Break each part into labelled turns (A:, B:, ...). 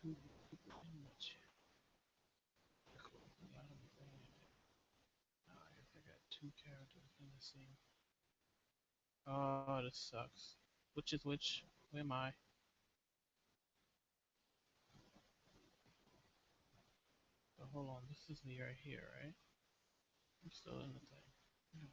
A: too much. Alright, I got two characters in the scene. Oh, this sucks. Which is which? Where am I? But hold on, this is me right here, right? I'm still in the thing. Yeah.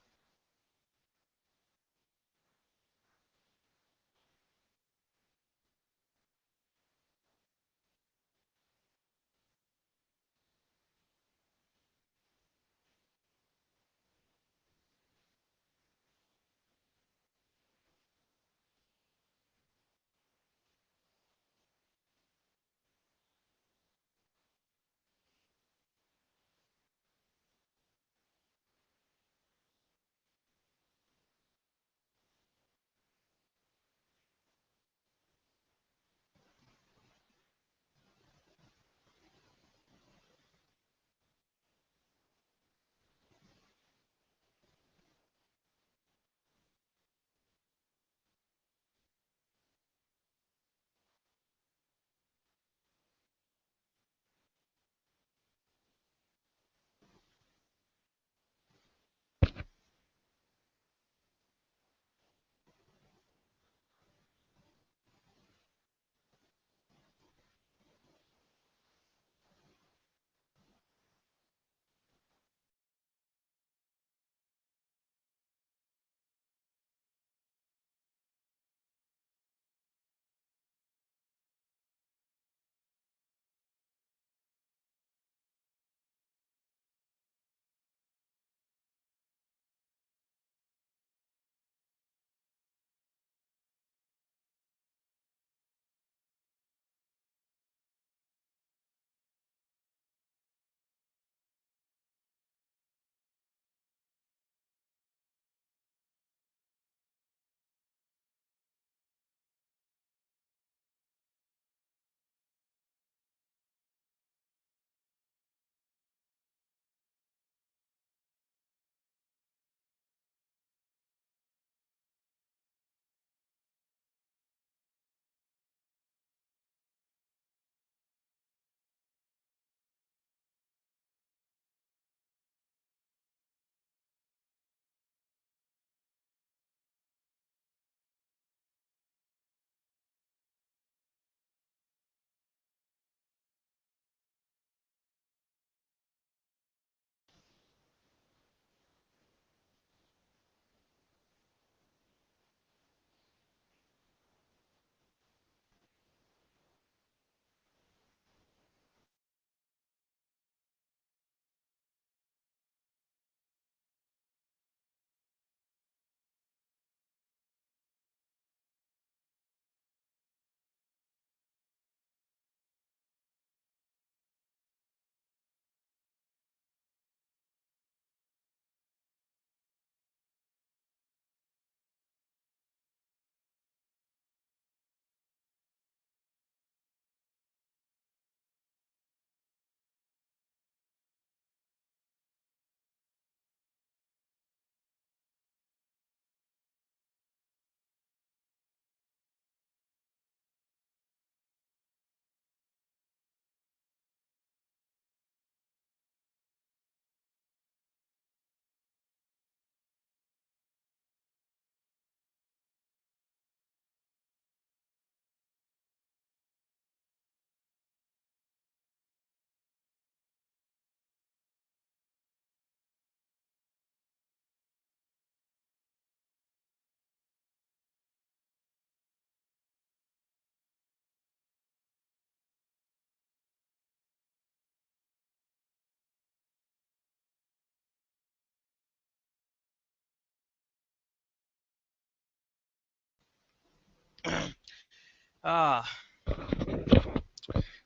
A: Ah,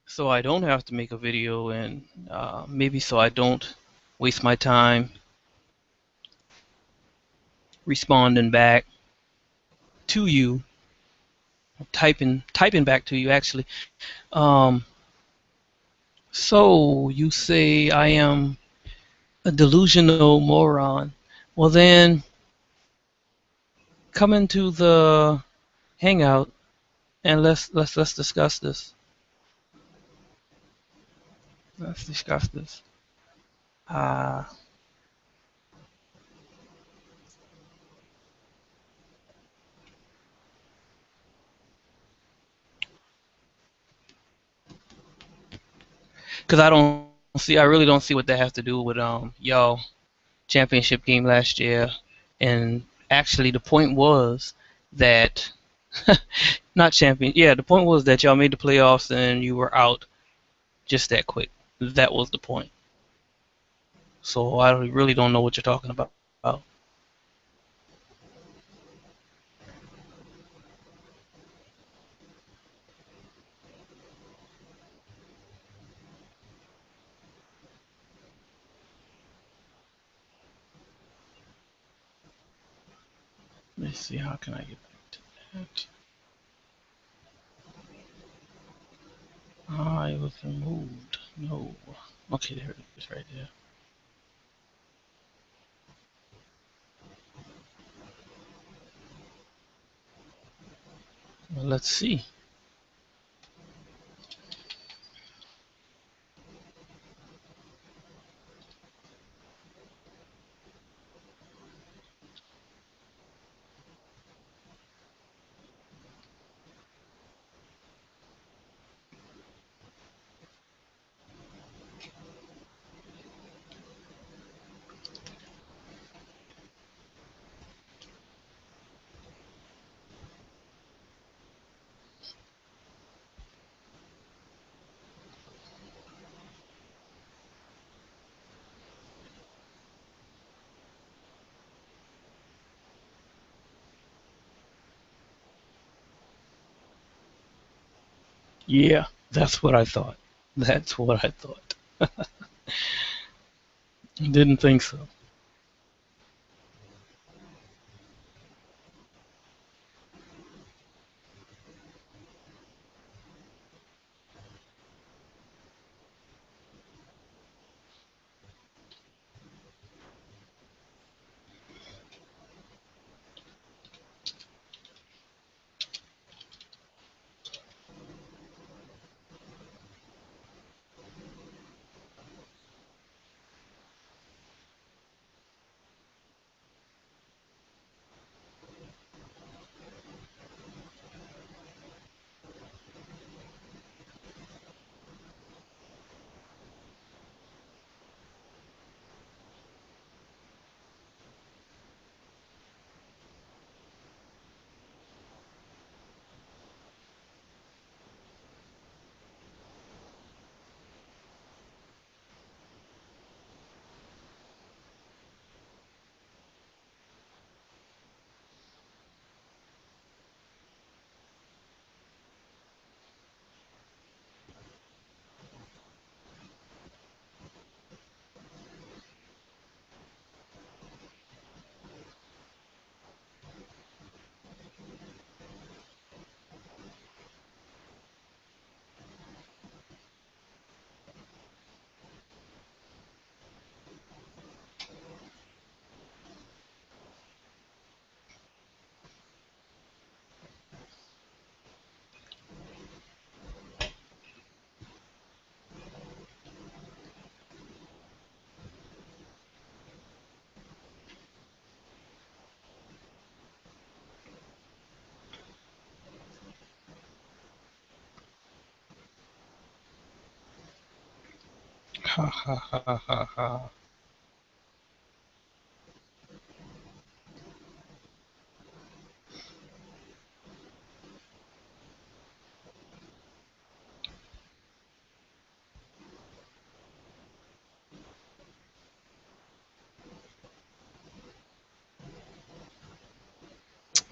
A: so I don't have to make a video, and maybe so I don't waste my time responding back to you, typing back to you actually. Um, so you say I am a delusional moron. Well then, come into the Hangout and let's discuss this. Let's discuss this. Uh, because I really don't see what that has to do with y'all championship game last year. And actually, the point was that not champion. Yeah, the point was that y'all made the playoffs and you were out just that quick. That was the point. So I really don't know what you're talking about. Let's see, how can I get back to that? Ah, it was removed. No. Okay, there it is, right there. Well, let's see. Yeah, that's what I thought. That's what I thought. Didn't think so. Ha ha ha ha ha.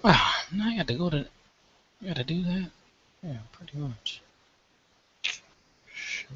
A: Ah, now I got to go to. I got to do that. Yeah, pretty much. Shoot.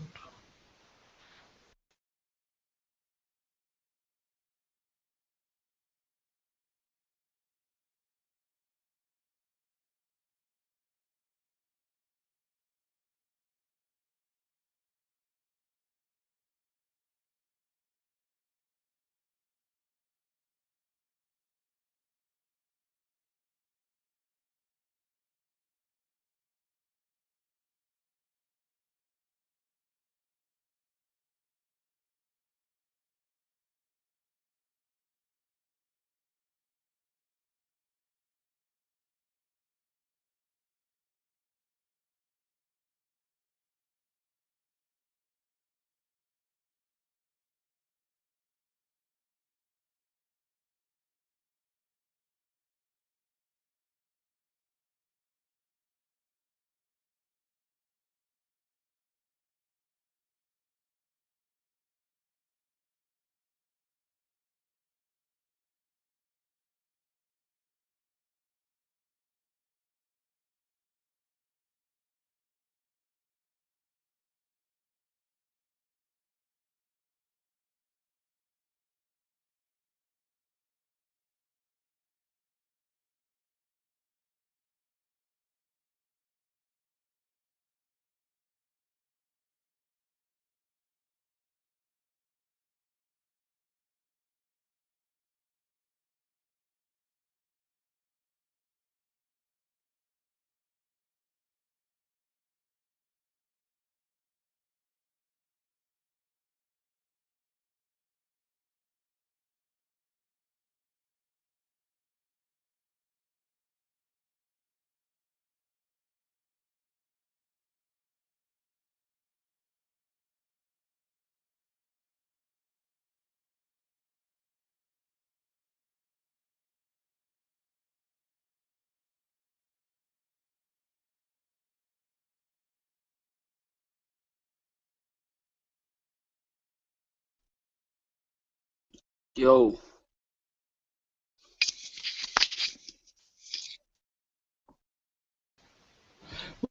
B: Yo,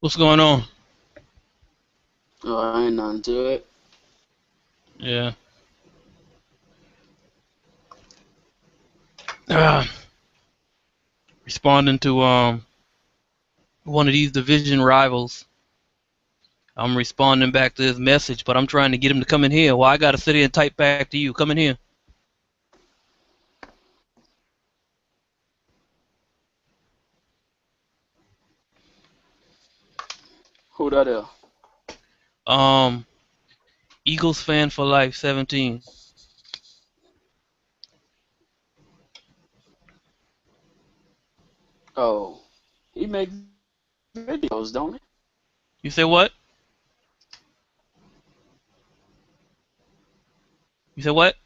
A: What's going on?
B: I ain't nothing to it.
A: Yeah. Ah, responding to one of these division rivals. I'm responding back to his message, but I'm trying to get him to come in here. Well, I gotta sit here and type back to you. Come in here.
B: Who that is?
A: Um, Eagles fan for life, 17.
B: Oh, he make videos, don't he?
A: You say what? You say what?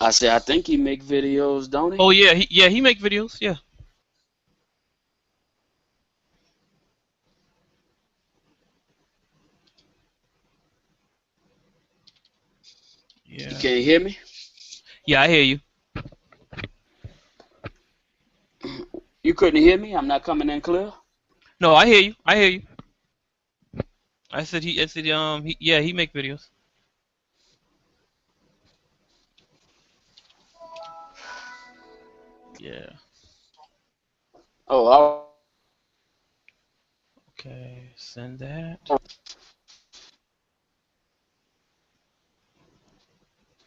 B: I said, I think he make videos, don't he?
A: Oh yeah, he make videos. Yeah.
B: You
A: Yeah.
B: can't hear me?
A: Yeah, I hear you.
B: You couldn't hear me? I'm not coming in clear?
A: No, I hear you. I hear you. I said yeah, he make videos. Yeah.
B: Oh, all
A: Okay, send that
B: right.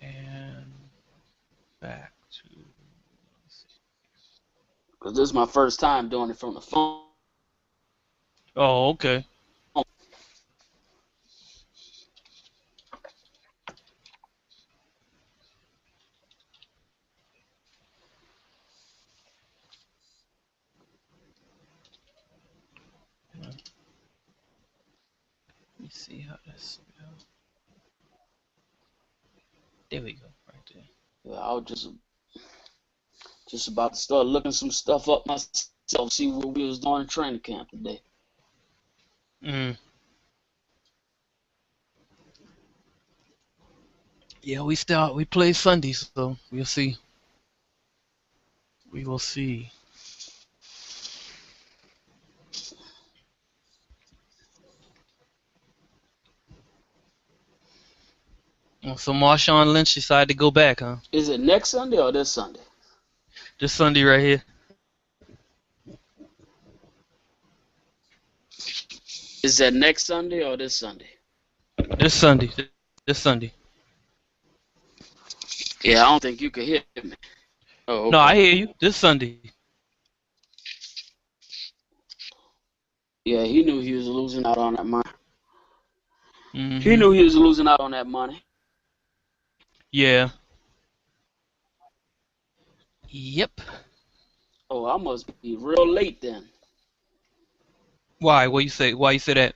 A: and back to.
B: Because this is my first time doing it from the phone.
A: Oh, okay. Let me see how this spells. There we go, right there.
B: Yeah, I was just about to start looking some stuff up myself, see what we was doing in training camp today.
A: Mm. Yeah, we play Sundays, so we'll see. We will see. So Marshawn Lynch decided to go back, huh?
B: Is it next Sunday or this Sunday?
A: This Sunday right here.
B: Is that next Sunday or this Sunday?
A: This Sunday. This Sunday.
B: Yeah, I don't think you can hear me. Oh,
A: No, I
B: okay.
A: hear you. This Sunday.
B: Yeah, he knew he was losing out on that money. He
A: Mm-hmm.
B: knew he was losing out on that money.
A: Yeah. Yep.
B: Oh, I must be real late then.
A: Why? What you say? Why you say that?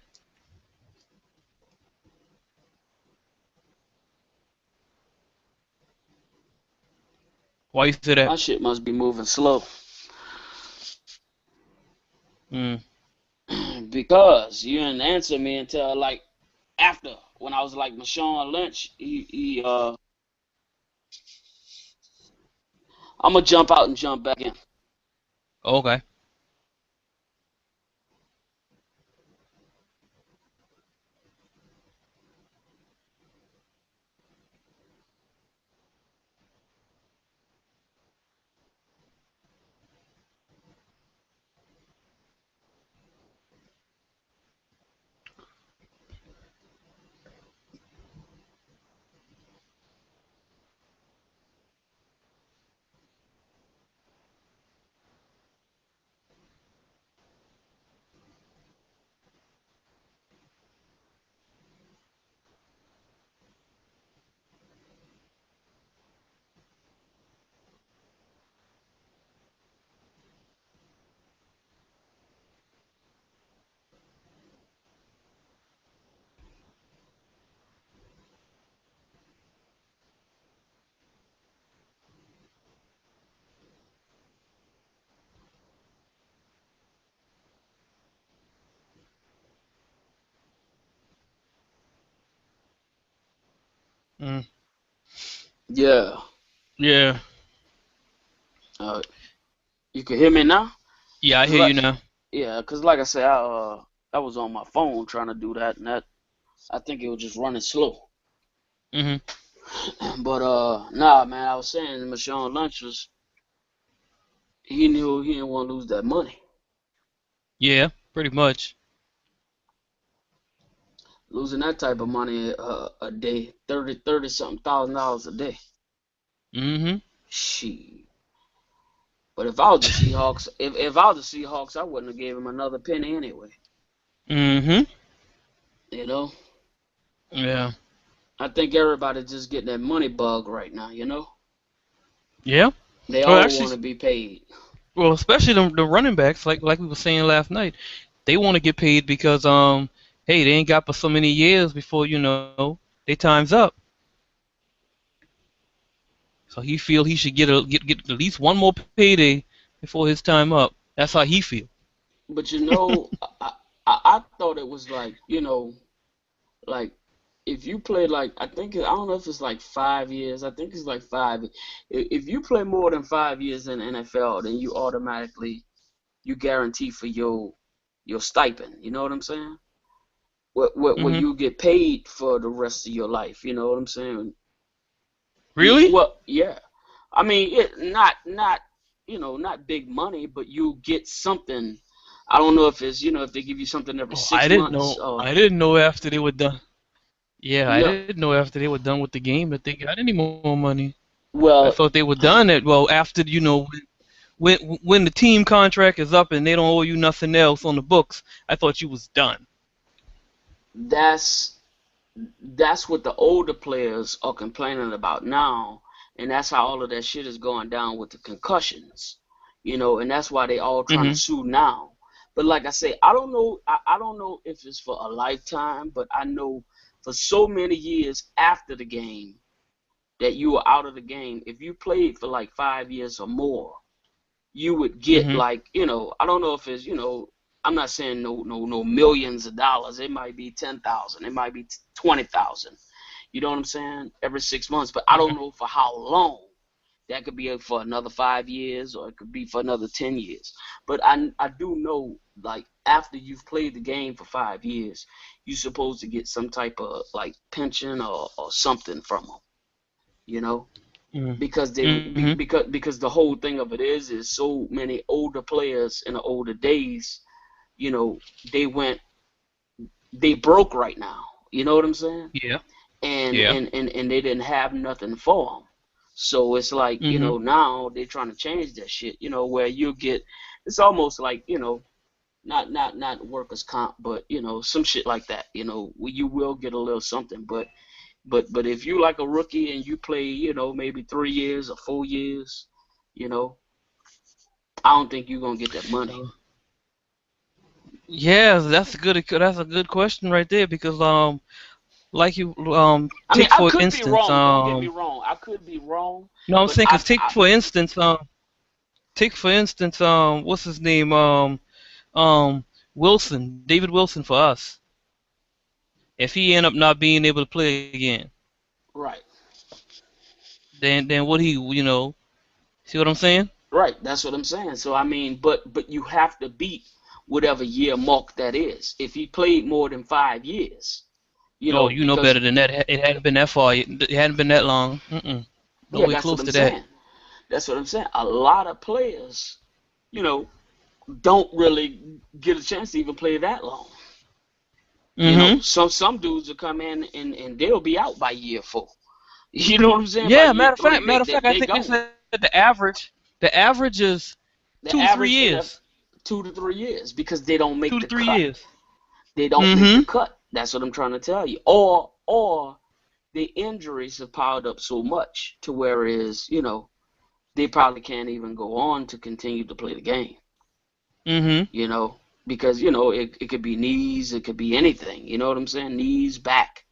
A: Why you say that?
B: My shit must be moving slow.
A: Mm.
B: Because you didn't answer me until like after when I was like Marshawn Lynch. I'm gonna jump out and jump back in.
A: Okay. Mm.
B: Yeah.
A: Yeah.
B: Uh, you can hear me now?
A: Yeah, I
B: Cause
A: hear you
B: like,
A: now.
B: yeah, cause like I said, I was on my phone trying to do that, and that I think it was just running slow.
A: Mhm.
B: But nah, man, I was saying Marshawn Lynch was he knew he didn't want to lose that money.
A: Yeah, pretty much.
B: Losing that type of money a day, 30 something $1,000 a day.
A: Mhm.
B: She. But if I was the Seahawks, if I was the Seahawks, I wouldn't have gave him another penny anyway.
A: Mhm.
B: You know,
A: Yeah.
B: I think everybody's just getting that money bug right now. You know,
A: Yeah.
B: they
A: Well,
B: all
A: actually,
B: want to be paid.
A: well, especially the running backs, like we were saying last night, they want to get paid because hey, they ain't got but so many years before they time's up. So he feel he should get at least one more payday before his time up. That's how he feel.
B: But you know, I thought it was like like if you play like I don't know if it's like 5 years. I think it's like five. If you play more than 5 years in the NFL, then you guarantee for your stipend. You know what I'm saying? What
A: Mhm.
B: you get paid for the rest of your life. You know what I'm saying?
A: Really?
B: Well, yeah. I mean, it not not big money, but you get something. I don't know if it's if they give you something every
A: Oh,
B: six
A: I didn't
B: months
A: know.
B: or
A: I didn't know after they were done. Yeah, I
B: no.
A: didn't know after they were done with the game that they got any more money. I
B: Well,
A: thought they were done at well after when the team contract is up and they don't owe you nothing else on the books. I thought you was done.
B: that's that's what the older players are complaining about now, and that's how all of that shit is going down with the concussions, and that's why they all trying to
A: Mhm.
B: sue now. But like I say, I don't know. I don't know if it's for a lifetime, but I know for so many years after the game that you were out of the game, if you played for like 5 years or more, you would get
A: Mhm.
B: like I don't know if it's I'm not saying no millions of dollars. It might be 10,000. It might be 20,000. You know what I'm saying? Every 6 months, but I don't
A: Mhm.
B: know for how long. That could be for another 5 years, or it could be for another 10 years. But I do know like after you've played the game for 5 years, you're supposed to get some type of like pension or something from them. You know,
A: Mhm.
B: because
A: Mhm.
B: because the whole thing of it is so many older players in the older days, you know, they went they broke right now. You know what I'm saying?
A: Yeah.
B: And
A: Yeah.
B: and and, and they didn't have nothing for them. So it's like
A: Mhm.
B: now they're trying to change that shit. Where you get it's almost like not workers comp, but some shit like that. Where you will get a little something, but if you like a rookie and you play, maybe 3 years or 4 years, you know, I don't think you're gonna get that money.
A: Uh, yeah, that's a good question right there because like you
B: I mean,
A: take
B: I
A: for
B: could be
A: instance
B: wrong. Don't get me wrong. I could be wrong,
A: no I'm
B: but
A: saying
B: I,
A: because take
B: I
A: for instance what's his name Wilson, David Wilson for us. If he end up not being able to play again,
B: right,
A: then what see what I'm saying?
B: right. That's what I'm saying. So I mean, but you have to beat whatever year mark that is. If he played more than 5 years,
A: Oh, you know
B: because
A: better than that. It hadn't been that far. It hadn't been that long. Mm-mm.
B: yeah,
A: Nowhere
B: that's what
A: close
B: I'm
A: to that.
B: saying. That's what I'm saying. A lot of players, you know, don't really get a chance to even play that long.
A: Mm-hmm.
B: Some dudes will come in and they'll be out by year four. You know what I'm saying? By
A: Yeah,
B: year
A: matter of
B: three,
A: fact,
B: they
A: matter of
B: they
A: fact, I
B: they
A: think they
B: gone.
A: said the average is two
B: The
A: to three
B: average NFL
A: years.
B: 2 to 3 years because they don't make
A: Two to
B: the
A: three
B: cut.
A: years.
B: They don't make the
A: Mm-hmm.
B: cut. That's what I'm trying to tell you. Or the injuries have piled up so much to where is they probably can't even go on to continue to play the game.
A: Mm-hmm.
B: You know because it could be knees, it could be anything. You know what I'm saying? Knees, back.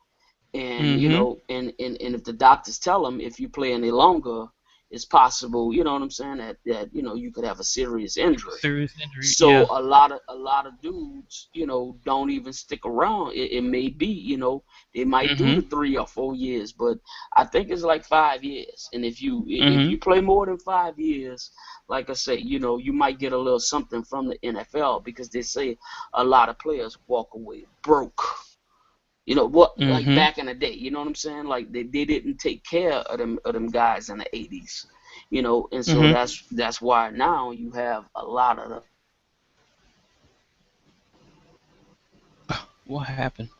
B: And
A: Mm-hmm.
B: and if the doctors tell them if you play any longer, it's possible, you know what I'm saying, that you could have a serious injury.
A: Serious injury.
B: So
A: Yeah.
B: a lot of dudes, don't even stick around. It may be, they might do the
A: Mhm.
B: 3 or 4 years, but I think it's like 5 years. And if
A: Mhm.
B: you play more than 5 years, like I say, you might get a little something from the NFL because they say a lot of players walk away broke. What, like
A: Mhm.
B: back in the day, you know what I'm saying? Like they didn't take care of them guys in the 80s, and so
A: Mhm.
B: that's why now you have a lot of the.
A: What happened?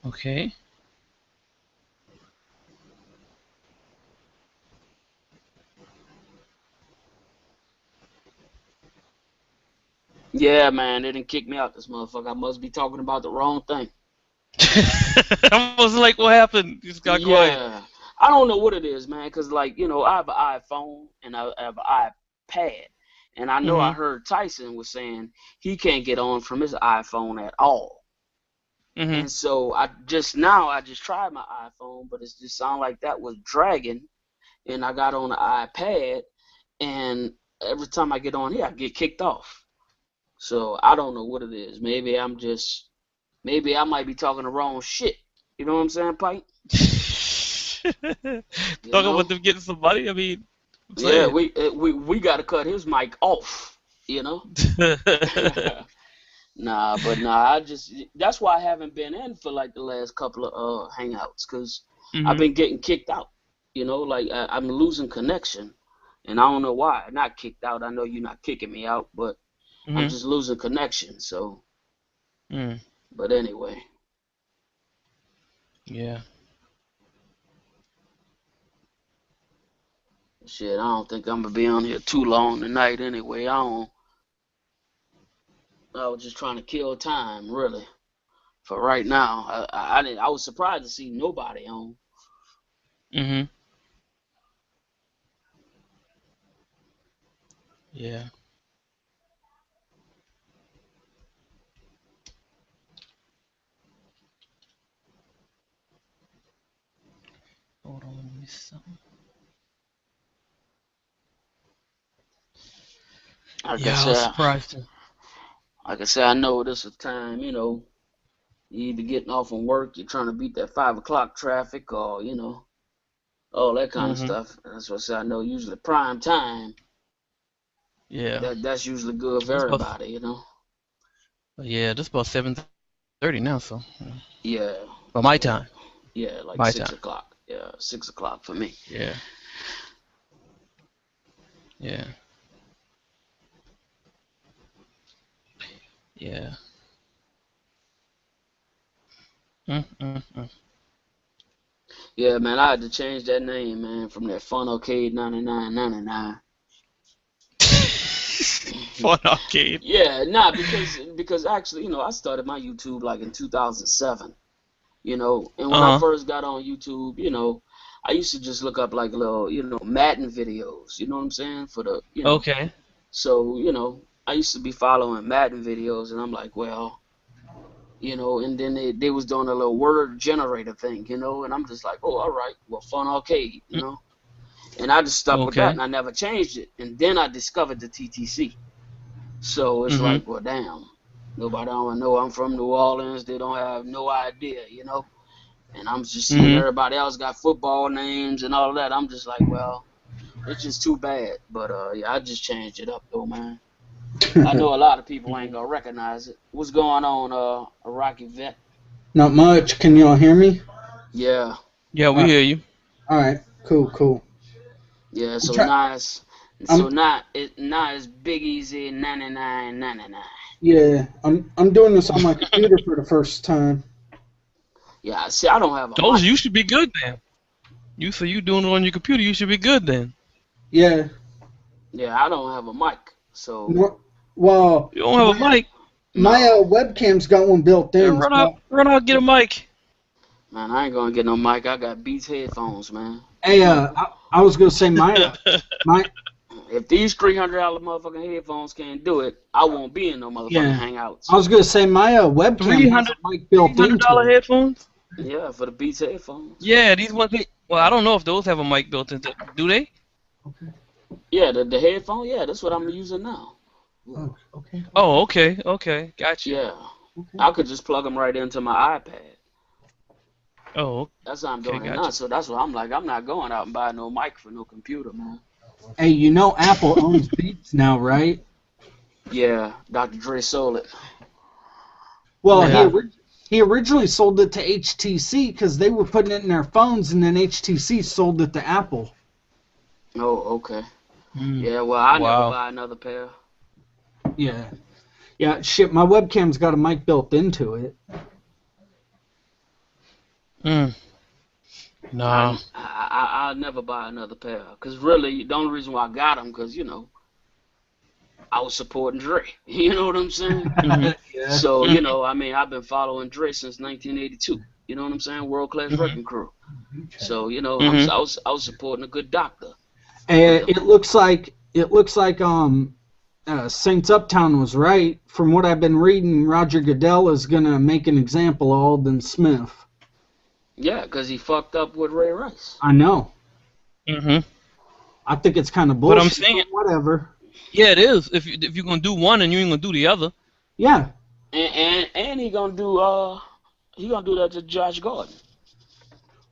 A: Okay.
B: Yeah, man, they didn't kick me out this motherfucker. I must be talking about the wrong thing.
A: I was like, what happened? You just got quiet.
B: Yeah, I don't know what it is, man. Cause like I have an iPhone and I have an iPad, and I know I
A: Mhm.
B: heard Tyson was saying he can't get on from his iPhone at all.
A: Mhm.
B: And so I just tried my iPhone, but it just sounded like that was dragging. And I got on the iPad, and every time I get on here, I get kicked off. So I don't know what it is. Maybe I might be talking the wrong shit. You know what I'm saying, Pike? You
A: Talking
B: know?
A: about them getting somebody. I mean, I'm
B: Yeah,
A: saying.
B: we got to cut his mic off. You know? Nah, but nah, that's why I haven't been in for like the last couple of hangouts because I've
A: Mhm.
B: been getting kicked out. Like I'm losing connection, and I don't know why. Not kicked out. I know you're not kicking me out, but I'm
A: Mhm.
B: just losing connection. So,
A: Mm.
B: but anyway,
A: Yeah.
B: shit, I don't think I'm gonna be on here too long tonight. Anyway, I don't. I was just trying to kill time, really. For right now, I didn't. I was surprised to see nobody on.
A: Mhm. Yeah. Hold on, let me see something.
B: Like I
A: Yeah, I was
B: said,
A: surprised too.
B: I know this is time. You either getting off from work, you're trying to beat that 5 o'clock traffic, or all that kind of
A: Mhm.
B: stuff. That's what I say. I know usually prime time.
A: Yeah.
B: That's usually good for
A: This about
B: everybody.
A: yeah, this about 7:30 now, so
B: Yeah,
A: by my
B: yeah,
A: time.
B: yeah. Like
A: My
B: six
A: time.
B: o'clock. Yeah, 6 o'clock for me.
A: Yeah. Yeah. Yeah. Mm.
B: Yeah, man. I had to change that name, man, from that Fun Arcade 99.99.
A: Fun arcade.
B: Yeah, nah, because actually, I started my YouTube like in 2007. And when I
A: Uh huh.
B: first got on YouTube, I used to just look up like little, Madden videos, you know what I'm saying?
A: Okay.
B: So, I used to be following Madden videos and I'm like, well, and then they was doing a little word generator thing, and I'm just like, oh, all right, well, Fun
A: Mm.
B: Arcade. And I just stuck with that
A: Okay.
B: and I never changed it. And then I discovered the TTC. So it's
A: Mhm.
B: like, well, damn, nobody don't know I'm from New Orleans. They don't have no idea. And I'm just seeing
A: Mhm.
B: everybody else got football names and all of that. I'm just like, well, it's just too bad. But yeah, I just changed it up though, man. I know a lot of people ain't
A: Mhm.
B: gonna recognize it. What's going on, a Rocky Vet?
C: Not much. Can y'all hear me?
B: Yeah,
A: Yeah,
C: All
A: we
C: right.
A: hear you.
C: All right. Cool. Cool.
B: yeah.
C: I'm
B: So
C: try.
B: now it's so
C: I'm
B: now it's Big Easy 99.99.
C: yeah. I'm doing this on my computer for the first time.
B: Yeah, see, I don't have a
A: Told
B: mic.
A: you you should be good then. You say you doing it on your computer, you should be good then.
C: Yeah.
B: Yeah, I don't have a mic. So
C: No, well,
A: You don't have a
C: my
A: mic.
C: my
B: no,
C: webcam's got one built
A: Then
C: in. So,
A: run out, get a mic.
B: man, I ain't gonna get no mic. I got Beats headphones, man.
C: hey, I was gonna say my
B: If these $300 motherfucking headphones can't do it, I won't be in no motherfucking
C: Yeah.
B: Hangouts.
C: I was gonna say my webcam has a mic built into
A: $300
C: it.
A: headphones?
B: Yeah, for the Beats headphones.
A: Yeah, these ones. Well, I don't know if those have a mic built into. Do they?
C: Okay.
B: Yeah, the headphone. Yeah, that's what I'm using now.
C: Oh, okay.
A: Oh, okay, gotcha.
B: Yeah,
C: Okay.
B: I could just plug them right into my iPad.
A: Oh,
B: That's how I'm
A: okay,
B: doing it now.
A: gotcha.
B: So that's why I'm like, I'm not going out and buying no mic for no computer, man.
C: Hey, you know Apple owns Beats now, right?
B: Yeah, Dr. Dre sold it.
C: Well,
B: Yeah.
C: he originally sold it to HTC because they were putting it in their phones, and then HTC sold it to Apple.
B: Oh, okay.
A: Mm.
B: Yeah, well, I never
A: Wow.
B: buy another pair.
C: Yeah. Yeah, shit, my webcam's got a mic built into it.
A: Mm. No.
B: I'll never buy another pair. Because really, the only reason why I got them, because, you know, I was supporting Dre. You know what I'm saying?
A: Mhm.
C: Yeah.
B: So, you know, I mean, I've been following Dre since 1982. You know what I'm saying? World Class
A: Mhm.
B: Wrecking Crew. So, you know,
A: Mhm.
B: I was supporting a good doctor.
C: And it looks like Saints Uptown was right. From what I've been reading, Roger Goodell is gonna make an example of Alden Smith.
B: Yeah, because he fucked up with Ray Rice.
C: I know.
A: Mhm.
C: I think it's kind of
A: But I'm
C: bullshit.
A: saying,
C: Whatever.
A: yeah, it is. If you're gonna do one and you ain't gonna do the other.
C: Yeah.
B: And he gonna do that to Josh Gordon.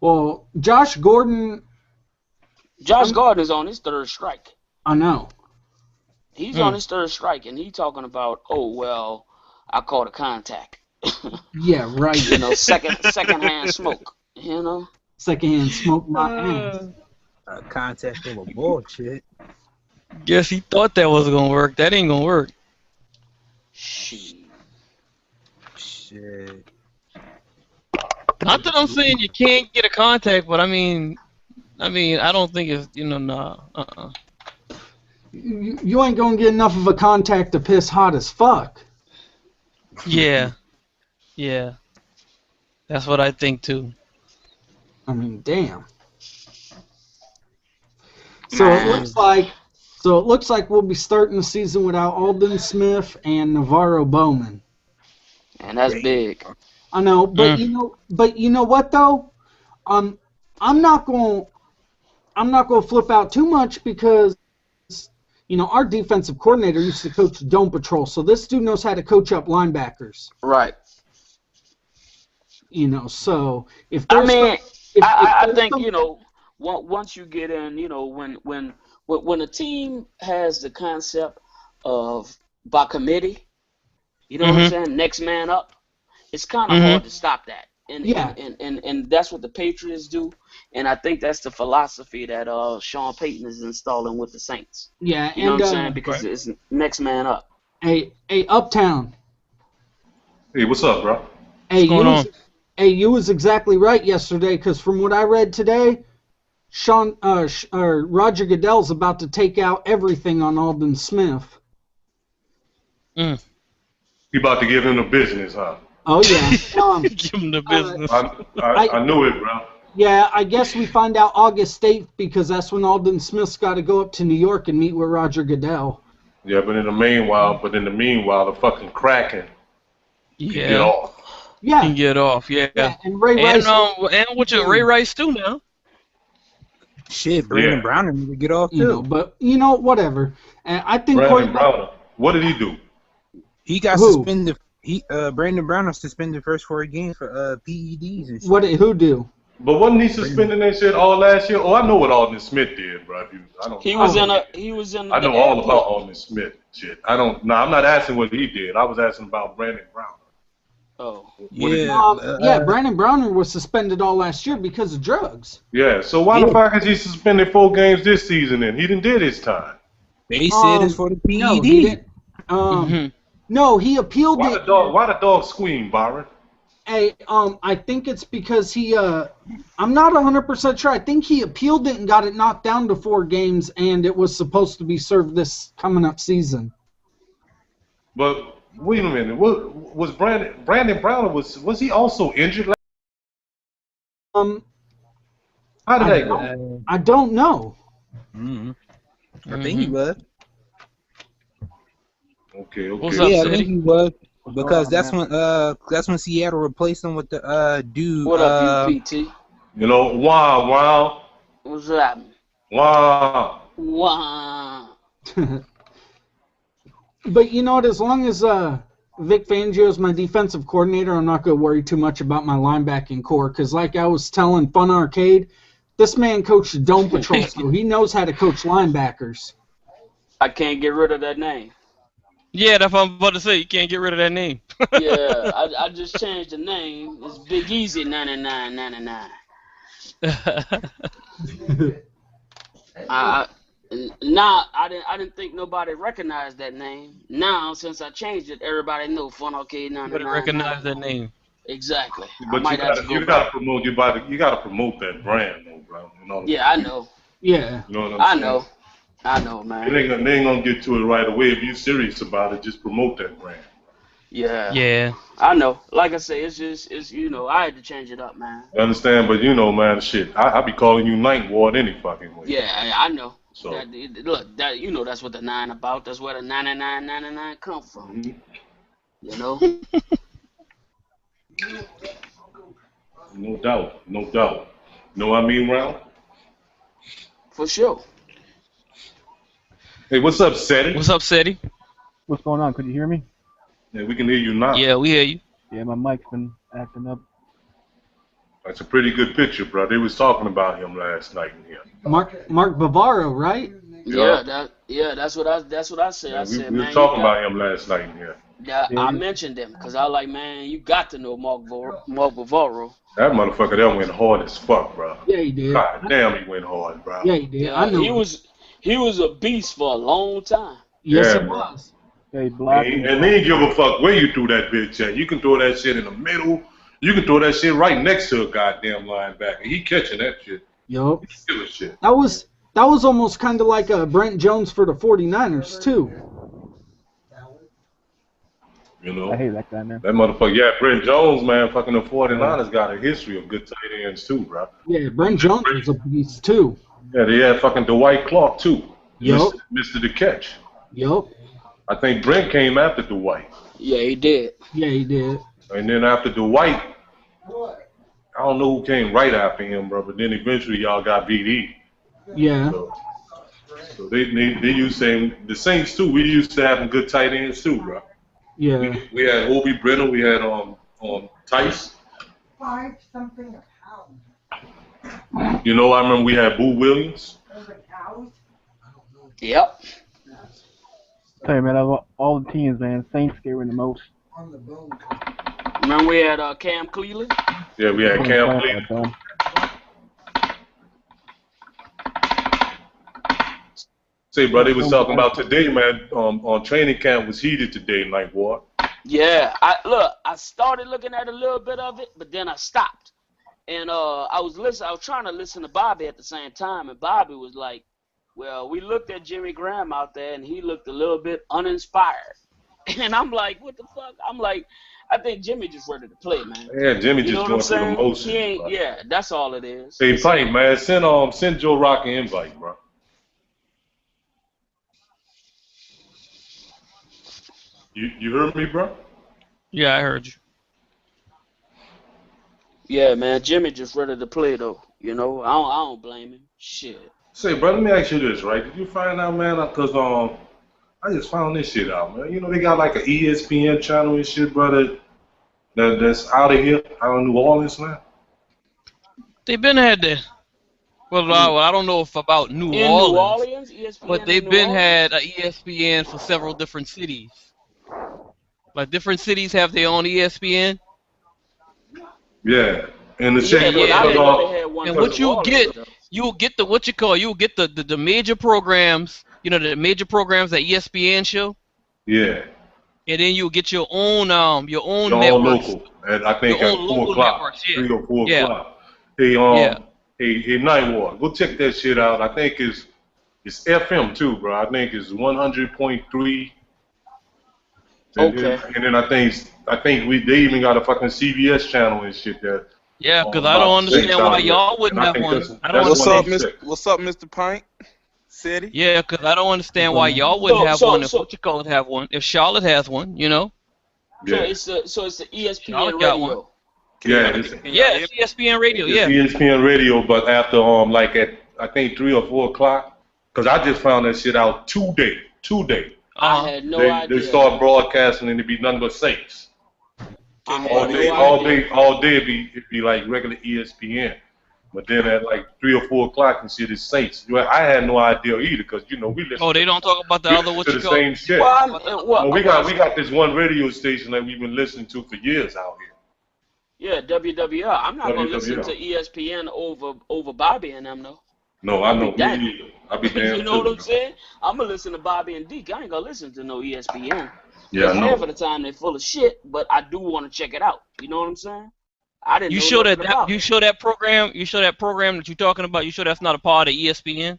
C: Well, Josh Gordon,
B: Josh Gordon is on his third strike.
C: I know.
B: He's on his third strike, and he talking about, oh well, I caught a contact.
C: Yeah, right.
B: You know, secondhand smoke. You know.
C: Secondhand smoke my ass.
D: A contact full of bullshit.
A: Guess he thought that was gonna work. That ain't gonna work.
B: Shit.
A: Not that I'm saying you can't get a contact, but I mean, I don't think it's nah.
C: You ain't gonna get enough of a contact to piss hot as fuck.
A: Yeah, yeah. That's what I think too.
C: I mean, damn. So it looks like we'll be starting the season without Alden Smith and Navarro Bowman.
B: And that's big.
C: I know, but you know what though? I'm not going to flip out too much because our defensive coordinator used to coach Dome Patrol, so this dude knows how to coach up linebackers.
B: Right.
C: So if
B: I
C: there's
B: mean, I think
C: some,
B: once you get in, when a team has the concept of by committee, you know what I'm saying, next man up, it's kind of hard to stop that. And that's what the Patriots do, and I think that's the philosophy that Sean Payton is installing with the Saints.
C: Yeah,
B: You know what I'm saying? Because it's next man up.
C: Hey, Uptown.
E: Hey, what's up, bro?
C: Hey,
A: What's going on?
C: You was exactly right yesterday, because from what I read today, Roger Goodell's about to take out everything on Alden Smith.
E: You about to give him the business, huh?
C: Oh yeah.
A: Give him the business.
E: I knew it, bro.
C: Yeah, I guess we find out August 8th because that's when Alden Smith's got to go up to New York and meet with Roger Goodell.
E: Yeah, but in the meanwhile, the fucking Kraken can get off.
C: Yeah.
A: Can get off, yeah.
C: And Ray Rice.
A: And with your Ray Rice too now.
D: Shit, Brandon Browner need to get off too.
C: But whatever. And I think
E: Brandon Browner. What did he do?
D: He got suspended. Brandon Browner suspended first 4 games for PEDs and shit.
C: What did who do?
E: But wasn't he suspended that shit all last year? Oh, I know what Alden Smith did, bro.
B: He was in
E: I know all about Alden Smith shit. I'm not asking what he did. I was asking about Brandon Browner.
B: Oh.
C: Brandon Browner was suspended all last year because of drugs.
E: Yeah, so why the fuck is he suspended 4 games this season then? He didn't did his time.
D: They said it's for the PED.
C: No, he didn't. No, he appealed it.
E: Why the dog scream, Byron?
C: Hey, I think it's because he, I'm not 100% sure. I think he appealed it and got it knocked down to 4 games, and it was supposed to be served this coming up season.
E: But wait a minute, what was Brandon Browner was he also injured?
C: How
E: did that go?
C: I don't know.
D: Mm-hmm. I think he was.
E: Okay,
A: What's
E: okay.
A: up,
D: Yeah, I
A: City?
D: think he was.
F: What's going
D: Because
F: on,
D: that's
F: man?
D: when Seattle replaced him with the dude.
B: What up, UPT?
E: You know, wow.
B: What's happening?
E: Wow.
B: Wow.
C: But you know what? As long as Vic Fangio is my defensive coordinator, I'm not going to worry too much about my linebacking core. Because like I was telling Fun Arcade, this man coached the Dome Patrol, so he knows how to coach linebackers.
B: I can't get rid of that name.
A: Yeah, that's what I'm about to say. You can't get rid of that name.
B: Yeah, I just changed the name. It's Big Easy 9999. Now I didn't think nobody recognized that name. Now since I changed it, everybody know Fun Arcade
A: You better
B: 99.
A: recognize that name.
B: Exactly. I
E: But
B: might have to go
E: you gotta
B: back.
E: promote you gotta promote that brand though, bro. You know,
B: Yeah, I know.
C: Yeah.
E: you know what I'm
B: I
E: saying?
B: know. I know,
E: They
B: man.
E: ain't gonna get to it right away. If you serious about it, just promote that brand.
B: Yeah.
A: Yeah.
B: I know. Like I say, it's I had to change it up, man.
E: You understand? But you know, man, shit, I be calling you Ninth Ward any fucking way.
B: Yeah, I know.
E: So
B: Look, that's what the 9 about. That's where the 9999 come from.
E: mhm.
B: You know?
E: No doubt. You know what I mean, Ron?
B: For sure.
E: Hey, what's up, Seti?
A: What's up, City?
F: What's going on? Could you hear me?
E: Yeah, we can hear you now.
A: Yeah, we hear you.
F: Yeah, my mic's been acting up.
E: That's a pretty good picture, bro. They was talking about him last night in here.
C: Mark Bavaro, right?
B: Yeah, that's what I said.
E: Yeah,
B: I said,
E: we was
B: man,
E: talking about him last night in here.
B: I mentioned him because I like, man, you got to know Mark Bavaro.
E: That motherfucker that went hard as fuck, bro.
C: Yeah, he did.
E: God damn, he went hard, bro.
C: Yeah, he did. I know.
B: He was a beast for a long time.
C: Yes,
E: Yeah,
C: he
E: bro.
C: was.
F: Yeah, he blocked me.
E: And they ain't give a fuck where you threw that bitch at. You can throw that shit in the middle. You can throw that shit right next to a goddamn linebacker. He catching that shit.
C: Yup.
E: He's killing shit.
C: That was almost kind of like a Brent Jones for the 49ers, too.
E: You know?
F: I hate that guy, man.
E: That motherfucker, yeah, Brent Jones, man, fucking the 49ers got a history of good tight ends, too, bro.
C: Yeah, Brent Jones was a beast, too.
E: Yeah, they had fucking Dwight Clark, too.
C: Yup.
E: Mr. The Catch.
C: Yup.
E: I think Brent came after Dwight.
B: Yeah, he did.
C: Yeah, he did.
E: And then after Dwight, I don't know who came right after him, bro, but then eventually y'all got VD.
C: Yeah.
E: So they used saying the Saints too. We used to having good tight ends too, bro.
C: Yeah.
E: We had Obi Brenner, we had Tice. You know, I remember we had Boo Williams.
B: Yep.
F: Tell you, man, out of all the teams, man, Saints scared me the most.
B: Remember we had Cam Cleveland?
E: Yeah, we had Cam Cleveland.
F: Cleveland.
E: Say, bro, they was talking about today, man. On training camp was heated today, Ninth Ward.
B: Yeah. I started looking at a little bit of it, but then I stopped. And I was trying to listen to Bobby at the same time, and Bobby was like, well, we looked at Jimmy Graham out there, and he looked a little bit uninspired. And I'm like, what the fuck? I'm like, I think Jimmy just ready to play, man.
E: Yeah, Jimmy
B: You know
E: just
B: what I'm
E: going through the
B: saying?
E: motions.
B: He ain't,
E: bro.
B: yeah, that's all it is.
E: Hey, Pike, man, send Joe Rock an invite, bro. You heard me, bro?
A: Yeah, I heard you.
B: Yeah, man, Jimmy just ready to play, though. You know, I don't blame him. Shit.
E: Say, bro, let me ask you this, right? Did you find out, man? Because I just found this shit out, man. You know, they got like an ESPN channel and shit, brother. That's out of here, out of New Orleans, man.
A: They been had that. Well, I don't know if about New
B: In
A: Orleans,
B: New Orleans, ESPN
A: but they've
B: in New
A: been
B: Orleans?
A: had a ESPN for several different cities. Like different cities have their own ESPN.
E: Yeah, and the
B: Yeah,
E: shit,
B: but I didn't know they had one
A: And
B: for
A: what
B: New
A: you'll
B: Orleans,
A: get,
B: though.
A: you'll get you'll get the major programs. You know, the major programs that ESPN show,
E: yeah,
A: and then you'll get your own
E: your own
A: networks.
E: local, and I think
A: Your
E: at
A: own
E: 4
A: local
E: o'clock,
A: networks, yeah.
E: 3 or 4
A: Yeah.
E: o'clock. Hey,
A: Yeah.
E: hey, Night Ward, go check that shit out. I think it's FM too, bro. I think it's 100.3.
B: Okay.
E: And then I think they even got a fucking CBS channel and shit there.
A: Yeah, because I don't understand why y'all wouldn't have one. I don't
E: That's
G: What's up,
A: understand.
G: What's up, Mr. Pint?
D: City.
A: Yeah, because I don't understand why y'all wouldn't have one if what you call it have one. If Charlotte has one, you know.
B: Yeah. So it's the
A: Charlotte
B: ESPN
A: got one.
B: radio.
E: Yeah,
A: It's ESPN Radio.
E: it's
A: Yeah.
E: ESPN Radio, but after like at I think 3 or 4 o'clock, because I just found that shit out today.
B: I had no idea.
E: They start broadcasting and it be nothing but Saints. All day it'd be like regular ESPN. But then at like 3 or 4 o'clock and shit is Saints. I had no idea either because we listen.
A: Oh, they don't talk about the other what
E: to
A: you
E: the
A: call
E: same shit. We got this one radio station that we've been listening to for years out here.
B: Yeah, WWL. I'm not gonna listen to ESPN over Bobby and them though.
E: No, I know. I'll be damn.
B: You know what I'm saying? I'm gonna listen to Bobby and Deke. I ain't gonna listen to no ESPN.
E: Yeah, I know.
B: Half of the time they're full of shit, but I do want to check it out. You know what I'm saying? I didn't.
A: You
B: know
A: show
B: nothing about
A: you show that program. You show that program that you're talking about. You show that's not a part of ESPN.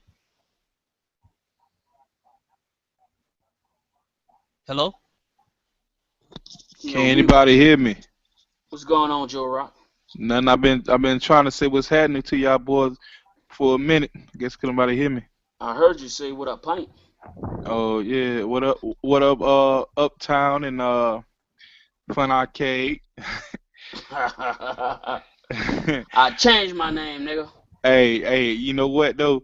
A: Hello.
B: You
G: Can
B: know,
G: anybody hear me?
B: What's going on, Joe Rock?
G: None. I've been trying to say what's happening to y'all boys for a minute. I guess can nobody hear me?
B: I heard you say what up, Pint.
G: Oh yeah. What up? Uptown and Fun Arcade.
B: I changed my name, nigga.
G: Hey, you know what though?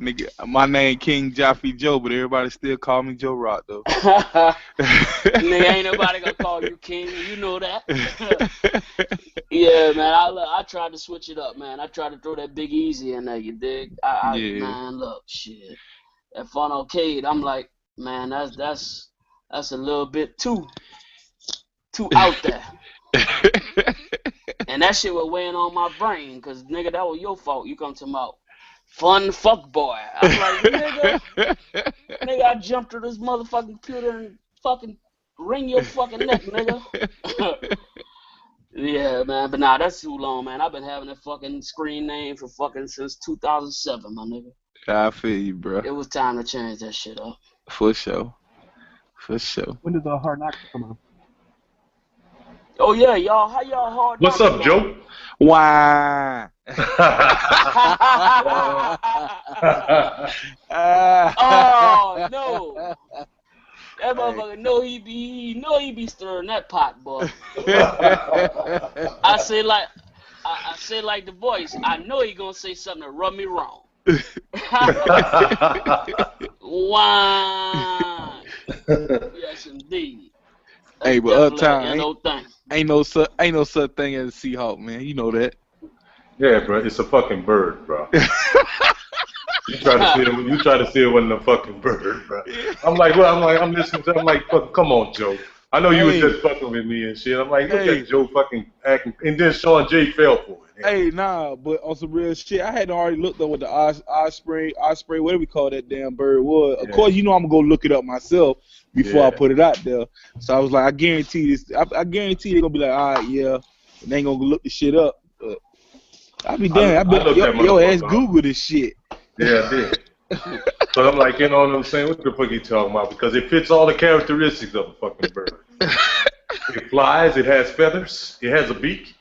G: Nigga, my name King Jaffe Joe, but everybody still call me Joe Rock though.
B: Nigga, ain't nobody gonna call you King. You know that. Yeah, man. I tried to switch it up, man. I tried to throw that Big Easy in there. You dig?
G: Yeah.
B: Man, look, shit. At Fun Arcade, I'm like, man, that's a little bit too out there. And that shit was weighing on my brain, cause nigga, that was your fault. You come to my Fun fuck boy. I'm like, nigga, I jumped to this motherfucking computer and fucking wring your fucking neck, nigga. Yeah, man, but nah, that's too long, man. I've been having that fucking screen name for fucking since 2007, my nigga.
G: I feel you, bro.
B: It was time to change that shit up.
G: For sure.
F: When does Hard Knocks come on?
B: Oh yeah, y'all. How y'all hard?
E: What's up, Joe?
G: Why?
B: Oh no! That motherfucker know he be stirring that pot, boy. I say like the voice. I know he gonna say something to rub me wrong. Why? Yes, indeed.
G: Hey, but Uptown ain't no such thing as a Seahawk, man. You know that.
E: Yeah, bro, it's a fucking bird, bro. You try to say it wasn't a fucking bird, bro. I'm listening to. I'm like, come on, Joe. I know you was just fucking with me and shit. I'm like, look at Joe fucking acting, and then Sean J fell for it.
G: Hey, nah, but on some real shit, I had already looked up what the osprey, whatever we call that damn bird was. Of course, you know I'm gonna go look it up myself before I put it out there. So I was like, I guarantee this. I guarantee they're gonna be like, all right, yeah, and they ain't gonna look the shit up. But I'll be damned. I bet your ass Google this shit.
E: Yeah, I did. So I'm like, you know what I'm saying? What the fuck you talking about? Because it fits all the characteristics of a fucking bird. It flies. It has feathers. It has a beak.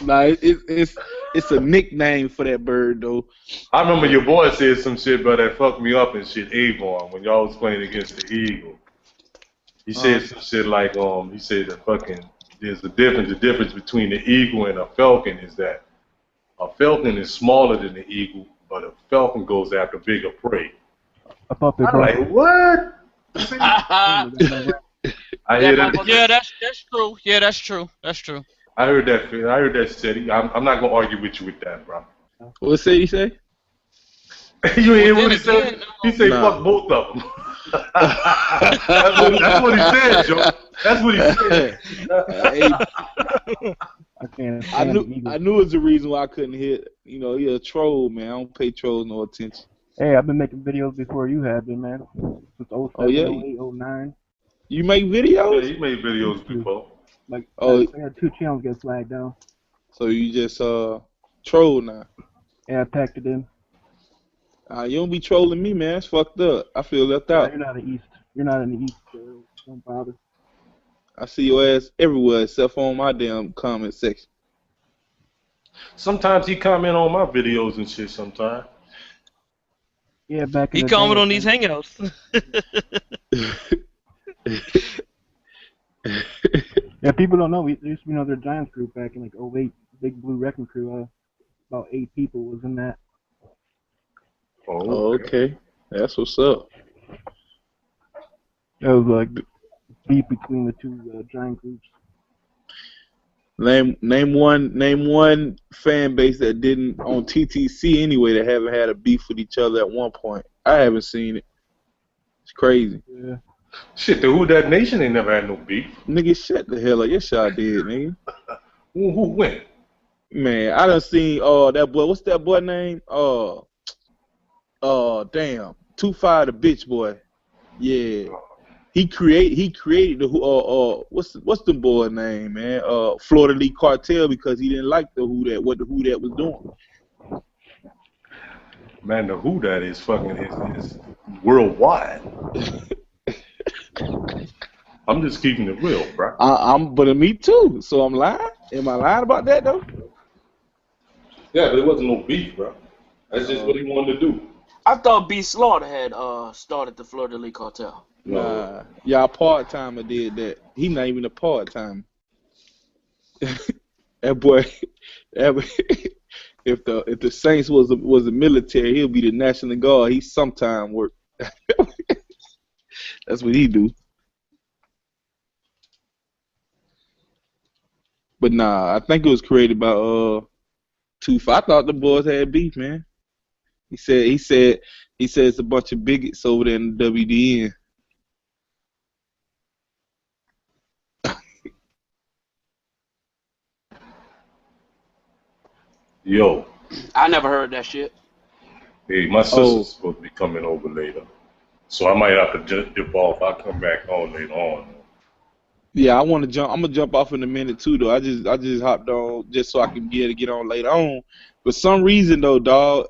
G: Nah, it's a nickname for that bird though.
E: I remember your boy said some shit, but that fucked me up and shit. Avon, when y'all was playing against the Eagle, he said some shit like he said that fucking there's a difference. The difference between the Eagle and a Falcon is that a Falcon is smaller than the Eagle, but a Falcon goes after bigger prey.
F: I thought they
E: I'm like, what? I hear that.
A: Yeah, that's true. Yeah, that's true. That's true.
E: I heard that steady. I'm not gonna argue with you with that, bro.
G: What he say?
E: You ain't hear what he said? He said, fuck both of them. That's what he said, Joe. That's what he said.
G: I knew it was the reason why I couldn't hit. You know, you're a troll, man. I don't pay trolls no attention.
F: Hey, I've been making videos before you have been, man. Since 07,
G: Oh, yeah?
F: 08, 09.
G: You make videos?
E: Yeah, he made videos before.
F: Like,
G: Oh.
F: I had 2 channels get flagged down.
G: So you just troll now?
F: Yeah, I packed it in.
G: You don't be trolling me, man. It's fucked up. I feel left out.
F: You're not in the East. You're not in the East, so don't bother.
G: I see your ass everywhere except on my damn comment section.
E: Sometimes he comment on my videos and shit sometimes.
F: Yeah, back in
A: He
F: the day.
A: comment on these hangouts.
F: Yeah, people don't know. There used to be another Giants group back in like '08, Big Blue Wrecking Crew. About 8 people was in that.
E: Oh, okay.
G: Okay, that's what's up.
F: It was like beef between the two giant groups.
G: Name one fan base that didn't on TTC anyway that haven't had a beef with each other at one point. I haven't seen it. It's crazy.
F: Yeah.
E: Shit, the Who Dat Nation ain't never had no beef.
G: Nigga, shut the hell up. Yes, I did, nigga.
E: Who went?
G: Man, I done seen that boy. What's that boy name? Damn, Too Fire the bitch boy. Yeah, he created the what's the boy name, man? Florida League Cartel because he didn't like what the Who Dat was doing.
E: Man, the Who Dat is fucking is worldwide. I'm just keeping it real, bro.
G: But me too. So I'm lying. Am I lying about that though?
E: Yeah, but it wasn't no beef, bro. That's just what he wanted to do.
B: I thought B. Slaughter had started the Florida League Cartel.
G: Nah, y'all part timer did that. He not even a part timer. That boy, if the Saints was a military, he'll be the National Guard. He sometime work. That's what he do. But nah, I think it was created by Tooth. I thought the boys had beef, man. He said it's a bunch of bigots over there in the WDN.
E: Yo.
B: I never heard that shit.
E: Hey, my sister's supposed to be coming over later, so I might have to dip off. I'll come back on later on.
G: Yeah, I want to jump. I'm gonna jump off in a minute too, though. I just hopped on just so I can get on later on. For some reason, though, dog,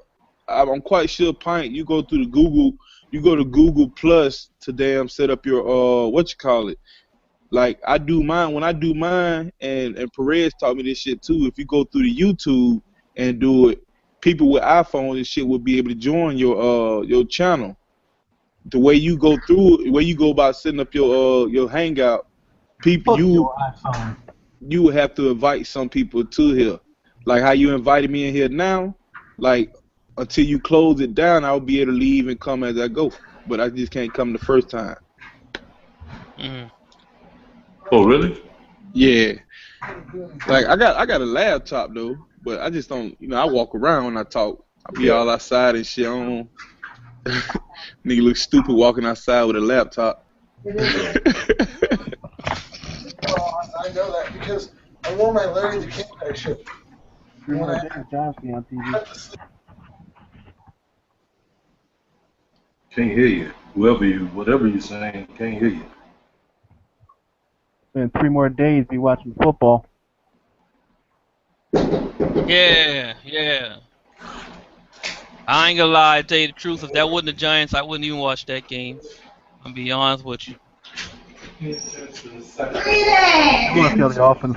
G: I'm quite sure, Pint, you go to Google Plus to damn set up your what you call it. Like I do mine. When I do mine, and Perez taught me this shit too. If you go through the YouTube and do it, people with iPhones and shit will be able to join your channel. The way you go through, the way you go about setting up your Hangout. People, you would have to invite some people to here, like how you invited me in here now. Like until you close it down, I'll be able to leave and come as I go. But I just can't come the first time.
A: Mm-hmm.
E: Oh really?
G: Yeah. Like I got a laptop though, but I just don't. I walk around when I talk. I be all outside and shit. Nigga look stupid walking outside with a laptop.
C: I know that because I wore my Larry the King Bear shirt.
E: Can't hear you. Whatever you're saying, can't hear you.
F: In 3 more days, be watching football.
A: Yeah. I ain't gonna lie, tell you the truth. If that wasn't the Giants, I wouldn't even watch that game. I'm gonna be honest with you.
F: I'm gonna feel the offense.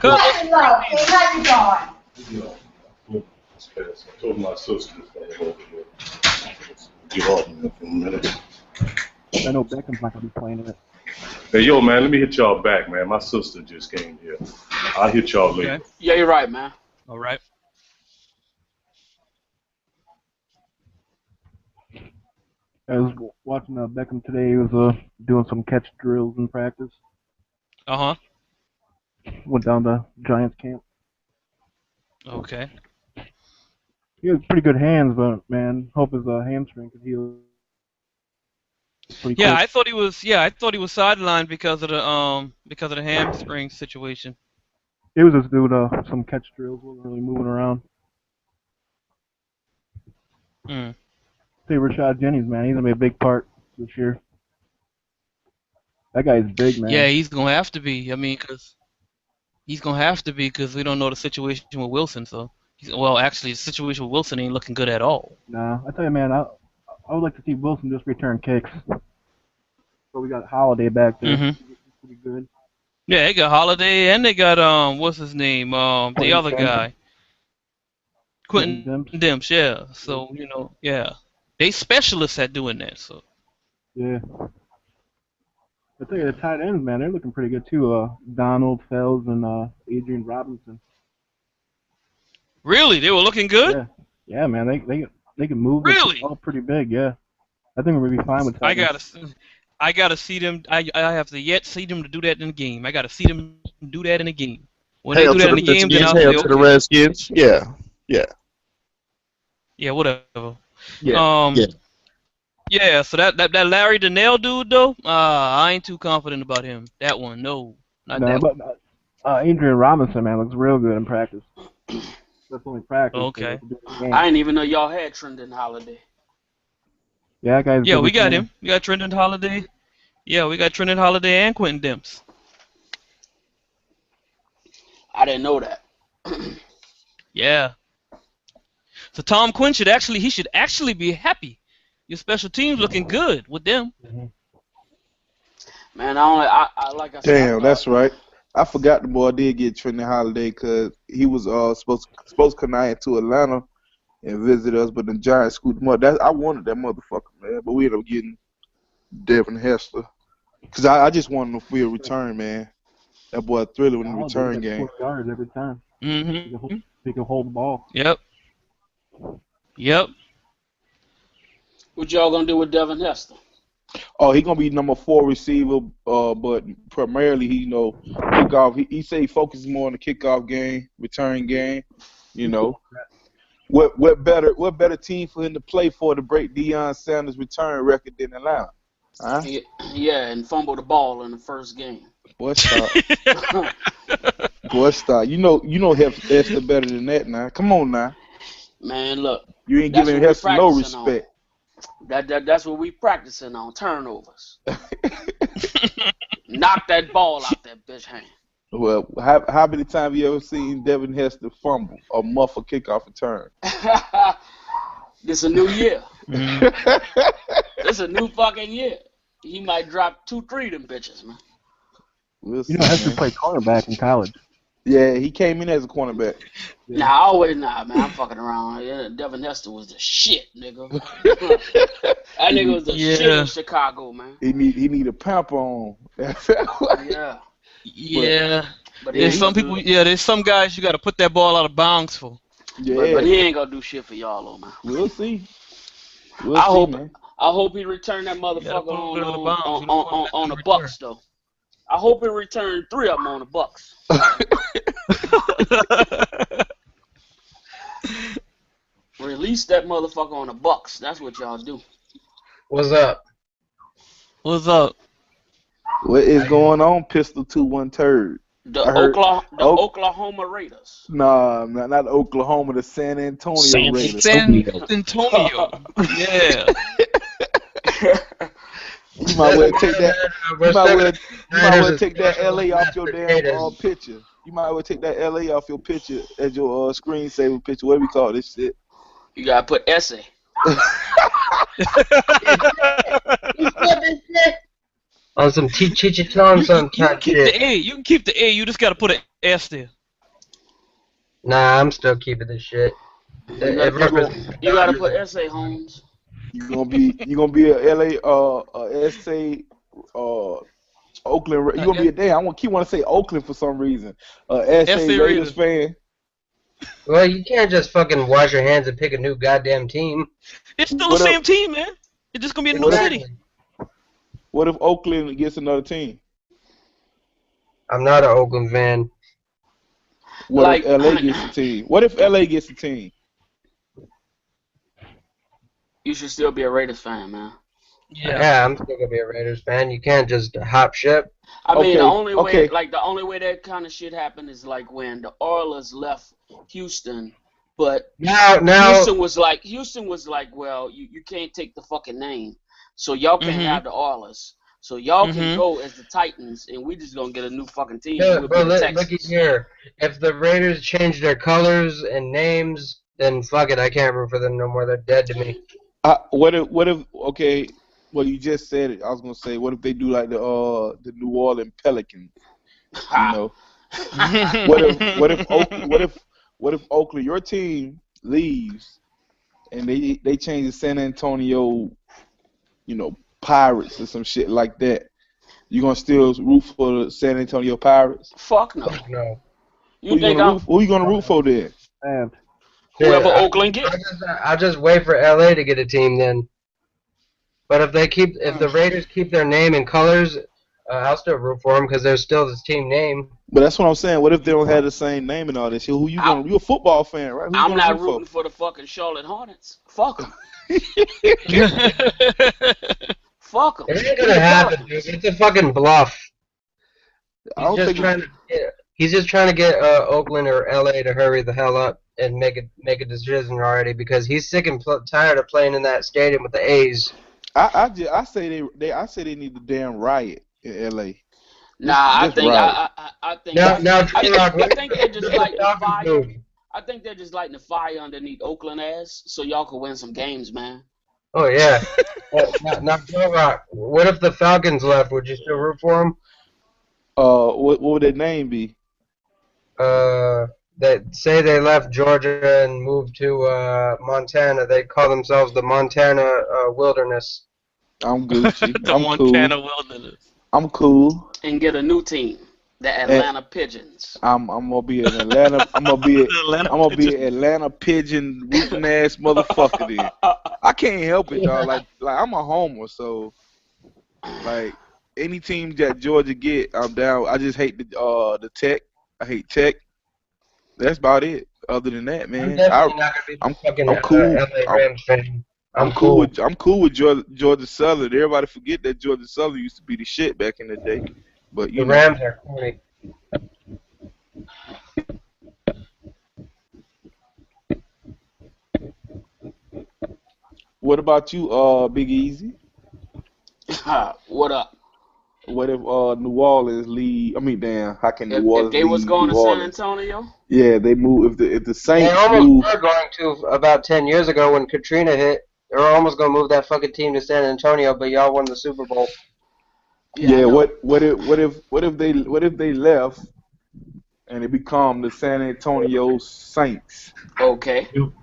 E: I told my sister to get off me for a minute.
F: I know Beckham's not gonna be playing in it.
E: Hey, yo, man, let me hit y'all back, man. My sister just came here. I'll hit y'all later.
A: Okay.
B: Yeah, you're right, man.
A: All right.
F: I was watching Beckham today. He was doing some catch drills in practice.
A: Uh-huh.
F: Went down to Giants camp.
A: Okay.
F: He has pretty good hands, but man, hope his hamstring could heal.
A: Yeah, I thought he was sidelined because of the hamstring situation.
F: It was just doing some catch drills, wasn't really moving around. Say Rashad Jennings, man, he's gonna be a big part this year. That guy's big, man.
A: Yeah, he's gonna have to be. I mean, because we don't know the situation with Wilson. So, actually, the situation with Wilson ain't looking good at all.
F: Nah, I tell you, man, I would like to see Wilson just return kicks. But we got Holiday back there.
A: Mm-hmm.
F: Pretty good.
A: Yeah, they got Holiday and they got what's his name? The other guy. Quentin Dimps, yeah. So, yeah. They specialists at doing that. So
F: Yeah. I think the tight ends, man, they're looking pretty good too. Donald, Fells, and Adrian Robinson.
A: really, they were looking good.
F: Yeah. Yeah, man, they can move the
A: Really,
F: ball pretty big. Yeah. I think we're gonna be fine with
A: I
F: tight ends.
A: gotta see them. I have to yet see them to do that in the game. I gotta see them do that in the game. When they
H: Hail
A: do
H: to
A: that in
H: the
A: the game, then
H: Redskins.
A: I'll
H: Hail
A: say,
H: to the
A: okay,
H: Redskins. Yeah. Yeah.
A: yeah, whatever.
H: Yeah. Yeah.
A: Yeah. So that Larry Donnell dude though, I ain't too confident about him. That one, no, not
F: No,
A: that one.
F: but Adrian Robinson, man, looks real good in practice. That's only practice. So
A: Okay.
F: they can do it in the game.
B: I didn't even know y'all had Trendon Holiday.
F: Yeah, that guy's
A: Yeah,
F: good
A: we got
F: returner.
A: him. We got Trendon Holiday. Yeah, we got Trendon Holiday and Quentin Demps.
B: I didn't know that.
A: Yeah. So Tom Quinn should actually be happy. Your special teams looking good with them.
B: Man, I like I said.
G: Damn, that's right. I forgot the boy did get Trendon Holiday because he was supposed to come out to Atlanta and visit us, but the Giants screwed him up. I wanted that motherfucker, man, but we ended up getting Devin Hester because I just wanted him to feel return, man. That boy Thriller in the return game.
F: 4 yards every time.
A: Mm-hmm.
F: He can hold the ball.
A: Yep. Yep.
B: What y'all gonna do with Devin Hester?
G: Oh, he gonna be number 4 receiver, but primarily kickoff. He say he focuses more on the kickoff game, return game. What better team for him to play for to break Deion Sanders' return record than Atlanta? Huh?
B: Yeah, and fumble the ball in the first game.
G: Boy, stop. Boy, stop. You know Hester better than that now. Come on now.
B: Man, look.
G: You ain't giving Hester no respect.
B: That's what we practicing on, turnovers. Knock that ball out that bitch hand.
G: Well, how many times have you ever seen Devin Hester fumble or muff a kickoff return?
B: This a new year. This a new fucking year. He might drop 2-3 of them bitches, man.
G: We'll see,
F: Hester
G: man.
F: played cornerback in college.
G: Yeah, he came in as a cornerback.
B: Nah, man, I'm fucking around. Yeah, Devin Hester was the shit, nigga. That nigga was the shit in Chicago, man.
G: He need a pamper on.
B: Yeah.
A: Yeah.
B: But
A: There's some people. Yeah, there's some guys you got to put that ball out of bounds for.
G: Yeah.
B: But he ain't gonna do shit for y'all, though, man.
G: We'll see.
B: I hope he returned that motherfucker on the Bucks, though. I hope he returned 3 of them on the Bucks. Release that motherfucker on the Bucks. That's what y'all do.
I: What's up?
A: What's up?
G: What is going on, Pistol 2-1 turd?
B: The Oklahoma Raiders.
G: Nah, not Oklahoma, the San Antonio Raiders.
A: San Antonio. Yeah.
G: You might well take that. You might well take that LA off your damn picture. You might well take that LA off your picture as your screensaver picture. What do we call this shit?
B: You gotta put essay.
I: On some Cheech and some type shit.
A: The A. You can keep the A. You just gotta put an S there.
I: Nah, I'm still keeping this shit.
B: You gotta put essay, Holmes.
G: You gonna be a LA SA Oakland. You gonna be a damn. I want to say Oakland for some reason. SA Raiders fan.
I: Well, you can't just fucking wash your hands and pick a new goddamn team.
A: It's still the same team, man. It's just gonna be a new city.
G: What if Oakland gets another team?
I: I'm not an Oakland fan.
G: What if LA gets a team? What if LA gets a team?
B: You should still be a Raiders fan, man.
I: Yeah, I'm still gonna be a Raiders fan. You can't just hop ship.
B: I mean, the only way that kind of shit happened is like when the Oilers left Houston, but Houston was like, well, you can't take the fucking name, so y'all can't have the Oilers. So y'all can go as the Titans, and we just gonna get a new fucking team.
I: Yeah, but look at here. If the Raiders change their colors and names, then fuck it, I can't root for them no more. They're dead to me.
G: What if? Okay, well you just said it. I was gonna say, what if they do like the New Orleans Pelicans? You know, what if Oakland, your team leaves, and they changed the San Antonio, Pirates or some shit like that, you gonna still root for the San Antonio Pirates?
B: Fuck no.
I: No.
B: You think
G: Who you gonna root for then?
F: And
B: whoever
I: Yeah,
B: Oakland gets?
I: I'll just wait for LA to get a team then. But if the Raiders keep their name and colors, I'll still root for them because there's still this team name.
G: But that's what I'm saying. What if they don't have the same name and all this shit? Who you gonna? You're a football fan, right? Who you
B: I'm
G: gonna
B: not
G: root
B: rooting for the fucking Charlotte Hornets. Fuck them. Fuck them.
I: It ain't gonna happen, dude. It's a fucking bluff. He's just trying to get Oakland or LA to hurry the hell up and make a decision already because he's sick and tired of playing in that stadium with the A's.
G: I say they need the damn riot in LA.
B: Nah, I think they're just lighting the fire. I think they're just lighting the fire underneath Oakland ass so y'all can win some games, man.
I: Oh yeah. Now, Joe Rock, what if the Falcons left? Would you still root for them?
G: What would their name be?
I: That say they left Georgia and moved to Montana. They call themselves the Montana Wilderness.
G: I'm Gucci.
A: The
G: I'm
A: Montana
G: cool.
A: Wilderness.
G: I'm cool.
B: And get a new team, the Atlanta Pigeons.
G: I'm gonna be an Atlanta. I'm gonna be an Atlanta Pigeon rooting ass motherfucker. Then I can't help it, dog. Like I'm a homer, so like any team that Georgia get, I'm down. I just hate the Tech. I hate Tech. That's about it. Other than that, man, I'm cool. I'm cool with Georgia Southern. Everybody forget that Georgia Southern used to be the shit back in the day. But
I: the Rams are corny.
G: What about you, Big Easy?
B: What up?
G: What if New Orleans leave? I mean, damn, how can New Orleans
B: if they was going
G: New
B: to
G: Orleans?
B: San Antonio?
G: Yeah, they move. If the Saints
I: they almost
G: move,
I: were going to about 10 years ago when Katrina hit. They were almost going to move that fucking team to San Antonio, but y'all won the Super Bowl.
G: Yeah. What if they left and it become the San Antonio Saints?
B: Okay.
G: You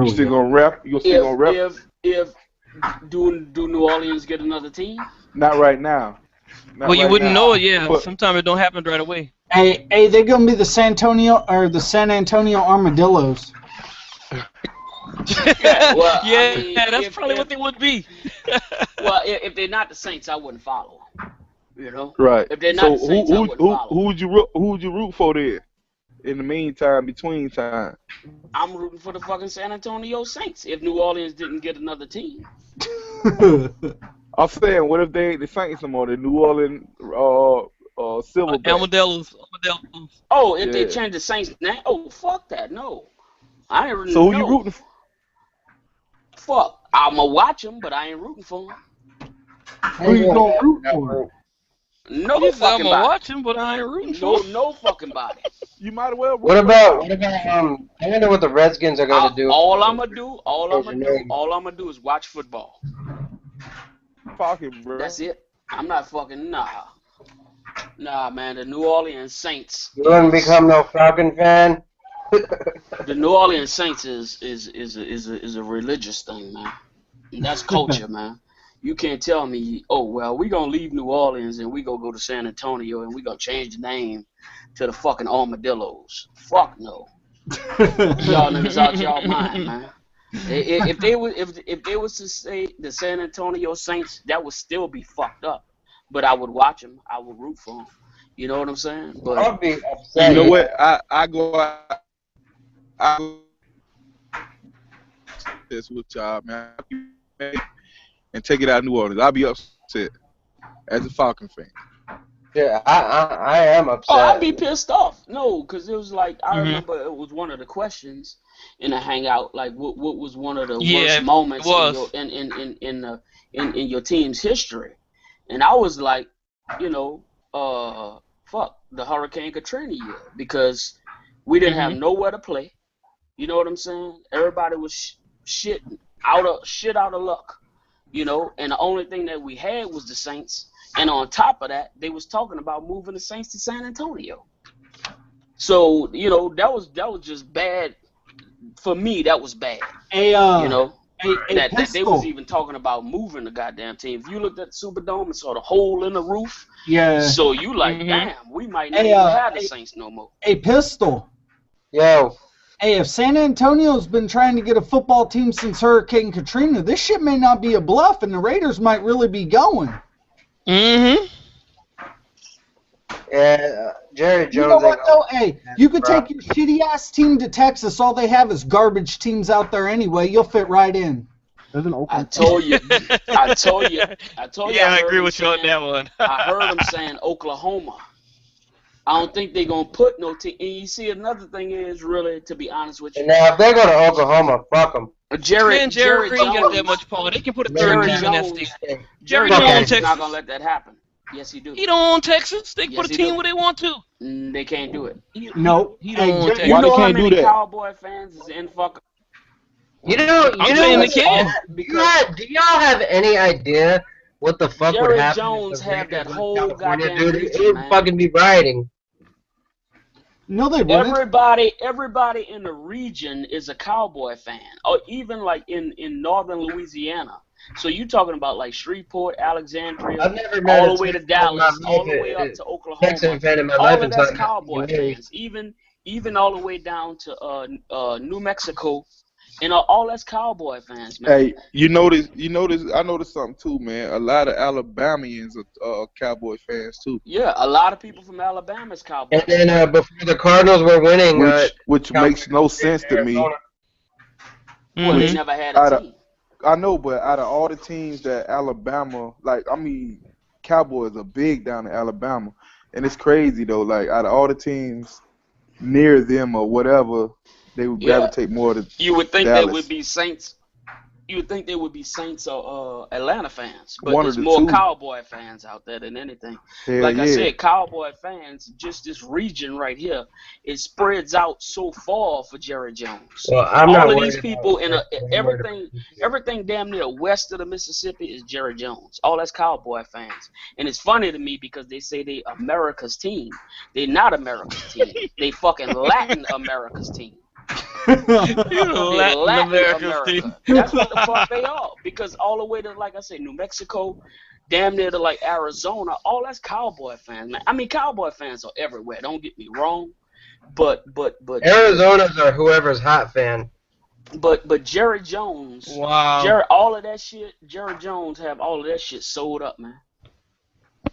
G: still gonna rep? You still gonna rep?
B: If do New Orleans get another team?
G: Not right now.
A: Well, you wouldn't know it, yeah. Sometimes it don't happen right away.
C: Hey, they're gonna be the San Antonio Armadillos.
B: Well,
A: yeah, I mean, that's probably what they would be.
B: Well, if they're not the Saints, I wouldn't follow them. You know,
G: right?
B: If they're not the Saints, I wouldn't follow.
G: Who would you root for there? In the meantime, between time,
B: I'm rooting for the fucking San Antonio Saints. If New Orleans didn't get another team,
G: I'm saying, what if they ain't the Saints no more? The New Orleans Silverbacks.
A: Armadillos.
B: Oh, if they change the Saints now, oh fuck that, no. I ain't rooting.
G: So who you rooting for?
B: Fuck, I'ma watch them, but I ain't rooting for them.
C: Who you gonna root for?
B: No
A: fucking
B: body.
A: I'm gonna watch him, but I ain't rooting for him.
B: No fucking body.
G: You might as well.
I: What about I wonder what the Redskins are going to do.
B: All I'm gonna do is watch football.
G: Fucking bro.
B: That's it. I'm not fucking Nah, man. The New Orleans Saints.
I: You wouldn't become no Falcon fan.
B: The New Orleans Saints is a religious thing, man. And that's culture, man. You can't tell me, oh well, we gonna leave New Orleans and we gonna go to San Antonio and we gonna change the name to the fucking Armadillos. Fuck no. Y'all niggas out y'all mind, man. If they was to say the San Antonio Saints, that would still be fucked up. But I would watch them. I would root for them. You know what I'm saying? But
I: I'll be upset.
G: You know what? I go this with y'all, man, and take it out of New Orleans. I'll be upset as a Falcon fan.
I: Yeah, I am upset.
B: Oh, I'd be pissed off. No, because it was like I remember it was one of the questions in the Hangout. Like, what was one of the worst moments in your team's history? And I was like, fuck the Hurricane Katrina year because we didn't have nowhere to play. You know what I'm saying? Everybody was shit out of luck. And the only thing that we had was the Saints. And on top of that, they was talking about moving the Saints to San Antonio. So, that was just bad for me, that was bad.
C: You know,
B: that they was even talking about moving the goddamn team. If you looked at the Superdome and saw the hole in the roof, so you like, damn, we might not even have the Saints no more.
C: A Pistol.
I: Yo.
C: Hey, if San Antonio's been trying to get a football team since Hurricane Katrina, this shit may not be a bluff, and the Raiders might really be going.
I: Mm-hmm. Yeah, Jerry Jones.
C: You know what, though? Hey, you could take your shitty-ass team to Texas. All they have is garbage teams out there anyway. You'll fit right in.
B: I told you. Yeah,
J: I agree with you on that one.
B: I heard him saying Oklahoma. I don't think they're going to put no team. And you see, another thing is, really, to be honest with you.
I: Now, if they go to Oklahoma, fuck them.
A: Jerry
B: Jones
A: ain't got that much power. They can put a third team in that state. Jerry
B: Jones
A: don't own
B: is
A: Texas.
B: not going to let that happen. Yes, he do.
A: He don't own Texas. They can put a team where they want to.
B: They can't do it.
C: No.
A: He don't own Texas.
B: You know how many Cowboy fans is in fucking...
I: You know
A: they can.
I: Do y'all have any idea what the fuck would happen?
B: Jerry Jones have that whole
I: California,
B: goddamn
I: dude?
B: region,
I: It would
B: man.
I: fucking be rioting.
C: No, they wouldn't.
B: Everybody in the region is a Cowboy fan, or even like in northern Louisiana. So you talking about like Shreveport, Alexandria,
I: I've never met
B: all the way to Dallas, all the way up to Oklahoma.
I: Texan fan in my
B: All
I: life
B: of that's
I: until
B: Cowboy fans. Even all the way down to New Mexico, and all that's Cowboy fans, man.
G: Hey, you notice. I noticed something too, man. A lot of Alabamians are Cowboy fans too.
B: Yeah, a lot of people from Alabama is Cowboy.
I: And then before the Cardinals were winning,
G: which makes no sense to me.
B: Well, they never had a team.
G: I know, but out of all the teams that Alabama, Cowboys are big down in Alabama, and it's crazy though. Like out of all the teams near them or whatever, they would gravitate more to.
B: You would think
G: Dallas.
B: they would be Saints. You would think they would be Saints or Atlanta fans, but
G: One
B: there's
G: of the
B: more
G: two.
B: Cowboy fans out there than anything.
G: Hell
B: I
G: yeah.
B: said, Cowboy fans, just this region right here, it spreads out so far for Jerry Jones.
I: Well, I'm not
B: All of
I: worried
B: these people
I: about
B: everything damn near west of the Mississippi is Jerry Jones. All that's Cowboy fans, and it's funny to me because they say they America's team. They're not America's team. They fucking Latin America's team.
A: Latin America's team.
B: That's what the fuck they are. Because all the way to, like I said, New Mexico, damn near to like Arizona, all that's Cowboy fans, man. I mean, Cowboy fans are everywhere. Don't get me wrong, but
I: Arizona's are whoever's hot fan.
B: But Jerry Jones, all of that shit. Jerry Jones have all of that shit sold up, man.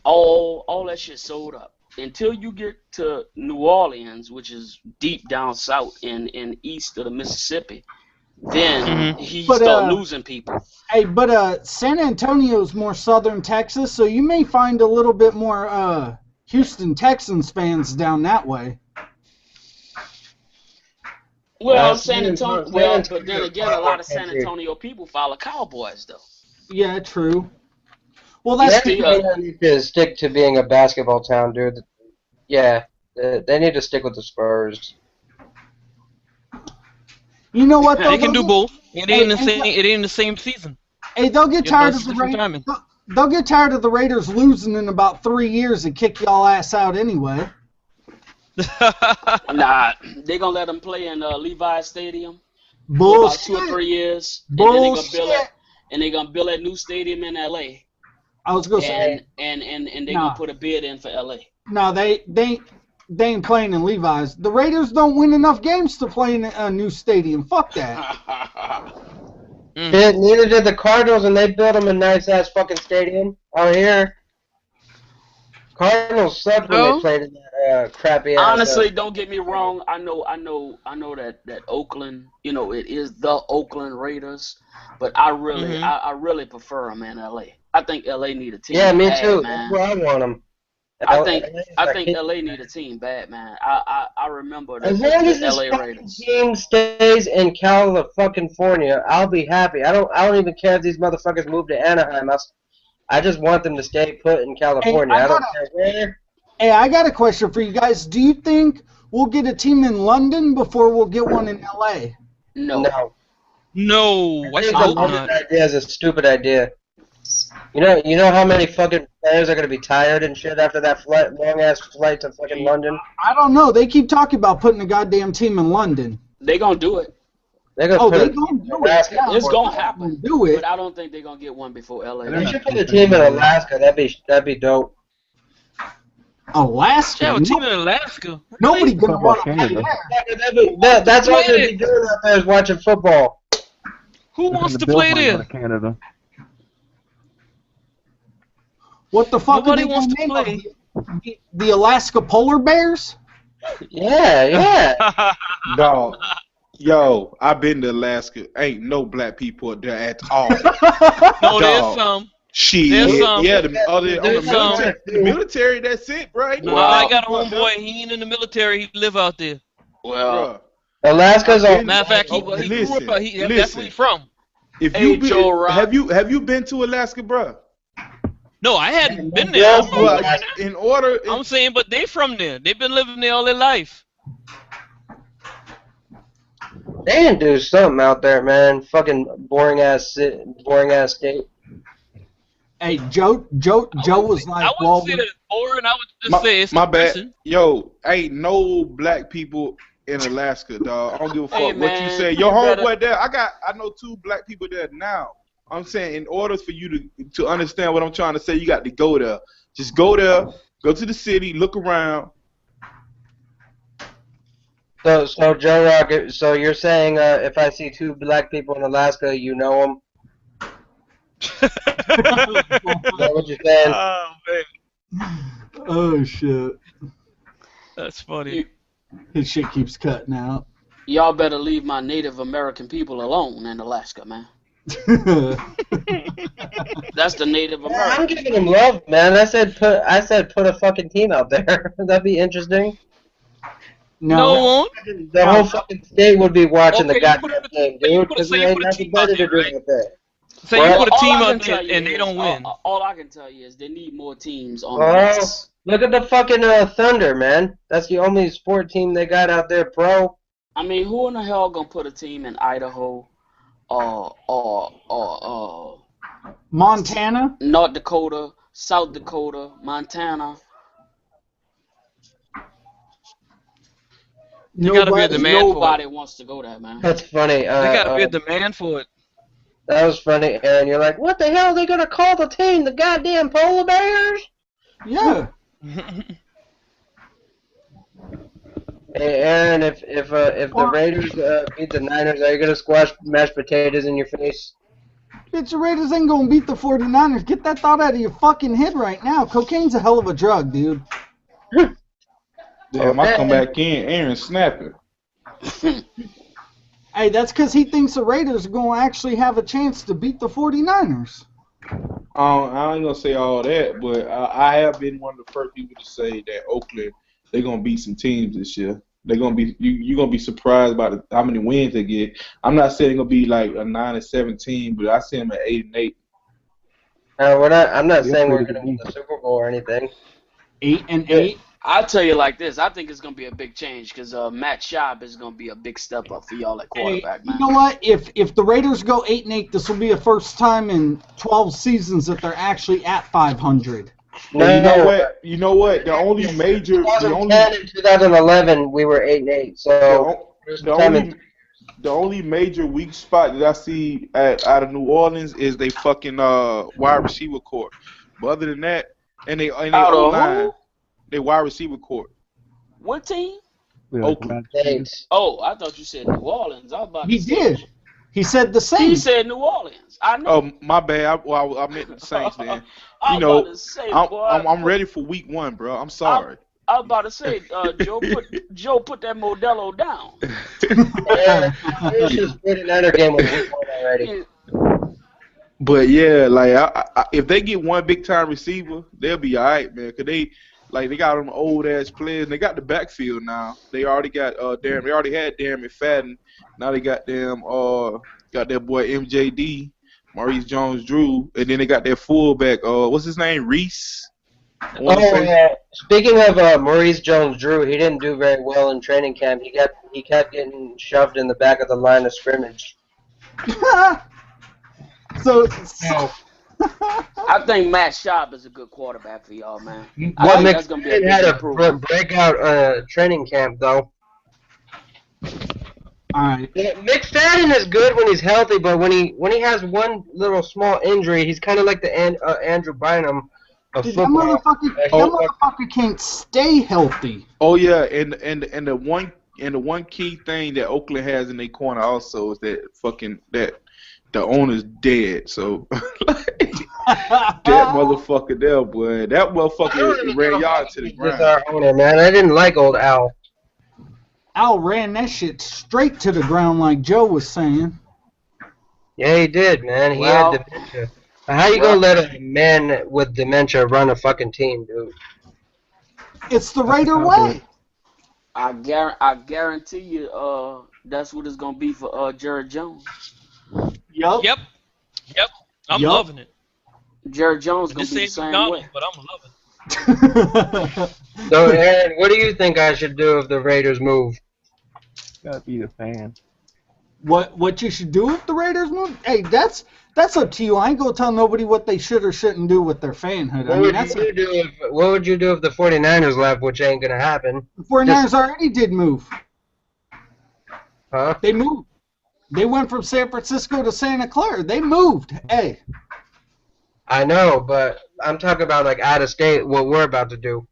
B: All that shit sold up. Until you get to New Orleans, which is deep down south in east of the Mississippi, then he start losing people.
C: Hey, but San Antonio's more southern Texas, so you may find a little bit more Houston Texans fans down that way.
B: Well, San Antonio. Well, but then again, a lot of San Antonio people follow Cowboys, though.
C: Yeah, true. Well, that's
I: they need to stick to being a basketball town, dude. Yeah, they need to stick with the Spurs.
C: You know what?
A: They can do both. It ain't the same season.
C: Hey, they'll get tired of the Raiders. They'll get tired of the Raiders losing in about 3 years and kick y'all ass out anyway.
B: Nah, they gonna let them play in Levi's Stadium
C: Bullshit.
B: for about 2 or 3 years.
C: Bullshit.
B: And they're gonna build that new stadium in LA.
C: I was gonna say.
B: And they're gonna put a bid in for LA.
C: No, they ain't playing in Levi's. The Raiders don't win enough games to play in a new stadium. Fuck that.
I: Neither did the Cardinals, and they built them a nice-ass fucking stadium out here. Cardinals sucked when they played in that crappy ass.
B: Honestly, don't get me wrong. I know that Oakland, it is the Oakland Raiders, but I really prefer them in LA. I think LA need a team.
I: Yeah, me
B: bad,
I: too.
B: Man.
I: That's where I want them.
B: I think LA need a team bad, man. I remember the LA Raiders.
I: Team stays in California, I'll be happy. I don't even care if these motherfuckers move to Anaheim. I just want them to stay put in California. I don't care where.
C: Hey, I got a question for you guys. Do you think we'll get a team in London before we'll get one in LA?
B: No.
I: I think the London idea is a stupid idea. You know how many fucking players are gonna be tired and shit after that long ass flight to fucking London?
C: I don't know. They keep talking about putting a goddamn team in London.
B: They gonna do it.
I: They're gonna
C: they're gonna do
I: Alaska.
C: it. Yeah,
B: It's gonna happen.
C: Do it.
B: But I don't think they're gonna get one before LA.
I: They should put a team in Alaska. That'd be dope.
C: Alaska.
A: Yeah, a team in Alaska.
C: Nobody gonna want to play there.
I: That's all they'd be doing out there is watching football.
A: Who wants to play there?
F: Canada.
C: What the fuck?
A: Nobody wants to play.
C: The Alaska Polar Bears?
I: Yeah.
G: Dog. Yo, I've been to Alaska. Ain't no black people there at all.
A: No, there's some.
G: Shit.
A: There's some.
G: Yeah,
A: There's
G: the military, that's it, right?
A: No, I got a homeboy. He ain't in the military. He live out there.
B: Well,
I: Alaska's on.
A: Matter of fact, he grew up. That's where he's from.
G: If you have you been to Alaska, bro?
A: No, I hadn't been there.
G: In order,
A: I'm saying, but they from there. They've been living there all their life.
I: They can do something out there, man. Fucking boring ass state.
C: Hey, Joe was like,
A: I wouldn't say that it's boring. I would just say it's
G: my
A: depressing.
G: bad. Yo, ain't no black people in Alaska, dog. I don't give a fuck what you say. Your homeboy there, I know 2 black people there now. I'm saying in order for you to understand what I'm trying to say, you got to go there. Just go there, go to the city, look around.
I: So Joe Rock, so you're saying if I see 2 black people in Alaska, you know them? Is that what you're saying?
A: Oh, man.
C: Oh, shit.
A: That's funny.
C: His shit keeps cutting out.
B: Y'all better leave my Native American people alone in Alaska, man. That's the Native American.
I: I'm giving them love, man. I said put a fucking team out there. That'd be interesting.
A: No, it won't.
I: The whole fucking state would be watching the goddamn game, dude. Because there ain't nothing better to do with that.
A: Say you put a team out there and they don't win.
B: All I can tell you is they need more teams on the list.
I: Look at the fucking Thunder, man. That's the only sport team they got out there, pro.
B: I mean, who in the hell gonna put a team in Idaho or
C: Montana?
B: North Dakota, South Dakota, Montana.
A: You gotta be a demand for it.
B: Nobody wants to go there, man.
I: That's funny.
A: They gotta be a demand for it.
I: That was funny, Aaron. You're like, what the hell are they gonna call the team? The goddamn polar bears?
C: Yeah.
I: Hey, Aaron, if the Raiders beat the Niners, are you gonna squash mashed potatoes in your face?
C: Bitch, the Raiders ain't gonna beat the 49ers. Get that thought out of your fucking head right now. Cocaine's a hell of a drug, dude.
G: Damn, I come back in, Aaron snapping.
C: Hey, that's because he thinks the Raiders are going to actually have a chance to beat the 49ers.
G: I ain't going to say all that, but I have been one of the first people to say that Oakland, they're going to beat some teams this year. They're going to be you're going to be surprised by how many wins they get. I'm not saying they're going to be like a 9-17, but I see them at 8-8.
I: I'm not saying we're going to win the Super Bowl or anything.
C: 8-8.
B: I'll tell you like this. I think it's going to be a big change because Matt Schaub is going to be a big step up for y'all at quarterback, man.
C: You know what? If the Raiders go 8-8, this will be the first time in 12 seasons that they're actually at 500.
G: Well, you know what? The only major...
I: 2010 and 2011, we were 8-8. So
G: the only major weak spot that I see out of New Orleans is they fucking wide receiver court. But other than that, and they O-line. They wide receiver court.
B: What team?
G: Oakland.
B: Oh, I thought you said New Orleans. I was about to say.
C: Did. He said the same.
B: He said New Orleans. I know.
G: Oh, my bad. I meant the Saints, man. I'm ready for week 1, bro. I'm sorry.
B: I was about to say, Joe put that Modelo down.
I: It's just 49er game with week 1 already.
G: But yeah, like if they get one big time receiver, they'll be all right, man. Cause they got them old ass players. And they got the backfield now. They already got Darren. They already had Darren McFadden. Now they got them got their boy MJD, Maurice Jones-Drew, and then they got their fullback. What's his name? Reese.
I: Speaking of Maurice Jones-Drew, he didn't do very well in training camp. He kept getting shoved in the back of the line of scrimmage.
C: So
B: I think Matt Schaub is a good quarterback for y'all, man.
I: Well, McFadden had a breakout training camp, though.
C: All All right.
I: Yeah, McFadden is good when he's healthy, but when he has one little small injury, he's kind of like the Andrew Bynum of
C: Dude,
I: football.
C: that motherfucker can't stay healthy.
G: Oh yeah, and the one key thing that Oakland has in their corner also is that the owner's dead. So that motherfucker there, boy, that motherfucker ran y'all to the ground.
I: Our owner, man, I didn't like old Al.
C: Al ran that shit straight to the ground, like Joe was saying.
I: Yeah, he did, man. He had dementia. How you gonna let a man with dementia run a fucking team, dude?
C: It's the Raider way.
B: I guarantee you, that's what it's gonna be for Jared Jones.
A: Yep. I'm loving it.
B: Jared Jones gonna be the same way.
A: But I'm loving it.
I: So, Aaron, what do you think I should do if the Raiders move?
F: Gotta be the fan.
C: What you should do if the Raiders move? Hey, that's up to you. I ain't gonna tell nobody what they should or shouldn't do with their fanhood.
I: What would you do if the 49ers left, which ain't gonna happen?
C: The 49ers already did move.
I: Huh?
C: They moved. They went from San Francisco to Santa Clara. They moved. Hey.
I: I know, but I'm talking about like out of state. What we're about to do.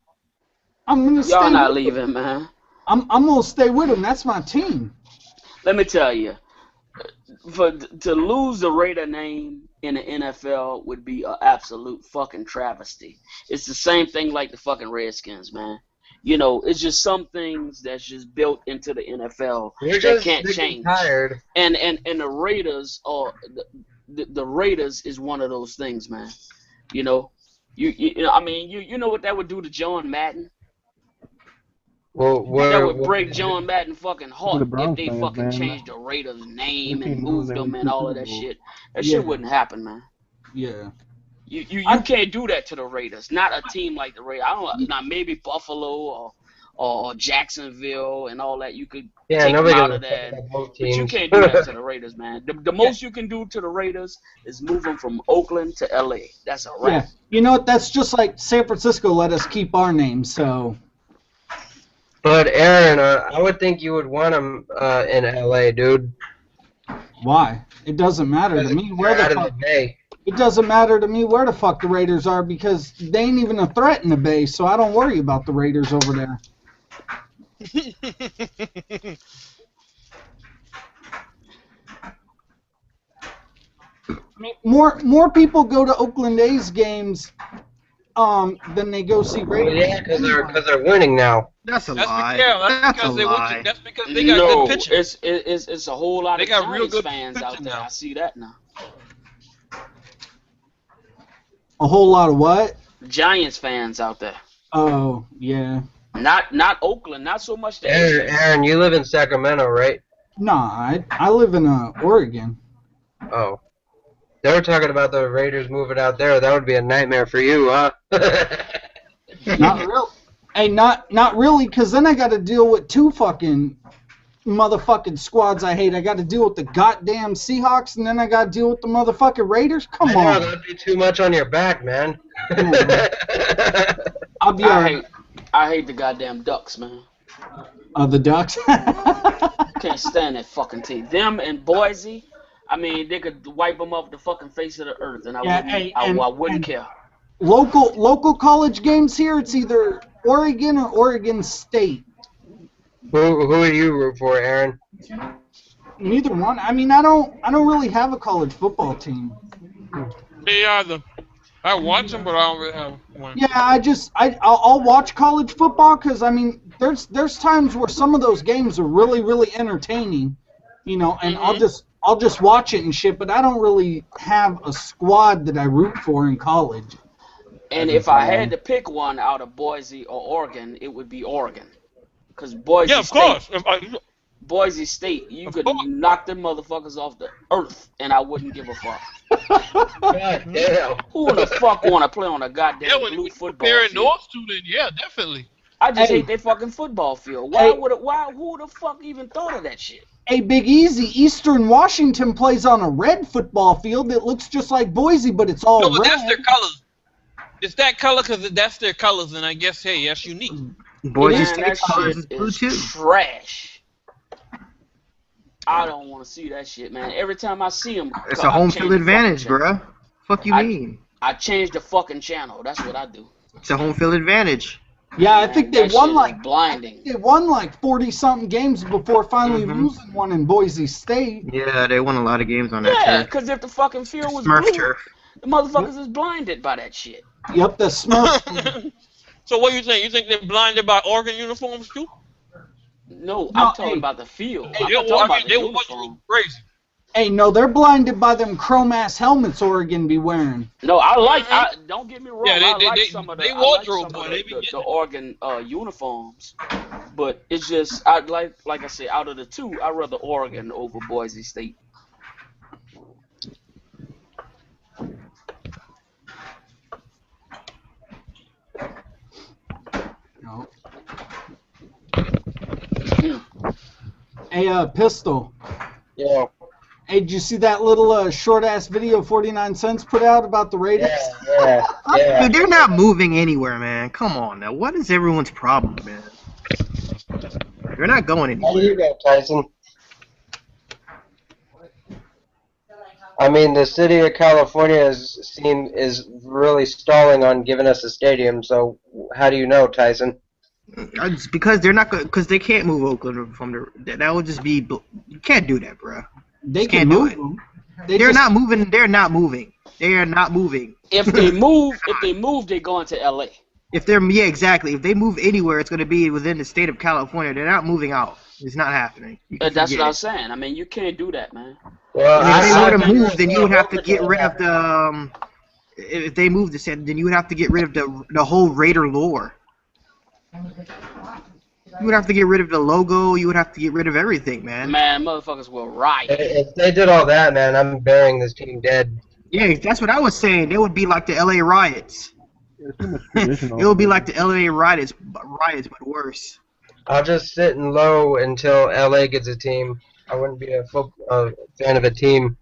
C: I'm gonna stay.
B: Y'all not leaving, man.
C: I'm gonna stay with them. That's my team.
B: Let me tell you, to lose the Raider name in the NFL would be an absolute fucking travesty. It's the same thing like the fucking Redskins, man. You know, it's just some things that's just built into the NFL that can't change.
I: Tired.
B: And the Raiders are the Raiders is one of those things, man. You know, you know what that would do to John Madden.
I: Well,
B: that would break John Madden fucking heart if they fucking changed the Raiders' name and moved them and all of that shit. That shit wouldn't happen, man.
C: Yeah.
B: You can't do that to the Raiders. Not a team like the Raiders. I don't know. Maybe Buffalo or Jacksonville and all that. You could take them out of that. But you can't do that to the Raiders, man. The most you can do to the Raiders is move them from Oakland to L.A. That's a wrap.
C: Yeah. You know what? That's just like San Francisco let us keep our name, so...
I: But Aaron, I would think you would want him in LA, dude.
C: Why? It doesn't matter to me where the fuck. It doesn't matter to me where the fuck the Raiders are because they ain't even a threat in the Bay, so I don't worry about the Raiders over there. I mean, more people go to Oakland A's games than they go see Raiders.
I: Yeah, because they're winning now.
K: That's a lie.
A: That's because they got good pitching.
B: It's a whole lot of Giants fans out there.
A: Now.
B: I see that now.
C: A whole lot of what?
B: Giants fans out there.
C: Oh, yeah.
B: Not Oakland, not so much the
I: Aaron, you live in Sacramento, right?
C: Nah, I live in Oregon.
I: Oh. They were talking about the Raiders moving out there. That would be a nightmare for you, huh?
C: Not real. Hey, not really, because then I got to deal with two fucking motherfucking squads I hate. I got to deal with the goddamn Seahawks, and then I got to deal with the motherfucking Raiders. Come on.
I: That'd be too much on your back, man.
C: I'll be alright.
B: I hate the goddamn Ducks, man.
C: The Ducks?
B: Can't stand that fucking team. Them and Boise, I mean, they could wipe them off the fucking face of the earth, and I wouldn't care.
C: Local college games here, it's either Oregon or Oregon State.
I: Who are you root for, Aaron?
C: Neither one. I mean, I don't really have a college football team.
L: Me either. I watch them, but I don't really have one.
C: Yeah, I'll watch college football because I mean, there's times where some of those games are really really entertaining, you know, and I'll just watch it and shit. But I don't really have a squad that I root for in college.
B: And if I had to pick one out of Boise or Oregon, it would be Oregon. Because Boise
L: of course.
B: Boise State, you could knock them motherfuckers off the earth, and I wouldn't give a fuck.
I: God damn.
B: Who the fuck want to play on a goddamn blue football field?
L: North to then, yeah, definitely.
B: I just hate their fucking football field. Who the fuck even thought of that shit?
C: Hey, Big Easy, Eastern Washington plays on a red football field that looks just like Boise, but it's all red.
L: That's their colors. It's that color because that's their colors, and I guess, hey, that's unique.
K: Boise State's colors
B: is trash. I don't want to see that shit, man. Every time I see him,
K: It's a home field advantage, bruh. Fuck you mean?
B: I change the fucking channel. That's what I do.
K: It's a home field advantage.
C: Yeah, I think they won like
B: blinding.
C: They won like 40-something games before finally losing one in Boise State.
K: Yeah, they won a lot of games on that turf.
B: Yeah, because if the fucking field was
K: Smurf
B: blue,
K: turf.
B: the motherfuckers is blinded by that shit.
C: Yep, the Smurf.
L: So what you think? You think they're blinded by Oregon uniforms too?
B: No, I'm talking about the field.
L: They were crazy.
C: Hey, no, they're blinded by them chrome-ass helmets Oregon be wearing.
B: No, don't get me wrong.
L: Yeah,
B: I like some of the Oregon uniforms, but it's just like I said, out of the two, I'd rather Oregon over Boise State.
C: No. Hey, Pistol.
I: Yeah.
C: Hey, did you see that little short-ass video 49 Cents put out about the Raiders?
I: Yeah.
K: Dude, they're not moving anywhere, man. Come on now. What is everyone's problem, man? They're not going anywhere.
I: How do you go, Tyson? I mean, the city of California is really stalling on giving us a stadium. So, how do you know, Tyson?
K: It's because they're not because they can't move Oakland from the. That would just be. You can't do that, bro.
C: They can move them.
K: They're not moving. They're not moving. They are not moving.
B: If they move, they're going to LA.
K: Yeah, exactly. If they move anywhere, it's going to be within the state of California. They're not moving out. It's not happening.
B: That's what I'm saying. I mean, you can't do that, man.
K: Well, if they were to move, then you would have to get rid of the. If they moved the set, then you would have to get rid of the whole Raider lore. You would have to get rid of the logo. You would have to get rid of everything, man.
B: Man, motherfuckers will riot.
I: If they did all that, man, I'm burying this team dead.
K: Yeah, that's what I was saying. They would be like the LA riots. It would be like the LA riots, but worse.
I: I'll just sit and low until LA gets a team. I wouldn't be a fan of a team.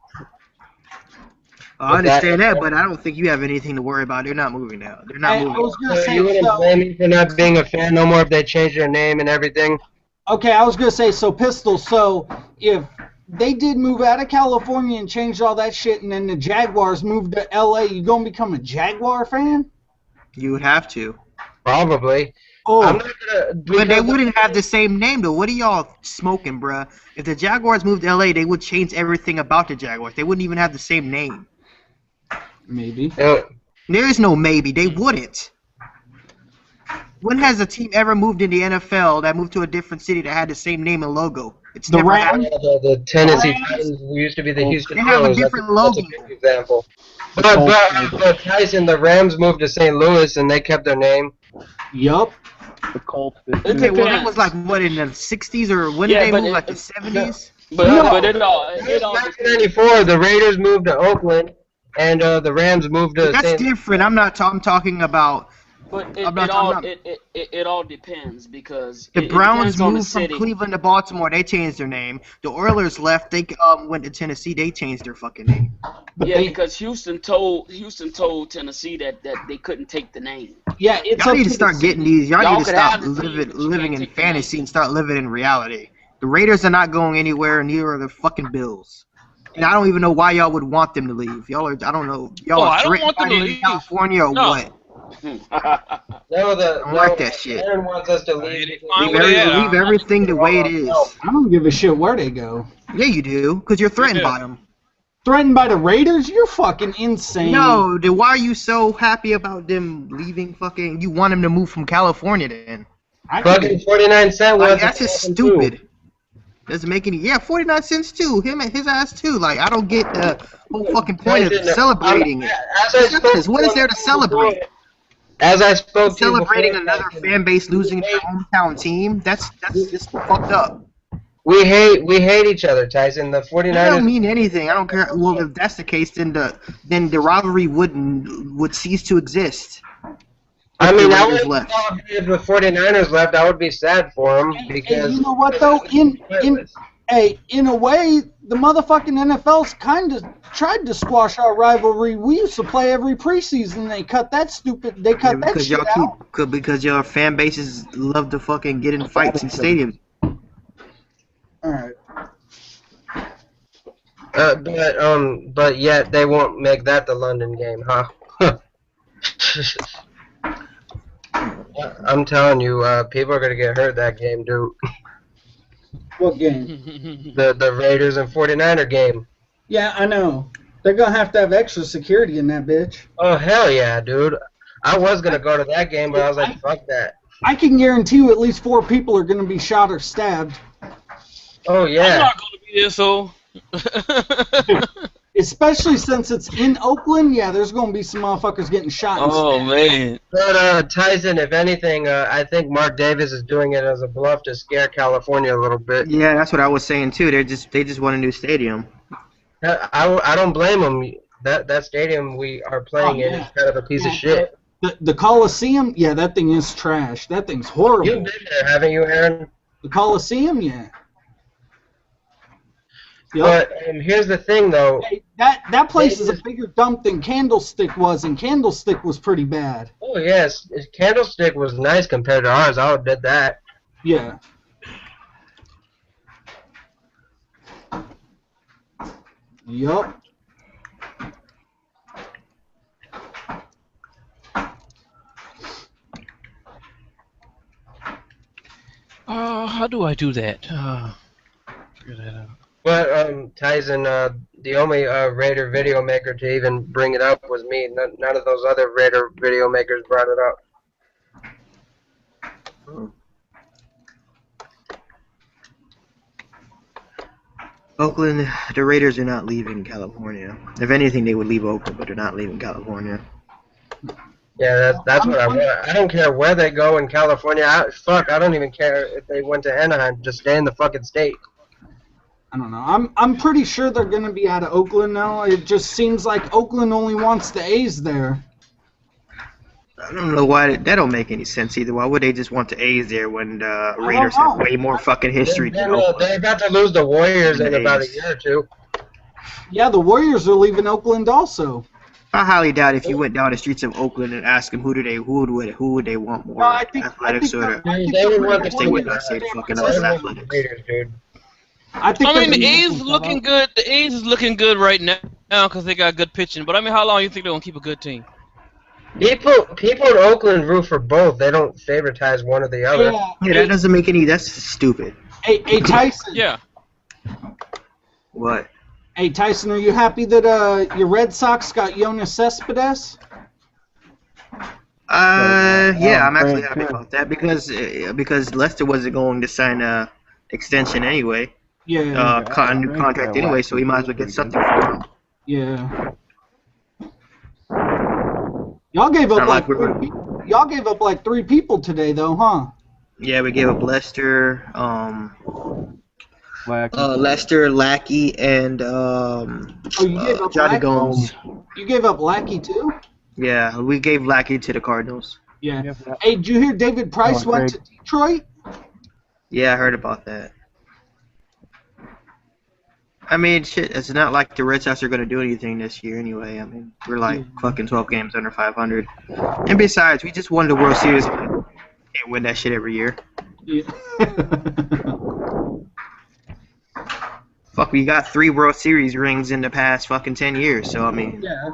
K: I understand that, but I don't think you have anything to worry about. They're not moving now. They're not moving.
C: I was gonna say,
I: you wouldn't blame me for not being a fan no more if they changed their name and everything?
C: Okay, I was going to say, so Pistol, so if they did move out of California and changed all that shit and then the Jaguars moved to LA, you going to become a Jaguar fan?
K: You would have to.
I: Probably.
C: Oh.
I: I'm not gonna,
K: but they wouldn't have the same name, though. What are y'all smoking, bruh? If the Jaguars moved to LA, they would change everything about the Jaguars. They wouldn't even have the same name.
C: Maybe.
K: There is no maybe. They wouldn't. When has a team ever moved in the NFL that moved to a different city that had the same name and logo? It's
C: the
K: never
C: Rams.
K: happened.
I: The Tennessee Titans used to be the Houston
K: They have a
I: Astros.
K: different
I: That's
K: logo.
I: a good example. But Tyson, the Rams moved to St. Louis and they kept their name.
C: Yup.
F: The Colts.
K: Okay, well, that was like, what, in the 60s? Or when did they move, like the 70s?
B: But it all
I: 1994, the Raiders moved to Oakland, and the Rams moved to
K: That's different. I'm talking about...
B: But it all depends because
K: the Browns moved from Cleveland to Baltimore. They changed their name. The Oilers left. They went to Tennessee. They changed their fucking name.
B: Yeah, because Houston told Tennessee that they couldn't take the name.
C: Yeah,
K: y'all need to start getting these. Y'all need to stop living in fantasy and start living in reality. The Raiders are not going anywhere, and neither are the fucking Bills. And I don't even know why y'all would want them to leave. Y'all are, I don't know. Y'all are threatened by them in California or what?
I: I don't
K: like that shit.
I: Aaron wants us to leave.
K: Leave everything the way it is.
C: I don't give a shit where they go.
K: Yeah, you do, because you're threatened by them.
C: Threatened by the Raiders? You're fucking insane.
K: No, then why are you so happy about them leaving fucking... You want them to move from California then?
I: Fucking 49 cents.
K: Like, that's just stupid. Doesn't make any... Yeah, 49 cents too. Him and his ass too. Like, I don't get the whole fucking point of celebrating it. What is there to celebrate?
I: As I spoke
K: celebrating another fan base losing their hometown team, that's just fucked up.
I: We hate each other, Tyson. The 49ers.
K: That don't mean anything. I don't care. Well, if that's the case, then the rivalry would cease to exist.
I: I mean, I would if the 49ers left. I would be sad for them because.
C: You know what though? In a way, the motherfucking NFL's kind of tried to squash our rivalry. We used to play every preseason. They cut that stupid. They cut that shit out.
K: Because your fan bases love to fucking get in fights in stadiums.
C: All right.
I: But yet they won't make that the London game, huh? I'm telling you, people are gonna get hurt that game, dude.
C: What game?
I: The Raiders and 49er game.
C: Yeah, I know. They're gonna have to have extra security in that bitch.
I: Oh hell yeah, dude! I was gonna go to that game, but I was like, fuck that.
C: I can guarantee you at least 4 people are gonna be shot or stabbed.
I: Oh yeah.
L: I'm not gonna be there, so.
C: Especially since it's in Oakland, yeah, there's gonna be some motherfuckers getting shot.
L: Oh man.
I: But Tyson, if anything, I think Mark Davis is doing it as a bluff to scare California a little bit.
K: Yeah, that's what I was saying too. They just want a new stadium.
I: I don't blame them. That stadium we are playing in is kind of a piece of shit.
C: The Coliseum, yeah, that thing is trash. That thing's horrible.
I: You've been there, haven't you, Aaron?
C: The Coliseum, yeah.
I: But here's the thing, though.
C: Hey, that place is a bigger dump than Candlestick was, and Candlestick was pretty bad.
I: Oh yes, Candlestick was nice compared to ours. I'll admit that.
C: Yeah. Yup.
L: How do I do that? Figure that out.
I: But Tyson, the only Raider video maker to even bring it up was me. None of those other Raider video makers brought it up.
K: Oakland, the Raiders are not leaving California. If anything, they would leave Oakland, but they're not leaving California.
I: Yeah, that's what I want. I don't care where they go in California. I don't even care if they went to Anaheim. Just stay in the fucking state.
C: I don't know. I'm pretty sure they're gonna be out of Oakland now. It just seems like Oakland only wants the A's there.
K: I don't know why that don't make any sense either. Why would they just want the A's there when the Raiders have way more fucking history than Oakland?
I: They're about to lose the Warriors in about a year or two.
C: Yeah, the Warriors are leaving Oakland also.
K: I highly doubt if you went down the streets of Oakland and asked them who would they want more athletics or
I: they would want
K: they would not say the fucking athletics.
I: Raiders, dude.
L: I mean, the A's is looking good. The A's is looking good right now because they got good pitching. But I mean, how long do you think they're gonna keep a good team?
I: People in Oakland root for both. They don't favoritize one or the other.
K: Yeah, that doesn't make any. That's stupid.
C: Hey, Tyson.
L: Yeah.
K: What?
C: Hey, Tyson, are you happy that your Red Sox got Yoenis Cespedes?
K: Yeah, I'm actually happy about that because Lester wasn't going to sign a extension anyway.
C: Yeah.
K: A new contract anyway, so he might as well get something for him.
C: Yeah. Y'all gave up like 3 people today, though, huh?
K: Yeah, we gave up Lester, Lester, Lackey, and
C: you gave up
K: Johnny
C: Lackey?
K: Gomes.
C: You gave up Lackey too?
K: Yeah, we gave Lackey to the Cardinals.
C: Yeah. Hey, did you hear David Price went to Detroit?
K: Yeah, I heard about that. I mean, shit, it's not like the Red Sox are going to do anything this year anyway. I mean, we're like fucking 12 games under 500. And besides, we just won the World Series. Can't win that shit every year.
C: Yeah.
K: Fuck, we got 3 World Series rings in the past fucking 10 years, so I mean...
C: Yeah.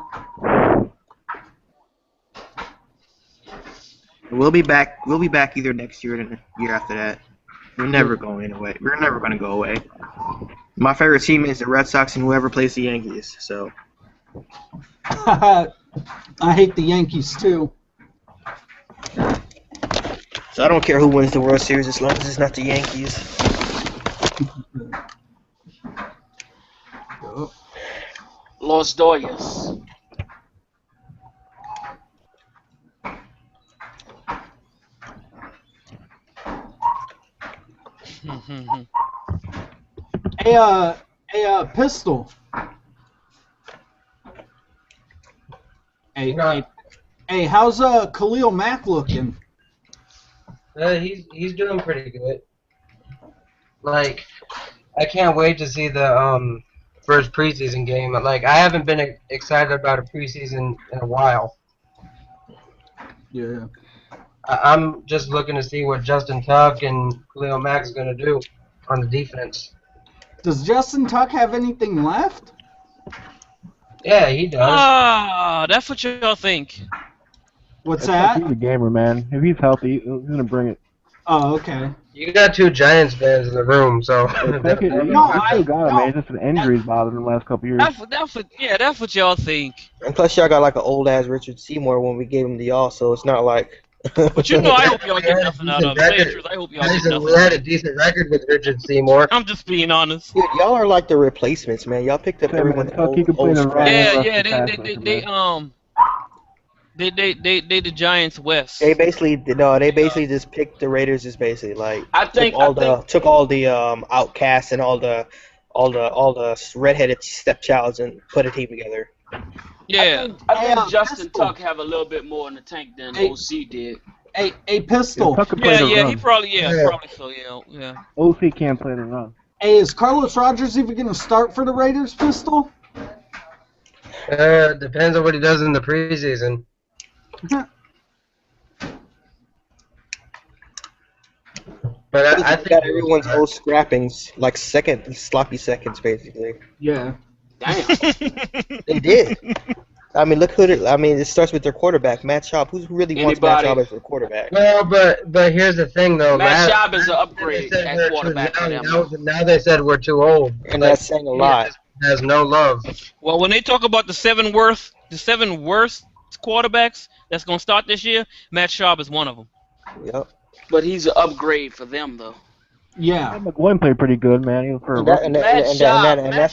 K: We'll be back either next year or the year after that. We're never going away. We're never going to go away. My favorite team is the Red Sox and whoever plays the Yankees, so...
C: I hate the Yankees, too.
K: So I don't care who wins the World Series as long as it's not the Yankees.
B: Los Dodgers.
C: Hey, Pistol. Hey, how's Khalil Mack looking?
I: He's doing pretty good. Like, I can't wait to see the first preseason game. Like, I haven't been excited about a preseason in a while.
C: Yeah.
I: I'm just looking to see what Justin Tuck and Khalil Mack is going to do on the defense.
C: Does Justin Tuck have anything left?
I: Yeah, he does.
L: Ah, that's what y'all think.
C: What's that?
F: He's a gamer, man. If he's healthy, he's gonna bring it.
C: Oh, okay.
I: You got 2 Giants fans in the room, so.
F: I got him, man. Just an injuries bothered him the last couple years.
L: That's what y'all think.
K: And plus, y'all got like an old ass Richard Seymour when we gave him the all, so it's not like.
L: But you know, I hope y'all get nothing out of it. I hope y'all get nothing.
I: We had a decent record with Richard Seymour.
L: I'm just being honest.
K: Dude, y'all are like the replacements, man. Y'all picked up everyone's old
L: They the Giants West.
K: They basically just picked the Raiders. Is basically like took all the outcasts and all the redheaded stepchilds and put a team together.
L: Yeah,
B: I think Justin Tuck have a little bit more in the tank than OC did.
C: A Pistol.
L: He probably so. Yeah.
F: OC can't play the run.
C: Hey, is Carlos Rogers even going to start for the Raiders, Pistol?
I: Depends on what he does in the preseason. But
K: I think got everyone's old scrappings, like sloppy seconds, basically.
C: Yeah.
B: Damn.
K: They did. I mean, it starts with their quarterback, Matt Schaub. Who really wants Matt Schaub as their quarterback?
I: Well, but here's the thing, though.
B: Matt Schaub is an upgrade at quarterback for them.
I: Now they said we're too old.
K: And that's saying a lot.
I: Has no love.
L: Well, when they talk about the seven worst quarterbacks that's going to start this year, Matt Schaub is one of them.
K: Yep.
B: But he's an upgrade for them, though.
C: Yeah.
F: McGloin played pretty good, man.
K: That's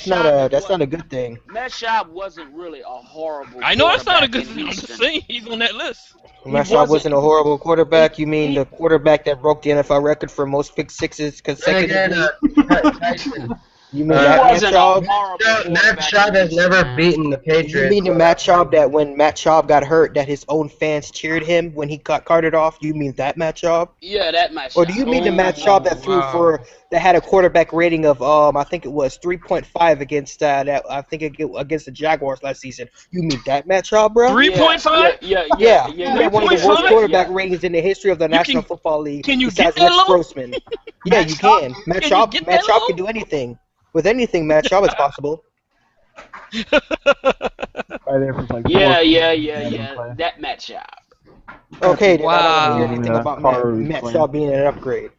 K: not a good thing.
B: Matt Schaub wasn't really a horrible.
L: I know that's not a good thing. I'm just saying he's on that list.
K: Matt Schaub wasn't a horrible quarterback. You mean the quarterback that broke the NFL record for most pick sixes consecutively? You mean Matt Schaub?
I: Matt Schaub has never beaten the Patriots.
K: You mean the Matt Schaub that when Matt Schaub got hurt, that his own fans cheered him when he got carted off? You mean that Matt Schaub?
B: Yeah, that Matt Schaub.
K: Or do you mean the Matt Schaub that that had a quarterback rating of I think it was 3.5 against against the Jaguars last season? You mean that Matt Schaub, bro?
L: 3.5?
K: Yeah. He had one of the worst quarterback ratings in the history of the National Football League.
L: Can you
K: besides
L: get that
K: Rex
L: low?
K: Grossman. Yeah, you can. Matt Schaub can do anything. With anything, Matt Schaub is possible.
B: Yeah. That Matt Schaub.
K: Okay,
L: wow.
K: I don't hear anything about Matt Schaub being an upgrade.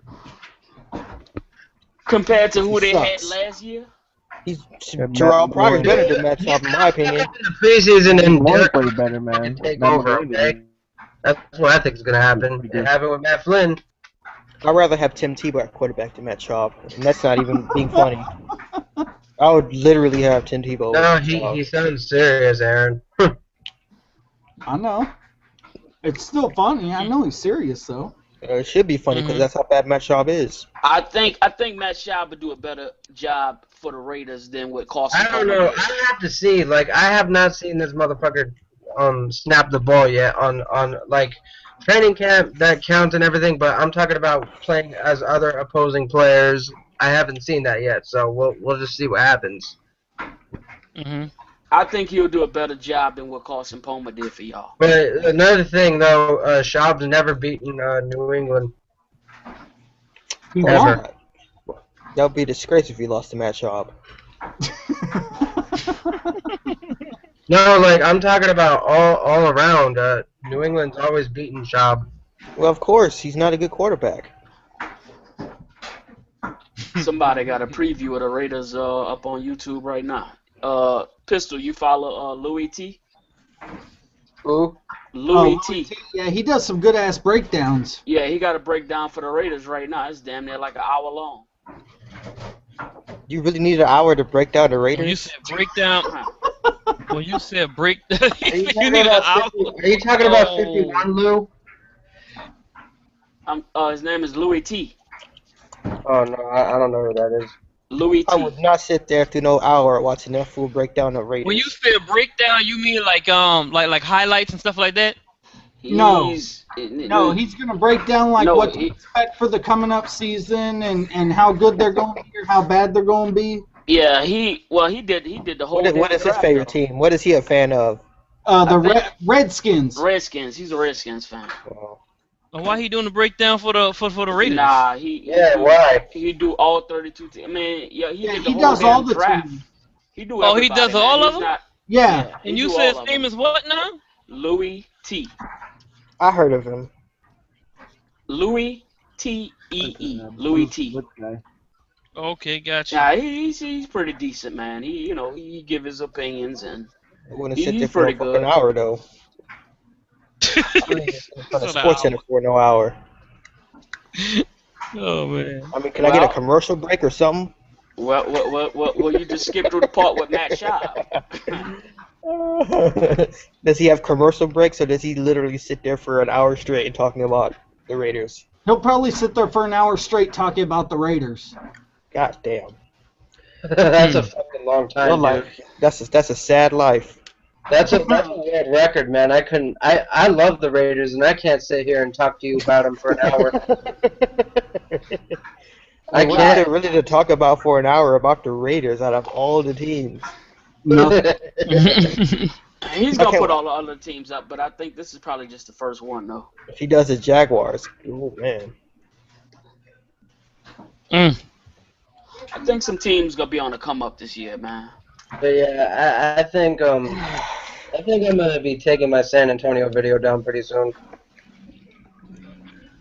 B: Compared to who they had last year?
K: He's Terrell Pryor better than Matt Schaub, in my opinion.
I: The preseason and
F: Derek played better, man.
I: Take over, okay? That's what I think is going to happen. It happened with Matt Flynn.
K: I'd rather have Tim Tebow at quarterback than Matt Schaub, and that's not even being funny. I would literally have Tim Tebow.
I: No, he sounds serious, Aaron.
C: I know. It's still funny. I know he's serious, though.
K: It should be funny because that's how bad Matt Schaub is.
B: I think Matt Schaub would do a better job for the Raiders than what Carson.
I: I don't know. I have to see. Like, I have not seen this motherfucker snap the ball yet on like training camp. That counts and everything, but I'm talking about playing as other opposing players. I haven't seen that yet, so we'll just see what happens.
B: I think he'll do a better job than what Carson Palmer did for y'all.
I: But another thing, though, Schaub's never beaten New England. Ever.
K: That would be a disgrace if he lost to Matt Schaub.
I: No, like, I'm talking about all around. New England's always beaten Schaub.
K: Well, of course. He's not a good quarterback.
B: Somebody got a preview of the Raiders up on YouTube right now. Pistol, you follow Louis T?
K: Who?
B: Louis T.
C: Yeah, he does some good-ass breakdowns.
B: Yeah, he got a breakdown for the Raiders right now. It's damn near like an hour long.
K: You really need an hour to break down the Raiders?
L: When you said breakdown... When you said breakdown...
I: Are you talking about 51, Lou?
B: His name is Louis T.
I: Oh, no, I don't know who that is.
B: Louis T.
K: I would not sit there through no hour watching that full breakdown of Raiders.
L: When you say breakdown, you mean like highlights and stuff like that?
C: He's gonna break down what to expect for the coming up season and how good they're going to be or how bad they're going to be.
B: Yeah, he did the whole.
K: What is his favorite team? What is he a fan of?
C: The Redskins.
B: Redskins. He's a Redskins fan.
L: Why he doing the breakdown for the Raiders?
B: Nah,
I: why?
B: He do all 32 teams. I mean, he did the
C: he
B: whole
C: does all
B: damn
C: the
B: draft.
C: teams.
B: He do
L: Oh, he
B: everybody,
L: does
B: man.
L: all
B: He's
L: of them?
B: not.
C: Yeah.
B: He
L: And
B: do
L: you
B: all
L: said his
B: of
L: name
B: them.
L: is what now?
B: Louis T.
K: I heard of him.
B: Louis T-E-E. Louis T.
F: Guy.
L: Okay, gotcha.
B: Yeah, he's pretty decent, man. He give his opinions and
K: I wouldn't sit there
B: he's
K: for
B: pretty
K: a fucking
B: good.
K: hour though. I don't even sit in front of
L: For the
K: Sports Center
L: hour.
K: for no hour.
L: Oh man.
K: I mean, can I get a commercial break or something?
B: Well, you just skipped through the part with Matt Schaub.
K: Does he have commercial breaks, or does he literally sit there for an hour straight and talking about the Raiders?
C: He'll probably sit there for an hour straight talking about the Raiders.
K: God damn.
I: That's a fucking long time, dude.
K: That's a sad life.
I: That's a weird record, man. I love the Raiders, and I can't sit here and talk to you about them for an hour.
K: I can't. What is there really to talk about for an hour about the Raiders out of all the teams?
C: No.
B: He's gonna put all the other teams up, but I think this is probably just the first one, though.
K: If he does the Jaguars, oh man.
B: I think some teams gonna be on the come up this year, man.
I: But yeah, I think I'm gonna be taking my San Antonio video down pretty soon.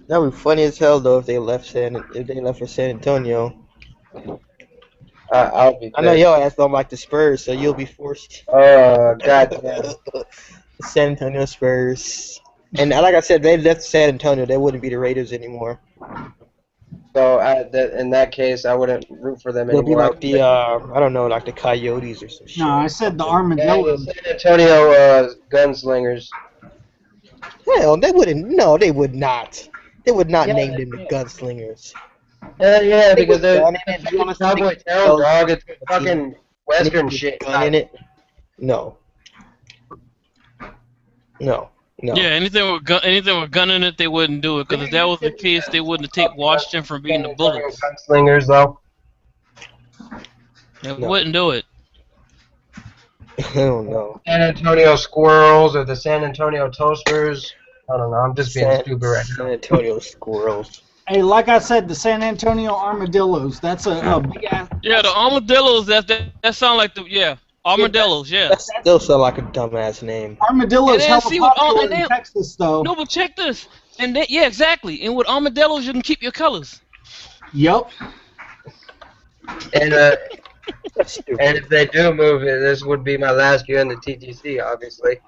K: That would be funny as hell though if they left for San Antonio.
I: I'll be.
K: I know your ass don't like the Spurs, so you'll be forced.
I: Oh goddamn.
K: San Antonio Spurs, and like I said, they left San Antonio. They wouldn't be the Raiders anymore.
I: So in that case, I wouldn't root for them
K: They'll
I: anymore.
K: be like I don't know, like the Coyotes or some shit.
C: No, I said the Armadillos.
I: Yeah, the San Antonio Gunslingers.
K: Hell, they wouldn't. No, they would not. They would not name them the Gunslingers.
I: Yeah, because they're
K: Cowboy
I: Town, dog. It's fucking Western shit.
K: Gun in it? No. No.
L: Yeah, anything with gun in it, they wouldn't do it. Because if that was the case, they wouldn't take Washington from beating the Bullets.
I: Gunslingers, though.
L: They wouldn't do it.
K: I don't know.
I: San Antonio Squirrels or the San Antonio Toasters. I don't know. I'm just being stupid right now.
K: San Antonio Squirrels.
C: Hey, like I said, the San Antonio Armadillos. That's a big ass.
L: Yeah, the Armadillos. That sound like Armadillos. Yeah.
K: That still sound like a dumbass name.
C: Armadillos hella popular in
L: in
C: Texas, though.
L: No, but check this. And then, yeah, exactly. And with armadillos, you can keep your colors.
C: Yep.
I: And if they do move it, this would be my last year in the TTC, obviously.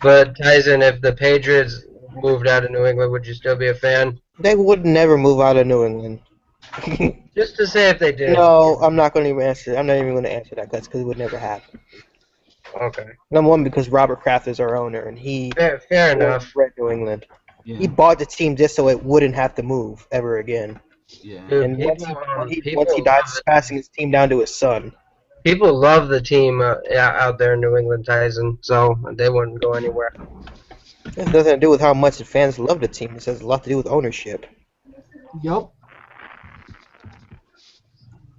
I: But Tyson, if the Patriots moved out of New England, would you still be a fan?
K: They would never move out of New England.
I: Just to say if they did.
K: No, I'm not going to even answer. I'm not even going to answer that because it would never happen.
I: Okay.
K: Number one, because Robert Kraft is our owner, and he
I: fair enough.
K: Red New England.
C: Yeah.
K: He bought the team just so it wouldn't have to move ever again.
C: Yeah.
K: And once he died, he's passing his team down to his son.
I: People love the team out there in New England, Tyson, so they wouldn't go anywhere.
K: It has nothing to do with how much the fans love the team. It has a lot to do with ownership.
C: Yep.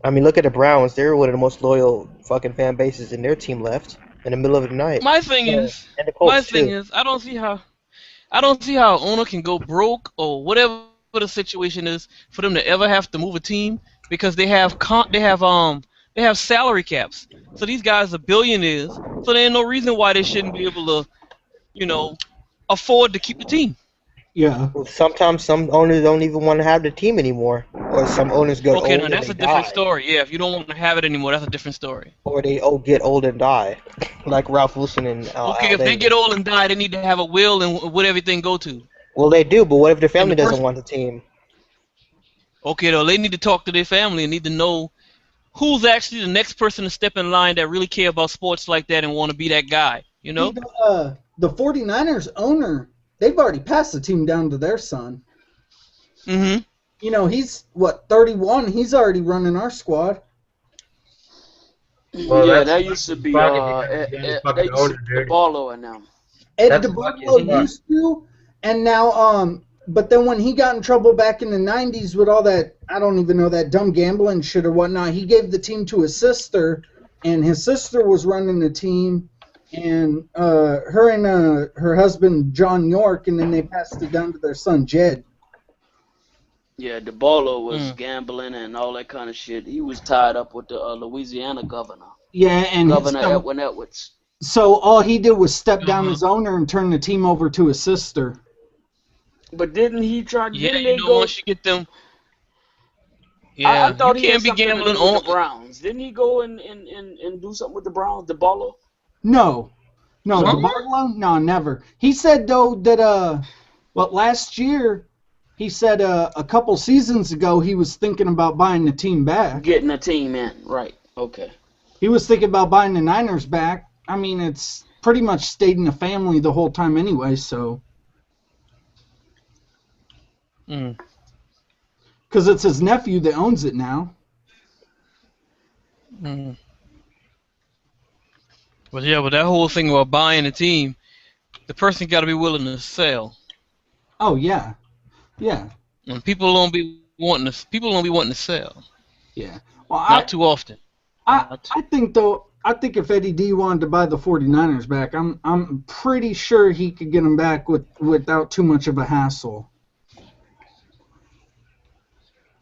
L: I
K: mean, look at the Browns. They're one of the most loyal fucking fan bases, and their team left in the middle of the night.
L: My thing is, I don't see how an owner can go broke or whatever the situation is for them to ever have to move a team because they have salary caps. So these guys are billionaires. So there ain't no reason why they shouldn't be able to, afford to keep the team.
K: Yeah. Well, sometimes some owners don't even want to have the team anymore, or some owners go old.
L: Okay, now that's a different story. Yeah, if you don't want to have it anymore, that's a different story.
K: Or they get old and die, like Ralph Wilson and.
L: Okay, if they get old and die, they need to have a will and what everything go to.
K: Well, they do, but what if their family doesn't want the team?
L: Okay, though, they need to talk to their family and need to know who's actually the next person to step in line that really care about sports like that and want to be that guy, you know?
C: The 49ers owner, they've already passed the team down to their son.
L: Mm-hmm.
C: He's, 31? He's already running our squad.
B: Well, yeah, that used to be the baller now.
C: Ed DeBartolo used to, and now but then when he got in trouble back in the 90s with all that, I don't even know, that dumb gambling shit or whatnot, he gave the team to his sister, and his sister was running the team, and her and her husband John York, and then they passed it down to their son Jed.
B: Yeah, DeBartolo was gambling and all that kind of shit. He was tied up with the Louisiana governor.
C: Yeah, and
B: Governor Edwin Edwards.
C: So all he did was step down as owner and turn the team over to his sister.
B: But didn't he try?
L: Yeah,
B: didn't they
L: you know,
B: go,
L: once you get them. Yeah,
B: I thought
L: you
B: he
L: can't
B: had
L: be
B: something to
L: gambling
B: do with
L: on.
B: the Browns. Didn't he go and do something with the Browns, DeBartolo?
C: No, DeBartolo? No, never. He said though that last year he said a couple seasons ago he was thinking about buying the team back.
B: Getting a team in, right? Okay.
C: He was thinking about buying the Niners back. I mean, it's pretty much stayed in the family the whole time anyway, so. Because it's his nephew that owns it now.
L: But yeah, but that whole thing about buying a team, the person got to be willing to sell.
C: Oh yeah, yeah.
L: And people don't be wanting to sell.
C: Yeah. Well,
L: not too often.
C: I think though. I think if Eddie D wanted to buy the 49ers back, I'm pretty sure he could get them back without too much of a hassle.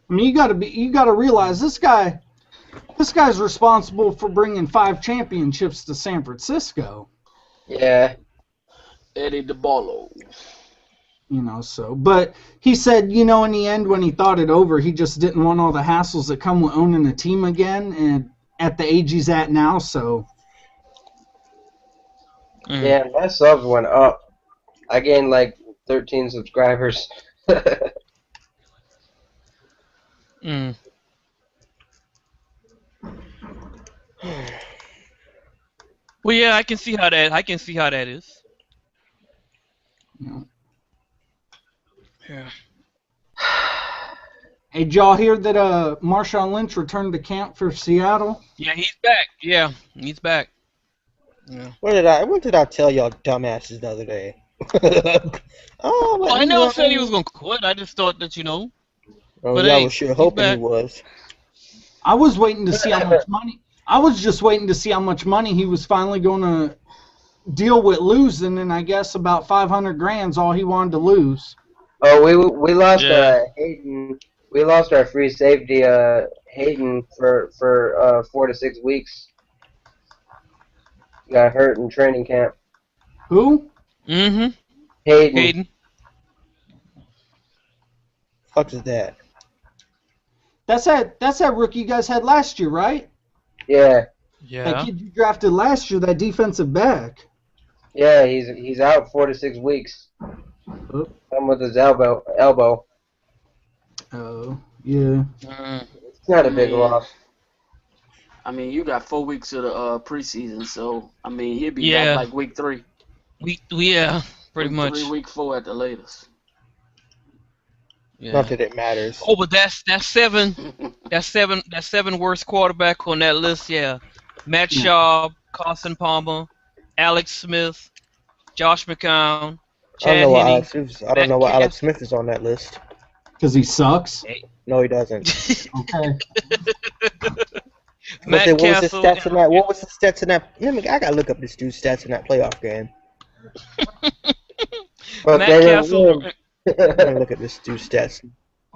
C: I mean, you gotta realize this guy's responsible for bringing 5 championships to San Francisco.
I: Yeah.
B: Eddie DeBartolo.
C: You know, so, but he said, you know, in the end, when he thought it over, he just didn't want all the hassles that come with owning a team again, and at the age he's at now, so.
I: Yeah, my subs went up. I gained like 13 subscribers.
L: Well, yeah, I can see how that is. Yeah.
C: Hey, did y'all hear that Marshawn Lynch returned to camp for Seattle?
L: Yeah, he's back. Yeah, he's back. Yeah.
M: What did I tell y'all dumbasses the other day?
L: Well, I never said he was gonna quit. I just thought that, you know.
M: Oh,
L: but
M: y'all
L: hey,
M: was sure hoping he was.
C: I was waiting to see how much money. I was just waiting to see how much money he was finally going to deal with losing, and I guess about $500,000's all he wanted to lose.
I: Oh, we lost Hayden. We lost our free safety Hayden for 4 to 6 weeks. Got hurt in training camp.
C: Who?
I: Hayden.
M: Fuck is that?
C: That's that rookie you guys had last year, right?
I: Yeah.
L: Yeah.
C: That kid you drafted last year, that defensive back.
I: Yeah, he's out 4 to 6 weeks. I'm with his elbow.
C: Oh, yeah.
I: It's not a big loss.
B: I mean, you got 4 weeks of the preseason, so I mean, he'll be back like week 3.
L: Pretty much.
B: 3, week 4 at the latest.
M: Yeah. Not that it matters.
L: Oh, but that's seven. that's seven worst quarterback on that list. Yeah, Matt Schaub, Carson Palmer, Alex Smith, Josh McCown, Chad Henne.
M: I don't know why Alex Smith is on that list.
C: Because he sucks?
M: No, he doesn't.
C: Okay.
L: Matt
M: what was the stats in that? I gotta look up this dude's stats in that playoff game.
L: Matt Castle.
M: I'm gonna look at this dude's stats.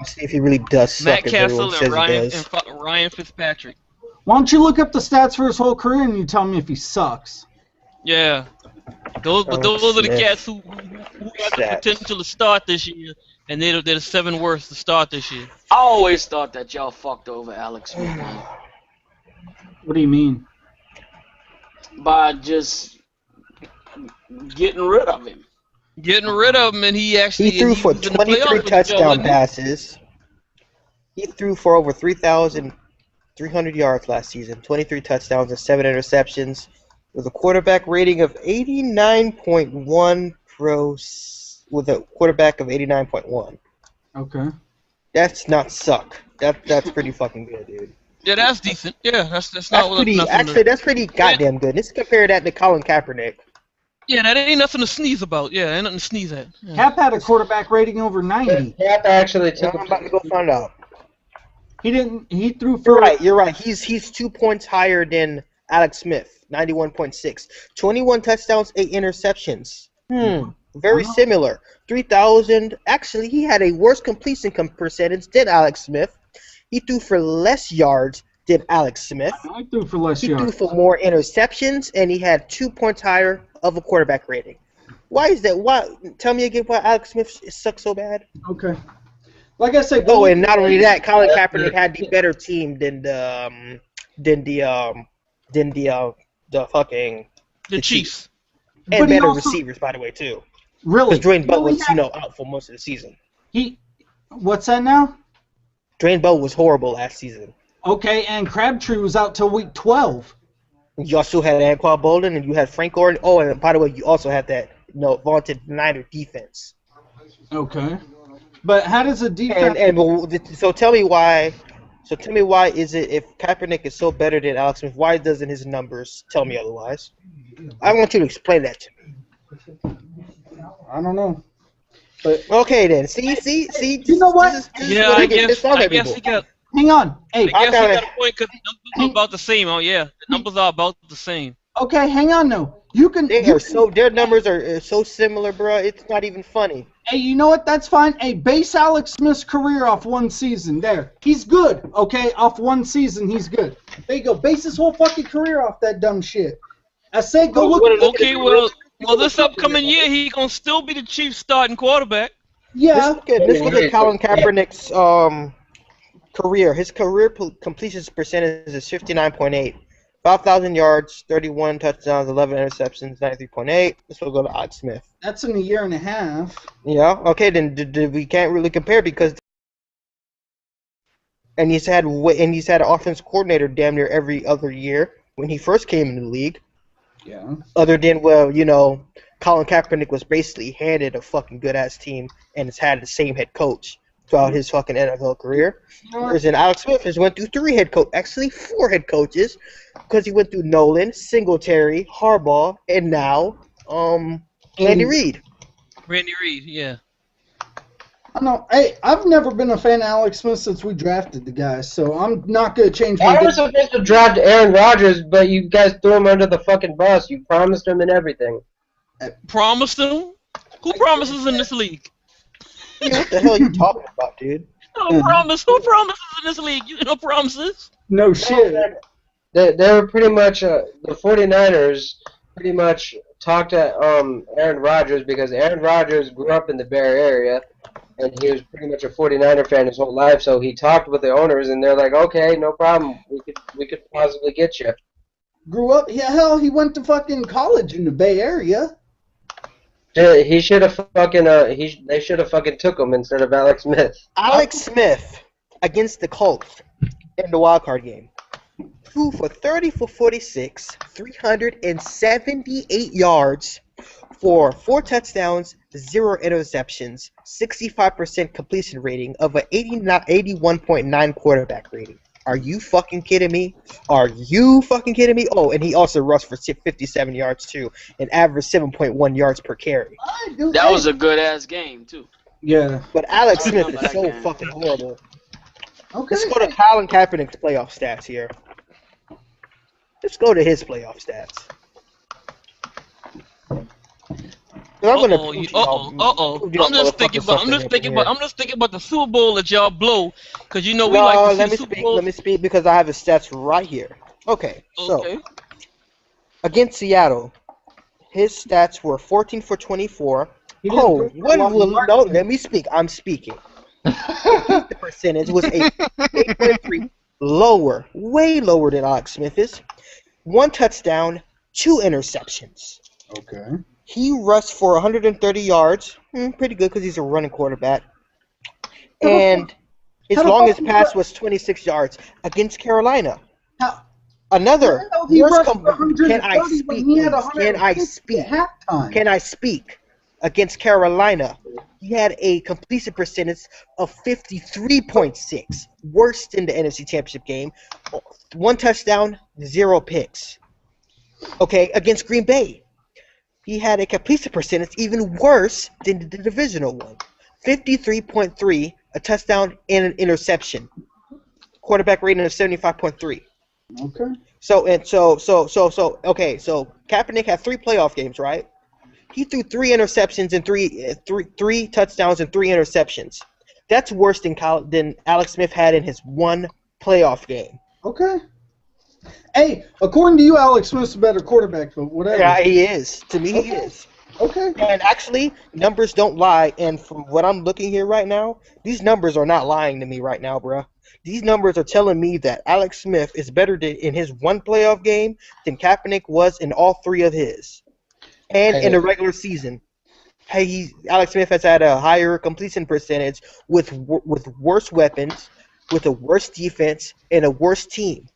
M: See if he really does suck.
L: Matt Castle and Ryan Fitzpatrick.
C: Why don't you look up the stats for his whole career and you tell me if he sucks?
L: Yeah. Those are the cats who got the potential to start this year, and they're the 7 worst to start this year.
B: I always thought that y'all fucked over Alex Smith.
C: What do you mean?
L: By just getting rid of him. Getting rid of him, and he
M: threw for 23 touchdown passes. He threw for over 3,300 yards last season, 23 touchdowns and 7 interceptions, with a quarterback rating of 89.1 with a quarterback of 89.1.
C: Okay.
M: That's not suck. That's pretty fucking good, dude.
L: Yeah, that's decent. Yeah, that's not
M: pretty. Actually, that's pretty goddamn good. Let's compare that to Colin Kaepernick.
L: Yeah, that ain't nothing to sneeze about. Yeah, ain't nothing to sneeze at. Yeah.
C: Cap had a quarterback rating over 90.
I: Cap actually took.
M: I'm about to go find out.
C: He didn't. He threw for.
M: You're right. He's 2 points higher than Alex Smith, 91.6. 21 touchdowns, 8 interceptions. Very similar. 3,000. Actually, he had a worse completion percentage than Alex Smith. He threw for less yards than Alex Smith.
C: I threw for less yards.
M: He threw for more interceptions, and he had 2 points higher of a quarterback rating. Why is that? Why? Tell me again why Alex Smith sucks so bad.
C: Okay. Like I said.
M: Oh, and not only that, Colin Kaepernick had the better team than the
L: Chiefs.
M: And better receivers, by the way, too.
C: Really?
M: Because Dwayne Bowe was, out for most of the season.
C: What's that now?
M: Dwayne Bowe was horrible last season.
C: Okay, and Crabtree was out till week 12.
M: You also had Anquan Bolden, and you had Frank Gore. Oh, and by the way, you also had that vaunted Niner defense.
C: Okay. But how does a defense...
M: So tell me why... So tell me why is it, if Kaepernick is so better than Alex Smith, why doesn't his numbers tell me otherwise? I want you to explain that to me.
C: I don't know. But
M: okay then. See.
C: You know what?
L: I guess he got.
C: Hang on. Hey,
L: I guess he got a point because the numbers are about the same. Oh yeah, the numbers are about the same.
C: Okay, hang on though.
M: Their numbers are so similar, bro. It's not even funny.
C: Hey, you know what? That's fine. Hey, base Alex Smith's career off one season. There, he's good. Okay, off one season, he's good. There you go. Base his whole fucking career off that dumb shit. I say go look.
L: Okay, well, this upcoming year he gonna still be the Chiefs' starting quarterback.
C: Yeah.
M: Let's look at Colin Kaepernick's career. His career completion percentage is 59.8. 5,000 yards, 31 touchdowns, 11 interceptions, 93.8. This will go to Alex Smith.
C: That's in a year and a half.
M: Yeah. Okay, then we can't really compare because. And he's had an offense coordinator damn near every other year when he first came in the league.
C: Yeah.
M: Other than Colin Kaepernick was basically handed a fucking good ass team and has had the same head coach throughout his fucking NFL career. Whereas Alex Smith has went through 4 head coaches, because he went through Nolan, Singletary, Harbaugh, and now Andy Reid.
L: Randy Reid, yeah.
C: I know. Hey, I've never been a fan of Alex Smith since we drafted the guy, so I'm not gonna change my.
I: I was supposed to draft Aaron Rodgers, but you guys threw him under the fucking bus. You promised him and everything.
L: Promised him? Who promises in this league?
M: What the hell are you talking about, dude?
L: No promise. Who promises in this league? You know promises?
C: No shit.
I: They were pretty much the 49ers pretty much talked to Aaron Rodgers because Aaron Rodgers grew up in the Bay Area and he was pretty much a 49er fan his whole life. So he talked with the owners and they're like, okay, no problem, we could possibly get you.
C: Grew up? Yeah, hell, he went to fucking college in the Bay Area.
I: He should have fucking they should have fucking took him instead of Alex Smith.
M: Alex Smith against the Colts in the wild card game. 2 for 30 for 46, 378 yards for 4 touchdowns, 0 interceptions, 65% completion rating of an 81.9 quarterback rating. Are you fucking kidding me? Are you fucking kidding me? Oh, and he also rushed for 57 yards too, and averaged 7.1 yards per carry.
B: That was a good ass game too.
C: Yeah.
M: But Alex Smith is so fucking horrible.
C: Okay.
M: Let's go to Colin Kaepernick's playoff stats here. Let's go to his playoff stats. I'm
L: just thinking about the Super Bowl that y'all blow, because you know we like to see the Super Bowl.
M: Let me speak because I have his stats right here. Okay. So against Seattle, his stats were 14 for 24. No, let me speak. I'm speaking. The percentage was 8.3, lower, way lower than Alex Smith is. 1 touchdown, 2 interceptions.
C: Okay.
M: He rushed for 130 yards, pretty good because he's a running quarterback. And his longest pass was 26 yards against Carolina. Another. Can I speak? Can I speak? Against Carolina, he had a completion percentage of 53.6, worse than the NFC Championship game. 1 touchdown, 0 picks. Okay, against Green Bay, he had a completion percentage even worse than the divisional one. 53.3, a touchdown and an interception. Quarterback rating of 75.3.
C: Okay.
M: So Kaepernick had 3 playoff games, right? He threw 3 interceptions and three touchdowns and 3 interceptions. That's worse than Alex Smith had in his 1 playoff game.
C: Okay. Hey, according to you, Alex Smith's a better quarterback, but whatever.
M: Yeah, he is. To me, he is.
C: Okay.
M: And actually, numbers don't lie. And from what I'm looking here right now, these numbers are not lying to me right now, bruh. These numbers are telling me that Alex Smith is better in his 1 playoff game than Kaepernick was in all 3 of his. And in the regular season. Hey, Alex Smith has had a higher completion percentage with worse weapons, with a worse defense, and a worse team.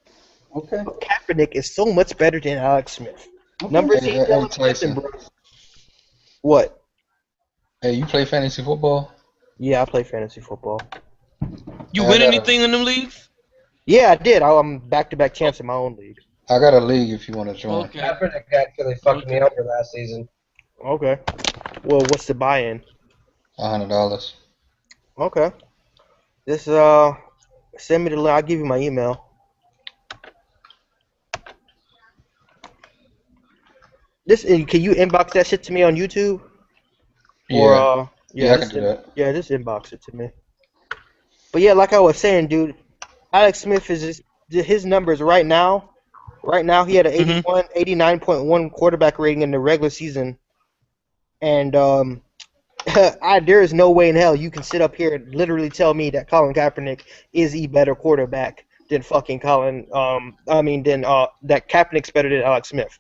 C: Okay.
M: But Kaepernick is so much better than Alex Smith.
C: Okay.
M: Numbers
N: Hey,
M: ain't telling nothing, bro. What?
N: Hey, you play fantasy football?
M: Yeah, I play fantasy football.
L: You win anything in them leagues?
M: Yeah, I did. I'm back-to-back champs in my own league.
N: I got a league if you want to join.
L: Okay.
I: Kaepernick actually fucked me over last season.
M: Okay. Well, what's the buy-in?
N: $100.
M: Okay. This send me the link. I'll give you my email. Can you inbox that shit to me on YouTube?
N: Yeah.
M: Or,
N: Yeah, I can do that.
M: Yeah, just inbox it to me. But yeah, like I was saying, dude, Alex Smith is his numbers right now. Right now, he had an 89.1 quarterback rating in the regular season, and there is no way in hell you can sit up here and literally tell me that Colin Kaepernick is a better quarterback than fucking that Kaepernick's better than Alex Smith.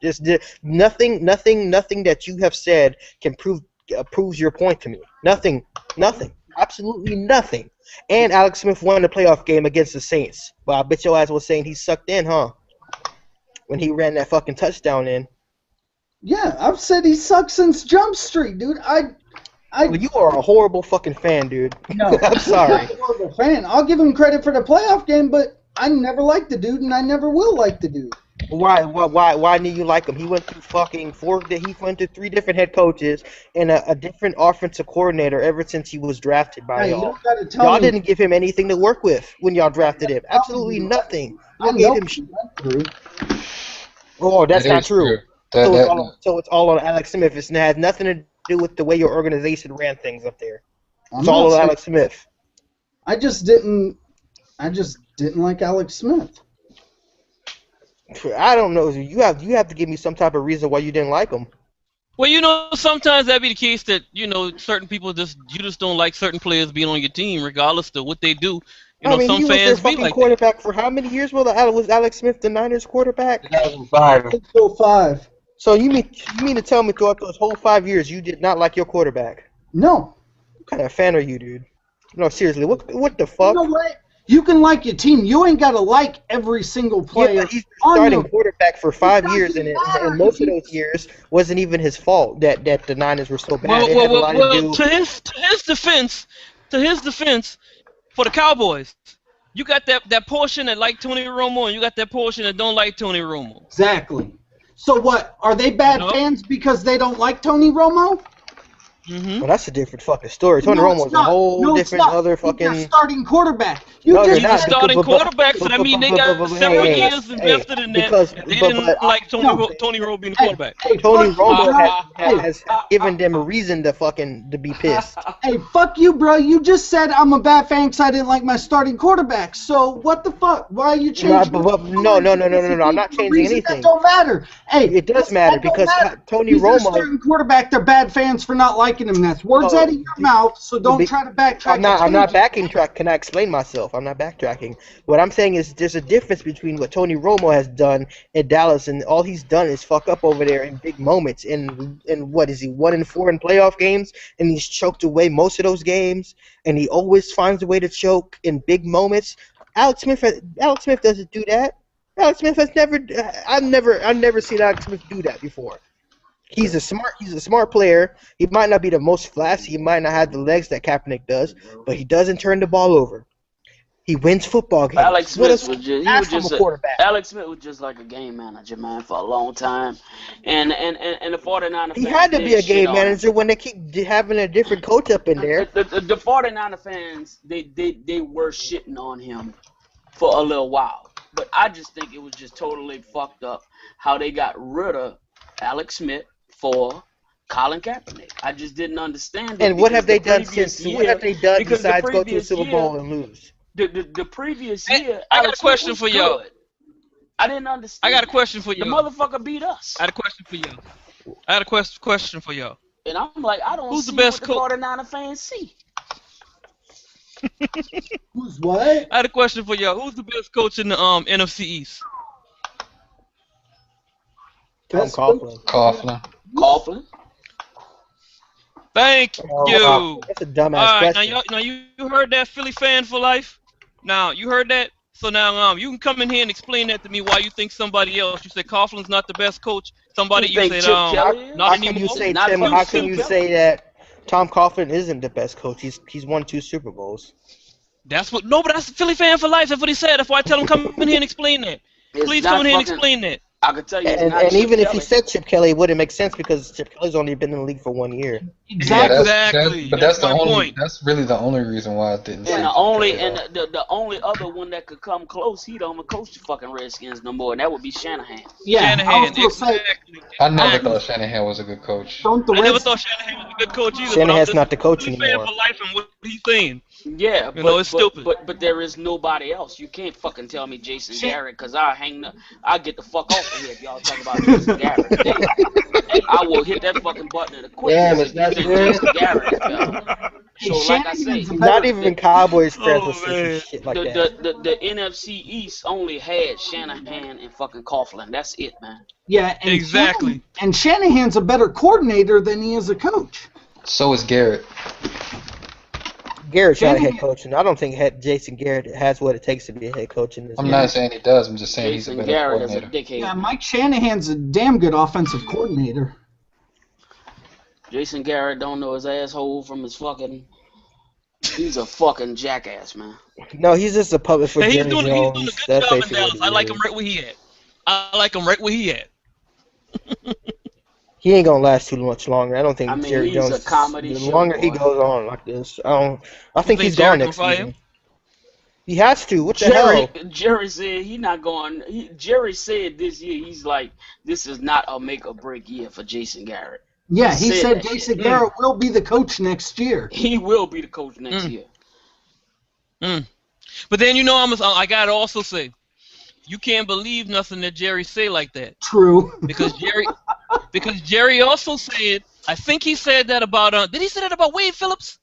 M: Nothing that you have said can proves your point to me. Nothing, absolutely nothing. And Alex Smith won the playoff game against the Saints. But I bet your ass was saying he sucked in, huh? When he ran that fucking touchdown in.
C: Yeah, I've said he sucks since Jump Street, dude.
M: Well, you are a horrible fucking fan, dude.
C: No,
M: I'm sorry.
C: I'm not a horrible fan. I'll give him credit for the playoff game, but I never liked the dude, and I never will like the dude.
M: Why didn't you like him? He went through he went through 3 different head coaches and a different offensive coordinator ever since he was drafted by
C: Hey,
M: y'all.
C: you don't gotta tell
M: Y'all
C: me.
M: didn't give him anything to work with when y'all drafted him. Absolutely nothing.
C: I
M: You
C: know
M: gave him
C: he went through.
M: Oh, that's
N: That
M: not
N: is
M: true.
N: true.
M: So it's all on Alex Smith. It has nothing to do with the way your organization ran things up there.
C: I'm
M: It's
C: not
M: all on
C: saying-
M: Alex Smith.
C: I just didn't like Alex Smith.
M: I don't know. You have to give me some type of reason why you didn't like him.
L: Well, sometimes that be the case that certain people you just don't like certain players being on your team, regardless of what they do.
M: He was
L: some
M: their
L: fans be
M: fucking
L: like
M: quarterback for how many years? Was Alex Smith the Niners quarterback?
I: 2005.
C: 5.
M: So you mean to tell me throughout those whole 5 years you did not like your quarterback?
C: No.
M: What kind of fan are you, dude? No, seriously, what the fuck?
C: You know what? You can like your team. You ain't got to like every single player.
M: Yeah, but he's starting quarterback for 5 years, and most of those years wasn't even his fault that the Niners were so bad.
L: To his defense, for the Cowboys, you got that portion that like Tony Romo, and you got that portion that don't like Tony Romo.
C: Exactly. So what? Are they bad fans because they don't like Tony Romo?
M: Well, that's a different fucking story. Tony Romo's a whole different other fucking.
C: He's starting quarterback.
L: He's starting quarterback, so that means they got several years invested in that. They didn't like Tony Romo being the quarterback.
M: Tony Romo has given them a reason to be pissed.
C: Hey, fuck you, bro. You just said I'm a bad fan because I didn't like my starting quarterback. So what the fuck? Why are you changing?
M: No. I'm not changing anything.
C: That don't matter. Hey,
M: it does matter because Tony
C: Romo.
M: Romo.
C: Starting quarterback. They're bad fans for not liking him. That's words out of your mouth. So don't try to backtrack.
M: I'm not backtracking. Can I explain myself? I'm not backtracking. What I'm saying is there's a difference between what Tony Romo has done in Dallas and all he's done is fuck up over there in big moments. And what is he 1-4 in playoff games? And he's choked away most of those games. And he always finds a way to choke in big moments. Alex Smith doesn't do that. Alex Smith has never. I've never seen Alex Smith do that before. He's a smart player. He might not be the most flashy. He might not have the legs that Kaepernick does, but he doesn't turn the ball over. He wins football games.
B: Alex Smith was
M: a quarterback.
B: Alex Smith was just like a game manager, man, for a long time. And the 49ers
M: He
B: fans
M: had to
B: did
M: be a
B: shit
M: game
B: on him.
M: manager when they keep having a different coach up in there.
B: The 49er fans, they were shitting on him for a little while. But I just think it was just totally fucked up how they got rid of Alex Smith for Colin Kaepernick. I just didn't understand it.
M: And what have they done
B: previous
M: since? What have they done
B: because the
M: besides go to a
B: previous
M: Super
B: year-
M: Bowl and lose?
B: The previous year,
L: I got a
B: Alex
L: question
B: Smith
L: for
B: was
L: y'all.
B: good. I didn't understand.
L: I got a question for
B: The
L: y'all.
B: motherfucker beat us.
L: I had a question for y'all. I had a question for y'all.
B: And I'm like, I don't
L: Who's
B: see
L: the best
B: what the 49er fans see.
C: Who's what?
L: I had a question for y'all. Who's the best coach in the NFC East?
M: Tom Coughlin.
B: Coughlin.
L: Thank you.
M: That's a dumbass
L: All right,
M: question.
L: now you heard that, Philly fan for life? Now, you heard that? So now you can come in here and explain that to me why you think somebody else. You said Coughlin's not the best coach. Somebody
B: You think
L: said
B: Chip Kelly is?
L: not
M: How
L: anymore.
M: can you say
B: Not
M: Tim?
B: Chip
M: How can you
B: Kelly.
M: say that Tom Coughlin isn't the best coach? He's won 2 Super Bowls.
L: That's what. No, but that's Philly fan for life. That's what he said. That's why I tell him come in here and explain that.
B: It's
L: Please
B: not
L: come in here and
B: fucking-
L: explain that.
B: I can tell you, it's not
M: And
B: Chip
M: even if
B: Kelly.
M: he said Chip Kelly, it wouldn't make sense because Chip Kelly's only been in the league for 1 year.
C: Exactly.
L: Exactly.
N: That's
L: my
N: the only.
L: point.
N: That's really the only reason why it didn't.
B: And
N: say
B: the only other one that could come close, he don't even coach the fucking Redskins no more, and that would be Shanahan.
C: Yeah, I
L: Shanahan,
C: was gonna say,
L: exactly.
N: I never thought Shanahan was a good coach.
C: don't the
L: I never
C: Reds?
L: thought Shanahan was a good coach either.
M: Shanahan's
L: but I'm
M: not the coach
L: Philly fan
M: anymore.
L: for life and what he's saying.
B: Yeah,
L: You know, it's stupid.
B: But there is nobody else. You can't fucking tell me Jason Garrett, because I'll get the fuck off of here if y'all talk about Jason Garrett. I will hit that fucking button in a quick.
I: Damn, it's not good.
B: Jason Garrett is better. So like I say,
M: Not even Cowboys fans will say
L: man.
M: some shit like that.
B: the NFC East only had Shanahan and fucking Coughlin. That's it, man.
C: Yeah, and
L: Exactly.
C: And Shanahan's a better coordinator than he is a coach.
N: So is Garrett.
M: Garrett's not a head coach, and I don't think Jason Garrett has what it takes to be a head coach in this.
N: I'm not saying he does. I'm just saying
B: Jason
N: he's a better
B: Garrett is a
N: coordinator.
B: dickhead.
C: Yeah, Mike Shanahan's a damn good offensive coordinator.
B: Jason Garrett don't know his asshole from his fucking. He's a fucking jackass, man.
M: No, he's just a puppet for
L: Hey, he's
M: Jerry
L: doing a
M: Jones.
L: good
M: That's
L: job in
M: basically
L: Dallas.
M: what
L: I
M: he
L: like
M: is.
L: him right where he at. I like him right where he at.
M: He ain't gonna last too much longer. I don't think
B: I mean,
M: Jerry
B: he's a
M: Jones.
B: comedy
M: The
B: show
M: longer he
B: boy.
M: goes on like this, I think
L: think
M: he's
L: Jerry
M: gone
L: gonna
M: next
L: fire
M: season.
L: him?
M: He has to. What the hell?
B: Jerry said he not going. Jerry said this year he's like, this is not a make or break year for Jason Garrett.
C: Yeah, he said
B: that
C: Jason
B: shit.
C: Garrett will be the coach next year.
B: He will be the coach next year.
L: But then I gotta also say, you can't believe nothing that Jerry say like that.
C: True.
L: Because Jerry also said, I think he said that about did he say that about Wade Phillips?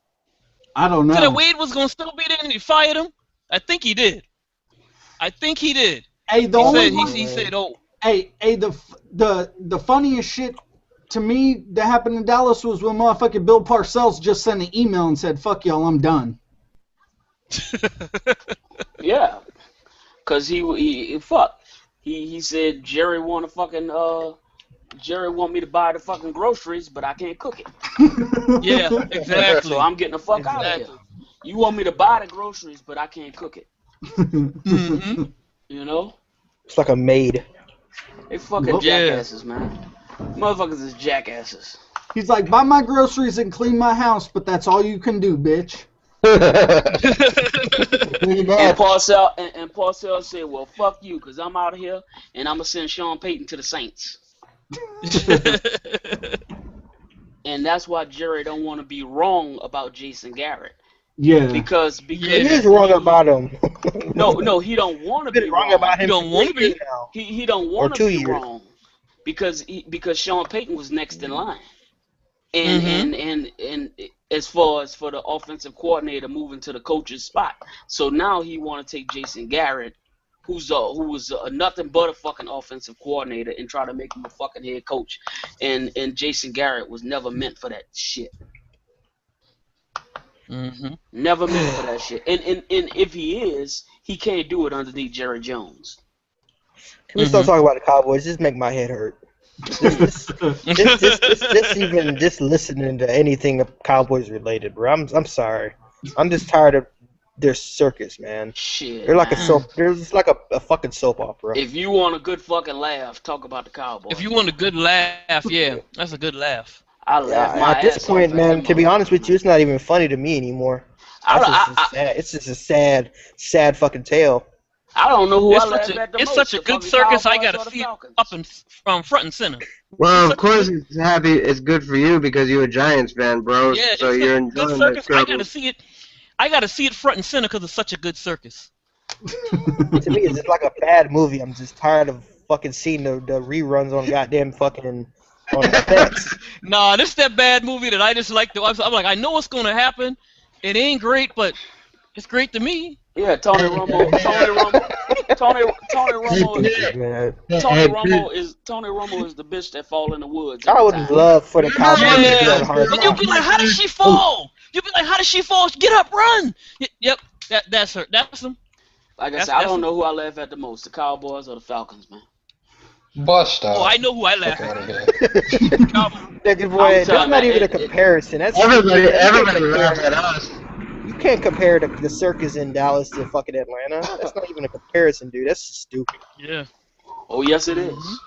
C: I don't
L: Said that
C: know.
L: Wade was gonna still be there and he fired him? I think he did.
C: Hey, the only one,
L: He said, oh,
C: hey, the funniest shit to me that happened in Dallas was when motherfucking Bill Parcells just sent an email and said, "Fuck y'all, I'm done."
B: Yeah, cause he said Jerry want me to buy the fucking groceries, but I can't cook it.
L: yeah, exactly.
B: So I'm getting the fuck out of here. You want me to buy the groceries, but I can't cook it.
L: Mm-hmm.
B: You know?
M: It's like a maid.
B: They fucking jackasses, man. Motherfuckers is jackasses.
C: He's like, "Buy my groceries and clean my house, but that's all you can do, bitch."
B: And Parcells said, "Well, fuck you, cause I'm out of here, and I'm gonna send Sean Payton to the Saints." And that's why Jerry don't want to be wrong about Jason Garrett.
C: Yeah.
B: Because
M: He is wrong about him.
B: No, he don't want to be
M: wrong about him.
L: He don't want to be.
B: He don't want
M: Or
B: to
M: 2
B: be
M: years.
B: wrong because Sean Payton was next in line, and as far as for the offensive coordinator moving to the coach's spot, so now he want to take Jason Garrett, who was nothing but a fucking offensive coordinator, and try to make him a fucking head coach, and Jason Garrett was never meant for that shit. Never meant for that shit. And if he is, he can't do it underneath Jerry Jones.
M: Can we start talking about the Cowboys? Just make my head hurt. Just listening to anything Cowboys related, bro. I'm sorry. I'm just tired of they're circus, man.
B: Shit,
M: They're like a
B: man.
M: soap. They're just like a fucking soap opera.
B: If you want a good fucking laugh, talk about the Cowboys.
L: If you want a good laugh, yeah, that's a good laugh.
B: I laugh my
M: At this
B: ass
M: point,
B: off
M: man, to be honest with you, it's not even funny to me anymore. It's just a sad fucking tale.
B: I don't know who
L: it's
B: I laugh at the most.
L: It's such a good circus. I gotta see it up and from front and center.
I: Well, of course it's happy. It's good for you because you're a Giants fan, bro.
L: Yeah,
I: so you're enjoying
L: good circus.
I: that.
L: I gotta see it front and center because it's such a good circus.
M: To me, it's just like a bad movie. I'm just tired of fucking seeing the reruns on goddamn fucking on FX.
L: Nah, this is that bad movie that I just like. I'm like, I know what's gonna happen. It ain't great, but it's great to me.
B: Yeah, Tony Romo is the bitch that fall in the woods.
M: I would love for the Cowboys to do it hard.
L: And you'd be like, how did she fall? You'd be like, how did she fall? Get up, run! Yep, that's her. That's them.
B: Like I said, I don't know who I laugh at the most, the Cowboys or the Falcons, man.
N: Bust out.
L: Oh, I know who I laugh at.
M: Nigga, boy, that's not even a comparison. That's
I: everybody laughs at us.
M: You can't compare the circus in Dallas to fucking Atlanta. That's not even a comparison, dude. That's stupid.
L: Yeah.
B: Oh yes, it is.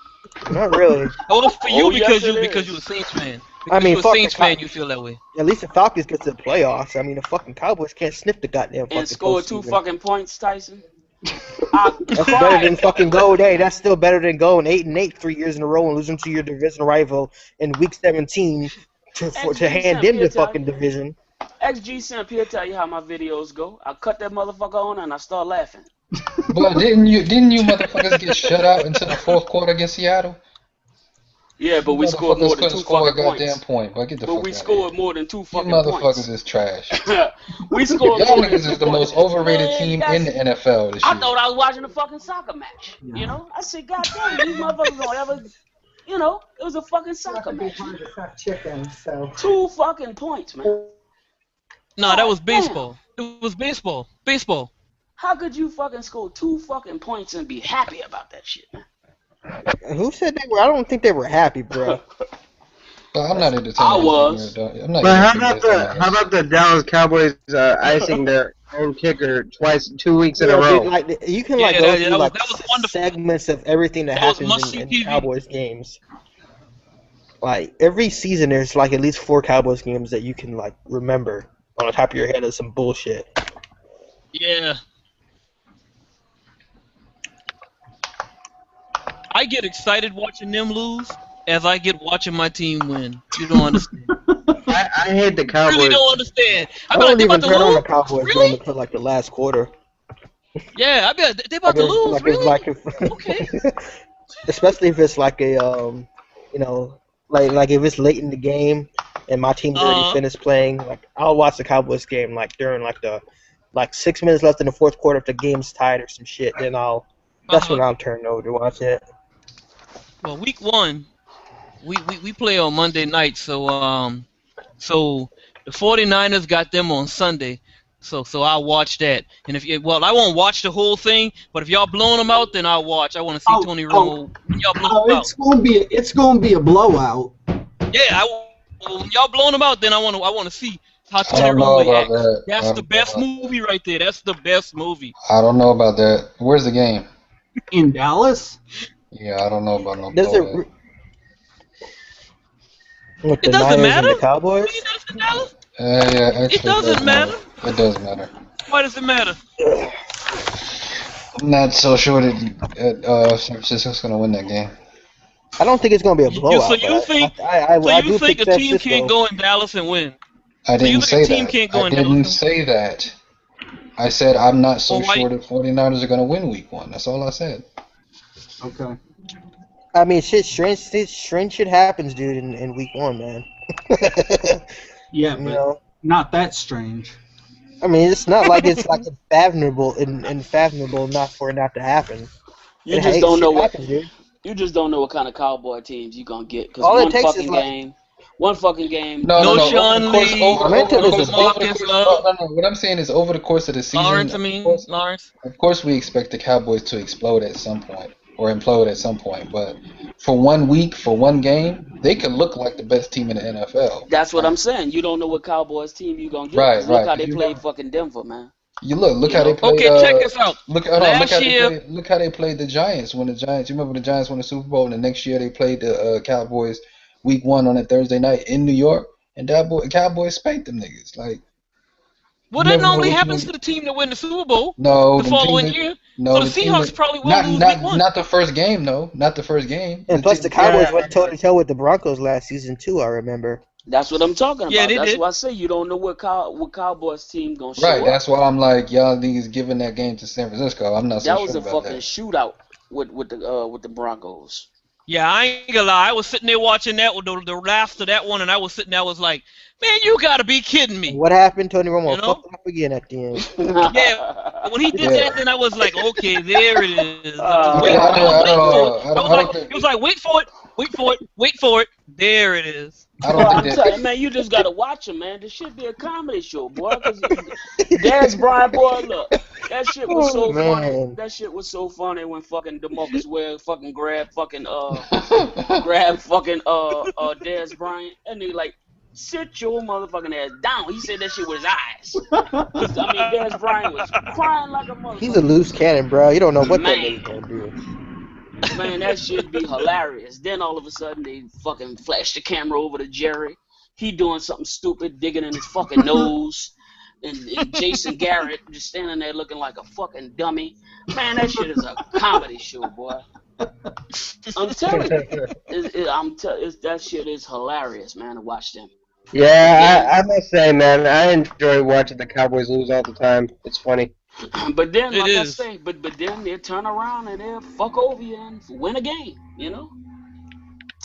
M: Not really.
L: Oh, it's for you because
B: yes,
L: you're a Saints fan.
M: I mean,
L: you're a Saints fan, you feel that way.
M: At least the Falcons get to the playoffs. I mean, the fucking Cowboys can't sniff the goddamn fucking
B: and score
M: postseason.
B: 2 fucking points, Tyson.
M: That's better than fucking going. Hey, that's still better than going 8-8 3 years in a row and losing to your division rival in week 17 to hand in the fucking division.
B: XG Simp, he'll tell you how my videos go. I cut that motherfucker on and I start laughing.
N: But didn't you motherfuckers get shut out into the fourth quarter against Seattle?
B: Yeah, but we scored more than 2 fucking points.
N: Point. But get the fuck
B: we
N: out
B: scored
N: here.
B: more than 2 fucking
N: You motherfuckers
B: points.
N: is trash.
B: We scored
N: Y'all
B: more than
N: niggas
B: 2
N: is the most
B: points.
N: overrated team in the NFL this
B: I
N: year.
B: thought I was watching a fucking soccer match. You know? I said, God damn, these motherfuckers don't ever... You know, it was a fucking soccer match.
C: Chicken, so
B: 2 fucking points, man.
L: No, that was baseball. It was baseball. Baseball.
B: How could you fucking score 2 fucking points and be happy about that shit, man?
M: Who said they were? I don't think they were happy, bro.
N: I'm not entertaining.
B: I was.
N: I'm not
I: But how about the Dallas Cowboys icing their own kicker 2 weeks in a row?
M: Dude, like, you can go through like segments of everything that happens in Cowboys games. Like every season, there's like at least 4 Cowboys games that you can like remember on the top of your head as some bullshit.
L: Yeah. I get excited watching them lose as I get watching my team win. You don't understand.
I: I hate the Cowboys.
L: I really don't understand.
M: I don't even turn on the Cowboys game until like the last quarter.
L: Yeah, I bet they about to lose.
M: Like,
L: really?
M: Okay. Especially if it's like a you know, like if it's late in the game and my team's already finished playing. Like I'll watch the Cowboys game like during like the 6 minutes left in the fourth quarter if the game's tied or some shit. Then that's when I'll turn over to watch it.
L: Well, week 1, we play on Monday night, so the 49ers got them on Sunday, so I'll watch that. And I won't watch the whole thing, but if y'all blowing them out, then I'll watch. I want to see Tony Romo. When y'all blow them
C: it's gonna be a blowout.
L: Yeah, when y'all blowing them out, then I want to see how Tony Romo acts. That's the best movie right there. That's the best movie.
N: I don't know about that. Where's the game?
C: In Dallas?
N: Yeah, I don't know about no.
L: It doesn't matter.
M: The Cowboys?
N: Yeah,
L: it doesn't matter.
N: It does matter.
L: Why does it matter?
N: I'm not so sure that San Francisco's gonna win that game.
M: I don't think it's gonna be a blowout.
L: So you think a team can't go in Dallas and win?
N: I didn't say that. I didn't say that. I said I'm not so sure the 49ers are gonna win week 1. That's all I said.
C: Okay.
M: I mean, strange shit happens, dude, in week 1, man.
C: Yeah, but not that strange.
M: I mean, it's not like it's like unfathomable not for it not to happen.
B: You just don't know what kind of Cowboy teams you're gonna get. Because one fucking game.
N: No,
L: Sean Lee.
N: What I'm saying is over the course of the season.
L: Lawrence.
N: Of course, we expect the Cowboys to explode at some point or implode at some point. But for 1 week, for one game, they could look like the best team in the NFL.
B: That's what I'm saying. You don't know what Cowboys team you're gonna get.
N: Right.
B: Look how they played fucking Denver, man.
N: Look how they played.
L: Okay, check this out.
N: Look how they played the Giants when the Giants. You remember the Giants won the Super Bowl, and the next year they played the Cowboys Week 1 on a Thursday night in New York, and Cowboys spanked them niggas. Like,
L: well, that normally happens to the team that win the Super Bowl.
N: No,
L: the following year.
N: No,
L: so the Seahawks probably will lose Week 1.
N: Not the first game, though. Not the first game.
M: And plus, the Cowboys went toe-to-toe with the Broncos last season too. I remember.
B: That's what I'm talking about.
L: Yeah,
B: that's
L: did.
B: why I say you don't know what Cowboys team gonna show
N: Right.
B: up.
N: That's why I'm like, y'all niggas giving that game to San Francisco. I'm not so
B: That
N: sure
B: was a
N: about
B: fucking
N: that.
B: shootout with the Broncos.
L: Yeah, I ain't gonna lie. I was sitting there watching that with the laughs of that one, and I was sitting there. I was like, man, you gotta be kidding me.
M: What happened? Tony Romo fucked up again at the end.
L: Yeah, when he did that, then I was like, okay, there it is. It was like, wait for it. There it is.
B: I'm telling you, man, you just gotta watch him, man. This should be a comedy show, boy. Cause Dez Bryant, boy, look, that shit was so funny. That shit was so funny when fucking DeMarcus Ware fucking grabbed fucking Dez Bryant, and they like, sit your motherfucking ass down. He said that shit with his eyes. I mean, Dez Bryant was crying like a motherfucker.
M: He's a loose cannon, bro. You don't know what that nigga's gonna do.
B: Man, that shit be hilarious. Then all of a sudden they fucking flash the camera over to Jerry. He doing something stupid, digging in his fucking nose. And Jason Garrett just standing there looking like a fucking dummy. Man, that shit is a comedy show, boy. I'm telling you. That shit is hilarious, man, to watch them.
I: Yeah, I must say, man, I enjoy watching the Cowboys lose all the time. It's funny.
B: But then, like I say, but then they turn around and they'll fuck over you and win a game, you know?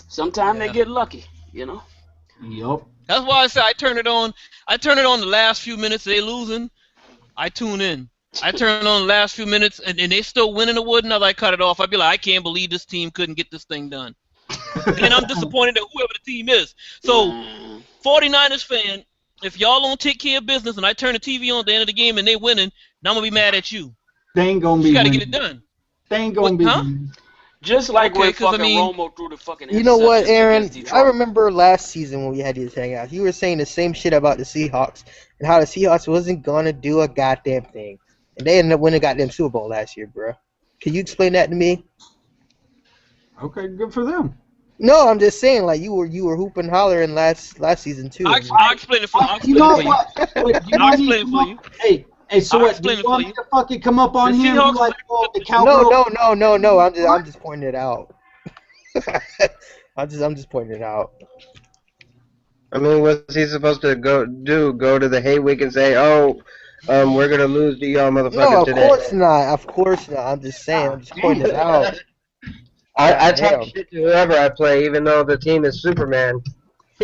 B: Sometimes they get lucky, you know?
C: Yup.
L: That's why I say I turn it on the last few minutes, they losing, I tune in. I turn on the last few minutes and they still winning the wood, and I like cut it off. I'd be like, I can't believe this team couldn't get this thing done. And I'm disappointed at whoever the team is. So, 49ers fan, if y'all don't take care of business and I turn the TV on at the end of the game and they winning, now I'm going to be mad at you.
C: They ain't going to be
L: You got to get it done.
C: They ain't going to be
B: Just like when fucking Romo threw the fucking
M: You know what, Aaron? I remember last season when we had these hangouts, you were saying the same shit about the Seahawks and how the Seahawks wasn't going to do a goddamn thing. And they ended up winning a goddamn Super Bowl last year, bro. Can you explain that to me?
C: Okay, good for them.
M: No, I'm just saying, like, you were hooping hollering last season too.
L: I'll explain it for you.
C: You know what?
L: I'll explain it for you.
C: Hey, so what? Do you want me to fucking come up on here and be like, oh, the Cowboys?
M: No. I'm just pointing it out. I'm just pointing it out.
I: I mean, what's he supposed to go to the Haywick and say, oh, we're gonna lose to y'all motherfuckers today?
M: No, of course not. I'm just saying. I'm just pointing it out.
I: I talk shit to whoever I play, even though the team is Superman.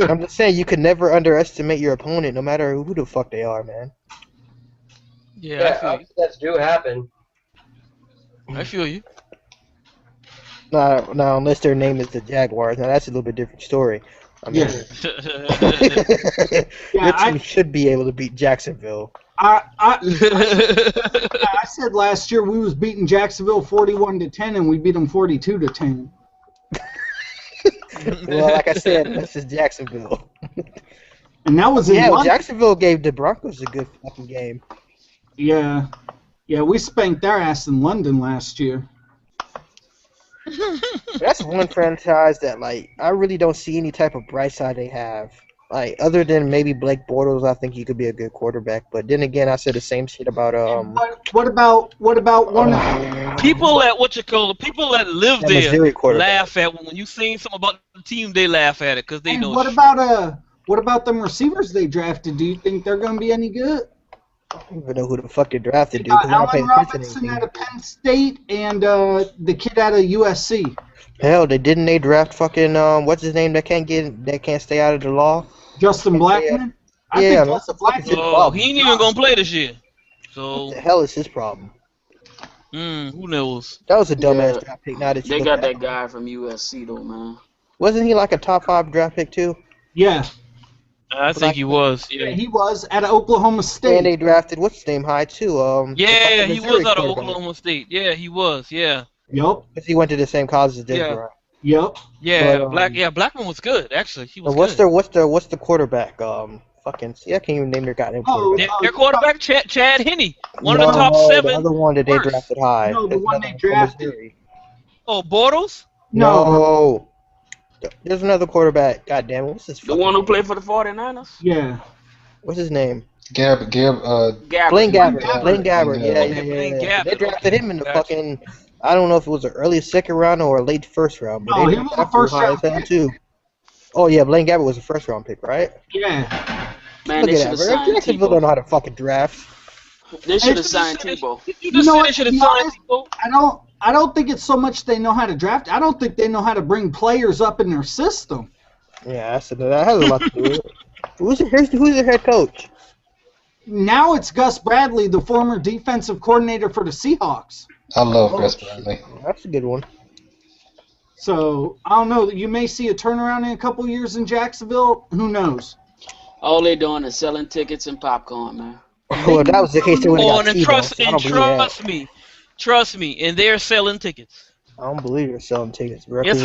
M: I'm just saying you can never underestimate your opponent, no matter who the fuck they are, man.
L: Yeah,
I: upsets do happen.
L: I feel you.
M: Now, unless their name is the Jaguars, now that's a little bit different story. I mean, your team should be able to beat Jacksonville.
C: I said last year we was beating Jacksonville 41-10, and we beat them 42-10.
M: Well, like I said, this is Jacksonville.
C: And that was in London.
M: Jacksonville gave the Broncos a good fucking game.
C: Yeah, we spanked their ass in London last year.
M: That's one franchise that, like, I really don't see any type of bright side they have. Like, other than maybe Blake Bortles, I think he could be a good quarterback. But then again, I said the same shit about
C: What about one?
L: People that live there laugh at when you say something about the team. They laugh at it because they know.
C: What about them receivers they drafted? Do you think they're gonna be any good?
M: I don't even know who the fuck they drafted, dude.
C: Allen Robinson out of Penn State and the kid out of USC.
M: Hell, they draft fucking what's his name that can't stay out of the law?
C: Justin Blackman.
M: Yeah, that's the fucking problem.
L: He ain't even gonna play this year. So
M: what the hell is his problem?
L: Who knows?
M: That was a dumbass draft pick. Now that
B: they got that guy from USC though, man.
M: Wasn't he like a top 5 draft pick too?
C: Yeah.
L: I think he was.
C: Yeah, he was at Oklahoma State.
M: And they drafted what's his name high too.
L: Yeah, he was out of Oklahoma State. Yeah, he was. Yeah.
C: Yup.
M: Because he went to the same college as Denver.
C: Yup.
L: Yeah, Blackman was good actually. He was
M: what's
L: good.
M: What's the quarterback Fucking see, I can't even name their goddamn
C: Oh,
M: quarterback.
L: Their quarterback, Chad Henne, one
M: no,
L: of the top
M: the
L: 7.
M: other one that they
L: worst.
M: drafted high.
C: No, the
M: There's
C: one
M: another
C: they
M: from
C: drafted.
M: Missouri.
L: Oh, Bortles?
M: No. There's another quarterback. God damn it, what's his
B: The
M: fucking
B: one who
M: name?
B: played for the 49ers?
C: Yeah.
M: What's his name?
N: Blaine
B: Gabbert.
M: Blaine Gabbert. Yeah.
L: Blaine Gabbert.
M: They drafted him in the
L: Gotcha.
M: fucking. I don't know if it was an early second round or a late first round, but
C: No,
M: they
C: he was
M: drafted
C: a first
M: high
C: round
M: as hell
C: pick.
M: too. Oh yeah, Blaine Gabbert was a first round pick, right?
C: Yeah.
B: Man,
M: Look
B: they
M: at
B: should
M: that,
B: have
M: bro.
B: signed
M: Jacksonville don't know
B: Tebow.
M: how to fucking draft.
B: They should have signed Tebow.
L: You just said they should have signed Tebow.
C: I don't think it's so much they know how to draft. I don't think they know how to bring players up in their system.
M: Yeah, that has a lot to do with it. Who's their head coach?
C: Now it's Gus Bradley, the former defensive coordinator for the Seahawks.
N: I love Gus Bradley.
M: That's a good one.
C: So, I don't know. You may see a turnaround in a couple years in Jacksonville. Who knows?
B: All they doing is selling tickets and popcorn, man.
M: Well, that was the case. They would have got
L: And
M: Tebow.
L: trust me, and they're selling tickets.
M: I don't believe they're selling tickets, bro.
L: It's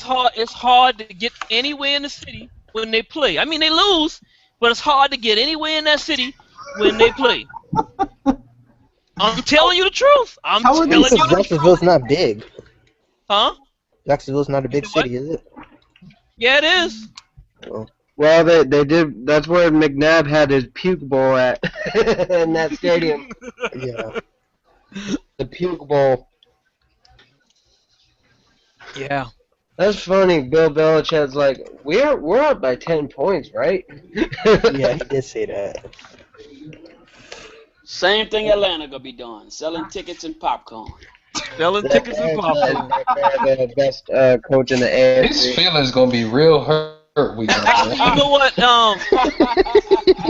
L: hard to get anywhere in the city when they play. I mean, they lose, but it's hard to get anywhere in that city when they play. I'm telling you the truth. I'm telling you the truth.
M: Jacksonville's not big.
L: Huh?
M: Jacksonville's not a big city, is it?
L: Yeah, it is.
I: Well, they did. That's where McNabb had his puke bowl at in that stadium.
M: Yeah.
I: The puke bowl.
L: Yeah.
I: That's funny. Bill Belichick's like, we're up by 10 points, right?
M: Yeah, he did say that.
B: Same thing Atlanta gonna be doing, selling tickets and popcorn.
L: Selling tickets and popcorn.
I: The best coach in the AFC.
N: His feelings gonna be real hurt.
L: Actually, you know what?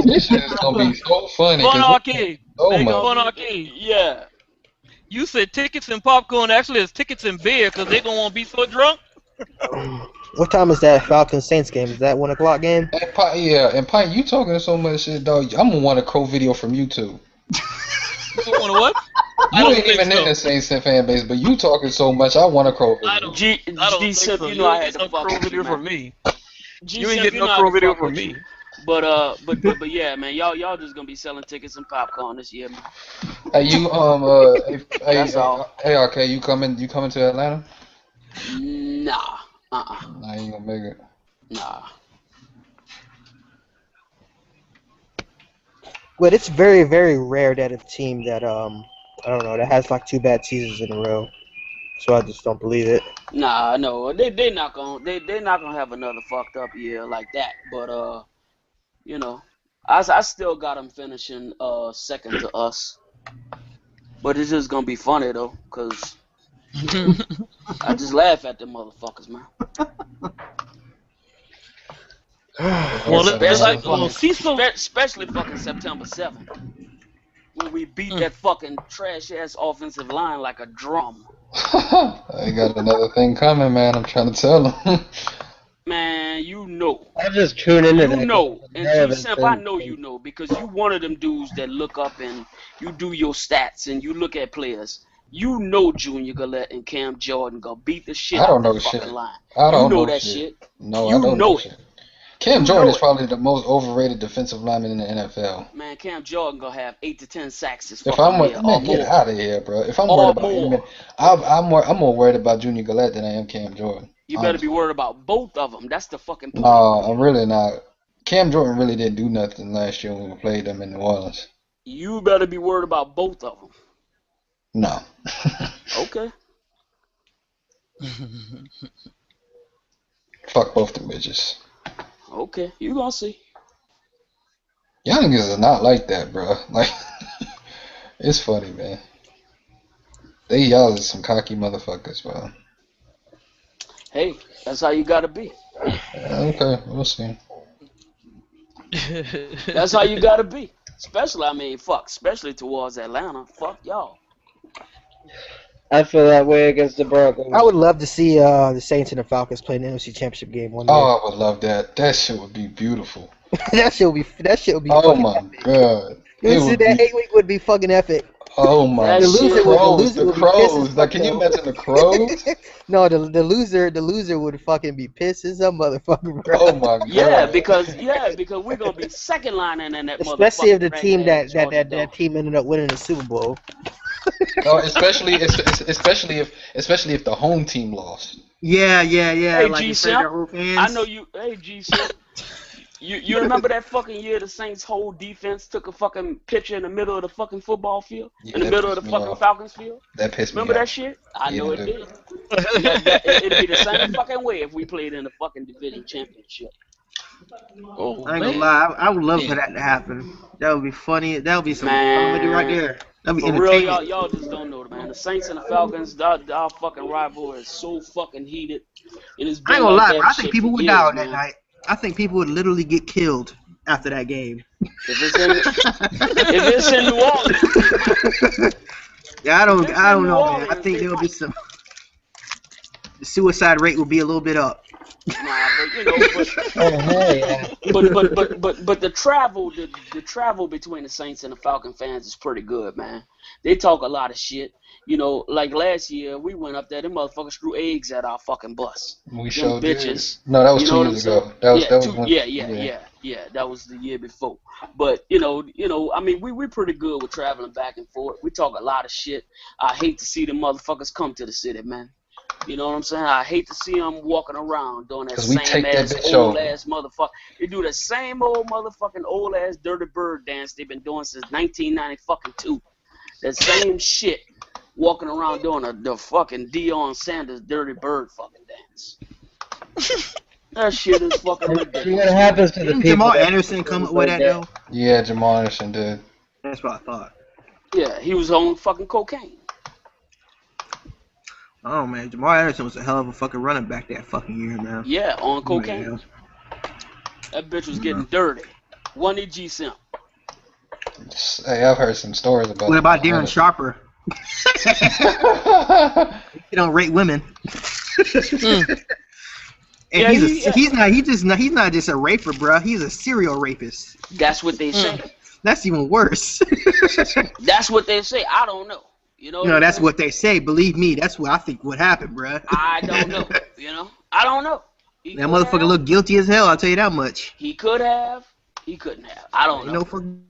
N: This shit is gonna be so funny.
L: Fun Arcade.
N: Oh my.
L: Fun Arcade.
B: Yeah.
L: You said tickets and popcorn. Actually, it's tickets and beer because they're gonna want to be so drunk.
M: What time is that Falcons Saints game? Is that 1 o'clock game?
N: And Pike, you talking so much shit, dog. I'm gonna want a crow video from you too.
L: You want to what?
N: You ain't even in the Saints fan base, but you talking so much. I want a crow video.
L: I don't think so.
B: You know I had
L: no
B: to fuck
L: crow
B: with
L: video
B: you,
L: from
B: man.
L: me.
B: You
L: ain't getting no crow video from me.
B: But yeah, man, y'all just gonna be selling tickets and popcorn this year, man.
N: Hey, you
B: That's all.
N: Hey, okay, you coming to Atlanta?
B: Nah.
N: Nah, you ain't gonna make it.
B: Nah.
M: But it's very, very rare that a team that I don't know, that has like 2 bad seasons in a row. So I just don't believe it.
B: Nah, no, they're not gonna have another fucked up year like that. But you know, I still got them finishing second to us. But it's just gonna be funny though, cause I just laugh at them motherfuckers, man. Especially fucking September 7th, when we beat that fucking trash ass offensive line like a drum.
N: I got another thing coming, man. I'm trying to tell them.
B: Man, you know.
I: I just tune into that.
B: You know. And G-Simp, I know you know, because you one of them dudes that look up and you do your stats and you look at players. You know Junior Gillette and Cam Jordan gonna beat the shit out of the fucking line.
N: I don't
B: know
N: know
B: that
N: shit.
B: shit.
N: No,
B: you
N: I don't
B: know
N: it.
B: it.
N: Cam Jordan is probably the most overrated defensive lineman in the NFL.
B: Man, Cam Jordan gonna have 8 to 10 sacks this
N: If
B: fucking year.
N: man, get out of here, bro. If I'm worried about him, I'm more worried about Junior Gillette than I am Cam Jordan.
B: You better be worried about both of them. That's the fucking point.
N: No, I'm really not. Cam Jordan really didn't do nothing last year when we played them in New Orleans.
B: You better be worried about both of them.
N: No.
B: Okay.
N: Fuck both the bitches.
B: Okay, you gonna see.
N: Y'all niggas are not like that, bro. Like, it's funny, man. Y'all are some cocky motherfuckers, bro.
B: Hey, that's how you gotta be.
N: Okay, we'll see.
B: That's how you gotta be. Especially towards Atlanta. Fuck y'all.
I: I feel that way against the Broncos.
M: I would love to see the Saints and the Falcons play an NFC Championship game one day.
N: Oh, I would love that. That shit would be beautiful.
M: that shit would be.
N: Oh my god.
M: That 8 week would be fucking epic.
N: Oh my!
B: That
M: The
B: shit.
M: loser
N: The
M: would be pissed as
N: crows. Like,
M: fuck
N: can you
M: though.
N: imagine the crows?
M: No, the loser would fucking be pissed as a motherfucker, bro.
N: Oh my
B: Yeah,
N: god!
B: because we're gonna be second lining in that
M: Especially if
B: motherfucking
M: the team
B: ragged ass
M: that
B: Georgia
M: that
B: Dome.
M: that team ended up winning the Super Bowl.
N: No, especially if the home team lost.
M: Yeah.
B: Hey
M: Like
B: G
M: instead of
B: Simp,
M: their whole
B: I know
M: fans.
B: you. Hey G Simp, you remember that fucking year the Saints' whole defense took a fucking picture in the middle of the fucking football field,
N: Yeah,
B: in the
N: that
B: middle of
N: pissed
B: the
N: me
B: fucking
N: off.
B: Falcons field?
N: That pissed me
B: Remember that
N: off.
B: shit? I
N: Yeah,
B: know
N: it
B: it
N: did.
B: did. It'd be the same fucking way if we played in the fucking division championship.
L: Oh
M: I ain't gonna
L: man.
M: lie, I would love for that to happen. That would be funny. That would be some comedy right
B: Man,
M: there. That'd be
B: for real,
M: entertainment.
B: y'all just don't know, man. The Saints and the Falcons, our fucking rival is so fucking heated, and it's
M: I ain't
B: been
M: gonna
B: like
M: lie, bro.
B: that
M: I think
B: shit for
M: people would die
B: years,
M: on that
B: man.
M: night. I think people would literally get killed after that game.
B: If it's in New Orleans,
M: Yeah, I
B: if it's in
M: don't
B: New
M: know, man. I
B: Orleans,
M: think
B: they
M: there'll be
B: might.
M: some. The suicide rate will be a little bit up.
B: Nah, but you know,
M: Yeah.
B: but the travel between the Saints and the Falcon fans is pretty good, man. They talk a lot of shit. You know, like last year we went up there, them motherfuckers threw eggs at our fucking bus.
N: We
B: Them
N: sure did.
B: bitches.
N: No, that was
B: You
N: 2
B: know what I'm
N: years
B: saying?
N: ago. That was when.
B: Yeah. That was the year before. But you know, I mean, we pretty good with traveling back and forth. We talk a lot of shit. I hate to see them motherfuckers come to the city, man. You know what I'm saying? I hate to see them walking around doing that
N: 'Cause we
B: same
N: take that
B: ass
N: bitch
B: old
N: over.
B: ass motherfucker. They do the same old motherfucking old ass dirty bird dance they've been doing since 1992. That same shit. Walking around doing the fucking Deion Sanders dirty bird fucking dance. That shit is fucking
I: See
B: ridiculous.
I: what happens to the
M: Didn't
I: people
M: Jamal
I: that
M: Anderson come up with that
I: that.
M: though?
N: Yeah, Jamal Anderson did.
M: That's what I thought.
B: Yeah, he was on fucking cocaine.
M: Oh man, Jamal Anderson was a hell of a fucking running back that fucking year, man.
B: Yeah, on cocaine.
M: Man.
B: That bitch was getting dirty. One G Simp.
N: Hey, I've heard some stories about.
M: What about Darren Sharper? He don't rate women. And
B: Yeah,
M: he's not just a raper, bro. He's a serial rapist.
B: That's what they say.
M: That's even worse.
B: That's what they say. I don't know. You know.
M: That's what they say. Believe me, that's what I think would happen, bro.
B: I don't know. You know. I don't know.
M: That motherfucker look guilty as hell. I'll tell you that much.
B: He could have. He couldn't have. I don't know.
M: No fucking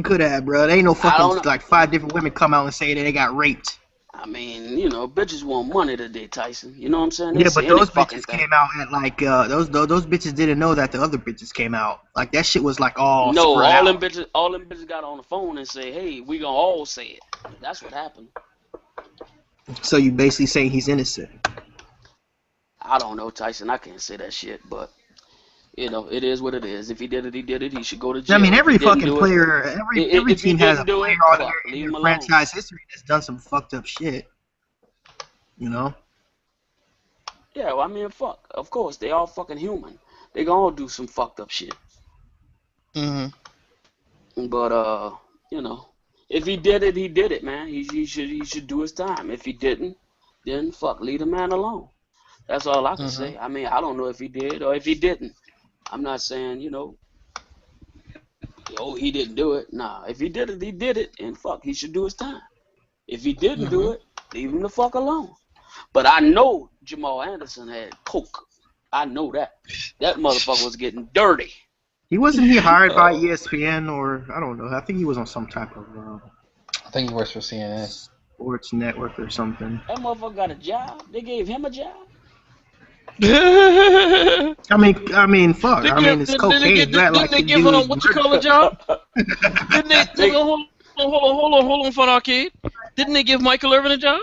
M: could have, bro. There ain't no fucking like 5 different women come out and say that they got raped.
B: I mean, you know, bitches want money today, Tyson. You know what I'm saying?
M: Yeah, but those bitches came out at like those bitches didn't know that the other bitches came out. Like that shit was like all
B: no,
M: spread
B: all
M: out.
B: them bitches got on the phone and say, "Hey, we gonna all say it." That's what happened.
M: So you basically saying he's innocent?
B: I don't know, Tyson. I can't say that shit, but you know, it is what it is. If he did it, he did it. He should go to jail.
M: I mean, every fucking player, every team has a player in their franchise history that's done some fucked up shit. You know?
B: Yeah, well, I mean, fuck. Of course, they all fucking human. They gonna all do some fucked up shit. But you know, if he did it, he did it, man. He should do his time. If he didn't, then fuck, leave the man alone. That's all I can say. I mean, I don't know if he did or if he didn't. I'm not saying, you know, oh, he didn't do it. Nah, if he did it, he did it, and fuck, he should do his time. If he didn't do it, leave him the fuck alone. But I know Jamal Anderson had coke. I know that. That motherfucker was getting dirty.
M: Wasn't he hired by ESPN or I don't know. I think he was on some type of
N: I think he works for CNN.
M: Sports network or something.
B: That motherfucker got a job. They gave him a job.
M: I mean, fuck. It's cocaine.
L: Didn't they give him what you call a job? Didn't they? Hold on, Fun Arcade. Didn't they give Michael Irvin a job?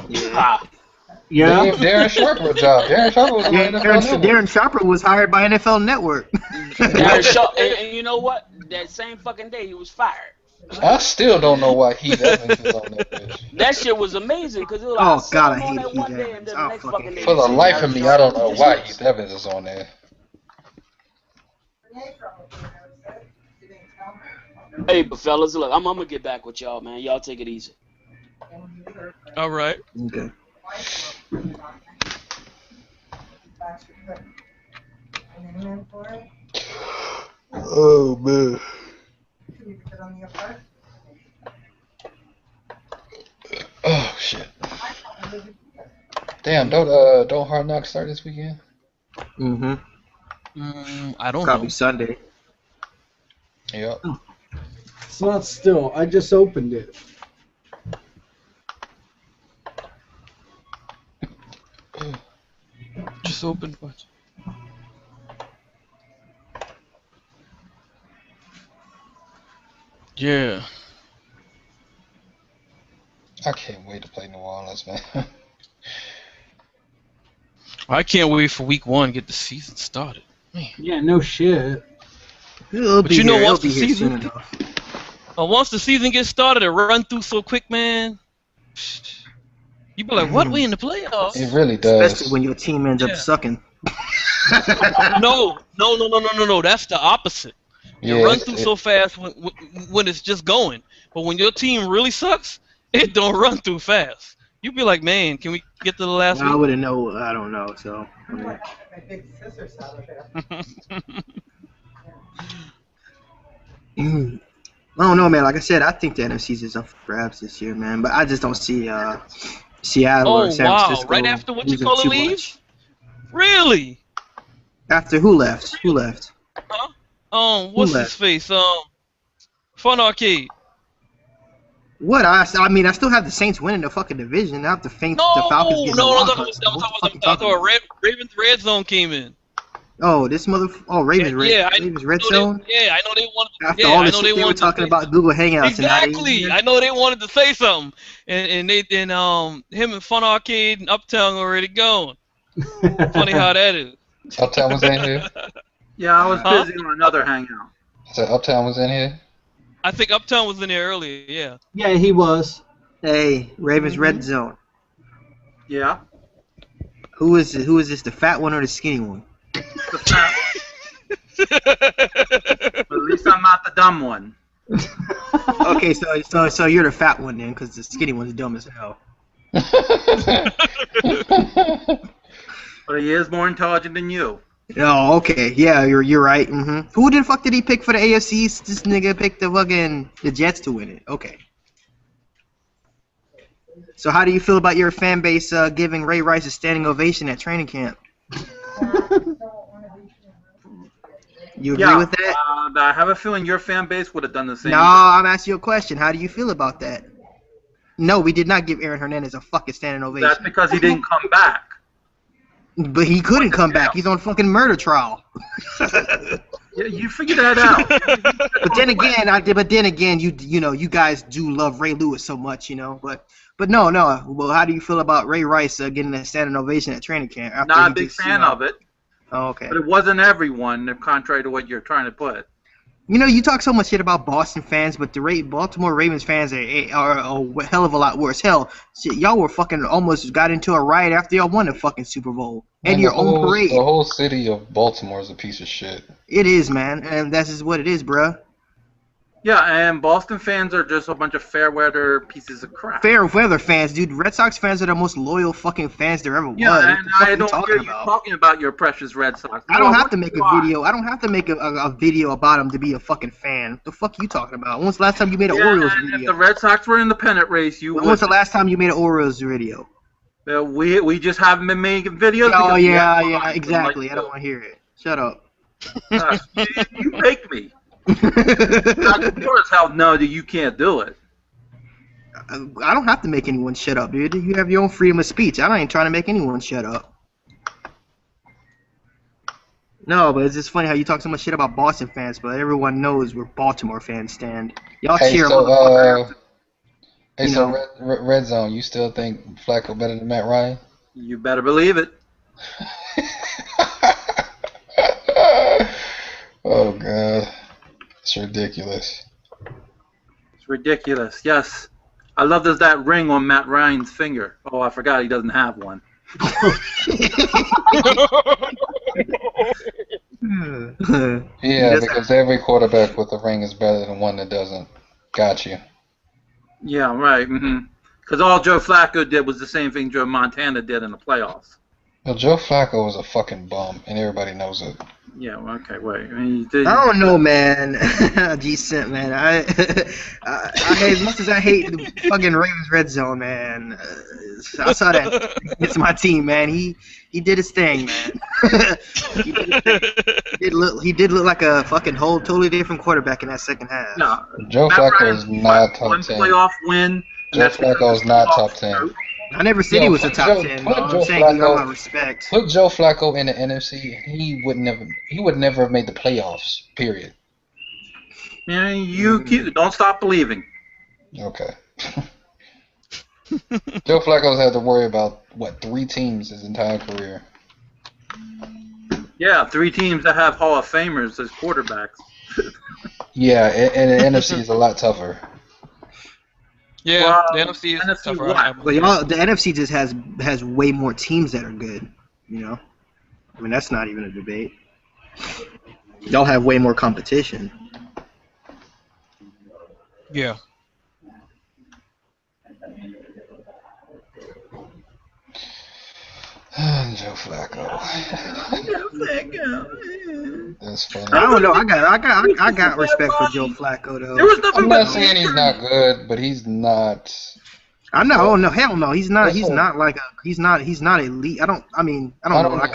B: Yeah.
N: Yeah. They gave Darren Sharper a job. Darren Sharper was on NFL Network.
M: Darren Sharper was hired by NFL Network.
B: Darren Sharper, and you know what? That same fucking day he was fired.
N: I still don't know why Heath Evans is on that bitch.
B: That shit was amazing because it was
M: oh god, I
B: hate
M: hate Heath Evans.
N: For the life of me, I don't know why Heath Evans is on there.
B: Hey, but fellas, look, I'm gonna get back with y'all, man. Y'all take it easy.
L: All right.
M: Okay.
N: Oh man. Damn, don't Hard Knocks start this weekend?
M: Mm-hmm.
L: I don't
M: Probably
L: know.
M: Sunday.
N: Yep.
C: It's not still. I just opened it.
L: Just opened what? Yeah.
N: I can't wait to play New Orleans, man.
L: I can't wait for week 1 to get the season started. Man.
C: Yeah, no shit.
L: But you know, once the season, once the season gets started, it run through so quick, man. You be like, "What? We in the playoffs?"
N: It really does.
M: Especially when your team ends up sucking.
L: No. That's the opposite. It runs through so fast when it's just going. But when your team really sucks, it don't run through fast. You be like, man, can we get to the last week?
M: I wouldn't know. I don't know. So. I don't know, man. Like I said, I think the NFC is up for grabs this year, man. But I just don't see Seattle or San Francisco.
L: Right after what you call it leaves? Really?
M: After who left? Who left?
L: Huh? What's his face? Fun Arcade.
M: What? I mean, I still have the Saints winning the fucking division. I have the Falcons getting the wild card.
L: Ravens Red Zone came in.
M: Oh, this Ravens Red Zone?
L: Yeah, I know they wanted.
M: After all the shit they were talking about Google Hangouts.
L: Exactly. I know they wanted to say something, and him and Fun Arcade and Uptown already going. Funny how that is.
N: Uptown was in here?
O: Yeah, I was busy on another Hangout.
N: So Uptown was in here?
L: I think Uptown was in there earlier, yeah.
C: Yeah, he was.
M: Hey, Ravens Red Zone.
O: Yeah.
M: Who is this, the fat one or the skinny one?
O: The fat one. At least I'm not the dumb one.
M: Okay, so you're the fat one then, because the skinny one's dumb as hell.
O: But he is more intelligent than you.
M: Oh, okay. Yeah, you're right. Mm-hmm. Who the fuck did he pick for the AFC? This nigga picked the Jets to win it. Okay. So how do you feel about your fan base giving Ray Rice a standing ovation at training camp? You agree with that?
O: I have a feeling your fan base would have done the same.
M: No, I'm asking you a question. How do you feel about that? No, we did not give Aaron Hernandez a fucking standing ovation.
O: That's because he didn't come back.
M: But he couldn't come back. He's on fucking murder trial.
O: Yeah, you figure that out.
M: But then again, you guys do love Ray Lewis so much, But no. Well, how do you feel about Ray Rice getting a standing ovation at training camp?
O: Not a big fan of it.
M: Oh, okay.
O: But it wasn't everyone, contrary to what you're trying to put.
M: You talk so much shit about Boston fans, but the Baltimore Ravens fans are a hell of a lot worse. Hell, shit, y'all were fucking almost got into a riot after y'all won the fucking Super Bowl. And your own parade.
N: The whole city of Baltimore is a piece of shit.
M: It is, man. And that's just what it is, bruh.
O: Yeah, and Boston fans are just a bunch of fair weather pieces of crap.
M: Fair weather fans, dude. Red Sox fans are the most loyal fucking fans there ever was.
O: Yeah, and I don't hear you talking about your precious Red Sox.
M: I don't have to make a video. I don't have to make a video about them to be a fucking fan. The fuck you talking about? When was the last time you made an Orioles video?
O: If the Red Sox were in the pennant race,
M: When was the last time you made an Orioles video?
O: Well, we just haven't been making videos.
M: Oh yeah, exactly. I don't want to hear it. Shut up.
O: You make me. Of course, hell no, that you can't do it.
M: I don't have to make anyone shut up, dude. You have your own freedom of speech. I ain't trying to make anyone shut up. No, but it's just funny how you talk so much shit about Boston fans, but everyone knows where Baltimore fans stand. Y'all cheer motherfucker.
N: So Red Zone, you still think Flacco better than Matt Ryan?
O: You better believe it.
N: Oh God. It's ridiculous.
O: It's ridiculous. Yes. I love that ring on Matt Ryan's finger. Oh, I forgot he doesn't have one.
N: Yeah, because every quarterback with a ring is better than one that doesn't. Got you.
O: Yeah, right. Because all Joe Flacco did was the same thing Joe Montana did in the playoffs.
N: Well, Joe Flacco was a fucking bum, and everybody knows it.
O: Yeah, well, okay, wait. I mean,
M: I don't know, man. G-Cent, man. I hate, as much as I hate the fucking Ravens red zone, man. I saw that. It's my team, man. He did his thing, man. He did look like a fucking whole totally different quarterback in that second half.
O: No,
N: Joe Flacco is not top 10.
O: Playoff win.
N: Joe Flacco is not top 10.
M: I never said he was a top 10. I'm saying he got my respect.
N: Put Joe Flacco in the NFC, he would never have made the playoffs. Period.
O: Yeah, don't stop believing.
N: Okay. Joe Flacco's had to worry about 3 teams his entire career.
O: Yeah, 3 teams that have Hall of Famers as quarterbacks.
N: Yeah, and the NFC is a lot tougher.
L: Yeah, the NFC is tougher.
M: But y'all, the NFC just has way more teams that are good. You know, I mean that's not even a debate. Y'all have way more competition.
L: Yeah.
N: Joe Flacco. That's funny.
M: I don't know. I got respect for Joe Flacco though.
N: I'm not saying he's not good, but he's not.
M: I know. Oh no, hell no. He's not. He's not like a. He's not elite. I don't know. I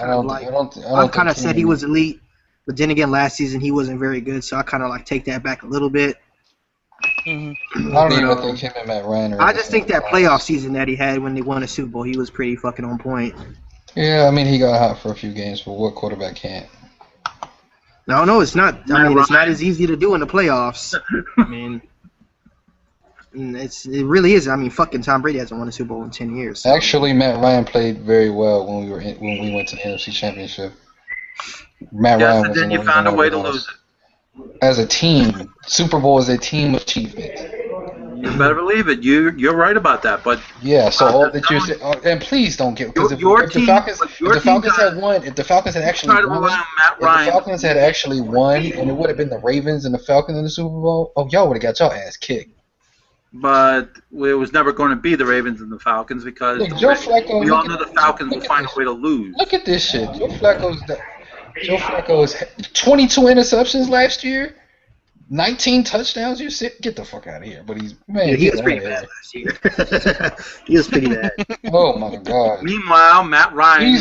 M: kind of said he was elite, but then again, last season he wasn't very good, so I kind of like take that back a little bit.
N: Mm-hmm. I don't even think him and Matt Ryan are.
M: I just think that playoff season that he had when they won the Super Bowl, he was pretty fucking on point.
N: Yeah, I mean he got hot for a few games, but what quarterback can't?
M: No, it's not. I mean, it's not as easy to do in the playoffs. I mean, it really is. I mean, fucking Tom Brady hasn't won a Super Bowl in 10 years. So.
N: Actually, Matt Ryan played very well when we went to the NFC Championship. Matt Ryan was.
O: Then you found a way to lose it.
N: As a team, Super Bowl is a team achievement.
O: You better believe it. You're right about that. But
N: yeah, so all that you said, and please don't get because if the Falcons had actually won, and it would have been the Ravens and the Falcons in the Super Bowl, y'all would have got y'all ass kicked.
O: But it was never going to be the Ravens and the Falcons because we all knew the Falcons would find a way to lose.
N: Look at this shit. Joe Flacco's 22 interceptions last year. 19 touchdowns. Get the fuck out of here. But he was pretty bad last year.
M: He was pretty bad.
N: Oh my god.
O: Meanwhile, Matt Ryan.
N: He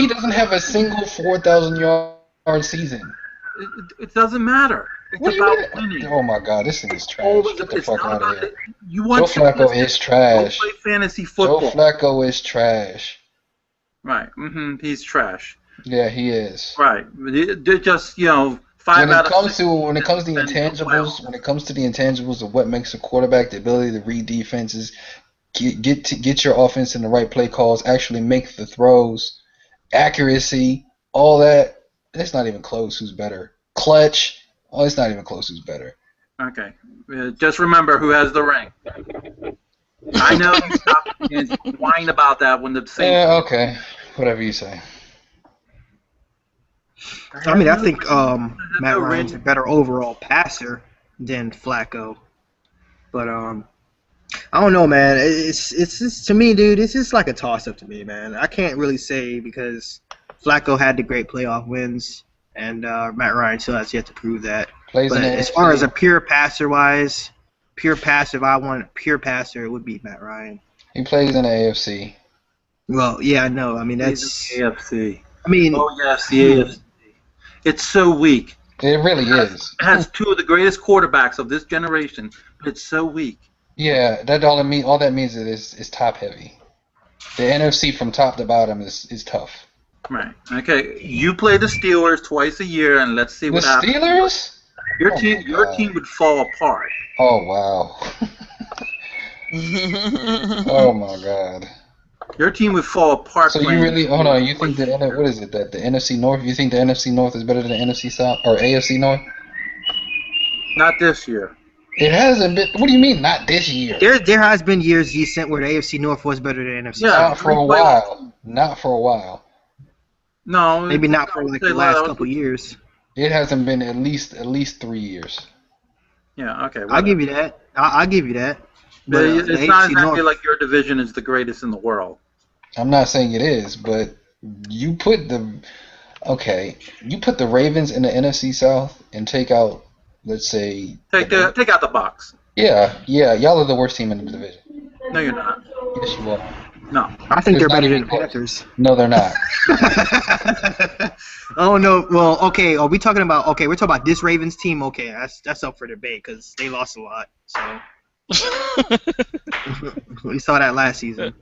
N: doesn't have a single 4,000 yard season.
O: It doesn't matter. It's about winning.
N: Oh my god, this thing is trash. Get the fuck out of here.
O: Joe
N: Flacco is trash.
O: Play fantasy football.
N: Joe Flacco is trash.
O: Right. He's trash.
N: Yeah, he is.
O: Right. They're just
N: When it comes to the intangibles of what makes a quarterback, the ability to read defenses, get your offense in the right play calls, actually make the throws, accuracy, all that. It's not even close. Who's better? Clutch. Oh, it's not even close. Who's better?
O: Okay. Just remember who has the ring. I know you stopped whining about that when the Saints.
N: Yeah. Okay. Whatever you say.
M: I mean, I think Matt Ryan's a better overall passer than Flacco, but I don't know, man. It's just, to me, dude. It's just like a toss-up to me, man. I can't really say because Flacco had the great playoff wins, and Matt Ryan still has yet to prove that. But as far as a pure passer-wise, if I want a pure passer, it would be Matt Ryan.
N: He plays in the AFC.
M: Well, yeah, I know. I mean, that's
O: AFC.
M: I mean,
O: oh yes, the AFC. It's so weak.
N: It really is.
O: It has 2 of the greatest quarterbacks of this generation, but it's so weak.
N: Yeah, all that means is top heavy. The NFC from top to bottom is tough.
O: Right. Okay. You play the Steelers twice a year, and let's see what happens.
N: The Steelers?
O: Your team would fall apart.
N: Oh wow. Oh my god.
O: Your team would fall apart.
N: So you really hold on? You think that the NFC North? You think the NFC North is better than the NFC South or AFC North?
O: Not this year.
N: It hasn't been. What do you mean, not this year?
M: There has been years decent where the AFC North was better than the NFC South.
N: Not for a while. Not for a while.
O: No.
M: Maybe not for like the last couple years.
N: It hasn't been at least 3 years.
O: Yeah. Okay.
M: I'll give you that. I'll give you that.
O: But it's not exactly like your division is the greatest in the world.
N: I'm not saying it is, but you put the Ravens in the NFC South and take out, let's say,
O: take out the Bucs.
N: Yeah, y'all are the worst team in the division.
O: No, you're not.
N: Yes, you are.
O: No.
M: I think they're better than the Panthers.
N: No, they're not.
M: Oh no. Well, okay. Are we talking about? Okay, we're talking about this Ravens team. Okay, that's up for debate because they lost a lot. So we saw that last season.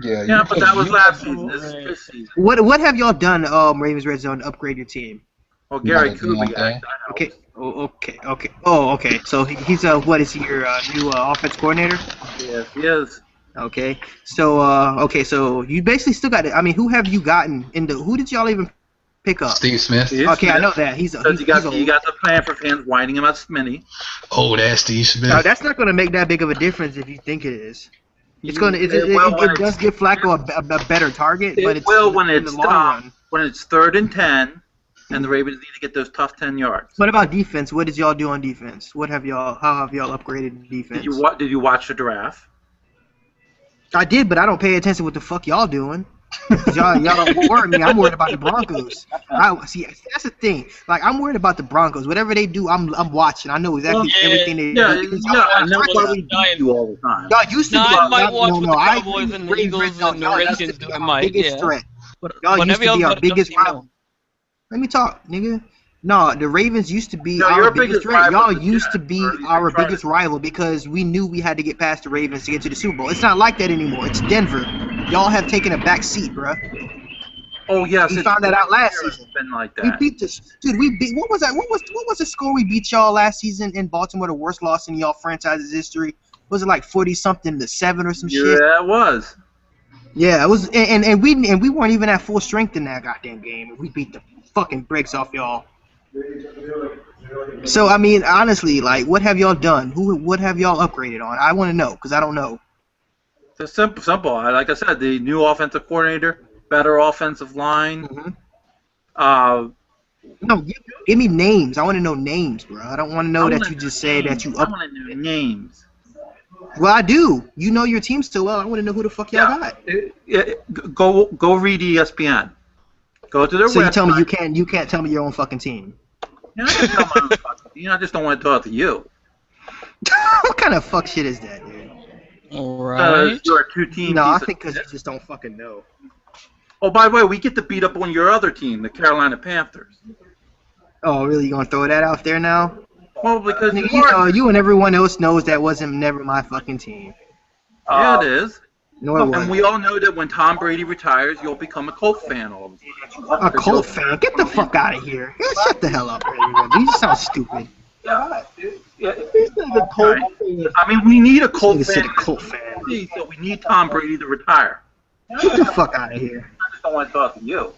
N: Yeah,
O: but that was last season. This season.
M: What have y'all done, Ravens Red Zone, to upgrade your team?
O: Well, Gary Kubiak.
M: Okay. Oh, okay. Oh, okay. So he's what is he, your new offense coordinator?
O: Yes, he is.
M: Okay. So so you basically still got it. I mean, who have you gotten into? Who did y'all even pick up?
N: Steve Smith.
M: Okay, I know that.
O: You got the plan for fans whining about Smitty.
N: Oh, that's Steve Smith.
M: No, that's not going to make that big of a difference if you think it is. It's going to. It does give Flacco a better target, but it's
O: when it's
M: in the long run.
O: When it's 3rd and 10, and the Ravens need to get those tough 10 yards.
M: What about defense? What did y'all do on defense? How have y'all upgraded defense?
O: Did you watch the draft?
M: I did, but I don't pay attention to what the fuck y'all doing. Y'all don't worry me. I'm worried about the Broncos. See, that's the thing. Like, I'm worried about the Broncos. Whatever they do, I'm watching. I know exactly everything they do.
O: And that's why we beat you all the time.
M: Y'all used to do.
L: I might watch with the Cowboys and the Eagles and the Ravens do. I might,
M: biggest threat. Y'all used to be our biggest rival. Let me talk, nigga. No, the Ravens used to be our biggest threat. Y'all used to be our biggest rival because we knew we had to get past the Ravens to get to the Super Bowl. It's not like that anymore. It's Denver. Y'all have taken a back seat, bruh.
O: Oh yes,
M: we found that out last season.
O: Been like that.
M: We beat this, dude. What was that? What was the score we beat y'all last season in Baltimore? The worst loss in y'all franchise's history. Was it like 40-something to 7 or some shit?
O: Yeah, it was.
M: Yeah, it was, and we weren't even at full strength in that goddamn game. We beat the fucking brakes off y'all. So I mean, honestly, like, what have y'all done? What have y'all upgraded on? I want to know because I don't know.
O: It's simple. Like I said, the new offensive coordinator, better offensive line.
M: Mm-hmm. No, give me names. I want to know names, bro. I don't want to know that you just say that you.
O: I want to know names.
M: Well, I do. You know your team still well. I want to know who the fuck y'all got.
O: Go read ESPN. Go to their website.
M: So you tell me you can't tell me your own fucking team.
O: I just tell my own fucking team. I just don't want to talk to you.
M: What kind of fuck shit is that, dude?
L: Alright.
O: You're a 2-team.
M: No, I think because you just don't fucking know.
O: Oh, by the way, we get to beat up on your other team, the Carolina Panthers.
M: Oh, really? You gonna throw that out there now?
O: Well, because
M: you and everyone else knows that wasn't never my fucking team.
O: Yeah, it is.
M: No, it wasn't.
O: And we all know that when Tom Brady retires, you'll become a Colt fan all of a sudden.
M: A Colt fan? Get the fuck out of here. Shut the hell up, everyone. You sound stupid.
O: Yeah. I mean, we need a Colt fan. So we need Tom Brady to retire.
M: Get the fuck out of here.
O: I just don't want to talk to you.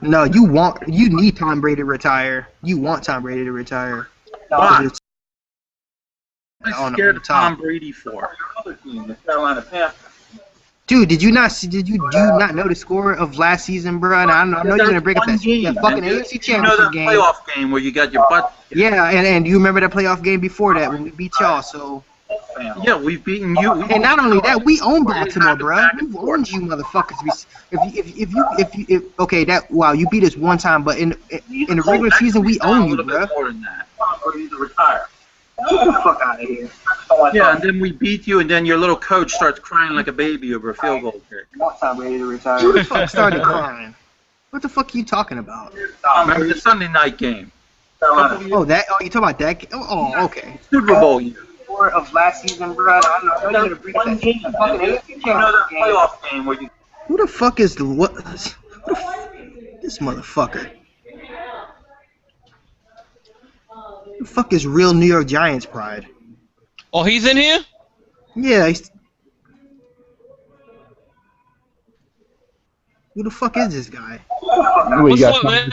M: No, you need Tom Brady to retire. You want Tom Brady to retire.
O: Why? I'm scared of Tom Brady for your other team, the Carolina Panthers.
M: Dude, did you not know the score of last season, bro? And I know you're gonna bring up that fucking AFC Championship game.
O: Playoff game where you got your butt.
M: Yeah, and you remember that playoff game before that when we beat y'all? So.
O: Yeah, we've beaten you.
M: And not only that, we own Baltimore, bro. We've owned you, motherfuckers. Wow, you beat us one time, but in the regular season, we own you, bro.
O: More than that. To retire.
M: Get the fuck out of here.
O: Yeah, and then we beat you, and then your little coach starts crying like a baby over a field goal kick.
M: Tom ready to retire. Who the fuck started crying? What the fuck are you talking about?
O: Remember the Sunday night game?
M: Oh, that? Oh, you talking about that? Oh, okay.
O: Super Bowl year.
M: Of last season, bro. I know you're gonna bring that fucking
O: playoff game where you.
M: Who the fuck is this motherfucker? Who the fuck is real New York Giants pride?
L: Oh, he's in here?
M: Yeah. Who the fuck is this guy?
L: What's up, man?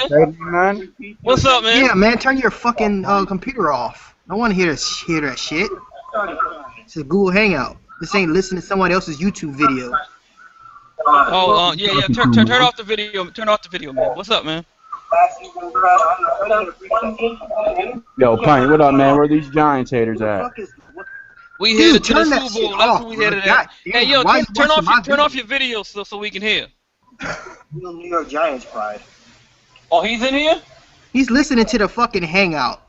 L: What's up, man?
M: Yeah, man. Turn your fucking computer off. I want to hear that shit. This is Google Hangout. This ain't listening to someone else's YouTube video.
L: Yeah. Turn off the video. Turn off the video, man. What's up, man?
P: Yo, Pint, what up, man? Where are these Giants haters at?
L: We
K: Dude,
L: headed to the
K: turn that
L: Super
K: shit
L: Bowl. That's
K: off,
L: what we
K: bro.
L: headed
K: God
L: at.
K: damn
L: Hey,
K: it.
L: yo,
K: Why you
L: turn
K: watching my
L: off
K: video?
L: your video so we can hear.
K: Real New York Giants pride.
L: Oh, he's in here?
K: He's listening to the fucking hangout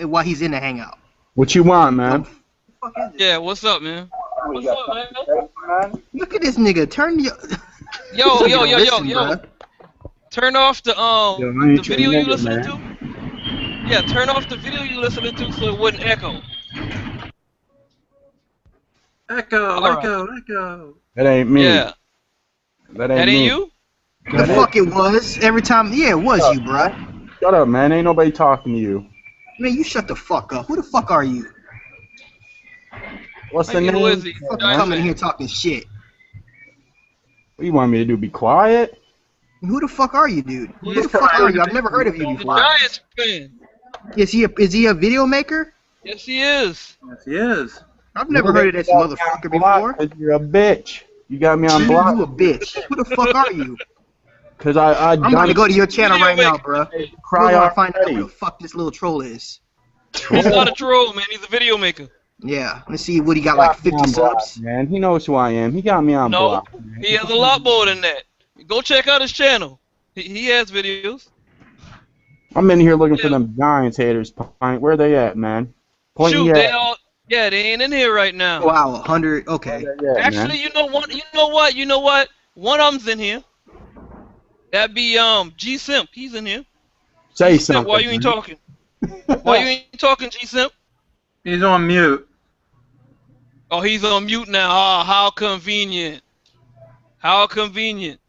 K: while he's in the hangout.
F: What you want, man?
L: Yeah, what's up, man? What's up, man?
K: Look at this nigga. Turn your
L: Yo.
K: Listen, bruh.
L: Turn off the
F: Yo, I ain't
L: the
F: your
L: video you
F: nigga,
L: listening
F: man.
L: to. Yeah, turn off the video you listening to so it wouldn't echo.
O: Echo.
F: That ain't me.
L: Yeah.
F: That
L: That
F: ain't
L: ain't
F: me.
L: you?
K: The fuck it was. Every time, yeah, it was you, bruh.
F: Shut up, man. Ain't nobody talking to you.
K: Man, you shut the fuck up. Who the fuck are you?
F: What's the
L: Hey,
F: name?
L: who is he?
K: Fuck
F: man?
K: coming in here talking shit.
F: What you want me to do? Be quiet?
K: Who the fuck are you, dude? Who the fuck are you? I've never heard of you
L: The
K: before.
L: Giants fan.
K: Is he a video maker?
L: Yes, he is.
O: Yes, he is.
K: I've never heard of this motherfucker before.
F: Cause you're a bitch. You got me on block.
K: You a bitch. Who the fuck are you?
F: Cause I
K: I'm about to go to your channel right now, bro.
F: Cry
K: I find out
F: already.
K: who the fuck this little troll is.
L: He's not a troll, man. He's a video maker.
K: Yeah, let's see what he got, like 50 subs.
F: Man, he knows who I am. He got me on
L: No,
F: block.
L: he has a lot more than that. Go check out his channel. He has videos.
F: I'm in here looking for them Giants haters. Pint. Where they at, man? Point
L: Shoot,
F: me
L: they
F: at.
L: all. Yeah, they ain't in here right now.
K: Wow, 100. Okay.
L: Actually, you know what? One of them's in here. That'd be G Simp. He's in here.
F: Say
L: G-Simp,
F: something.
L: why you ain't
F: man.
L: talking? Why you ain't talking, G Simp?
O: He's on mute.
L: Oh, he's on mute now. Oh, how convenient. How convenient.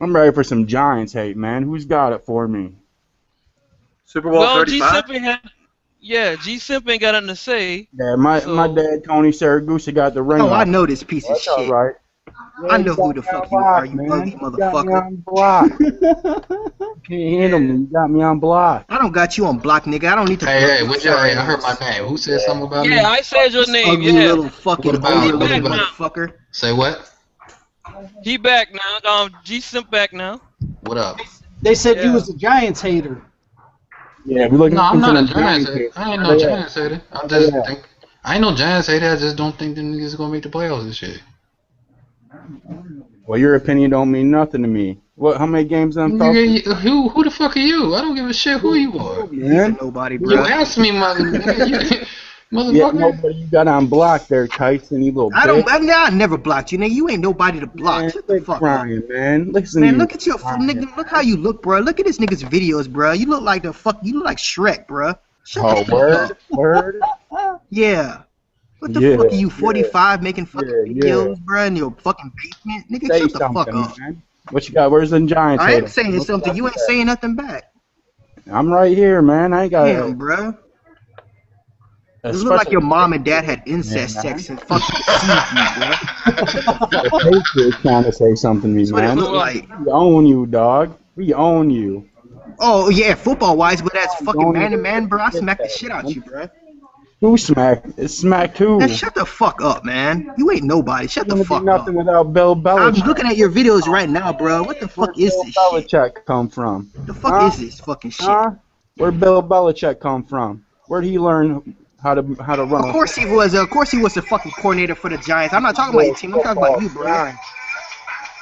F: I'm ready for some Giants hate, man. Who's got it for me?
O: Super Bowl
L: Well,
O: 35.
L: G Simp ain't got nothing to say.
F: Yeah, my dad, Tony Saragusa, got the ring.
K: Oh, I
F: off.
K: know this piece of
F: That's all
K: shit.
F: right.
K: I know who the fuck you are, you
F: man.
K: ugly
F: You got me
K: motherfucker.
F: on block. Can't handle me. You got me on block.
K: I don't got you on block, nigga. I don't need to.
N: Hey, what y'all? I heard my name. Who said something about me?
L: Yeah, I said your name.
K: Ugly
L: Yeah.
K: little fucking
N: What about-
K: overload
N: what about-
K: motherfucker.
N: Say what?
L: He back now. G Simp back now.
N: What up?
C: They said you
L: Yeah.
C: was a Giants hater.
F: Yeah, we looking
N: No, I'm
F: for
N: not a
F: them
N: Giants
F: Giants
N: hater. I ain't no
F: haters.
N: Giants hater. I just think I ain't no Giants hater. I just don't think them niggas gonna make the playoffs this year.
F: Well, your opinion don't mean nothing to me. What? How many games them Falcons?
N: Nigga, who the fuck are you? I don't give a shit who you are.
F: Man,
K: Nobody,
N: You
K: bro.
N: asked me,
F: yeah,
N: motherfucker.
F: nobody you got on block there, Tyson. You little
K: I
F: bitch.
K: don't. I never blocked you, nigga. You ain't nobody to block.
F: Man,
K: Shut the
F: quit
K: fuck up.
F: crying, man. Listen,
K: Man,
F: to
K: look
F: you.
K: at your nigga. Look how you look, bro. Look at this nigga's videos, bro. You look like the fuck. You look like Shrek, bro. Shut
F: Oh,
K: the fuck
F: word,
K: up.
F: word.
K: Yeah. What the
F: Yeah,
K: fuck are you, 45, making fucking
F: yeah.
K: videos, bro, in your fucking basement? Nigga,
F: Say
K: shut the fuck
F: something,
K: up.
F: man. What you got? Where's the Giants?
K: I am
F: hater?
K: saying something. You ain't saying nothing back.
F: I'm right here, man. I ain't got.
K: Damn, bro. It looked like your mom and dad had incest sex and fucking deceived you, bro.
F: The Patriots trying to say something to me,
K: That's what it
F: man.
K: looked like.
F: We own you, dog. We own you.
K: Oh, yeah, football-wise, but that's fucking man-to-man, bro. I smacked the shit out you, bro.
F: Who smacked? It's smacked who?
K: Man, shut the fuck up, man. You ain't nobody. Shut the fuck up.
F: Nothing without Bill
K: I'm
F: Belichick.
K: looking at your videos right now, bro. What the fuck is this shit?
F: Belichick come from?
K: The fuck is this fucking shit?
F: Huh? Where'd Bill Belichick come from? Where'd he learn how to run?
K: Of course he was. Of course he was the fucking coordinator for the Giants. I'm not talking about your team. I'm talking about you, bro.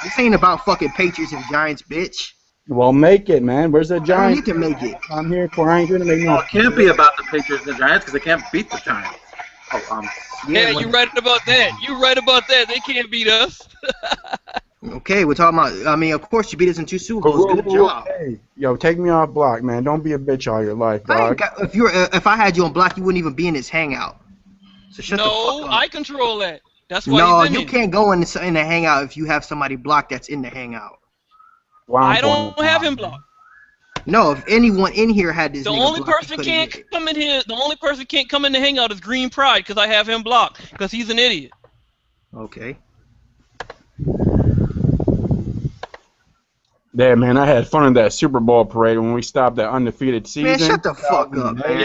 K: This ain't about fucking Patriots and Giants, bitch.
F: Well, make it, man. Where's the
K: I don't
F: Giants?
K: need to make it.
F: I'm here for. I ain't gonna make no.
O: Well, it can't be about the Patriots and the Giants because they can't beat the Giants. Oh,
L: Yeah, you right about that. You right about that. They can't beat us.
K: Okay, we're talking about. I mean, of course you beat us in 2 Super Bowls. Good job.
F: Hey, yo, take me off block, man. Don't be a bitch all your life,
K: I ain't
F: dog.
K: got, if I had you on block, you wouldn't even be in this hangout. So shut the
L: No,
K: fuck up.
L: I control that. That's why
K: No,
L: he's in
K: you
L: here.
K: can't go in the hangout if you have somebody blocked that's in the hangout.
L: I don't have him blocked.
K: No, if anyone in here had this
L: The
K: nigga
L: only
K: blocked,
L: person can't come in here. The only person can't come in the hangout is Green Pride because I have him blocked because he's an idiot.
K: Okay.
F: Yeah, man, I had fun in that Super Bowl parade when we stopped that undefeated season.
K: Man, shut the fuck up, man.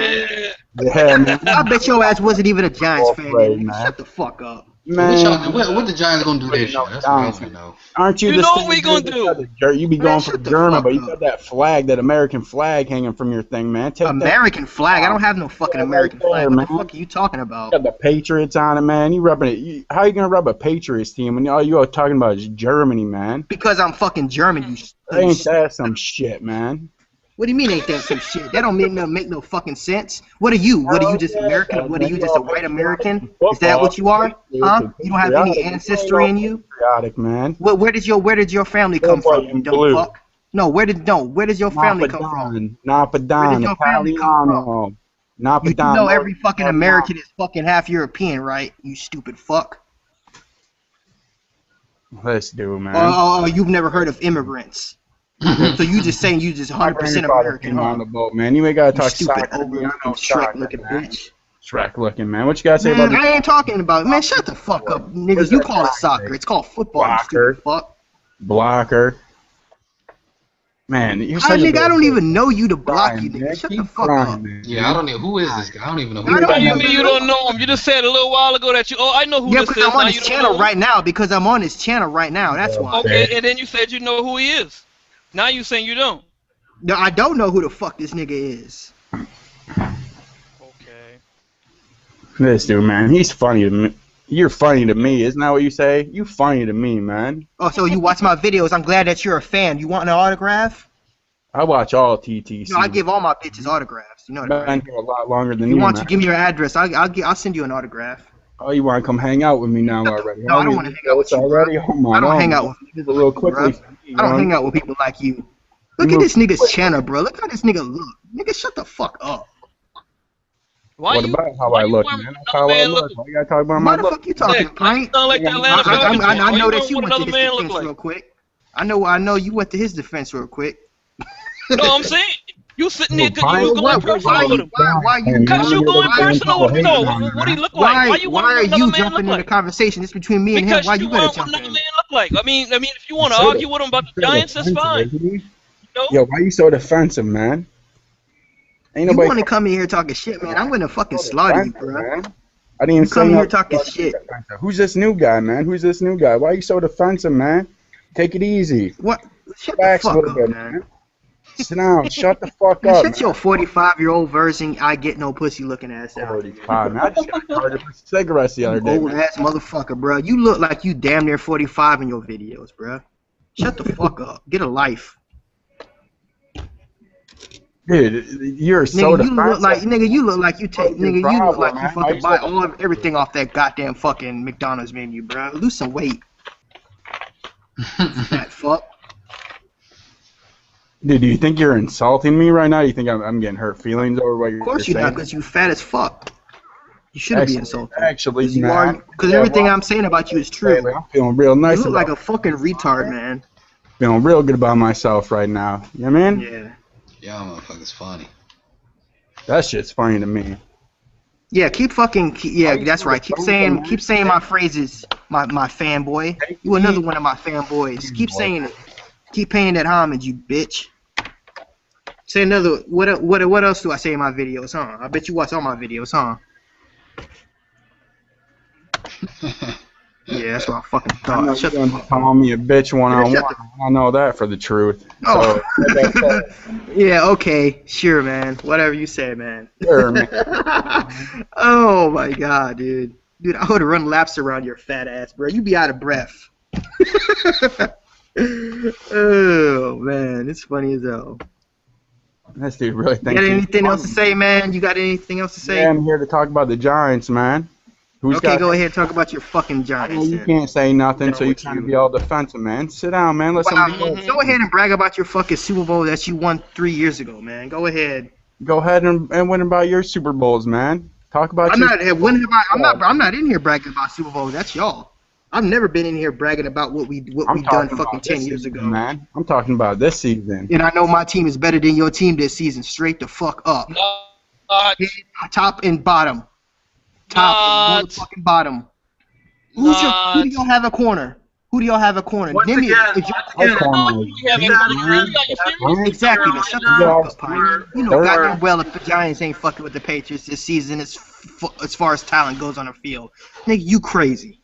F: Yeah, man.
K: I bet your ass wasn't even a Giants fan.
F: Parade,
K: Nigga.
F: man.
K: Shut the fuck up.
N: Man, what the Giants gonna do this year? That's what I want to know.
D: Aren't you?
L: You know what we gonna do?
D: You be going for German, but you got that flag, that American flag, hanging from your thing, man. Take
M: American flag? I don't have no fucking American flag. What the fuck are you talking about?
D: You got the Patriots on it, man. You rubbing it. How you gonna rub a Patriots team when all you are talking about is Germany, man?
M: Because I'm fucking German. You
D: ain't that some shit, man?
M: What do you mean ain't that some shit? That don't make no fucking sense. What are you? What are you, just American? What are you, just a white American? Is that what you are? Huh? You don't have any ancestry in you?
D: Patriotic, man.
M: Where did your family come from, you dumb fuck? No, where does your family come from?
D: Napadan, Italiano. Napadan.
M: You know every fucking American is fucking half European, right? You stupid fuck.
D: Let's do, man.
M: Oh, you've never heard of immigrants. So you just saying you just 100% American, huh?
D: On the boat, man. You ain't gotta talk
M: stupid Shrek looking bitch.
D: Shrek looking, man. What you gotta say about
M: I ain't talking about, man. Shut the fuck up, niggas. You call it soccer. It's called football.
D: Blocker.
M: Fuck.
D: Blocker. Man, you're
M: nigga, I don't even know you to block you, nigga. Shut the fuck up.
N: Yeah, I don't know who is this guy. I don't even know who.
L: You don't know him. You just said a little while ago that you. Oh, I know who this is.
M: Yeah, because I'm on his channel right now. Because I'm on his channel right now. That's why.
L: Okay, and then you said you know who he is. Now you saying you don't.
M: No, I don't know who the fuck this nigga is.
L: Okay.
D: This dude, man, he's funny to me. You're funny to me, isn't that what you say? You funny to me, man.
M: Oh, so you watch my videos. I'm glad that you're a fan. You want an autograph?
D: I watch all TTC.
M: No, I give all my bitches autographs. You know that, right?
D: I've been here a lot longer than you.
M: You want to give me your address? I'll send you an autograph.
D: Oh, you want to come hang out with me now already?
M: No, I don't want to hang out with you
D: already. Oh my!
M: I don't hang out with
D: a little quickly.
M: I don't hang out with people like you. Look at this nigga's channel, bro. Look how this nigga look. Nigga, shut the fuck up.
D: What about how I look, man? That's how I look. Why you gotta talk about my look?
M: What the fuck you talking, Frank? I know that you went to his defense real quick. I know you went to his defense real quick.
L: No, I'm saying you sitting there because you going personal with him.
M: Why you?
L: Because you going personal with him. No, what do he look like?
M: Why are you jumping in the conversation? It's between me and him. Why you gonna jump in?
L: What another man look like? I mean, if you want to argue with him about the Giants, that's fine.
D: Yo, why you so defensive, man?
M: Ain't nobody. You want to come in here talking shit, man? I'm gonna fucking slaughter you, bro.
D: I didn't even
M: come in here talking shit.
D: Who's this new guy, man? Who's this new guy? Why are you so defensive, man? Take it easy.
M: What? Shut the fuck up, man.
D: Sit down. Shut the fuck up.
M: Shut your 45-year-old version. I get no pussy looking ass out.
D: 45, man. I just got started with cigarettes the other day.
M: Old ass motherfucker, bro. You look like you damn near 45 in your videos, bro. Shut the fuck up. Get a life.
D: Dude, you're so
M: defensive. You look like you fucking buy everything off that goddamn fucking McDonald's menu, bro. Lose some weight. Fat fuck.
D: Dude, do you think you're insulting me right now? You think I'm getting hurt feelings over what you're saying?
M: Of course you're not, because you fat as fuck. You shouldn't be insulted.
D: Actually,
M: because everything I'm saying about you is true.
D: I'm feeling real nice.
M: You look like a fucking retard, man.
D: Feeling real good about myself right now. You know what I mean?
M: Yeah.
N: Yeah, motherfucker's funny.
D: That shit's funny to me.
M: Yeah, that's right. Keep saying my phrases, my fanboy. You another one of my fanboys. Keep saying it. Keep paying that homage, you bitch. Say another. What else do I say in my videos, huh? I bet you watch all my videos, huh? Yeah, that's what I fucking thought.
D: Shut the fuck up. Call me a bitch one-on-one. I know that for the truth.
M: Oh. Yeah, okay. Sure, man. Whatever you say, man.
D: Sure, man.
M: Oh, my God, dude. Dude, I would have run laps around your fat ass, bro. You'd be out of breath. Oh, man. It's funny as hell.
D: This dude really thinks.
M: You got anything else to say, man? You got anything else to say?
D: Yeah, I'm here to talk about the Giants, man.
M: Okay, go ahead and talk about your fucking Giants.
D: You can't say nothing, so you can't be all defensive, man. Sit down, man. Let somebody
M: go ahead and brag about your fucking Super Bowl that you won 3 years ago, man. Go ahead.
D: Go ahead and win about your Super Bowls, man. Talk about.
M: I'm not in here bragging about Super Bowls. That's y'all. I've never been in here bragging about what we done fucking 10 years ago,
D: man. I'm talking about this season.
M: And I know my team is better than your team this season. Straight the fuck up. Top and bottom. Top and motherfucking bottom. Who do y'all have a corner? Who do y'all have a corner?
O: Exactly.
M: Exactly. Man, shut the fuck up, Pine. You know goddamn well if the Giants ain't fucking with the Patriots this season as far as talent goes on the field. Nigga, you crazy.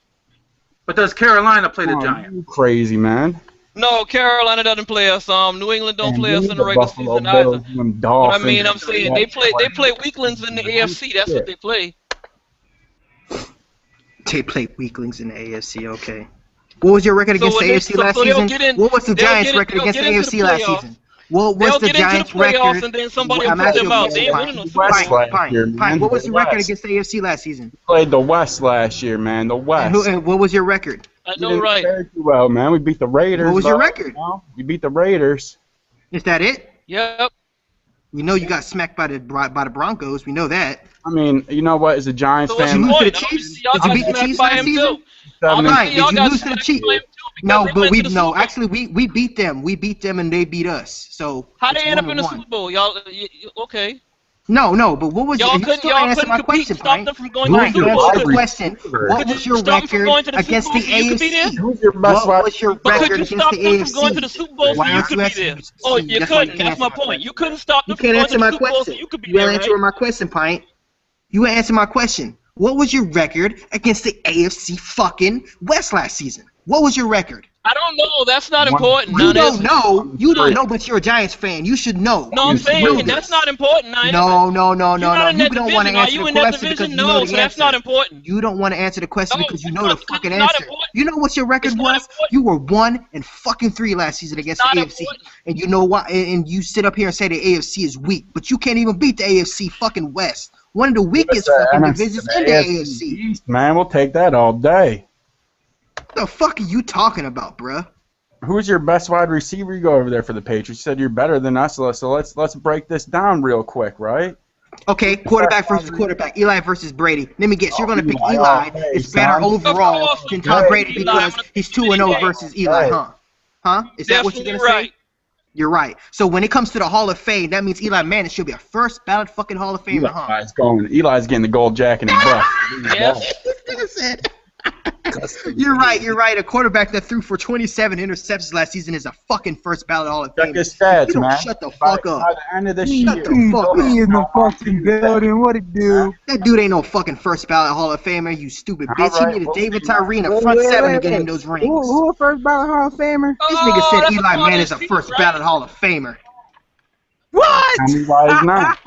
O: But does Carolina play the Giants?
P: You crazy, man.
L: No, Carolina doesn't play us. New England don't
P: And
L: play us
P: you
L: in the
P: the
L: regular
P: Buffalo
L: season
P: Bills,
L: either.
P: them
L: But I
P: Dolphins,
L: mean, I'm saying they play weaklings in the AFC. That's what they play.
M: They play weaklings in the AFC. Okay. What was your record against the AFC last season? What was the Giants' record against the AFC last season? What was the Giants' record?
L: And then somebody will put them out. They ain't winning no Super Bowl.
M: Pine, what was the record against the AFC last season?
P: Played the West last year, man. The West.
M: And what was your record?
L: I know, right?
P: Well, man, we beat the Raiders.
M: What was your record?
P: We beat the Raiders.
M: Is that it?
L: Yep.
M: We know you got smacked by the Broncos. We know that.
P: I mean, you know what? As a Giants fan,
M: did you lose to the Chiefs? Did you beat the Chiefs last season? Fine. Did you lose to the Chiefs? No, but actually we beat them. We beat them and they beat us. So
L: how they end up in the Super Bowl? Y'all okay?
M: No, but what was
L: y'all
M: couldn't answer my question, Frank? What was your record against the AFC?
P: Who's your best
M: What was your record against the AFC?
L: Going to the Super Bowl so you could be there. Oh, you couldn't. That's my point. You couldn't stop them from going to the Super Bowl so you could be there.
M: You answer my question, Pint. You answer my question. What was your record against the AFC fucking West last season? What was your record?
L: I don't know. That's not important.
M: You don't know. You don't know, but you're a Giants fan. You should know.
L: No, I'm saying that's not important.
M: No. You don't want to answer the question because you know the answer.
L: That's not important.
M: You don't want to answer the question because you know the fucking answer. You know what your record was? You were 1-3 last season against the AFC, and you know why? And you sit up here and say the AFC is weak, but you can't even beat the AFC fucking West. One of the weakest fucking divisions in the AFC.
P: East, man, we'll take that all day.
M: What the fuck are you talking about, bruh?
P: Who's your best wide receiver? You go over there for the Patriots. You said you're better than us, so let's break this down real quick, right?
M: Okay, quarterback versus quarterback. Eli versus Brady. Let me guess, you're going to pick Eli. It's better overall than Tom Brady because he's 2-0 versus Eli, huh? Huh? Is that what you're going to say? You're right. So when it comes to the Hall of Fame, that means Eli Manning should be a first ballot fucking Hall of Famer, huh?
P: Eli's getting the gold jacket and buff.
L: Yes.
M: You're right. A quarterback that threw for 27 interceptions last season is a fucking first ballot Hall of Famer.
P: Check his stats, man.
M: Shut the fuck up.
P: By the end of this
M: Shut the fuck up.
D: He is no fucking building. What it do?
M: That dude ain't no fucking first ballot Hall of Famer, you stupid bitch. He needed David Tyree in the front seven to get him those rings.
D: Who a first ballot Hall of Famer?
M: This nigga said Eli Manning is a first ballot Hall of Famer.
D: What?
P: Tell me why he's not.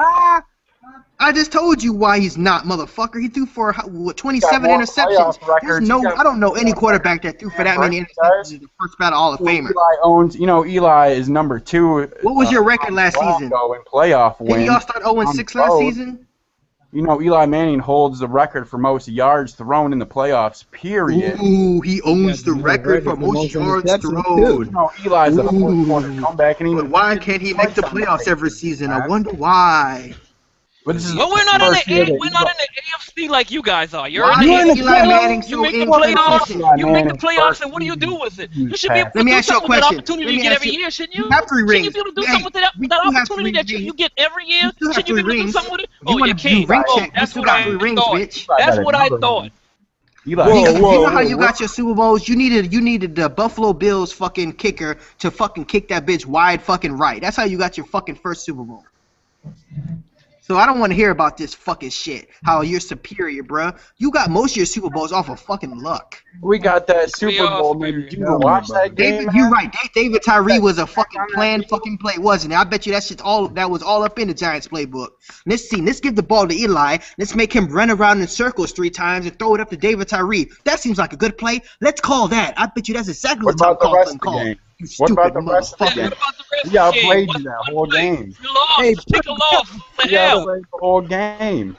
M: I just told you why he's not, motherfucker. He threw for 27 interceptions. I don't know any quarterback that threw for that many interceptions is the first ballot Hall of Famer.
P: Eli is number 2.
M: What was your record last season?
P: In playoff wins.
M: Did y'all start 0-6 last season?
P: You know, Eli Manning holds the record for most yards thrown in the playoffs, period.
M: Ooh, he owns the record for most yards thrown.
P: You know, Eli's a fourth-quarter comeback.
M: But why can't he make the playoffs every season? I wonder why.
L: But we're not in the AFC like you guys are. You're in the
M: AFC.
L: You make the playoffs. You make the playoffs, and what do you do with it? You should be able to do something with that opportunity you get every year, shouldn't you? Shouldn't you be able to do something with that opportunity that you get every year? Shouldn't you be able to do something with it? Oh, you can't. That's what I thought. That's what I thought.
M: You know how you got your Super Bowls? You needed the Buffalo Bills fucking kicker to fucking kick that bitch wide fucking right. That's how you got your fucking first Super Bowl. So I don't want to hear about this fucking shit. How you're superior, bruh. You got most of your Super Bowls off of fucking luck.
P: We got that Super Bowl, man. Did you watch that game?
M: You're right. David Tyree was a fucking planned fucking play, wasn't it? I bet you that was all up in the Giants playbook. Let's give the ball to Eli. Let's make him run around in circles 3 times and throw it up to David Tyree. That seems like a good play. Let's call that. I bet you that's exactly what Tom Coughlin called.
P: What about the rest of the game? We outplayed you that whole game.
L: You lost.
P: Hey,
L: pick a loss.
P: We outplayed the whole game.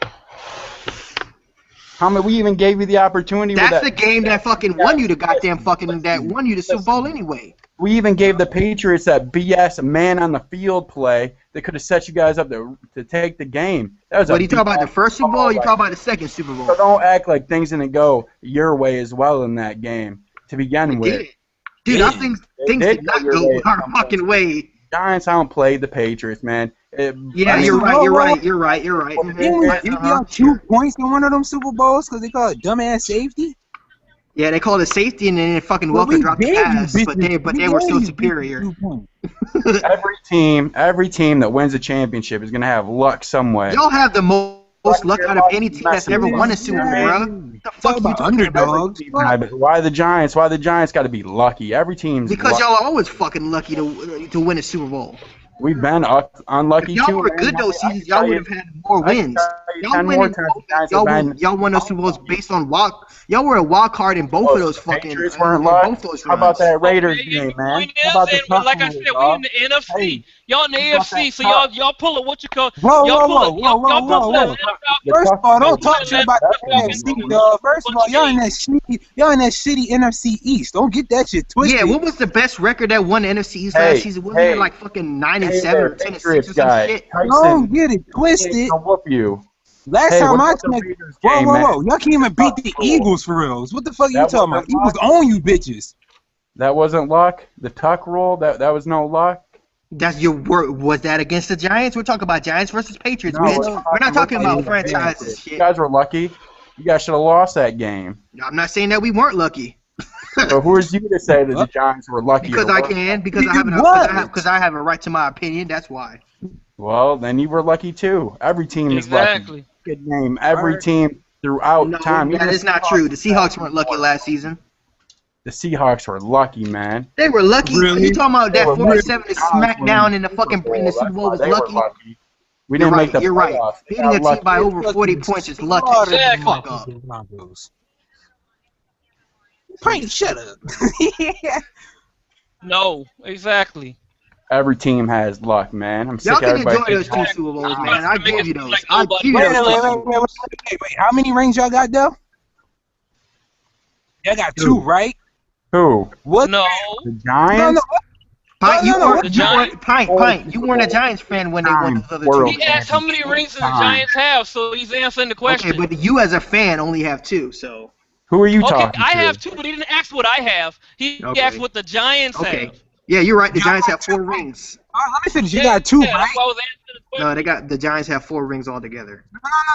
P: How many? We even gave you the opportunity.
M: That's the game that fucking won you the goddamn fucking that won you the Super Bowl anyway.
P: We even gave the Patriots that BS man on the field play that could have set you guys up to take the game. That was.
M: But you talk about the first Super Bowl, or you talk about the second Super Bowl?
P: So don't act like things didn't go your way as well in that game to begin with.
M: Dude, I think things did not go our fucking way.
P: Giants outplayed the Patriots, man.
M: You're right.
D: Didn't we on 2 points in one of them Super Bowls because they call it dumbass safety?
M: Yeah, they called it safety, and then fucking Welker dropped the pass, but they were still superior.
P: Every team that wins a championship is gonna have luck some way.
M: Y'all have the most
K: most luck out of any team that's ever won a Super Bowl, bro. The fuck you talking
P: underdogs? Why the Giants? Why the Giants got to be lucky? Every team's
K: because
P: lucky.
K: y'all are always fucking lucky to win a Super Bowl.
P: We've been unlucky
K: if y'all
P: too.
K: were good those seasons, y'all would have had more wins. Y'all won those Super Bowls based on y'all were a wild card in both of those fucking.
P: Patriots weren't lucky. How about that Raiders game, man? How about the
L: like I said, we in the NFC.
P: Hey,
L: y'all in the AFC, so y'all pull it. What you call?
G: Whoa. First of all, don't talk shit about the NFC, dog. First of all, y'all in that shitty NFC East. Don't get that shit twisted.
K: Yeah, what was the best record that won the NFC East last season? Wasn't it like fucking 9-7 or 10-6 or some shit?
G: Don't get it twisted.
P: Whoop you.
G: Last time I checked, whoa, y'all can't even beat the Eagles for real. What the fuck are you talking about? Eagles own you bitches.
P: That wasn't luck. The tuck rule, that was no luck.
K: That's your word. Was that against the Giants? We're talking about Giants versus Patriots, bitch. We're not talking about franchises. Shit.
P: You guys were lucky. You guys should have lost that game.
K: I'm not saying that we weren't lucky.
P: So who is you to say that the Giants were lucky?
K: Because I can. Because I have a right to my opinion. That's why.
P: Well, then you were lucky too. Every team is lucky. Good name. Every team throughout time.
K: That is not true. The Seahawks weren't lucky last season.
P: The Seahawks were lucky, man.
K: They were lucky. Really? You talking about that 47 to smackdown in the fucking in the Super Bowl was lucky?
P: We didn't make the playoffs.
K: You're right. Beating a team by over 40 points is lucky.
L: Exactly.
G: Prank, shut up.
L: No, exactly.
P: Every team has luck, man. I'm sick
K: Y'all
P: of
K: can
P: everybody.
K: enjoy those 2 Super Bowls, man. I give you those. I give you
G: those. Wait. How many rings y'all got, though? Y'all got 2, right?
P: Who?
G: What?
L: No.
P: The Giants?
K: Pint, you weren't a Giants fan when they won those other 2.
L: He asked how many rings does the Giants have, so he's answering the question.
K: Okay, but you as a fan only have 2, so.
P: Who are you talking to?
L: I have 2, but he didn't ask what I have. He asked what the Giants have.
K: Yeah, you're right. The Giants have 4 rings.
G: Let me finish. You got 2, right?
K: No, the Giants have 4 rings altogether.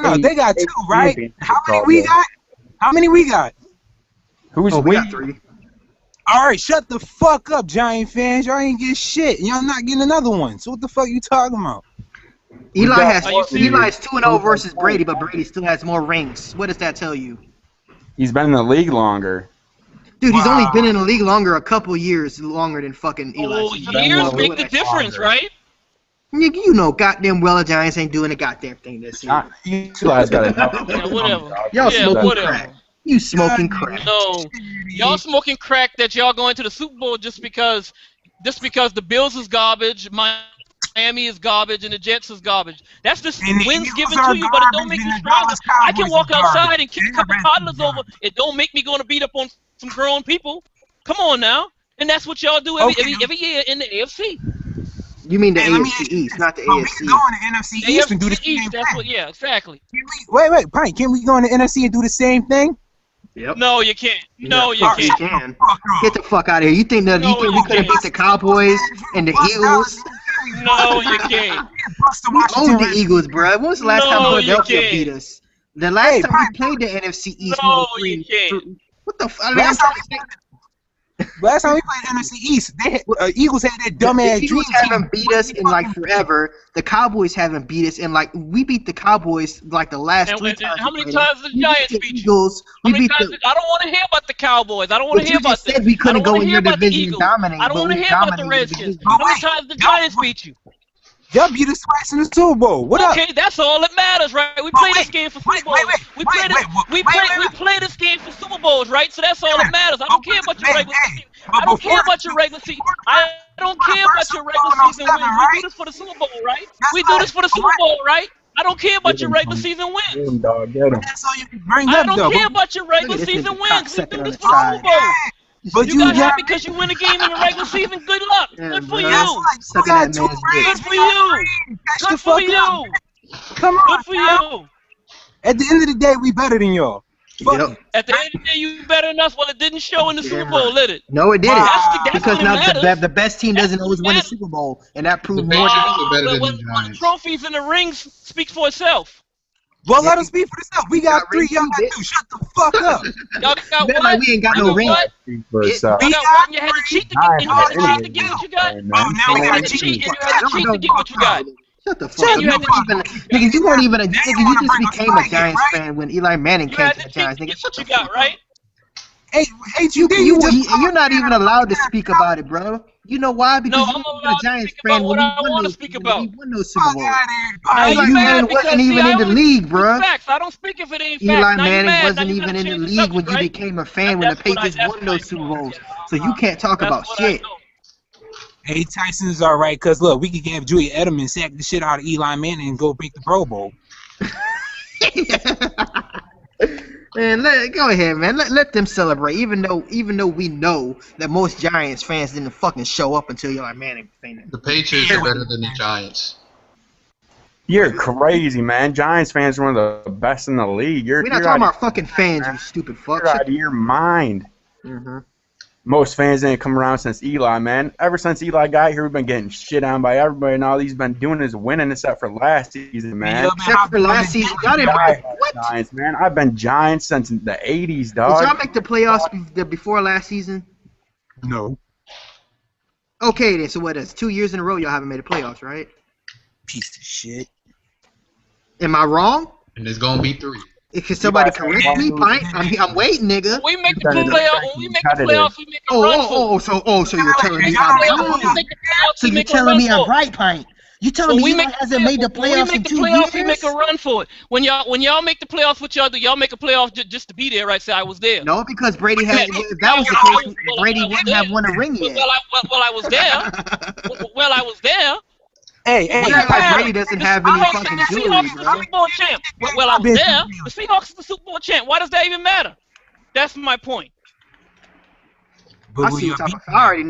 G: No. They got 2, right? How many we got?
P: Who's
K: we got 3.
G: All right, shut the fuck up, Giant fans. Y'all ain't get shit. Y'all not getting another one. So what the fuck you talking about?
K: Eli's 2-0 versus Brady, but Brady still has more rings. What does that tell you?
P: He's been in the league longer.
K: Dude, he's only been in the league a couple years longer than fucking Eli.
L: Oh, years make the difference, right?
K: Nigga, you know goddamn well the Giants ain't doing a goddamn thing this year.
P: Eli's got enough.
L: Whatever.
K: Y'all smoking crack. You smoking crack.
L: No. Y'all smoking crack that y'all going to the Super Bowl just because the Bills is garbage, Miami is garbage, and the Jets is garbage. That's just wins given to you, but it don't make you stronger. I can walk outside and kick a couple toddlers over. It don't make me going to beat up on some grown people. Come on now. And that's what y'all do every year in the AFC.
K: You mean the AFC East, not the AFC.
G: We go in the NFC East and do the same thing.
L: Yeah, exactly.
G: Wait, Pint, can we go in the NFC and do the same thing?
K: Yep.
L: No, you can't. No, you can't.
K: You can. Get the fuck out of here. You think we could have beat the Cowboys and the Eagles?
L: No, you can't.
K: We own the Eagles, bro. When was the last time Philadelphia beat us? The last time we played the NFC East,
L: you can't.
K: What the fuck?
G: Last time we played NFC East, Eagles had that dumbass.
K: The Eagles haven't beat us in like forever. The Cowboys haven't beat us in like we beat the Cowboys like the last 3 times.
L: How many times did the Giants beat you? I don't want to hear about the Cowboys. I don't want to hear about
K: them. We couldn't go in your division and dominate.
L: I don't want to hear about the Redskins. How many times did the Giants beat you?
G: Y'all beat us twice in the Super Bowl. What up?
L: Okay, that's all that matters, right? We play this game for Super Bowls. We play this game for Super Bowls, right? So that's all that matters. I don't care about your regular season. I don't care about your regular season. I don't care about your regular season wins. We do this for the Super Bowl, right? We do this for the Super Bowl, right? I don't care about your regular season wins.
G: That's all you can bring
L: I
G: up,
L: don't care about your regular season wins. We do this for the Super Bowl.
G: But
L: you got happy because you win a game in the regular season. Good luck. Good for you. Good for you. Good for you.
G: Come on.
L: Good for you.
G: At the end of the day, we better than y'all.
K: Yep.
L: At the end of the day, you better than us. Well, it didn't show in the Super Bowl, did it?
K: No, it didn't.
L: That's
K: because now the best team doesn't always win the Super Bowl, and that proved more
N: better than the
L: the trophies and the rings speak for itself.
G: Well, let us speak for yourself. We got 3, y'all got 2. Shut the fuck up.
L: Y'all got what?
K: Like we ain't got no ring.
L: You got one. You had to cheat to get what you got.
G: Oh, now we got to cheat.
L: You had to cheat to get what you got.
K: Shut the fuck up. Nigga, you weren't even a nigga. You just became a Giants fan when Eli Manning came to the Giants. Nigga, shut the fuck up.
L: Right?
D: Hey,
K: you're not even allowed to speak about it, bro. You know why? Because you were a Giants fan when he won those Super Bowls. Eli Manning wasn't even in the league, bro.
L: I don't speak if it ain't facts.
K: Eli Manning wasn't even in the league when you became a fan when the Patriots won those Super Bowls. So you can't talk about shit.
D: Hey, Tyson's all right, because, look, we can have Julian Edelman sack the shit out of Eli Manning and go make the Pro Bowl.
K: Man, go ahead, man. Let them celebrate. Even though we know that most Giants fans didn't fucking show up until Eli Manning.
N: The Patriots are better than the Giants.
P: You're crazy, man. Giants fans are one of the best in the league.
K: We're not talking about fucking fans, you stupid fuck.
P: You're out of your mind.
K: Mm-hmm.
P: Most fans didn't come around since Eli, man. Ever since Eli got here, we've been getting shit on by everybody, and all he's been doing is winning, except for last season, man.
K: Except for last season, y'all didn't. What?
P: Giants, man. I've been Giants since the '80s, dog.
K: Did y'all make the playoffs before last season?
D: No.
K: Okay, then. So what? That's 2 years in a row y'all haven't made the playoffs, right?
D: Piece of shit.
K: Am I wrong?
N: And it's gonna be 3.
K: Can somebody correct me, Pint? I'm waiting, nigga.
L: We make the playoffs. When we make the playoffs, we make a run for it.
K: So you're telling me I'm wrong? So you're telling me I'm right, Pint? You telling me Eli hasn't made the playoffs in 2 years?
L: We make a run for it. When y'all make the playoffs, what y'all do? Y'all make a playoff just to be there, right? Say I was there.
K: No, because Brady had. If that was the case, Brady wouldn't have won a ring yet.
L: Well, I was there. Well, I was there.
D: Hey,
K: Brady doesn't have any fucking jewelry,
L: bro. The Seahawks is the Super Bowl champ. Well, I was there. The Seahawks is the Super Bowl champ. Why does that even matter? That's my point.
K: I already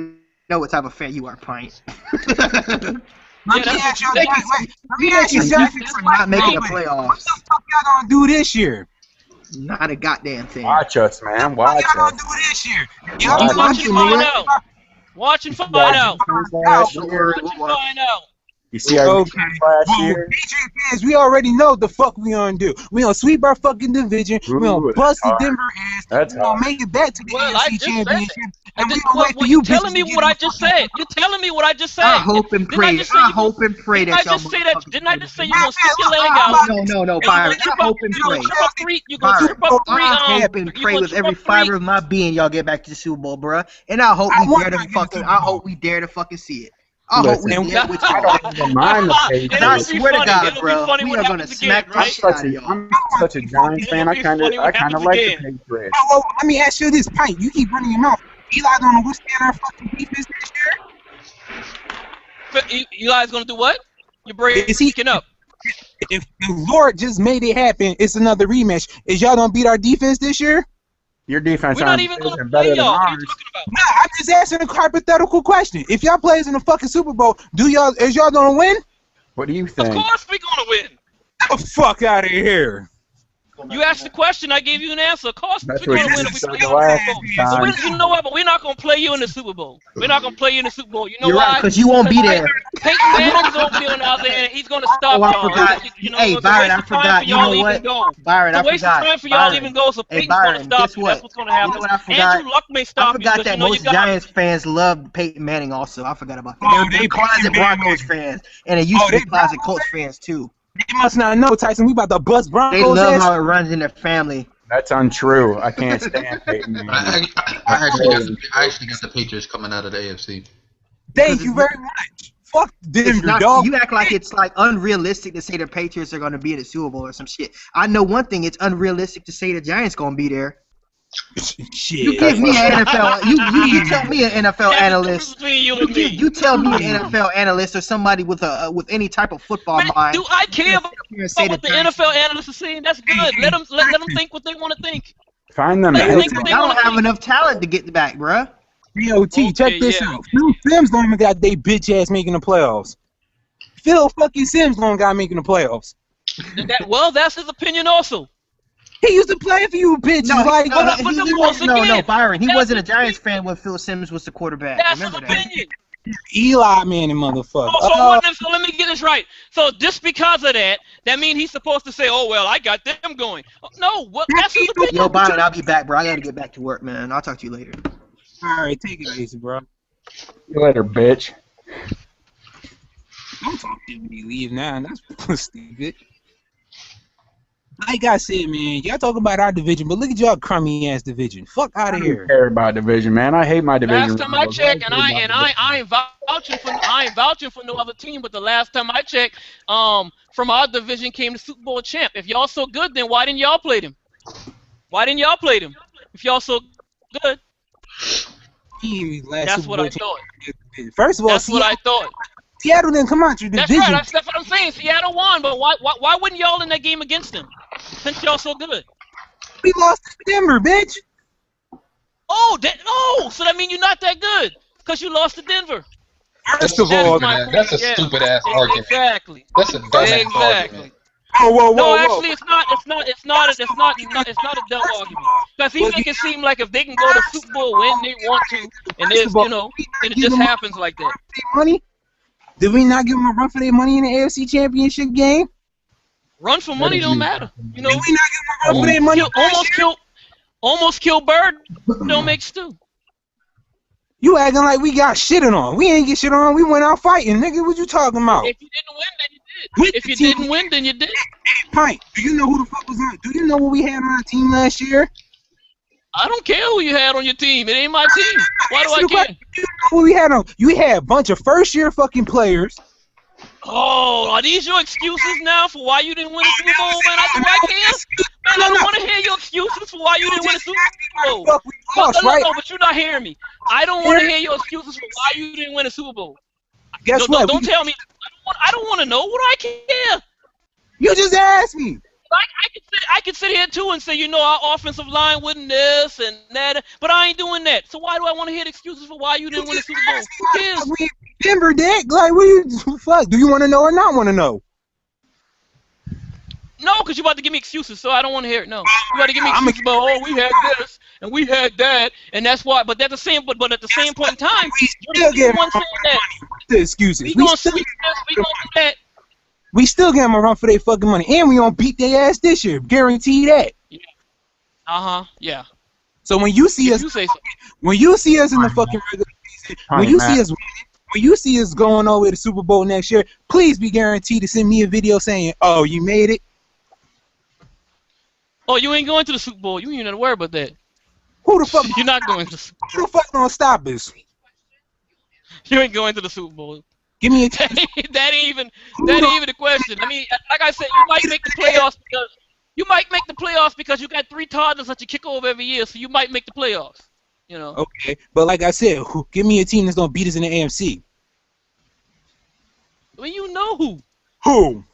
K: know what type of fan you are, Pint.
D: Let me ask you something.
K: Not making the playoffs.
D: What the fuck y'all gonna do this year?
K: Not a goddamn thing.
P: Watch us, man. Watch us.
D: What y'all gonna do this year?
L: Watch and find out. Watch and find out. Find out.
P: You see our last year?
D: Patriot fans, we already know the fuck we gonna do. We gonna sweep our fucking division. We gonna bust the Denver ass. We gonna make it back to the NFC Championship. And we gonna wait for you.
L: Telling me what I just said. You're telling me what I just said.
K: I hope and pray. I hope and pray that y'all.
L: Didn't I just say you're gonna stick your leg out?
K: No, Byron. I hope and pray.
L: You're gonna trip up 3.
K: I hope and pray with every fiber of my being y'all get back to the Super Bowl, bruh. And I hope we dare to fucking see it. I hope we did, which I don't even mind the Patriots. And I swear to God, bro, we are gonna smack the shit out of y'all.
P: I'm such a Giants fan. I kind of like the Patriots.
D: Oh, let me ask you this, Pint. You keep running your mouth. Eli gonna withstand our fucking defense this
L: year? Eli's gonna do what? You're breaking up.
D: If Lord just made it happen, it's another rematch. Is y'all gonna beat our defense this year?
P: Your defense
L: We're not even gonna
P: better than ours.
L: What are you talking about?
D: Nah, I'm just asking a hypothetical question. If y'all plays in the fucking Super Bowl, is y'all gonna win?
P: What do you think?
L: Of course we're gonna win.
D: Get the fuck out of here.
L: You asked the question, I gave you an answer. Of course we're gonna win if we play in the Super Bowl. You know what? But we're not gonna play you in the Super Bowl. We're not gonna play you in the Super Bowl. You know
K: You're
L: why?
K: Right, because you won't be there.
L: Peyton Manning's gonna be on out there, and he's gonna stop y'all.
K: Hey, Byron, I forgot. You know what? Byron, I forgot.
L: It's a waste of time for y'all to even go. So Peyton's gonna stop you. That's what's gonna happen.
K: You know what I forgot?
L: Andrew Luck may stop you.
K: I forgot that most Giants fans love Peyton Manning. Also, I forgot about that. They were closet Broncos fans, and they used to be closet Colts fans too.
D: They must not know, Tyson. We about to bust Broncos.
K: They love how it runs in their family.
P: That's untrue. I can't stand Peyton Manning.
N: I actually got the Patriots coming out of the AFC.
D: Thank you very much. Fuck Denver, dog.
K: You act like it's like unrealistic to say the Patriots are going to be in the Super Bowl or some shit. I know one thing. It's unrealistic to say the Giants going to be there.
D: Shit.
K: You give me an NFL. You tell me an NFL analyst. You tell me an NFL analyst or somebody with any type of football mind.
L: Do I care about what the NFL analysts are saying? That's good. Let them think what they want to think.
P: Find them.
K: Y'all don't have enough talent to get back, bruh.
D: DOT, check this out. Phil Sims don't even got they bitch ass making the playoffs. Phil fucking Sims don't got making the playoffs.
L: Well, that's his opinion also.
D: He used to play for you, bitch.
K: No, Byron. He wasn't a Giants fan when Phil Sims was the quarterback.
L: That's
K: Remember
L: his opinion.
D: Eli Manning, motherfucker.
L: So let me get this right. So just because of that means he's supposed to say, "Oh well, I got them going." No, that's his opinion.
K: Yo, Byron, I'll be back, bro. I gotta get back to work, man. I'll talk to you later.
D: All right, take it easy, bro.
P: See you later, bitch.
D: Don't talk to me, leave now. That's stupid. Like I said, man, y'all talk about our division, but look at y'all crummy ass division. Fuck out of
P: I
D: here.
P: don't care about division, man. I hate my division.
L: Last time I checked, and I ain't vouching for no other team, but the last time I checked, from our division came the Super Bowl champ. If y'all so good, then why didn't y'all play them? Why didn't y'all play them? If y'all so good. That's what I thought.
D: First of all,
L: that's what I thought.
D: Seattle didn't come out your division.
L: That's right. That's what I'm saying. Seattle won, but why wouldn't y'all in that game against them? Since y'all so good.
D: We lost to Denver, bitch.
L: So that means you're not that good because you lost to Denver.
N: First of all, that's a stupid ass argument.
L: Exactly.
N: That's a dumb argument.
L: No, actually, it's not a dumb argument. Because he make it seem like if they can go to Super Bowl when they want to, and there's, and it just happens like that.
D: Money? Did we not give them a run for their money in the AFC Championship game?
L: Run for money don't matter.
D: Did we not give them a run for their money?
L: Almost kill bird. Don't make stew.
D: You acting like we got shitted on. We ain't get shit on. We went out fighting, nigga. What you talking about?
L: If you didn't win, then you did. If you didn't win, then you did.
D: Hey, Pint, do you know who the fuck was on? Do you know what we had on our team last year?
L: I don't care who you had on your team. It ain't my team. Why do I care?
D: You know what we had on? You had a bunch of first-year fucking players.
L: Oh, are these your excuses now for why you didn't win a Super Bowl, man? I care. Man, I don't want to hear your excuses for why you didn't win a Super Bowl. No, but you're not hearing me. I don't want to hear your excuses for why you didn't win a Super Bowl.
D: Guess what?
L: Don't tell me. I don't want to know. What do I care?
D: You just asked me.
L: I could sit here too and say, our offensive line wasn't this and that, but I ain't doing that. So why do I want to hear the excuses for why you didn't win a Super Bowl? Who cares?
D: Denver, Dick. Like, what you fuck? Do you want to know or not want to know?
L: No, because you're about to give me excuses, so I don't want to hear it. No, you about to give me excuses about, we had this and we had that, and that's why. But at the same point in time, you're the one saying that.
D: The excuses.
L: We gonna do that.
D: We still get them a run for their fucking money, and we gonna beat their ass this year. Guarantee that.
L: Yeah. Yeah.
D: So when you see us, when you see us in the fucking regular season, when you see us going all the way to Super Bowl next year, please be guaranteed to send me a video saying, "Oh, you made it."
L: Oh, you ain't going to the Super Bowl. You ain't gonna worry about that.
D: Who the fuck?
L: You're not going to.
D: Who the fuck gonna stop us?
L: You ain't going to the Super Bowl.
D: Give me a
L: that ain't even the question. I mean, like I said, you might make the playoffs because you got 3 toddlers that you kick over every year, so you might make the playoffs.
D: Okay, but like I said, give me a team that's gonna beat us in the AFC.
L: Well, you know who.
D: Who?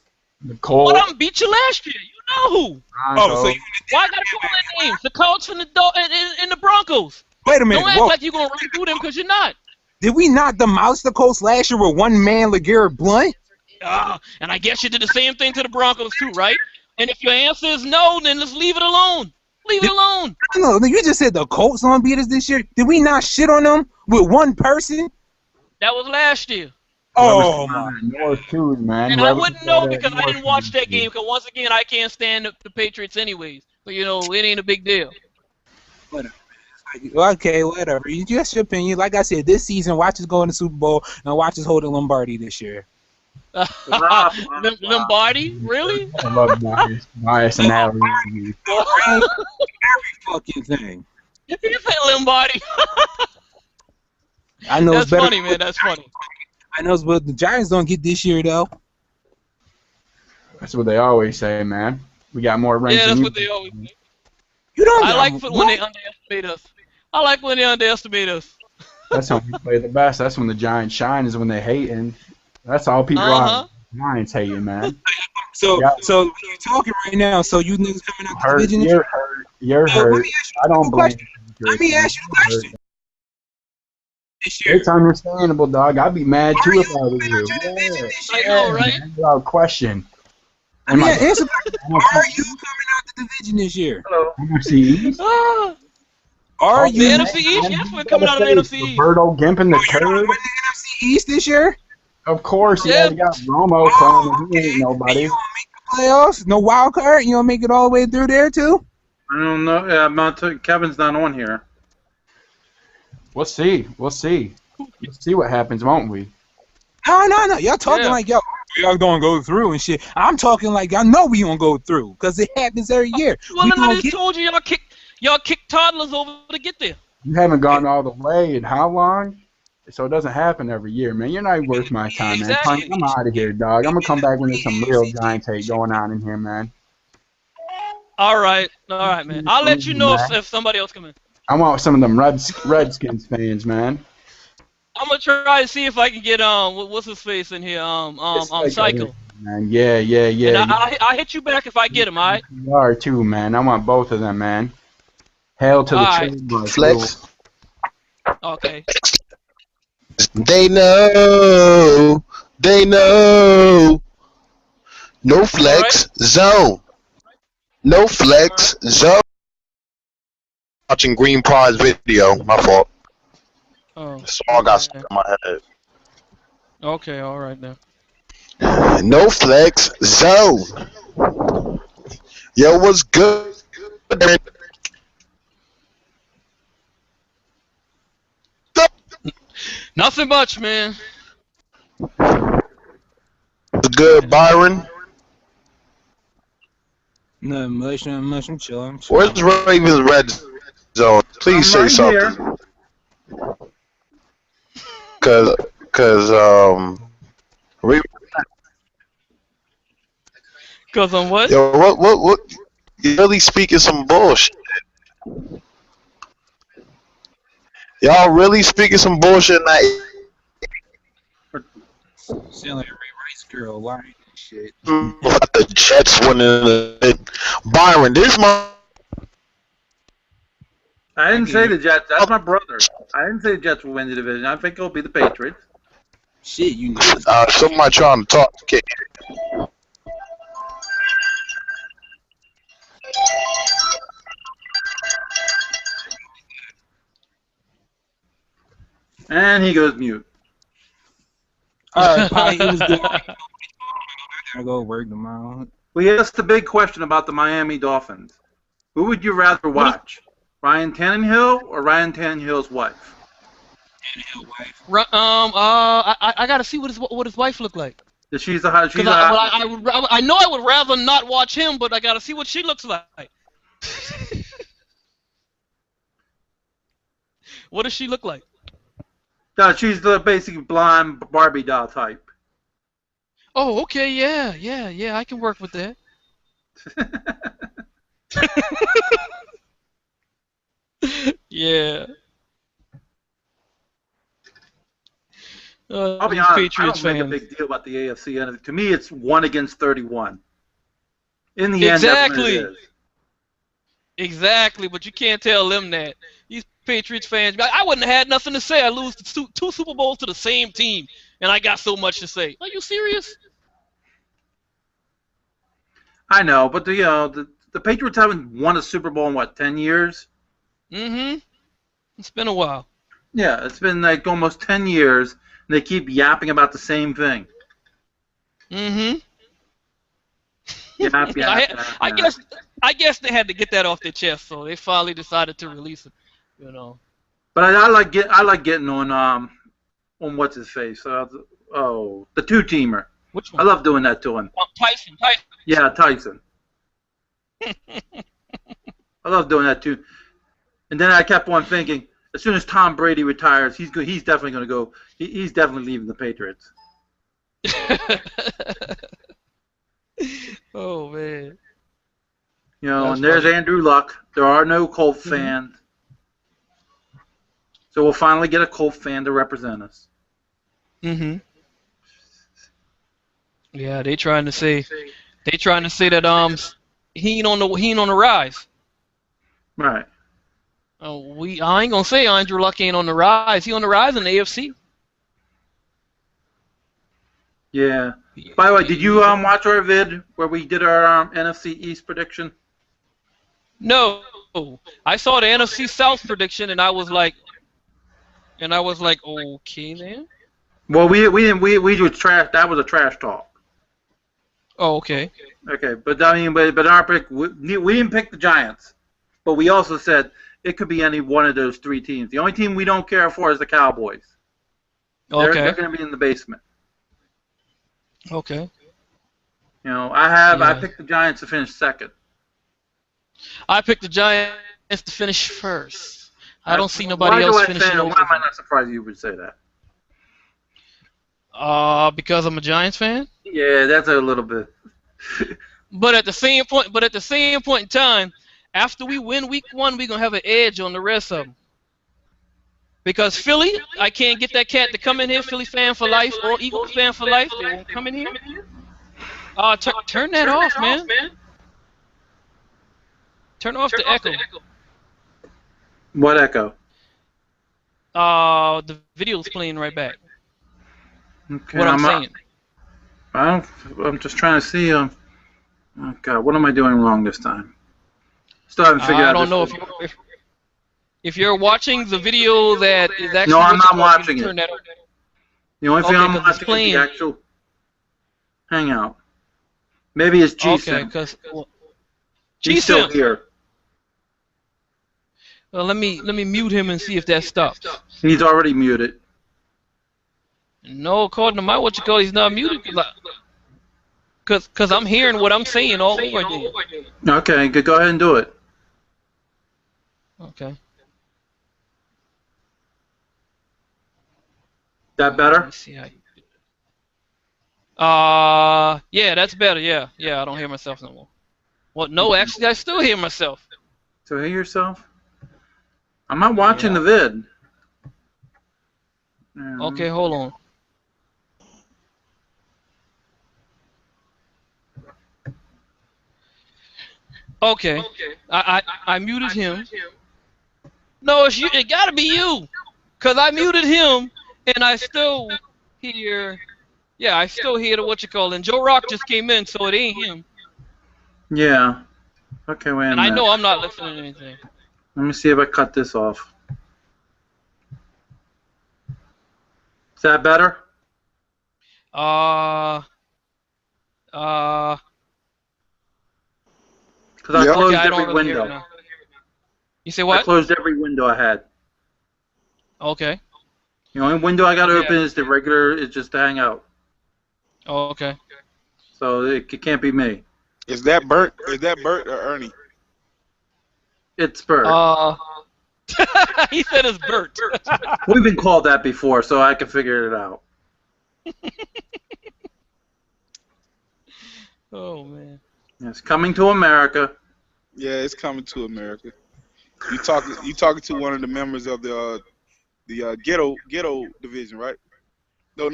P: The Colts.
L: Well, I'm beat you last year. You know who.
D: So
L: why I gotta call their names? The Colts and the Broncos.
D: Wait a minute.
L: Don't act like you're gonna run through them because you're not.
D: Did we not demolish the Colts last year with one man, LeGarrette Blount?
L: And I guess you did the same thing to the Broncos too, right? And if your answer is no, then let's leave it alone. Leave it alone.
D: No, you just said the Colts gonna beat us this year. Did we not shit on them with one person?
L: That was last year.
D: Oh my
P: North too, man.
L: And I wouldn't know because I didn't watch that game. Because once again, I can't stand the Patriots anyways. But it ain't a big deal.
D: Whatever. Okay, whatever. Just your opinion. Like I said, this season, watch us go in the Super Bowl and watch us hold the Lombardi this year.
L: Lombardi? Really?
P: I love bias analogy.
D: Every fucking thing.
L: You say Lombardi.
D: I know
L: that's
D: it's better.
L: Funny, man. That's funny.
D: I know, but the Giants don't get this year though.
P: That's what they always say, man. We got more rings.
L: Yeah, that's what they always say.
D: You don't.
L: I like when they underestimate us. I like when they underestimate us.
P: That's when we play the best. That's when the Giants shine. Is when they hating. That's all people are. Giants hating, man.
D: So you're talking right now. So you niggas coming out the division.
P: You're hurt. You're hurt. I don't blame you.
D: Let me ask you a question.
P: It's understandable, dog. I'd be mad too if I was you.
L: I know, right?
P: Without question.
D: Are you coming out the division this year?
P: NFC East?
D: Are you?
L: The NFC East? Yes, we're coming out of the NFC East.
P: Roberto Gimpin the third?
D: The NFC East this year?
P: Of course, yeah. We got Romo playing. He ain't nobody.
D: You gonna make the playoffs? No wild card? You gonna make it all the way through there too?
O: I don't know. Yeah, Kevin's not on here.
P: We'll see. We'll see. We'll see what happens, won't we?
D: No. Y'all talking like y'all gonna go through and shit. I'm talking like I know we gonna go through because it happens every year.
L: Well, then I just told you y'all kick toddlers over to get there.
P: You haven't gone all the way in how long? So it doesn't happen every year, man. You're not worth my time, man.
L: Exactly.
P: I'm out of here, dog. I'm gonna come back when there's some real Giants hate going on in here, man.
L: All right, man. I'll let you know if somebody else come in.
P: I want some of them Redskins fans, man.
L: I'm gonna try to see if I can get what's his face in here, Psycho.
P: Man, yeah.
L: And I'll hit you back if I get him, all right?
P: You are too, man. I want both of them, man. Hail to the trade
Q: Flex.
L: Okay.
Q: They know. No flex zone. No flex zone. Watching Green Paw's video. My fault.
L: Oh.
Q: That's all I got stuck in my head.
L: Okay, all right then.
Q: No flex zone. Yo, what's good?
L: Nothing much, man.
Q: Good, Byron.
D: Nothing much. I'm chilling.
Q: Where's Ravens red zone? Please say something. Cause
L: on what?
Q: Yo, what? You really speaking some bullshit. Y'all really speaking some bullshit in that.
D: Sound like a Ray Rice girl lying and shit.
Q: About the Jets winning. Byron, this my.
O: I didn't say the Jets. That's my brother. I didn't say the Jets will win the division. I think it'll be the Patriots.
D: Shit, you know.
Q: Somebody trying to talk.
O: And he goes mute.
D: Alright, Pi, it was good. I go work tomorrow.
O: We asked the big question about the Miami Dolphins. Who would you rather watch? Ryan Tannehill or Ryan Tannehill's wife?
D: Tannehill wife.
L: I gotta see what his wife look like. I know I would rather not watch him, but I gotta see what she looks like. What does she look like?
O: No, she's the basic blonde Barbie doll type.
L: Oh, okay, yeah, I can work with that. Yeah.
O: I'll be honest, Patriots I don't make a big deal about the AFC. And to me, it's 1 against 31. In the end, that's what it is.
L: Exactly, but you can't tell them that. These Patriots fans, I wouldn't have had nothing to say. I lose two Super Bowls to the same team, and I got so much to say. Are you serious?
O: I know, but the Patriots haven't won a Super Bowl in, 10 years?
L: Mm-hmm. It's been a while.
O: Yeah, it's been like almost 10 years, and they keep yapping about the same thing.
L: Mm-hmm.
O: Yap.
L: I guess they had to get that off their chest, so they finally decided to release it.
O: But I like getting on what's his face? The two-teamer.
L: Which one?
O: I love doing that to him.
L: Tyson.
O: Yeah, Tyson. I love doing that too. And then I kept on thinking, as soon as Tom Brady retires, he's definitely going to go. He's definitely leaving the Patriots.
L: Oh man.
O: And there's Andrew Luck. There are no Colt fans. So we'll finally get a Colt fan to represent us.
L: Mm-hmm. Yeah, they trying to say that he ain't on the rise.
O: Right.
L: I ain't gonna say Andrew Luck ain't on the rise. He on the rise in the AFC.
O: Yeah. By the way, did you watch our vid where we did our NFC East prediction?
L: No, I saw the NFC South prediction and I was like, okay then.
O: Well, we do trash. That was a trash talk.
L: Oh, okay.
O: Okay, but our pick, we didn't pick the Giants, but we also said it could be any one of those 3 teams. The only team we don't care for is the Cowboys.
L: Okay.
O: They're going to be in the basement.
L: Okay.
O: You know, I
L: Yeah.
O: picked the Giants to finish second.
L: I picked the Giants to finish first. I don't see nobody
O: Why do
L: else
O: I say
L: finishing
O: that? Why
L: over
O: am I
L: them.
O: not surprised you would say that?
L: Because I'm a Giants fan.
O: Yeah, that's a little bit.
L: But at the same point in time, after we win week 1, we're gonna have an edge on the rest of them. Because Philly, I can't get that cat to come in here, Philly fan for life or Eagles fan for life. They won't come in here. Turn that off, man. Turn off the echo.
O: What echo?
L: The video's playing right back.
O: Okay,
L: What I'm saying.
O: I'm just trying to see. Oh God, what am I doing wrong this time? Still haven't figured out.
L: I don't know if you're watching the video that is actually.
O: No, I'm not watching it.
L: That on.
O: The only thing I'm watching is the actual Hangout. Maybe it's G-Sim.
L: Okay, because
O: He's still here.
L: Well, let me mute him and see if that stops.
O: He's already muted.
L: No, according to my he's not muted. Cause I'm hearing what I'm saying all over again.
O: Okay, go ahead and do it.
L: Okay.
O: That better?
L: Let me see how yeah, that's better. Yeah, I don't hear myself no more. Well, no, actually, I still hear myself.
O: So hear yourself? I'm not watching the vid.
L: Okay, hold on. Okay, I muted him. No, it's you. It gotta be you, cause I muted him and I still hear. Yeah, I still hear the and Joe Rock just came in, so it ain't him.
O: Yeah. Okay, wait a minute.
L: And I know I'm not listening to anything.
O: Let me see if I cut this off. Is that better? Because I closed every window.
L: You say what?
O: I closed every window I had.
L: Okay.
O: The only window I got to open is the regular. It's just to hang out.
L: Oh, okay.
O: So it can't be me.
G: Is that Bert? Is that Bert or Ernie?
O: It's Bert.
L: He said it's Bert.
O: We've been called that before, so I can figure it out.
L: Oh man.
O: It's coming to America.
G: Yeah, it's coming to America. You talking to one of the members of the ghetto division, right? No,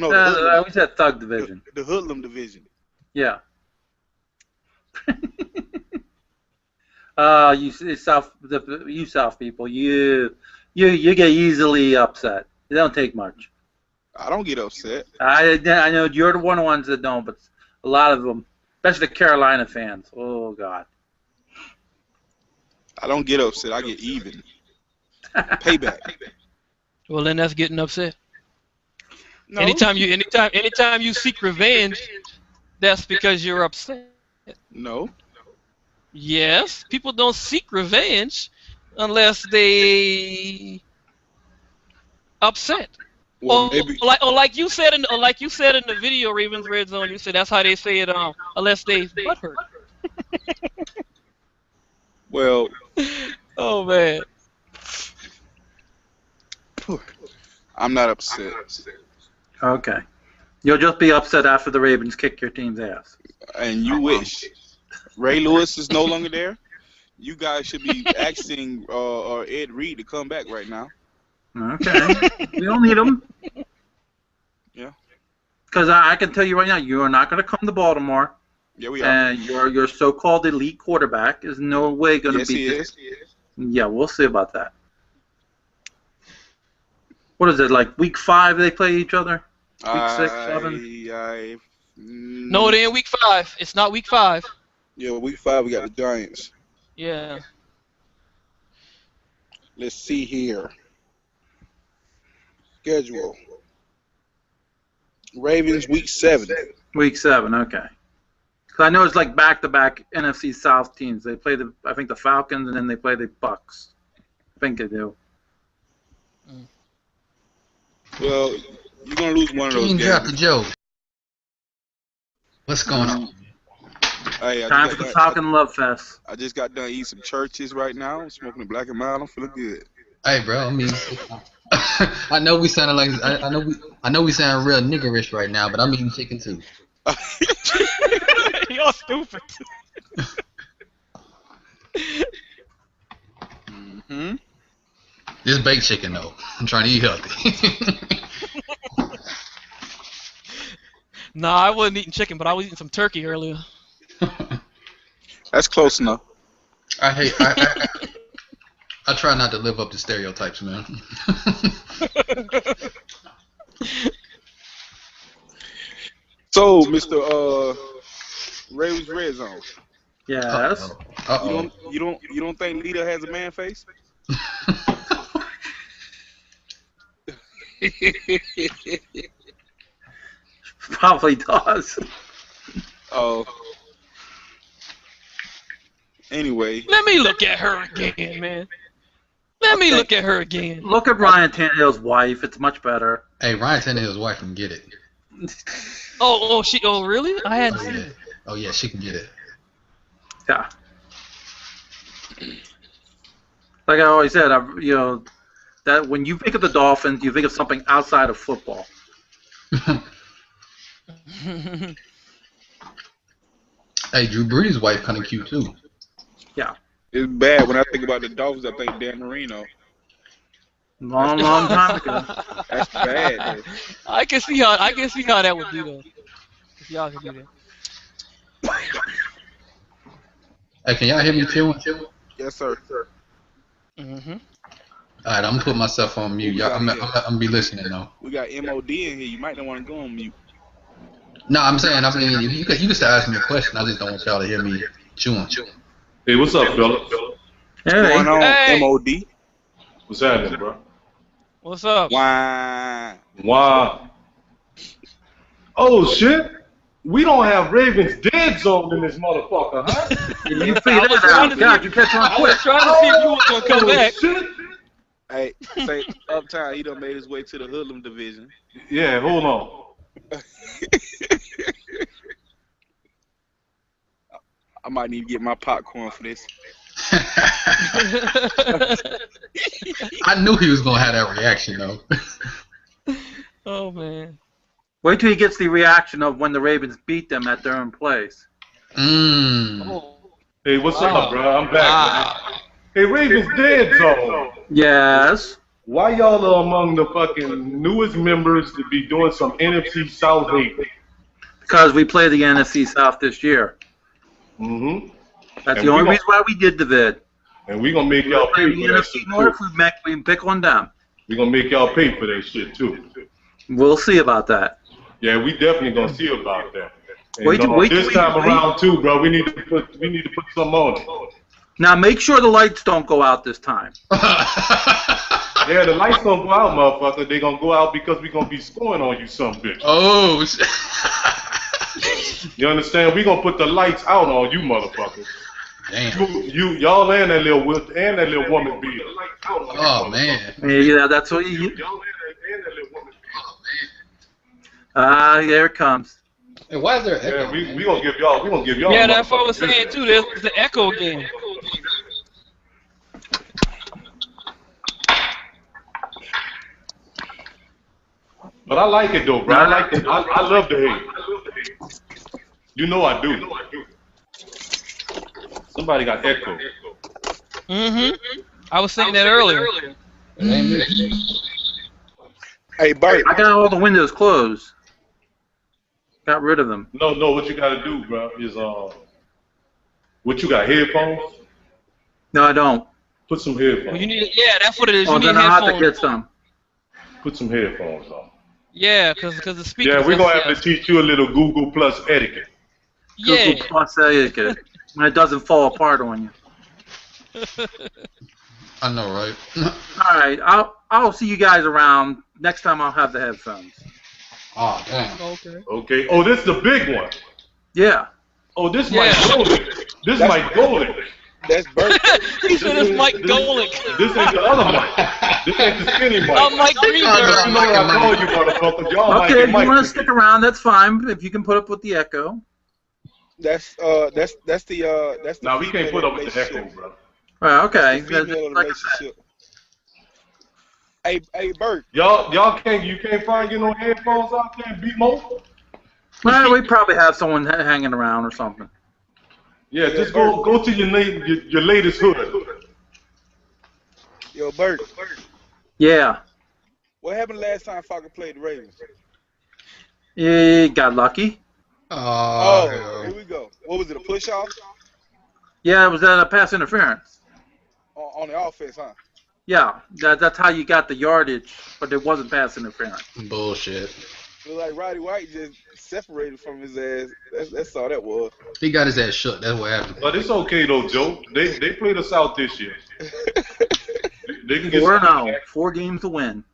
O: we said thug division.
G: The hoodlum division.
O: Yeah. You South people, you get easily upset. It don't take much.
G: I don't get upset.
O: I know you're the ones that don't, but a lot of them, especially the Carolina fans. Oh God.
G: I don't get upset. I get even. Payback.
L: Well, then that's getting upset.
G: No.
L: Anytime you seek revenge, that's because you're upset.
G: No.
L: Yes, people don't seek revenge unless they upset.
G: Well, maybe.
L: Like you said in the video, Ravens Red Zone, you said that's how they say it. Unless they butthurt.
G: Well.
L: Oh man.
G: I'm not upset.
O: Okay. You'll just be upset after the Ravens kick your team's ass.
G: And you wish. Ray Lewis is no longer there. You guys should be asking Ed Reed to come back right now.
O: Okay. We don't need him.
G: Yeah.
O: Because I can tell you right now, you are not going to come to Baltimore.
G: Yeah, we are.
O: And your so-called elite quarterback is no way going to beat this.
G: He is.
O: Yeah, we'll see about that. What is it, like week 5 they play each other? Week 6, 7?
L: No, it ain't week 5. It's not week 5.
G: Yeah, week 5 we got the Giants.
L: Yeah.
G: Let's see here. Schedule. Ravens week 7.
O: Week 7, okay. Because I know it's like back-to-back NFC South teams. They play I think the Falcons, and then they play the Bucks. I think they do.
G: Well, you're gonna lose one of those games.
N: Drop the joke. What's going on?
G: Hey,
O: Time for the Talking Love Fest.
G: I just got done eating some churches right now. I'm smoking a Black and Mild. I'm feeling good.
N: Hey, bro. I mean, I know we sounding like I know we sound real niggerish right now, but I'm eating chicken too.
J: You're stupid.
G: Mm-hmm.
N: This baked chicken though. I'm trying to eat healthy.
L: Nah, I wasn't eating chicken, but I was eating some turkey earlier.
G: That's close enough.
N: I try not to live up to stereotypes, man.
G: So, Mr. Ravens Red Zone.
O: Yes.
G: You don't think Lita has a man face?
O: Probably does.
G: Oh. Anyway.
L: Let me look at her again, man. Let me look at her again.
O: Look at Ryan Tannehill's wife. It's much better.
N: Hey, Ryan Tannehill's wife can get it.
L: Oh, really? I hadn't seen it.
N: Oh, yeah, she can get it.
O: Yeah. Like I always said, that when you think of the Dolphins, you think of something outside of football.
N: Hey, Drew Brees' wife kind of cute too.
O: Yeah.
G: It's bad when I think about the Dolphins. I think Dan Marino.
O: Long time ago.
G: That's bad. Dude.
L: I can see how that would be though. If y'all can do that.
N: Hey, can y'all hear me too?
G: Yes, sir.
L: Mm-hmm.
N: All right, I'm gonna put myself on mute. Y'all, I'm gonna be listening though.
G: We got MOD in here. You might not want to go on mute.
N: No, I'm saying, you can still ask me a question. I just don't want y'all to hear me chewing.
E: Hey, what's up, fella?
G: What's going on,
L: Hey.
G: MOD?
E: What's happening, bro?
L: What's up?
G: Why?
E: Oh shit! We don't have Ravens dead zone in this motherfucker, huh?
O: You figured that out. God, you catch on
L: I
O: quick.
L: was trying to see if you were gonna come back.
E: Shit.
G: Hey, say Uptown, he done made his way to the Hoodlum division.
E: Yeah, hold on.
G: I might need to get my popcorn for this.
N: I knew he was gonna have that reaction though.
L: Oh man.
O: Wait till he gets the reaction of when the Ravens beat them at their own place.
E: Hey, what's up, bro? I'm back. Man. Hey, Ravens dead zone.
O: Yes.
E: Why y'all are among the fucking newest members to be doing some NFC South hate?
O: Because we play the NFC South this year.
E: Mm-hmm.
O: That's the only reason why we did the vid.
E: And we gonna make y'all pay
O: the
E: for that
O: NFC
E: shit
O: North,
E: too.
O: we can pick one down.
E: We gonna make y'all pay for that shit too.
O: We'll see about that.
E: Yeah, we definitely gonna see about that. And,
O: Wait till
E: this time around too, bro. We need to put some on it.
O: Now make sure the lights don't go out this time.
E: Yeah, the lights don't go out, motherfucker. They gonna go out because we gonna be scoring on you, some bitch.
N: Oh.
E: You understand? We gonna put the lights out on you, motherfuckers.
N: Damn.
E: Y'all and that little woman beater.
N: Oh man.
O: Yeah, that's what you. There it comes.
N: Hey, why is there?
E: Yeah, we gonna give y'all.
L: Yeah, that's what I was saying too. There's the echo again.
E: But I like it though, bro. I like it. I love the hate. You know I do. Somebody got echo.
L: Mm-hmm. I was saying that earlier.
G: Hey, Bert.
O: I got all the windows closed. Got rid of them.
E: No. What you gotta do, bro, is what you got? Headphones?
O: No, I don't.
E: Put some headphones.
L: Well, you need, yeah, that's what it is.
O: Oh,
L: You need
O: then I'll have to
L: headphones.
O: get some.
E: Put some headphones on.
L: Yeah, because the speakers.
E: Yeah, we're gonna have to teach you a little Google Plus etiquette.
L: Yeah.
O: Google Plus etiquette when it doesn't fall apart on you.
N: I know, right?
O: All right, I'll see you guys around. Next time I'll have the headphones.
N: Oh damn.
L: Okay.
E: Okay. Oh, this is the big one.
O: Yeah.
E: Oh, this Mike Golick. This Mike Golick.
G: That's Bert.
L: He said it's Mike Golick.
E: This ain't the other Mike. This ain't the skinny Mike.
L: I'm Mike Greenberg.
E: You know what I call you, motherfuckers. Y'all
O: Okay, if
E: Mike
O: you want to stick around, that's fine. If you can put up with the echo.
G: That's the
E: Now we
G: female
E: can't
G: of
E: put
G: the
E: up with the
G: relationship.
E: echo, bro.
O: Well, okay.
G: That's the female of the relationship. Hey, Bert.
E: You can't find no headphones out there, B-Mo?
O: Well, we probably have someone hanging around or something.
E: Yeah,
G: Hey,
E: just
G: Bert.
E: go to your latest hood.
G: Yo, Bert.
O: Yeah.
G: What happened last time Falcon played the Ravens?
O: He got lucky.
G: Oh, here we go. What was it, a push-off?
O: Yeah, it was a pass interference.
G: On the offense, huh?
O: Yeah, that's how you got the yardage, but it wasn't pass interference.
N: Bullshit.
G: It was like Roddy White just separated from his ass. That's all that was.
N: He got his ass shook. That's what happened.
E: But it's okay though, Joe. They played us out this year. They can get
O: 4-0, 4 games to win.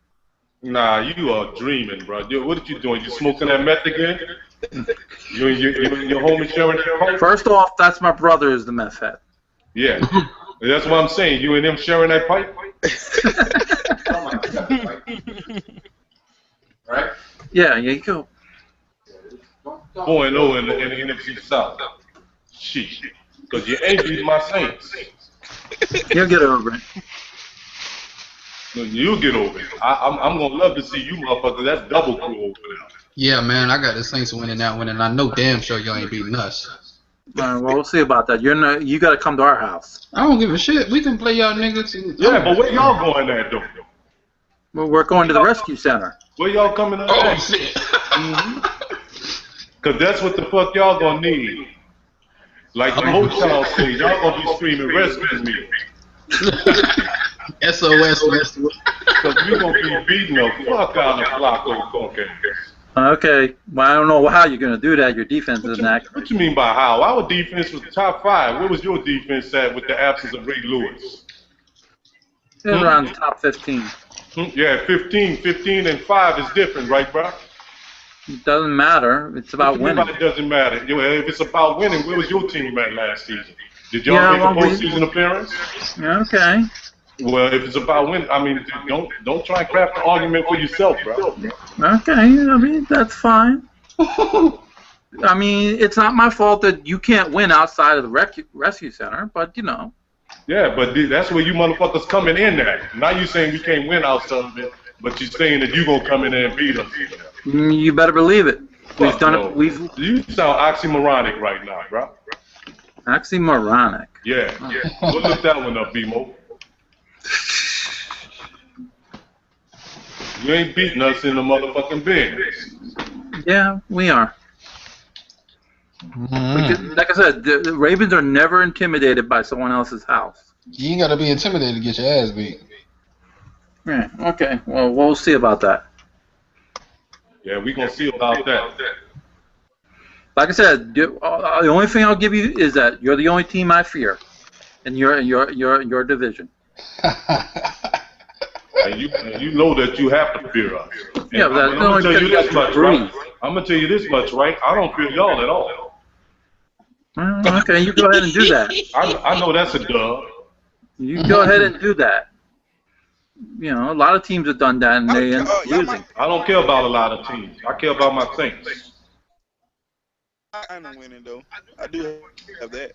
E: Nah, you are dreaming, bro. What are you doing? You smoking that meth again? You and your homie sharing that pipe?
O: First off, that's my brother is the meth head.
E: Yeah. That's what I'm saying. You and him sharing that pipe? Right?
O: Yeah, you go.
E: 4-0 in the NFC South. Shit. Because you ain't beat my Saints.
O: You'll get over it.
E: You'll get over it. I'm going to love to see you motherfuckers. That's double crew over there.
N: Yeah, man, I got the Saints winning that one, and I know damn sure y'all ain't beating us.
O: Well, we'll see about that. You got to come to our house.
N: I don't give a shit. We can play y'all niggas.
E: Yeah, but where y'all going at, though?
O: Well, we're going to the rescue center.
E: Where y'all coming at?
N: Oh, shit.
E: Because that's what the fuck y'all going to need. Like the Motown says, y'all going to be screaming, rescue me.
N: SOS Westwood.
E: Because we going to be beating the fuck out of Flacco Cocaine.
O: Okay. Well, I don't know how you're going to do that. Your defense isn't accurate.
E: What you mean by how? Our defense was top 5. Where was your defense at with the absence of Ray Lewis?
O: It was around the top 15.
E: Yeah, 15 and 5 is different, right, bro?
O: It doesn't matter. It's about winning.
E: It doesn't matter. If it's about winning, where was your team at last season? Did y'all make a postseason appearance?
O: Okay.
E: Well, if it's about winning, I mean, don't try and craft an argument for yourself, bro.
O: Okay. I mean, that's fine. I mean, it's not my fault that you can't win outside of the rescue center, but you know.
E: Yeah, but that's where you motherfuckers coming in at. Now you saying we can't win outside of it, but you saying that you gonna come in there and beat us.
O: You better believe it. We've done it.
E: You sound oxymoronic right now, bro.
O: Oxymoronic.
E: Yeah. Go look that one up, B-Mo. You ain't beating us in the motherfucking bins.
O: Yeah, we are. Like I said, the Ravens are never intimidated by someone else's house.
N: You ain't got to be intimidated to get your ass beat.
O: Yeah, okay. Well, we'll see about that.
E: Yeah, we gonna see about that.
O: Like I said, the only thing I'll give you is that you're the only team I fear in your division.
E: And you know that you have to fear us. And
O: Yeah, but
E: I'm gonna tell you this much, right? I'm gonna tell you this much, right? I don't fear y'all at all.
O: Okay, you go ahead and do that.
E: I know that's a dub.
O: You go ahead and do that. You know, a lot of teams have done that and they end up losing.
E: I don't care about a lot of teams. I care about my Saints.
G: I'm not winning though. I do have that.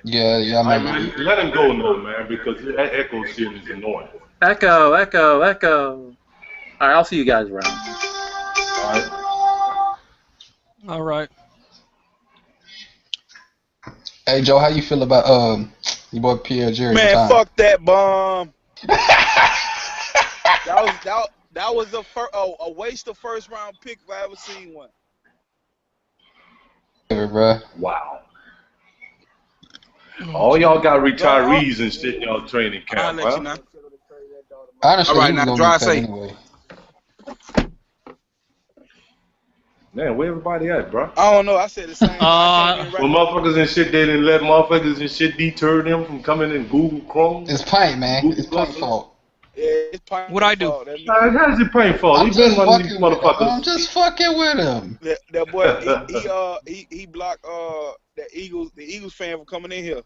N: Yeah,
E: I mean, let him go now, man, because that echo shit is annoying.
O: Echo, echo, echo. All right, I'll see you guys around.
E: All right.
L: All right.
N: Hey Joe, how you feel about your boy Pierre Jerry?
G: Man, fuck that bomb. that was a waste of first round pick if I ever seen one.
E: Wow. All y'all got retirees and shit in y'all training camp,
G: I'll let you know.
N: Honestly,
G: all right, now drive safe.
N: Anyway.
E: Man, where everybody at, bro?
G: I don't know. I said the same.
E: Well, motherfuckers and shit, they didn't let motherfuckers and shit deter them from coming in Google Chrome.
N: It's Pint, man. It's Pint's fault.
G: Yeah, it's Pint.
L: What'd I do?
E: How's it Pint fault? He been one of these motherfuckers.
N: I'm just fucking with him.
G: That boy, he blocked the Eagles fan from coming in here.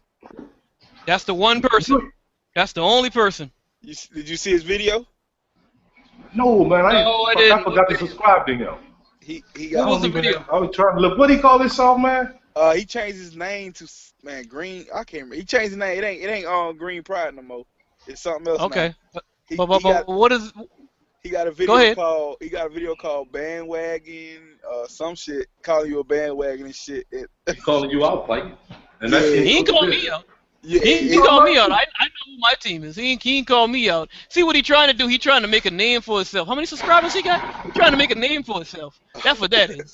L: That's the one person. That's the only person.
G: Did you see his video?
E: No, man. I forgot to subscribe to him.
G: He
E: I
G: got.
A: What was the
E: don't even.
A: video?
E: I was trying to look. What he call himself, man?
G: He changed his name to Green. I can't remember. He changed his name. It ain't Green Pride no more. It's something else now.
A: Okay,
G: He
A: but
G: got
A: what is?
G: he got a
A: Go
G: video
A: ahead.
G: called Bandwagon, some shit calling you a bandwagon and shit.
E: He calling you out, Mike. And
G: Yeah.
E: that's
A: He ain't called me out.
G: Yeah,
A: He called me out. I know who my team is. He ain't called me out. See what he trying to do? He trying to make a name for himself. How many subscribers he got? He trying to make a name for himself. That's what that is.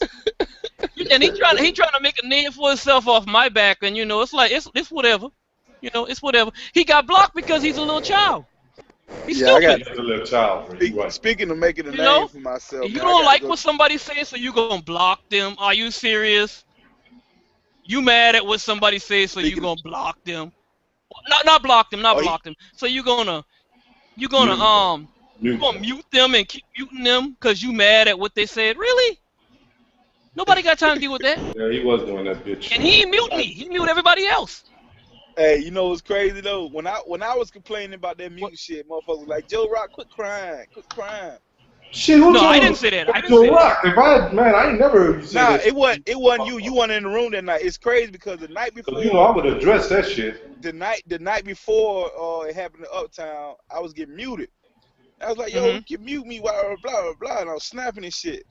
A: And he trying to make a name for himself off my back. And you know, it's like it's whatever. You know, it's whatever. He got blocked because he's a little child. He's stupid.
E: He's a little child.
G: Speaking of making a
A: You
G: name
A: know?
G: for myself,
A: You
G: man,
A: don't like what somebody says, so you gonna block them. Are you serious? You mad at what somebody says, so you gonna block them? Not block them, block them. So you gonna mute them and keep muting them because you mad at what they said? Really? Nobody got time to deal with that.
E: Yeah, he was doing that bitch.
A: And he ain't mute me. He mute everybody else.
G: Hey, you know what's crazy though? When I was complaining about that mute shit, motherfuckers was like, Joe Rock, quit crying.
E: Shit,
A: no, I didn't say that. I didn't say
E: Rock.
A: that.
E: I ain't never heard you say that.
G: It wasn't you. You weren't in the room that night. It's crazy because the night before,
E: I would address that shit.
G: The night before it happened in Uptown, I was getting muted. I was like, yo, you can mute me, blah, blah, blah, blah, and I was snapping and shit.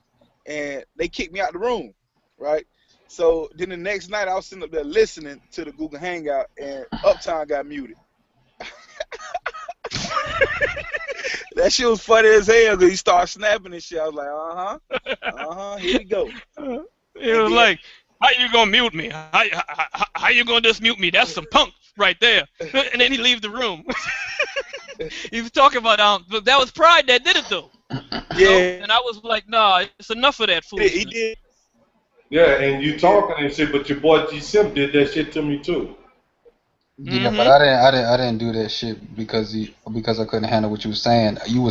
G: And they kicked me out the room, right? So then the next night, I was sitting up there listening to the Google Hangout, and Uptown got muted. That shit was funny as hell because he started snapping and shit. I was like, here we go.
A: It was like, how you gonna mute me? How you gonna just mute me? That's some punk right there. And then he leaves the room. He was talking about but that was Pride that did it though.
G: Yeah.
A: And I was like, nah, it's enough of that foolishness.
G: He did.
E: Yeah, and you talking and shit, but your boy G Simp did that shit to me too.
N: Yeah, but I didn't do that shit because I couldn't handle what you was saying. You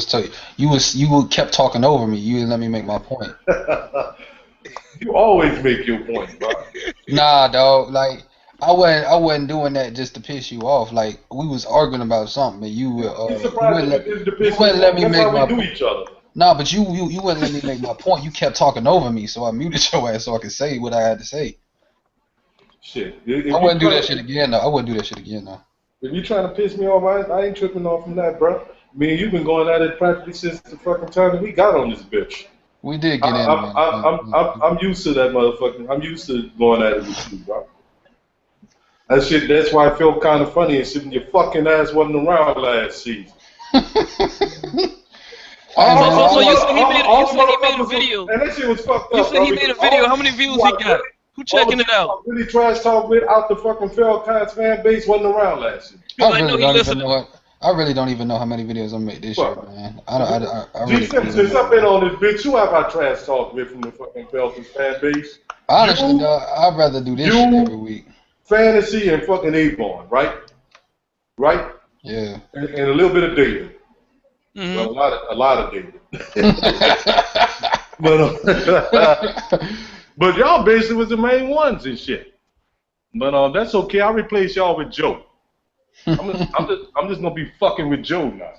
N: kept talking over me. You didn't let me make my point.
E: You always make your point, bro.
N: Nah, dog. Like I wasn't doing that just to piss you off. Like we was arguing about something, and you wouldn't let me make my point.
E: Each other.
N: Nah, but you wouldn't let me make my point. You kept talking over me, so I muted your ass so I could say what I had to say.
E: Shit.
N: I wouldn't do that shit again, though.
E: If you trying to piss me off, I ain't tripping off from that, bro. I mean, you've been going at it practically since the fucking time that we got on this bitch.
N: We did get in.
E: I'm used to that motherfucking. I'm used to going at it with you, bro. That shit. That's why I felt kind of funny and shit when your fucking ass wasn't around last season.
A: So you said he made a video.
E: And that shit was fucked up.
A: You said he made a video. How many views he got? Who checking it out?
E: Really trash talk with out the fucking Falcons fan base wasn't around last year.
N: I really don't even know how many videos I made this year, man. I really
E: since I've been on this bitch, you have our trash talk with from the fucking Falcons fan base.
N: Honestly, I'd rather do this shit every week.
E: Fantasy and fucking Avon, right? Right?
N: Yeah.
E: And a little bit of data.
A: Mm-hmm.
E: Well, a lot of data. But y'all basically was the main ones and shit. But that's okay. I'll replace y'all with Joe. I'm just gonna be fucking with Joe now.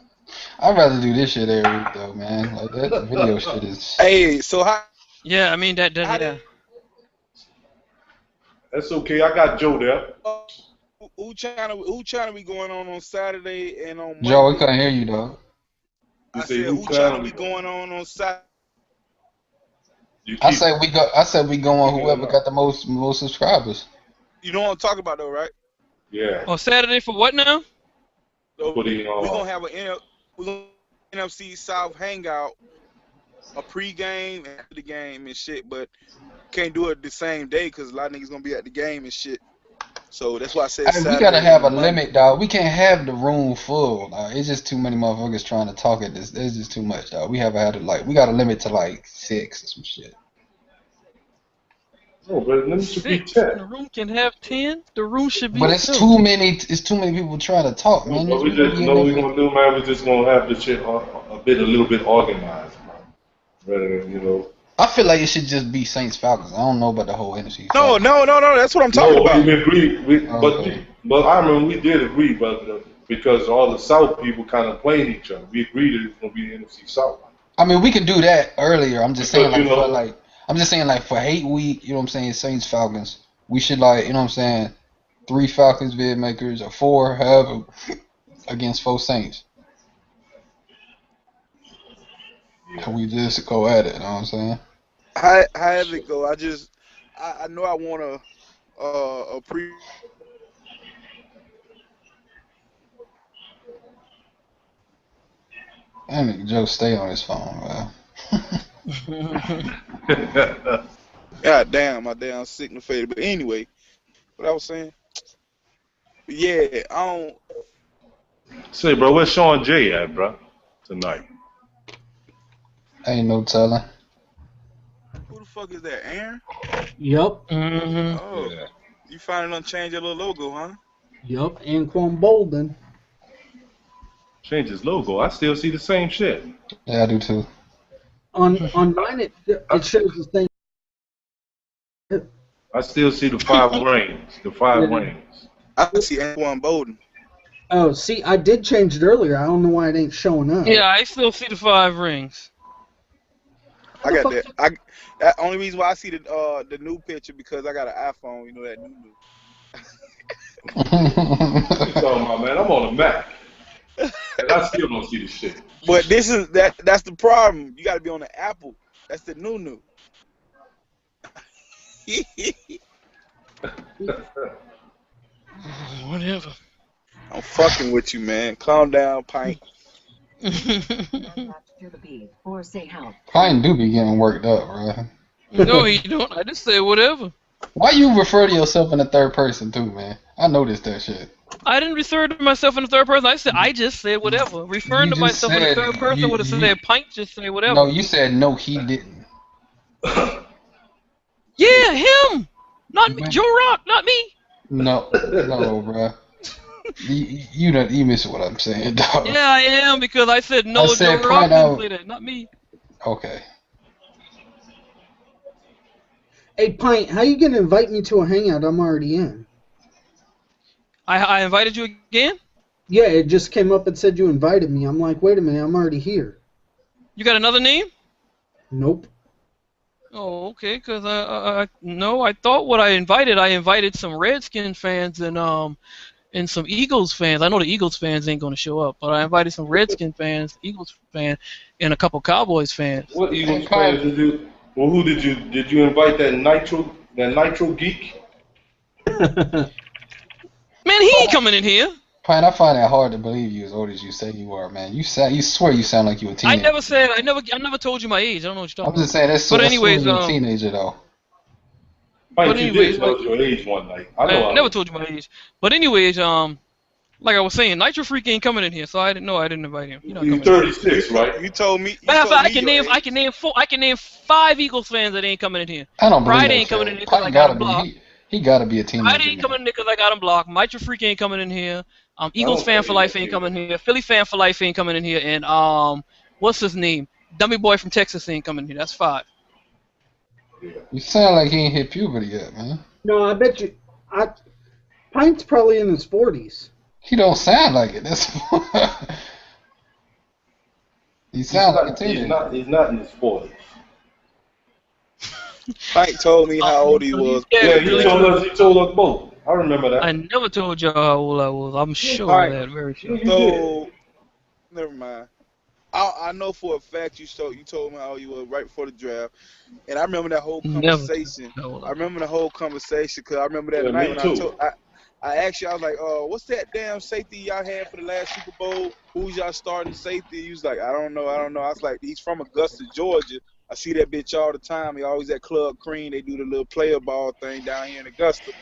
N: I'd rather do this shit every week though, man. Like that video shit is.
G: Hey, so how?
A: Yeah, I mean that. Yeah.
E: That's okay. I got Joe there.
G: Who China we going on Saturday and on Monday?
N: Joe, we couldn't hear you, dog.
G: I said who China we going on Saturday?
N: I said we go on whoever got the most subscribers.
G: You know what I'm talking about though, right?
E: Yeah.
A: On Saturday for what now?
G: So we're gonna have an NFC South hangout, a pre-game and after the game and shit, but can't do it the same day because a lot of niggas gonna be at the game and shit. So that's why I said Saturday.
N: We gotta have a limit, dog. We can't have the room full. It's just too many motherfuckers trying to talk at this. It's just too much, dog. We got a limit to like 6 or some shit.
E: No, but let me should be 10.
A: The room can have 10. The room should be.
N: But it's too many. It's too many people trying to talk, man.
E: What we just know we're gonna do, man. We're just gonna have the shit a little bit organized, man. Rather than
N: I feel like it should just be Saints Falcons. I don't know about the whole NFC.
G: No. That's what I'm talking about.
E: We agree. But I remember we did agree, but because all the South people kind of playing each other, we agreed that it's gonna be the NFC South.
N: I mean, we could do that earlier. I'm just saying, I'm just saying, like, for hate week, you know what I'm saying, Saints Falcons, we should, like, you know what I'm saying, 3 Falcons vid makers or 4, however, against 4 Saints.
E: Yeah.
N: And we just go at it, you know what I'm saying?
G: However it go, I know I want a pre.
N: That nigga Joe stay on his phone, man.
G: God damn, my damn signal faded. But anyway, what I was saying. Yeah, I don't.
E: Say, bro, where's Sean J at, bro? Tonight.
N: Ain't no telling.
G: Who the fuck is that, Aaron?
C: Yup.
G: Oh,
E: Yeah.
G: you finally done changed your little logo, huh?
C: Yup. Anquan Bolden.
E: Change his logo. I still see the same shit.
N: Yeah, I do too.
C: On mine, it shows the same.
E: I still see the 5 rings. The 5 rings.
G: I see Anquan Bolden.
C: Oh, see, I did change it earlier. I don't know why it ain't showing up.
L: Yeah, I still see the 5 rings.
G: I got that. That only reason why I see the new picture because I got an iPhone. You know that new.
E: What you talking about, man? I'm on a Mac. And I still don't see the shit.
G: But that's the problem. You got to be on the Apple. That's the new.
L: Whatever.
G: I'm fucking with you, man. Calm down, Pint.
N: Pine do be getting worked up, bro.
L: No, you don't. I just say whatever.
N: Why you refer to yourself in the third person too, man? I noticed that shit.
L: I didn't refer to myself in the third person. I just said whatever. Referring to myself in the third person would have said Pint. Just say whatever.
N: No, you said no. He didn't.
L: Yeah, him. Not me. Joe Rock. Not me.
N: No, bro. You miss what I'm saying, dog.
L: Yeah, I am because I said no. Joe Rock didn't say that. Not me.
N: Okay.
C: Hey, Pint, how you gonna invite me to a hangout I'm already in?
L: I invited you again?
C: Yeah, it just came up and said you invited me. I'm like, wait a minute, I'm already here.
L: You got another name?
C: Nope.
L: Oh, okay. Cause I thought what I invited some Redskin fans and some Eagles fans. I know the Eagles fans ain't gonna show up, but I invited some Redskin fans, Eagles fans, and a couple Cowboys fans.
E: What Eagles fans did you? Well, who did you invite? That Nitro geek?
L: Man, he ain't coming in here.
N: Pine, I find it hard to believe you as old as you say you are, man. You swear you sound like you a teenager.
L: I never told you my age. I don't know what you're talking about.
N: I'm just saying that's so. Anyways, you're a teenager though.
E: But you did tell your age one night. I
L: never told you my age. But anyways, like I was saying, Nitro Freak ain't coming in here, so I didn't invite him.
E: You're 36, right?
G: You told me.
L: I can name 5 Eagles fans that ain't coming in here.
N: I don't believe
L: Pride
N: that
L: ain't coming in here
N: because
L: I got him blocked.
N: He gotta be a teenager.
L: Pride ain't coming in here because I got him blocked. Nitro Freak ain't coming in here. Eagles fan for life ain't coming in here. Philly fan for life ain't coming in here. And what's his name? Dummy boy from Texas ain't coming in here. That's 5.
N: You sound like he ain't hit puberty yet, man.
C: No, I bet you. Pint's probably in his 40s.
N: He don't sound like it. That's. He sounds like a teenager.
E: He's not in his 40s.
G: Pint told me how old he was.
E: Yeah, he told us both. I remember that.
L: I never told y'all how old I was. I'm sure of that. Very sure.
G: So, never mind. I know for a fact you told me how you were right before the draft, and I remember that whole conversation. I remember the whole conversation because I remember that night when I asked you. I was like, what's that damn safety y'all had for the last Super Bowl? Who's y'all starting safety?" He was like, I don't know. I was like, he's from Augusta, Georgia. I see that bitch all the time. He always at Club Cream. They do the little player ball thing down here in Augusta.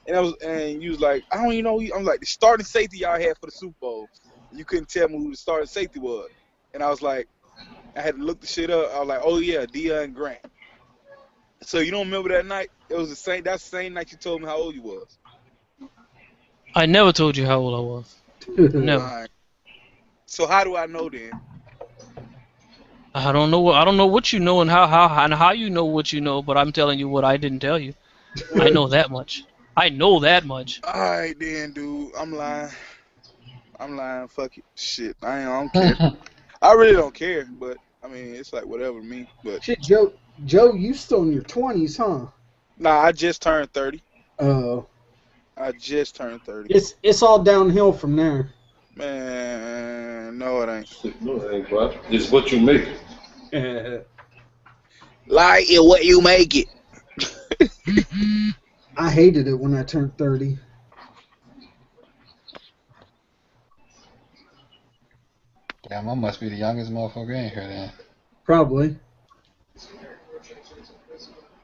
G: And you was like, I don't even know. I'm like, the starting safety y'all had for the Super Bowl. You couldn't tell me who the starting safety was. And I was like, I had to look the shit up. I was like, oh yeah, Deion Grant. So you don't remember that night? That's the same night you told me how old you was.
L: I never told you how old I was. Never.
G: Right. So how do I know then?
L: I don't know what you know and how you know what you know, but I'm telling you what I didn't tell you. I know that much. I know that much.
G: All right then, dude. I'm lying. Fuck it. Shit. I don't care. I really don't care, but I mean, it's like whatever to me. But
C: shit, Joe Joe, you still in your 20s, huh?
G: Nah, I just turned 30.
C: Oh.
G: I just turned 30.
C: It's all downhill from there.
G: Man, no it ain't.
E: No, it ain't, bro. It's what you make
C: it.
G: Like it what you make it.
C: I hated it when I turned 30.
N: Damn, I must be the youngest motherfucker in here then.
C: Probably.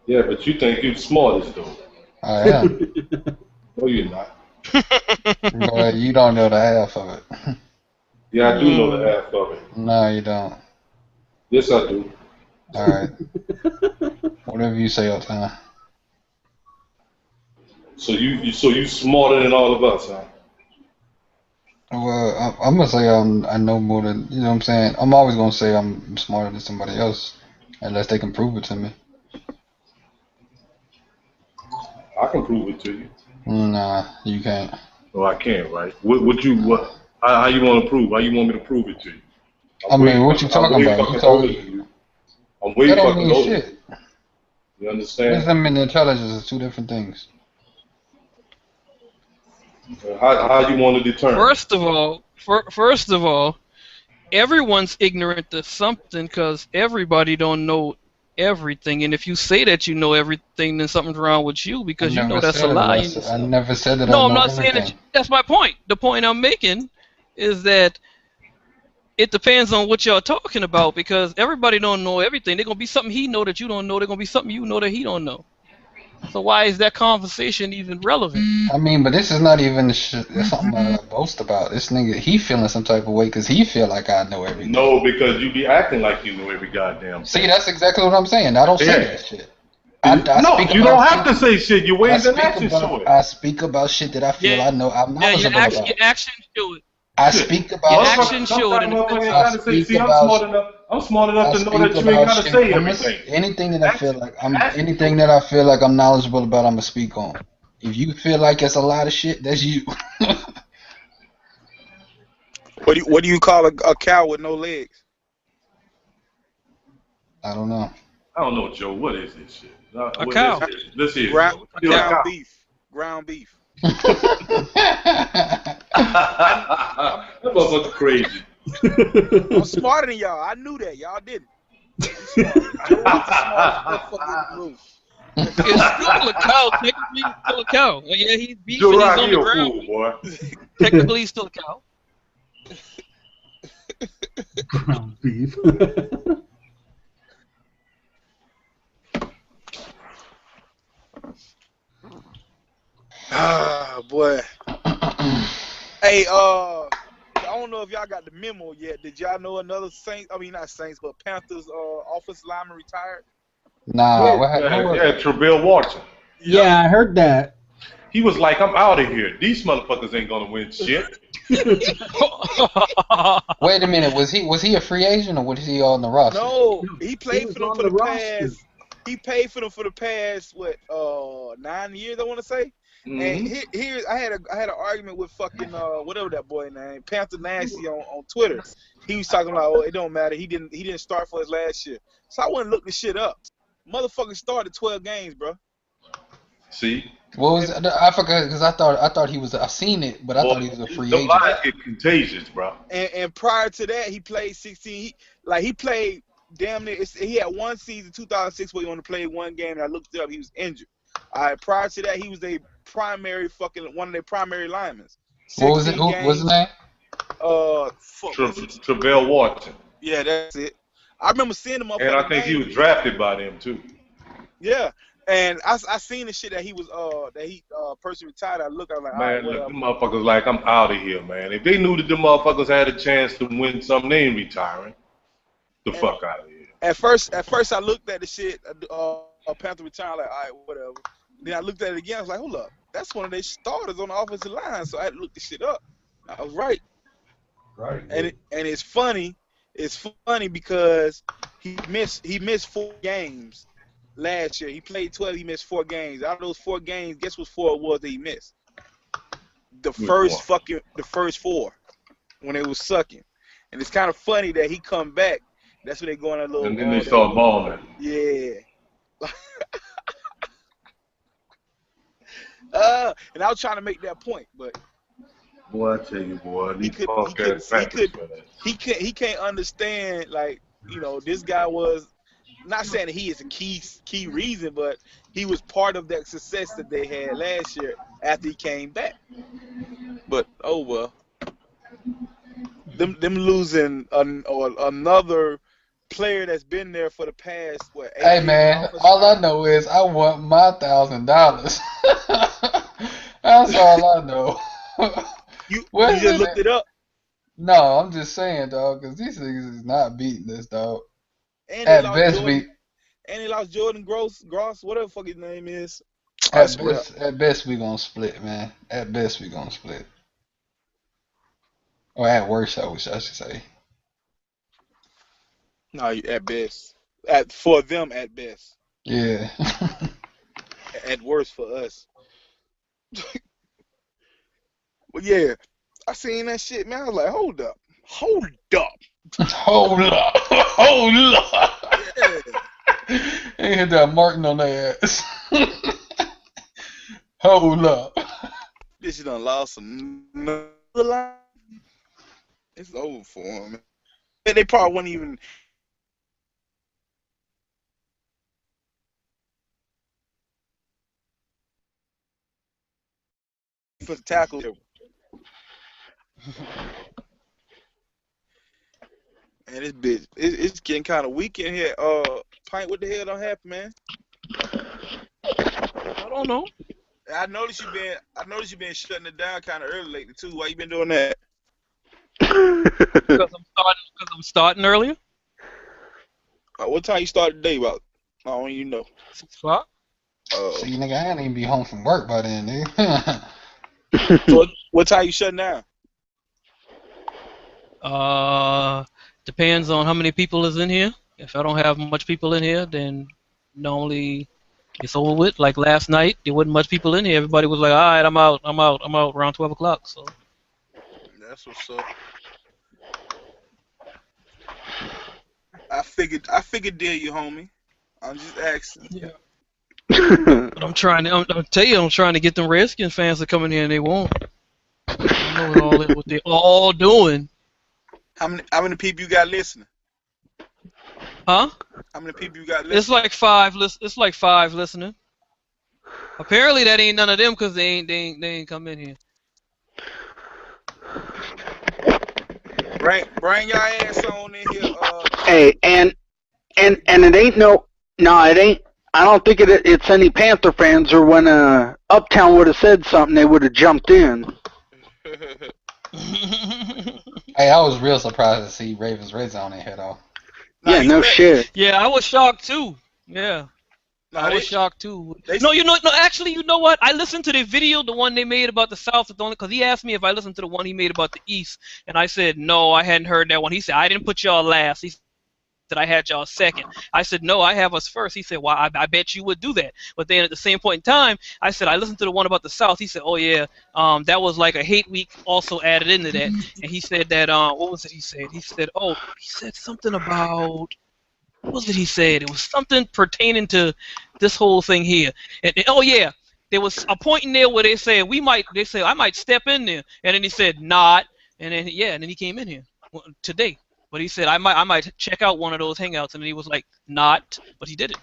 E: Yeah, but you think you're the smartest though.
N: I am.
E: No, you're not.
N: But you don't know the half of it.
E: Yeah, I do know the half of it.
N: No, you don't.
E: Yes, I do.
N: All right. Whatever you say, Otana.
E: So you smarter than all of us, huh?
N: Well, I'm gonna say I know more than you know what I'm saying. I'm always gonna say I'm smarter than somebody else, unless they can prove it to me.
E: I can prove it to you.
N: Nah, you can't.
E: No, I can't, right? How you want to prove? How you want me to prove it to you?
N: I mean, what you talking about? You talking?
E: I'm way
N: That don't
E: fucking
N: mean
E: older.
N: shit.
E: You understand?
N: Wisdom and intelligence are two different things.
E: How you want to determine?
L: First of all, everyone's ignorant to something because everybody don't know everything. And if you say that you know everything, then something's wrong with you because you know that's a lie.
N: I never said that.
L: No,
N: I
L: I'm
N: know
L: not saying
N: everything.
L: that. That's my point. The point I'm making is that it depends on what y'all talking about because everybody don't know everything. There's gonna be something he know that you don't know. There's gonna be something you know that he don't know. So why is that conversation even relevant?
N: I mean, but this is not even something I boast about. This nigga, he feeling some type of way because he feel like I know everything.
E: No, because you be acting like you know every goddamn thing.
N: See, that's exactly what I'm saying. I don't say that shit.
E: No, you don't have to say shit. Your ways and actions show it.
N: I speak about shit that I feel I know I'm knowledgeable about.
L: Your actions show it.
N: I speak about
L: your actions show it.
E: I'm smart enough to know that you ain't gotta say everything.
N: Anything that I feel like I'm knowledgeable about, I'm gonna speak on. If you feel like it's a lot of shit, that's you.
G: What do you call a cow with no legs?
N: I don't know.
E: I don't know, Joe. What is this shit?
L: A cow.
E: Let's hear it.
G: Ground beef. Ground beef.
E: That motherfucker crazy.
G: I'm smarter than y'all. I knew that. Y'all didn't. Joe was the smartest motherfucker in the room.
L: It's still a cow. Technically, it's still a cow. Yeah, he's beefing.
E: Joe,
L: He's
E: right,
L: on
E: you
L: the
E: a
L: ground.
E: fool, boy.
L: Technically, he's still a cow.
C: Ground beef.
G: Ah, boy. Hey, I don't know if y'all got the memo yet. Did y'all know another Saints? I mean, not Saints, but Panthers offensive lineman retired?
N: Nah,
E: yeah, Trevell Watson.
C: Yeah, I heard that.
E: He was like, I'm out of here. These motherfuckers ain't gonna win shit.
N: Wait a minute, was he a free agent or was he on the roster?
G: No, he played for them for the past. He paid for them for the past 9 years, I want to say.
E: Mm-hmm.
G: And here I had an argument with fucking whatever that boy name, Panther Nasty on Twitter. He was talking about, it don't matter. He didn't start for his last year. So I went and looked the shit up. Motherfucker started 12 games, bro.
E: See?
N: What was I forgot because I thought he was. I seen it, but I thought he was a free agent.
E: The lies get contagious, bro.
G: And prior to that, he played 16. He played damn near. He had one season, 2006, where he only played one game. And I looked it up. He was injured. Prior to that, he was one of their primary linemen.
N: What was it? What's his name?
E: Trevell Watson.
G: Yeah, that's it. I remember seeing him up.
E: And I think he was drafted by them too.
G: Yeah. And I seen the shit that he was person retired. I was like,
E: man, look, them motherfuckers like, I'm out of here, man. If they knew that them motherfuckers had a chance to win something, they ain't retiring. The fuck out of here.
G: At first I looked at the shit, Panther retired, like, all right, whatever. Then I looked at it again, I was like, hold up, that's one of their starters on the offensive line. So I had to look the shit up. I was right.
E: Right.
G: And it's funny. It's funny because he missed 4 games. Last year, he played 12. He missed 4 games. Out of those 4 games, guess what 4 it was that he missed? The first 4 when it was sucking. And it's kind of funny that he come back That's when they go on that little.
E: And then they start balling.
G: Yeah. And I was trying to make that point, but
E: boy, I tell you, boy, these
G: he can't understand, like, you know, this guy was not saying that he is a key reason, but he was part of that success that they had last year after he came back. But oh well, them losing another player that's been there for the past 8 years.
N: Hey man, all I know is I want my $1,000. That's all I know.
G: You just looked it up?
N: No, I'm just saying, dog, because these niggas is not beating this, dog.
G: And they lost Jordan Gross, whatever the fuck his name is.
N: At best we gonna split, man. At best we gonna split. Or at worst, I should say.
G: No, at best. For them, at best.
N: Yeah.
G: At worst for us. But yeah, I seen that shit, man. I was like, hold up.
N: Hold up.
G: Yeah.
N: Ain't hit that Martin on their ass. Hold up.
G: This shit done lost another line. It's over for him. They probably wouldn't even. For the tackle. And this bitch, it's getting kind of weak in here. Pint, what the hell done happen, man?
L: I don't know.
G: I noticed you been shutting it down kind of early lately too. Why you been doing that?
L: Because I'm starting earlier.
G: What time you start today? About? I don't even know.
L: 6 o'clock.
N: See, nigga, I ain't even be home from work by then, nigga.
G: So what time you shutting down?
L: Depends on how many people is in here. If I don't have much people in here, then normally it's over with. Like last night, there wasn't much people in here. Everybody was like, all right, I'm out around 12 o'clock. So
G: that's what's up. I figured deal you, homie. I'm just asking.
L: Yeah. But I'm trying to get them Redskins fans to come in here and they won't. I don't know what they're all doing.
G: How many people you got listening?
L: Huh?
G: How many people you got listening?
L: It's like five listening. Apparently that ain't none of them because they ain't come in here.
G: Bring your ass on in here.
C: Hey, and it ain't it ain't. I don't think it's any Panther fans, or when Uptown would have said something, they would have jumped in.
N: Hey, I was real surprised to see Ravens Red Zone in here, though.
C: Yeah, no shit.
L: Yeah, I was shocked too. Yeah. I was shocked too. Actually, you know what? I listened to the video, the one they made about the South, because he asked me if I listened to the one he made about the East, and I said no, I hadn't heard that one. He said I didn't put y'all last. He said I had y'all second. I said no, I have us first. He said, well, I bet you would do that. But then at the same point in time, I said I listened to the one about the South. He said, oh yeah, that was like a hate week also added into that. And he said that what was it he said? He said something about. What was it he said? It was something pertaining to this whole thing here. And oh yeah, there was a point in there where they said I might step in there, and then he said not, and then he came in here today. But he said I might check out one of those hangouts, and then he was like not, but he did it.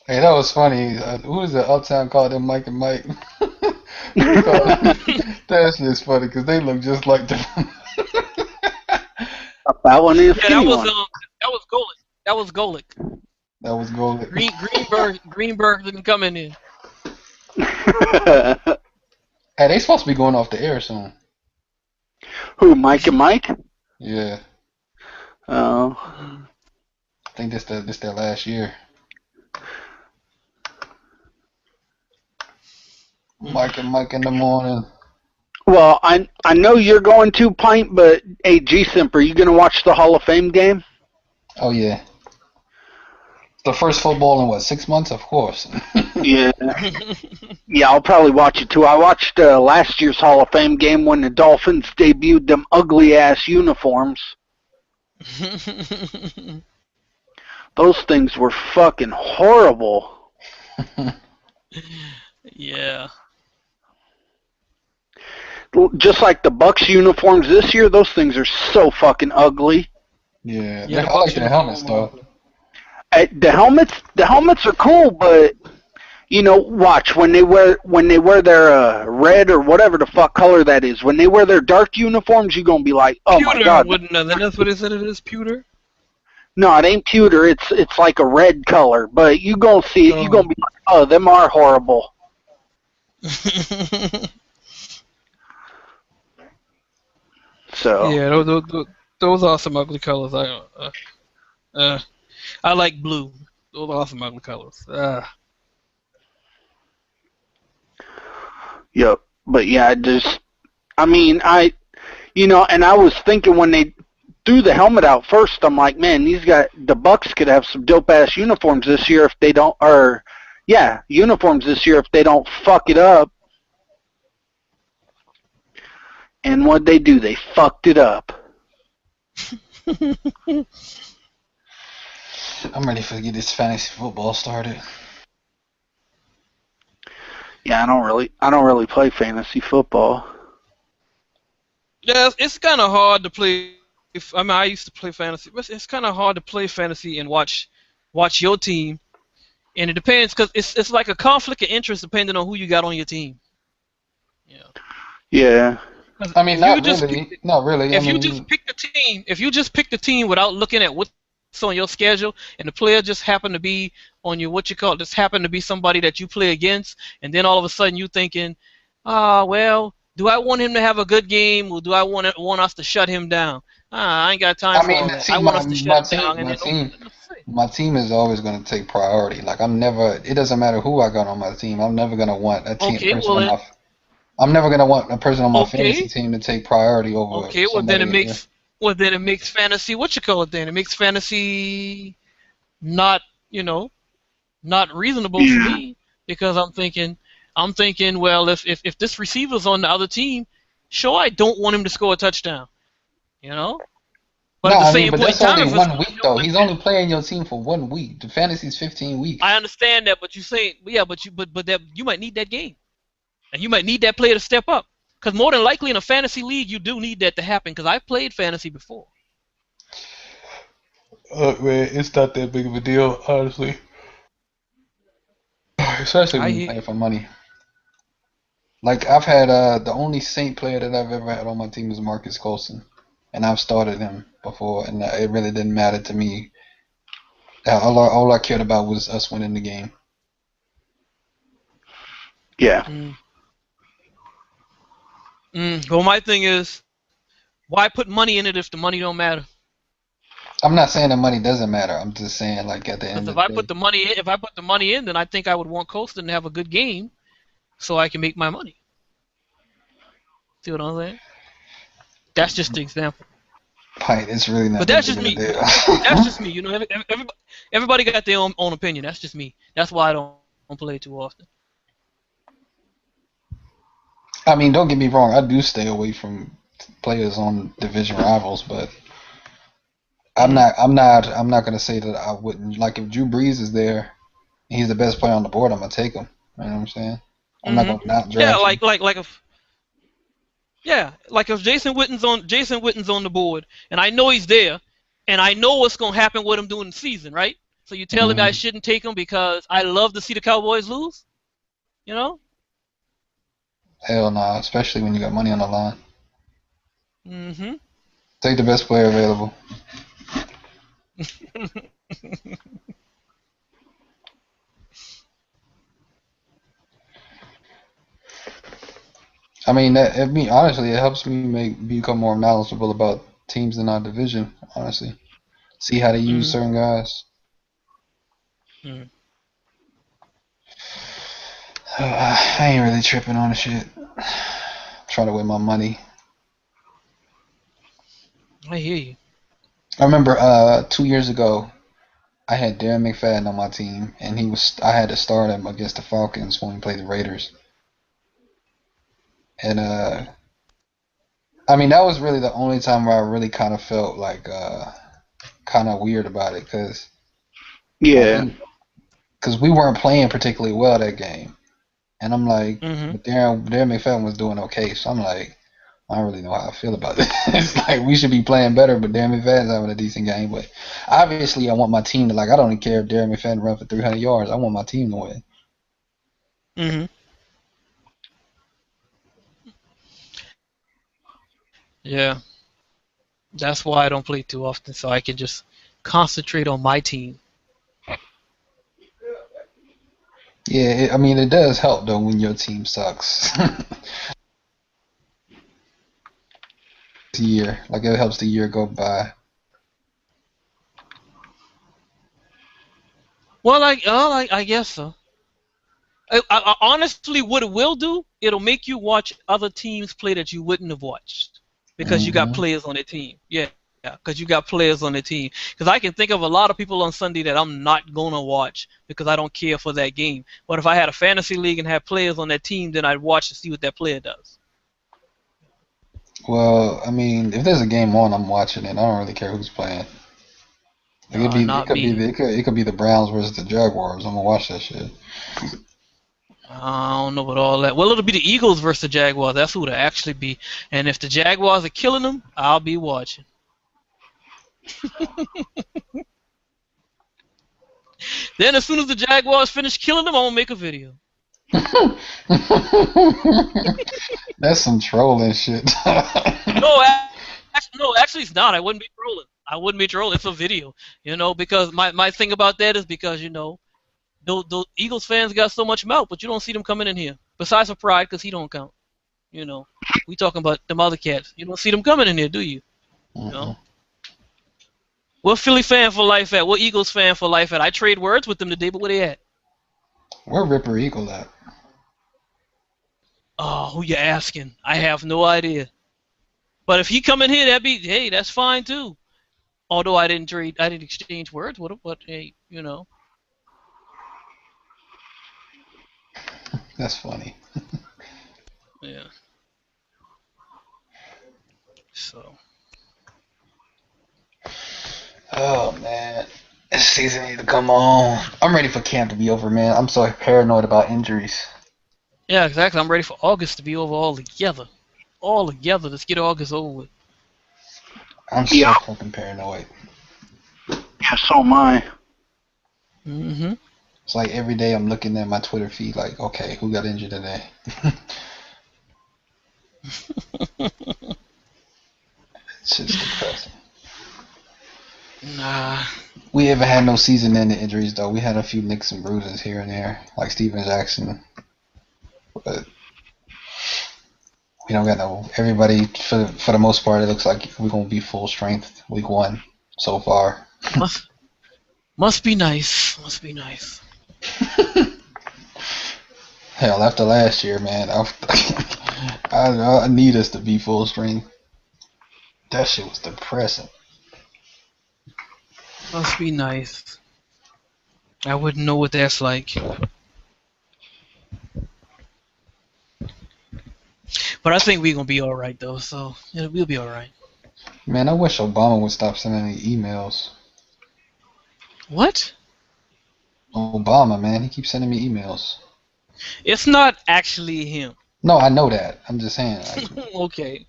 N: Hey, that was funny. Who was the Uptown called them Mike and Mike? That shit's funny because they look just like them.
C: That one is
L: that was Golick. That was Golick.
N: That was Golick.
L: Greenberg didn't come in here.
N: Hey, they supposed to be going off the air soon.
C: Who, Mike and Mike?
N: Yeah.
C: Oh.
N: I think this their last year. Mike and Mike in the morning.
C: Well, I know you're going to, Pint, but hey, G-Simp, are you going to watch the Hall of Fame game?
N: Oh, yeah. The first football in, 6 months? Of course.
C: Yeah. Yeah, I'll probably watch it, too. I watched last year's Hall of Fame game when the Dolphins debuted them ugly-ass uniforms.
R: Those things were fucking horrible.
L: Yeah.
R: Just like the Bucks uniforms this year, those things are so fucking ugly.
N: Yeah,
L: Yeah, the
N: I like
L: Bucks
N: the helmets though.
R: The helmets are cool, but you know, watch when they wear their red or whatever the fuck color that is. When they wear their dark uniforms, you're gonna be like, oh my
L: pewter,
R: god.
L: wouldn't that's what they said it is, pewter?
R: No, it ain't pewter. It's like a red color, but you gonna see it. You gonna be like, oh, them are horrible. So
L: yeah, those are some ugly colors. I like blue. Those are some ugly colors.
R: Yep. But yeah, and I was thinking when they threw the helmet out first, I'm like, man, the Bucks could have some dope ass uniforms this year if they don't, uniforms this year if they don't fuck it up. And what'd they do? They fucked it up.
N: I'm ready to get this fantasy football started.
R: Yeah, I don't really play fantasy football.
L: Yeah, it's kind of hard to play. I mean, I used to play fantasy, but it's kind of hard to play fantasy and watch your team, and it depends because it's like a conflict of interest depending on who you got on your team.
R: Yeah.
N: I mean, not really.
L: If you just pick the team without looking at what's on your schedule, and the player just happened to be on your just happened to be somebody that you play against, and then all of a sudden you thinking, well, do I want him to have a good game, or do I want us to shut him down? I ain't got time for that. I want us to shut him down.
N: My team is always going to take priority. Like it doesn't matter who I got on my team. I'm never going to want a I'm never going to want a person on my fantasy team to take priority over.
L: Okay, well then it makes fantasy then? It makes fantasy not reasonable for me, because I'm thinking, well, if this receiver's on the other team, sure, I don't want him to score a touchdown. But at the same point in time,
N: only 1 week though. He's only playing your team for 1 week. The fantasy's 15 weeks.
L: I understand that, but you might need that game. And you might need that player to step up. Because more than likely in a fantasy league, you do need that to happen. Because I've played fantasy before.
N: Man, it's not that big of a deal, honestly. Especially when you play for money. Like, I've had the only Saint player that I've ever had on my team is Marcus Colson. And I've started him before, and it really didn't matter to me. All I cared about was us winning the game.
R: Yeah.
L: Well, my thing is, why put money in it if the money don't matter?
N: I'm not saying the money doesn't matter. I'm just saying, like, at the end of the day.
L: If I put the money in, then I think I would want Colston to have a good game, so I can make my money. See what I'm saying? That's just the example.
N: Right, it's really not.
L: But that's just me. That's just me. Everybody got their own opinion. That's just me. That's why I don't play too often.
N: I mean, don't get me wrong. I do stay away from players on division rivals, but I'm not gonna say that I wouldn't. Like, if Drew Brees is there, he's the best player on the board, I'm gonna take him. You know what I'm saying? I'm not gonna not draft him.
L: Like if Jason Witten's on the board, and I know he's there, and I know what's gonna happen with him during the season, right? So you telling me I shouldn't take him because I love to see the Cowboys lose?
N: Hell no, especially when you got money on the line.
L: Mm-hmm.
N: Take the best player available. I mean, honestly, it helps me become more knowledgeable about teams in our division. Honestly, see how they use certain guys. I ain't really tripping on the shit. I'm trying to win my money.
L: I hear you.
N: I remember 2 years ago, I had Darren McFadden on my team, and I had to start him against the Falcons when we played the Raiders. And I mean, that was really the only time where I really kind of felt like kind of weird about it because we weren't playing particularly well that game, and I'm like, but Darren McFadden was doing okay, so I'm like, I don't really know how I feel about this. It's like we should be playing better, but Darren McFadden's having a decent game. But obviously, I want my team to I don't even care if Darren McFadden run for 300 yards. I want my team to win.
L: Yeah. That's why I don't play too often, so I can just concentrate on my team.
N: Yeah, I mean, it does help though when your team sucks. Year, it helps the year go by.
L: Well, I guess so. I honestly, what it will do, it'll make you watch other teams play that you wouldn't have watched because you got players on their team. Yeah, because you got players on the team. Because I can think of a lot of people on Sunday that I'm not gonna watch because I don't care for that game. But if I had a fantasy league and had players on that team, then I'd watch to see what that player does.
N: Well, I mean, if there's a game on, I'm watching it. I don't really care who's playing. It could be the Browns versus the Jaguars. I'm gonna watch that shit.
L: I don't know about all that. Well, it'll be the Eagles versus the Jaguars. That's who it'll actually be. And if the Jaguars are killing them, I'll be watching. Then as soon as the Jaguars finish killing them, I'm gonna make a video.
N: That's some trolling shit.
L: No, actually it's not. I wouldn't be trolling. It's a video. Because my thing about that is because, the Eagles fans got so much mouth, but you don't see them coming in here. Besides for Pride, because he don't count. We talking about them other cats. You don't see them coming in here, do you? What Philly fan for life at? What Eagles fan for life at? I trade words with them today, but where they at?
N: Where Ripper Eagle at?
L: Oh, who you asking? I have no idea. But if he come in here, that's fine too. Although I didn't exchange words with him, but hey,
N: That's funny.
L: Yeah. So.
N: Oh man, this season need to come on. I'm ready for camp to be over, man. I'm so paranoid about injuries.
L: Yeah, exactly. I'm ready for August to be over altogether. Let's get August over with.
N: I'm so fucking paranoid.
R: Yeah, so am I.
N: It's like every day I'm looking at my Twitter feed like, okay, who got injured today? It's just depressing.
L: Nah.
N: We haven't had no season-ending injuries though. We had a few nicks and bruises here and there, like Steven Jackson. But we don't got no. Everybody, for the most part, it looks like we're gonna be full strength week 1 so far.
L: Must be nice.
N: Hell, after last year, man, I need us to be full strength. That shit was depressing.
L: Must be nice. I wouldn't know what that's like. But I think we're gonna be alright though, so we'll be alright.
N: Man, I wish Obama would stop sending me emails.
L: What?
N: Obama, man, he keeps sending me emails.
L: It's not actually him.
N: No, I know that. I'm just saying.
L: Okay.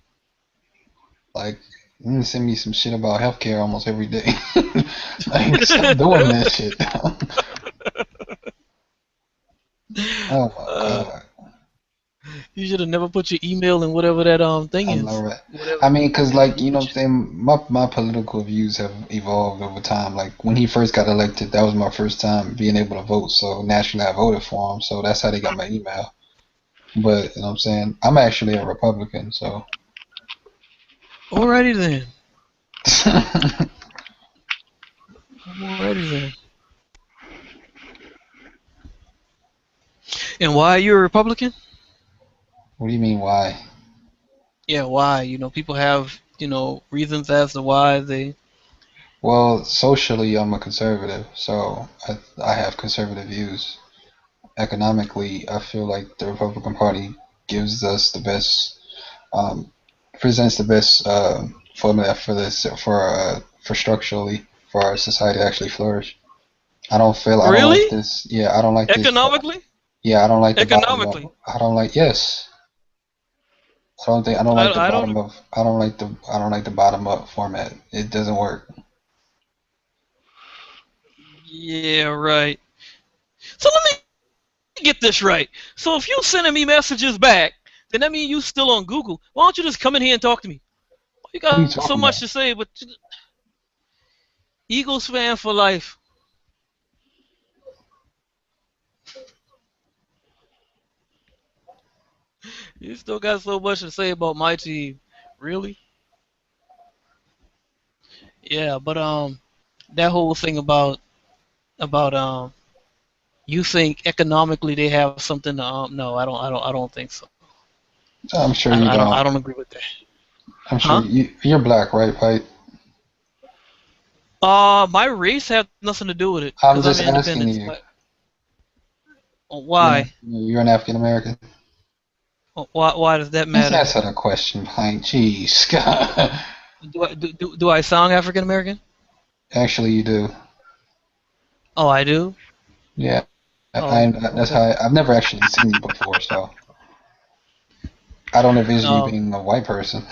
N: Like, you send me some shit about healthcare almost every day. Like, stop doing that shit. Oh my god.
L: You should have never put your email in whatever that thing is.
N: I know, right? I mean, cause like, you know what I'm saying, my political views have evolved over time. Like when he first got elected, that was my first time being able to vote. So naturally, I voted for him. So that's how they got my email. But you know what I'm saying, I'm actually a Republican. So.
L: Alrighty then. Alrighty then. And why are you a Republican?
N: What do you mean, why?
L: Yeah, why? People have, reasons as to why they...
N: Well, socially, I'm a conservative, so I have conservative views. Economically, I feel like the Republican Party gives us the best, presents the best formula for structurally for our society to actually flourish. I don't
L: Really?
N: like this. Yeah, I don't like this.
L: Economically?
N: Yeah, I don't like the bottom
L: Economically?
N: of. I don't like. Yes, I don't like the
L: I
N: bottom
L: don't.
N: of. I don't like the bottom up format. It doesn't work.
L: Yeah, right. So let me get this right. So if you sending me messages back, then that means you still on Google. Why don't you just come in here and talk to me? You
N: What are you
L: got so
N: talking
L: much
N: about?
L: to say, but Eagles fan for life. You still got so much to say about my team. Really? Yeah, but that whole thing about you think economically they have something to no, I don't think so.
N: I'm sure you don't.
L: I don't agree with that.
N: I'm sure
L: Huh?
N: you're black, right? Right.
L: My race has nothing to do with it
N: I'm
L: because I'm
N: just
L: an
N: asking
L: independent.
N: you.
L: Why?
N: You're an African American.
L: Why does that
N: Just
L: matter?
N: answer the question, like, jeez.
L: Do I sound African American?
N: Actually, you do.
L: Oh, I do.
N: Yeah.
L: Oh,
N: That's
L: okay.
N: how I've never actually seen you before, so I don't envision you
L: Oh,
N: being a white person.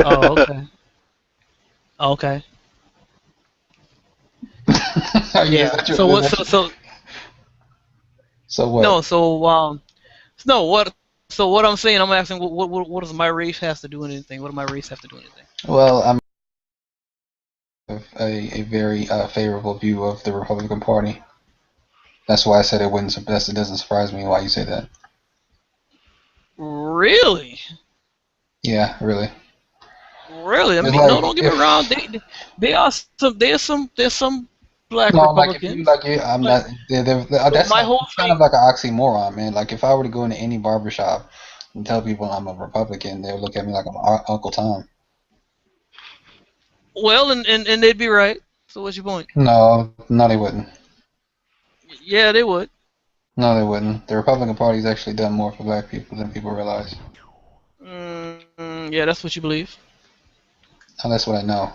L: oh, okay, okay.
N: Is
L: Yeah.
N: that
L: So
N: is
L: what?
N: that so what?
L: No. No. What? So what I'm saying, I'm asking, what does my race has to do with anything? What does my race have to do with anything?
N: Well, I'm a very favorable view of the Republican Party. That's why I said it wouldn't. It doesn't surprise me why you say that.
L: Really?
N: Yeah, really.
L: Really? I
N: It's
L: mean, no,
N: like
L: don't get me wrong.
N: if
L: They are some. There's some black
N: no, like if you
L: Republicans,
N: I'm
L: but
N: not.
L: but
N: That's
L: my
N: like
L: whole
N: it's kind of
L: thing.
N: like an oxymoron, man. Like if I were to go into any barbershop and tell people I'm a Republican, they would look at me like I'm Uncle Tom.
L: Well, and they'd be right. So what's your point?
N: No, no, they wouldn't.
L: Yeah, they would.
N: No, they wouldn't. The Republican Party's actually done more for black people than people realize.
L: Yeah, that's what you believe.
N: And that's what I know.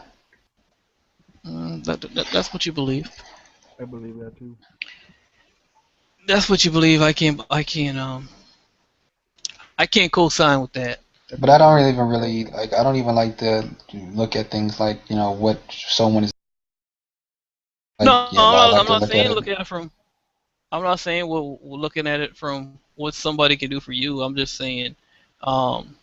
L: That's what you believe.
F: I believe that too.
L: That's what you believe. I can't co-sign with that.
N: But I don't even really like. I don't even like to look at things like what someone is like.
L: No,
N: Yeah, but I like
L: I'm
N: to
L: not
N: look at
L: saying
N: it.
L: look at it from. I'm not saying we're looking at it from what somebody can do for you. I'm just saying, um,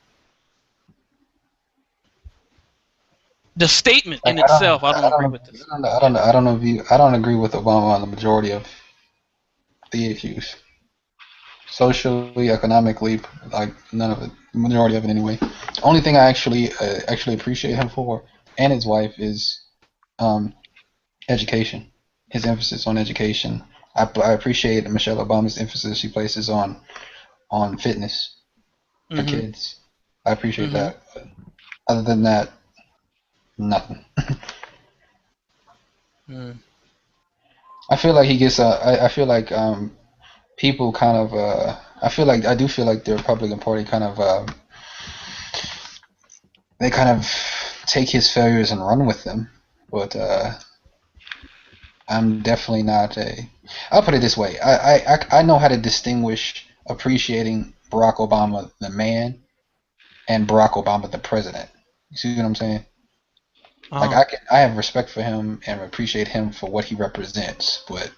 L: the statement
N: Like
L: in itself. I don't agree with this. Yeah.
N: I don't agree with Obama on the majority of the issues. Socially, economically, like none of it. The majority of it anyway. The only thing I actually appreciate him for and his wife is um, education. His emphasis on education. I appreciate Michelle Obama's emphasis she places on fitness for
L: Mhm.
N: kids. I appreciate
L: Mhm.
N: that. But other than that, nothing.
L: Mm.
N: I feel like he gets. I feel like people kind of. I do feel like the Republican Party kind of. They kind of take his failures and run with them. But I'm definitely not a. I'll put it this way. I know how to distinguish appreciating Barack Obama the man and Barack Obama the president. You see what I'm saying? Like
L: Uh-huh.
N: I have respect for him and appreciate him for what he represents, but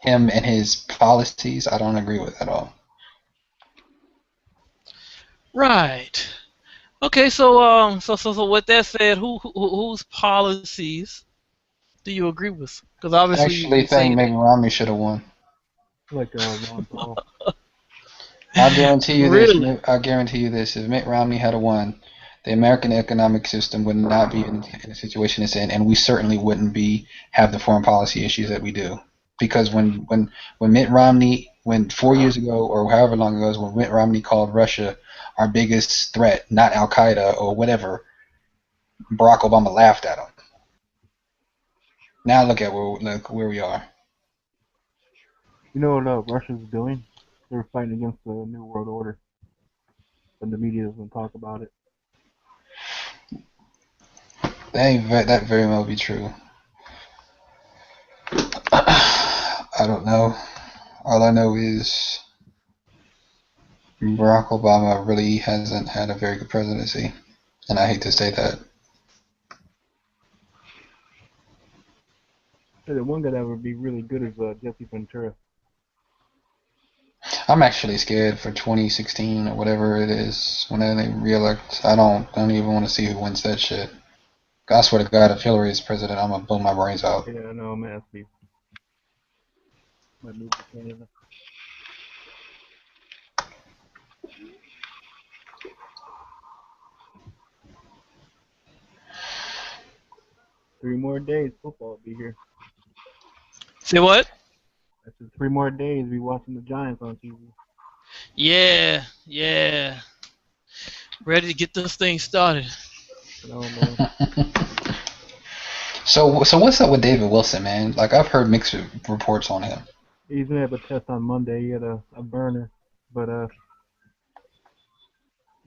N: him and his policies I don't agree with at all.
L: Right. Okay. So with that said, whose policies do you agree with? Because
N: I
L: obviously
N: actually
L: you
N: think
L: saying
N: Mitt
L: that.
N: Romney should have won.
F: Like Ron Paul.
N: I guarantee you this.
L: Really?
N: I guarantee you this. If Mitt Romney had won, the American economic system would not be in the situation it's in, and we certainly wouldn't have the foreign policy issues that we do. Because when Mitt Romney, when 4 years ago or however long ago it was, when Mitt Romney called Russia our biggest threat, not Al Qaeda or whatever, Barack Obama laughed at him. Now look at where we are.
F: You know what Russia's doing? They're fighting against the New World Order, and the media doesn't talk about it.
N: That very well be true. I don't know. All I know is Barack Obama really hasn't had a very good presidency, and I hate to say that.
F: The one guy that would be really good is Jesse Ventura.
N: I'm actually scared for 2016 or whatever it is when they re-elect. I don't even want to see who wins that shit. I swear to God, if Hillary is president, I'm gonna blow my brains out.
F: Yeah, I know, man. Might move to Canada. Three more days, football will be here.
L: Say what?
F: I said 3 more days, we watching the Giants on TV.
L: Yeah. Ready to get this thing started.
F: No, man.
N: So what's up with David Wilson, man? Like, I've heard mixed reports on him.
F: He's gonna have a test on Monday. He had a burner, but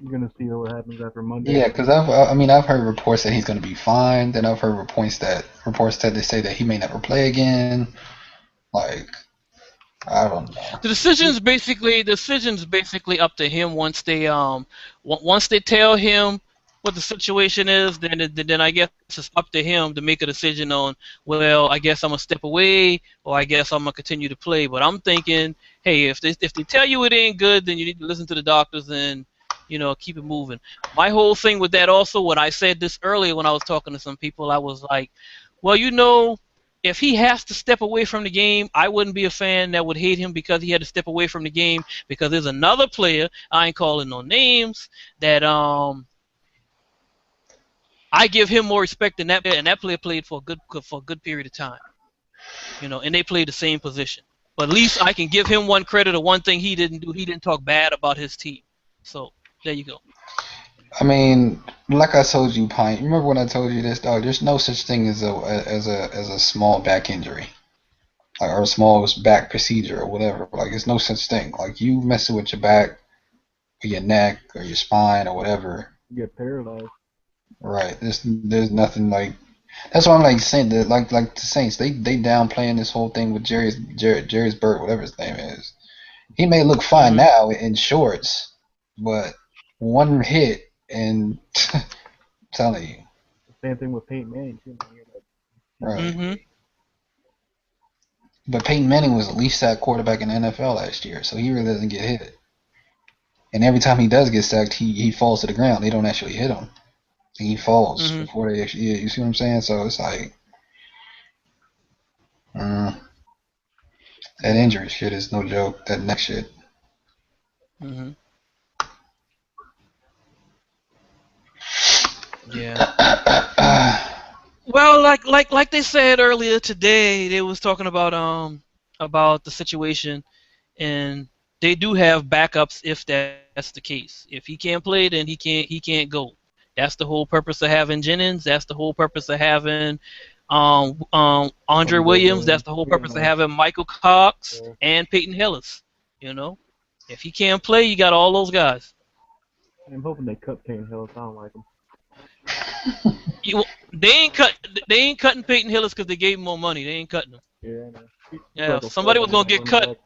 F: you're gonna see what happens after Monday.
N: Yeah, because I've heard reports that he's gonna be fine. Then I've heard reports that they say that he may never play again. Like, I don't know.
L: The decision's basically up to him once they tell him what the situation is. Then I guess it's up to him to make a decision on, well, I guess I'm gonna step away or I guess I'm gonna continue to play. But I'm thinking, hey, if they tell you it ain't good, then you need to listen to the doctors and keep it moving. My whole thing with that also, when I said this earlier when I was talking to some people, I was like, well, if he has to step away from the game, I wouldn't be a fan that would hate him because he had to step away from the game, because there's another player, I ain't calling no names, that I give him more respect than that player, and that player played for a good period of time. And they played the same position. But at least I can give him one credit of one thing he didn't do. He didn't talk bad about his team. So there you go.
N: I mean, like I told you, Pint. Remember when I told you this, dog? There's no such thing as a small back injury, or a small back procedure or whatever. Like, there's no such thing. Like, you messing with your back, or your neck, or your spine, or whatever.
F: You get paralyzed.
N: Right. There's nothing like. That's why I'm like saying that, like the Saints, they downplaying this whole thing with Jerry's Bird, whatever his name is. He may look fine now in shorts, but one hit and telling you.
F: Same thing with Peyton Manning too.
N: Right.
L: Mm-hmm.
N: But Peyton Manning was the least sacked quarterback in the NFL last year, so he really doesn't get hit. And every time he does get sacked, he falls to the ground. They don't actually hit him. He falls before they actually. Yeah, you see what I'm saying? So it's like, that injury shit is no joke. That neck shit.
L: Mm-hmm. Yeah. Well, like they said earlier today, they was talking about the situation, and they do have backups if that's the case. If he can't play, then he can't go. That's the whole purpose of having Jennings. That's the whole purpose of having Andre Williams. That's the whole purpose of having Michael Cox and Peyton Hillis. If he can't play, you got all those guys.
F: I'm hoping they cut Peyton Hillis. I don't like him.
L: They ain't cutting Peyton Hillis because they gave him more money. They ain't cutting him.
F: Yeah,
L: Yeah, if somebody was gonna get cut,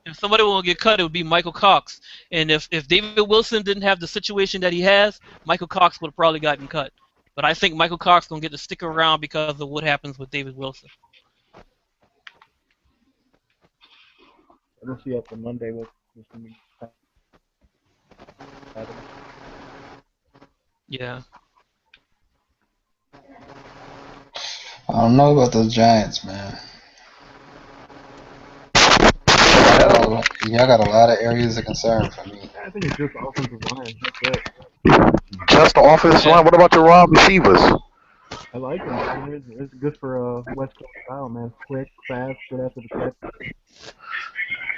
L: it would be Michael Cox. And if David Wilson didn't have the situation that he has, Michael Cox would have probably gotten cut. But I think Michael Cox gonna get to stick around because of what happens with David Wilson.
F: We'll see after Monday what's gonna be.
L: Yeah.
N: I don't know about those Giants, man. Y'all got a lot of areas of concern for me.
F: I think it's just the offensive line. That's it.
Q: Just the offensive line. What about your wide receivers?
F: I like him. It's good for West Coast style, man. Quick, fast, good after the catch.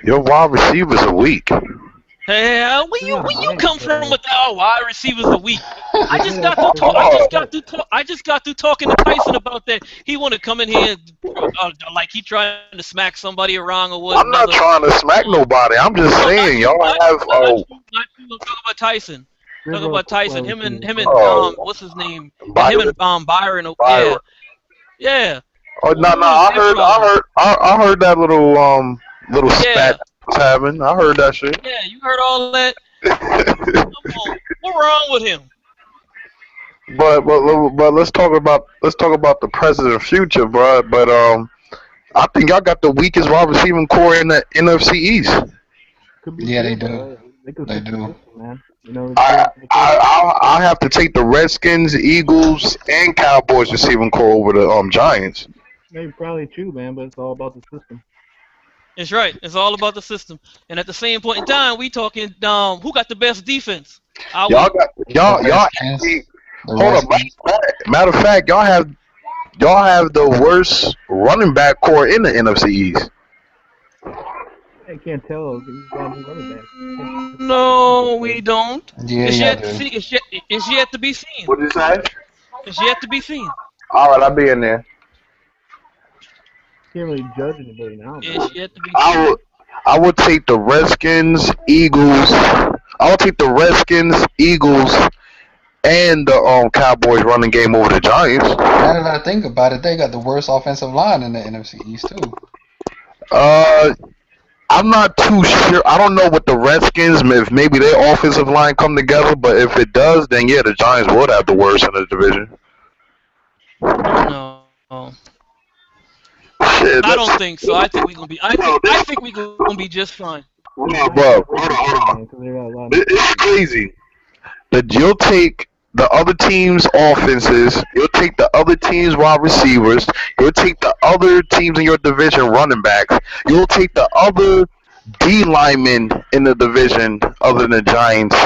Q: Your wide receivers are weak.
L: Hey, where you come from with our wide receivers a week? I just got through talking to Tyson about that. He want to come in here like he trying to smack somebody around or what?
Q: I'm not trying to smack nobody. I'm just saying, y'all have.
L: Not you talk about Tyson. Talk about Tyson. Him and what's his name?
Q: Byron?
L: Him and Byron.
Q: Byron.
L: Yeah.
Q: Oh no, I heard that little spat was having. I heard that shit.
L: Yeah, you heard all that. Come on, what wrong with him?
Q: But let's talk about the present and future, bro. But I think y'all got the weakest wide receiving core in the NFC East.
N: Yeah, they do. They do.
F: Man. You know,
Q: I have to take the Redskins, Eagles, and Cowboys receiving core over the Giants.
F: maybe probably true, man, but it's all about the system.
L: That's right. It's all about the system. And at the same point in time, we talking who got the best defense?
Q: Y'all actually, hold up. Matter of fact, y'all have the worst running back core in the NFC East.
F: I can't tell. He's got new running back.
L: No, we don't.
N: Yeah,
L: it's
N: yeah,
L: yet to see. It's yet to be seen.
Q: What did you say?
L: It's yet to be seen.
Q: All right, I'll be in there.
F: Can't really judge anybody now.
L: It's yet to be seen.
Q: I would take the Redskins, Eagles. I would take the Redskins, Eagles, and the Cowboys running game over the Giants.
N: Now that I think about it, they got the worst offensive line in the NFC East too.
Q: I'm not too sure. I don't know what the Redskins, if maybe their offensive line come together, but if it does, then yeah, the Giants would have the worst in the division.
L: No.
Q: Shit,
L: I don't think so. I think we're gonna be. I think we're gonna be just fine.
Q: Bro, hold on. It's crazy. That you'll take the other team's offenses, you'll take the other team's wide receivers, you'll take the other teams in your division running backs, you'll take the other D linemen in the division other than the Giants.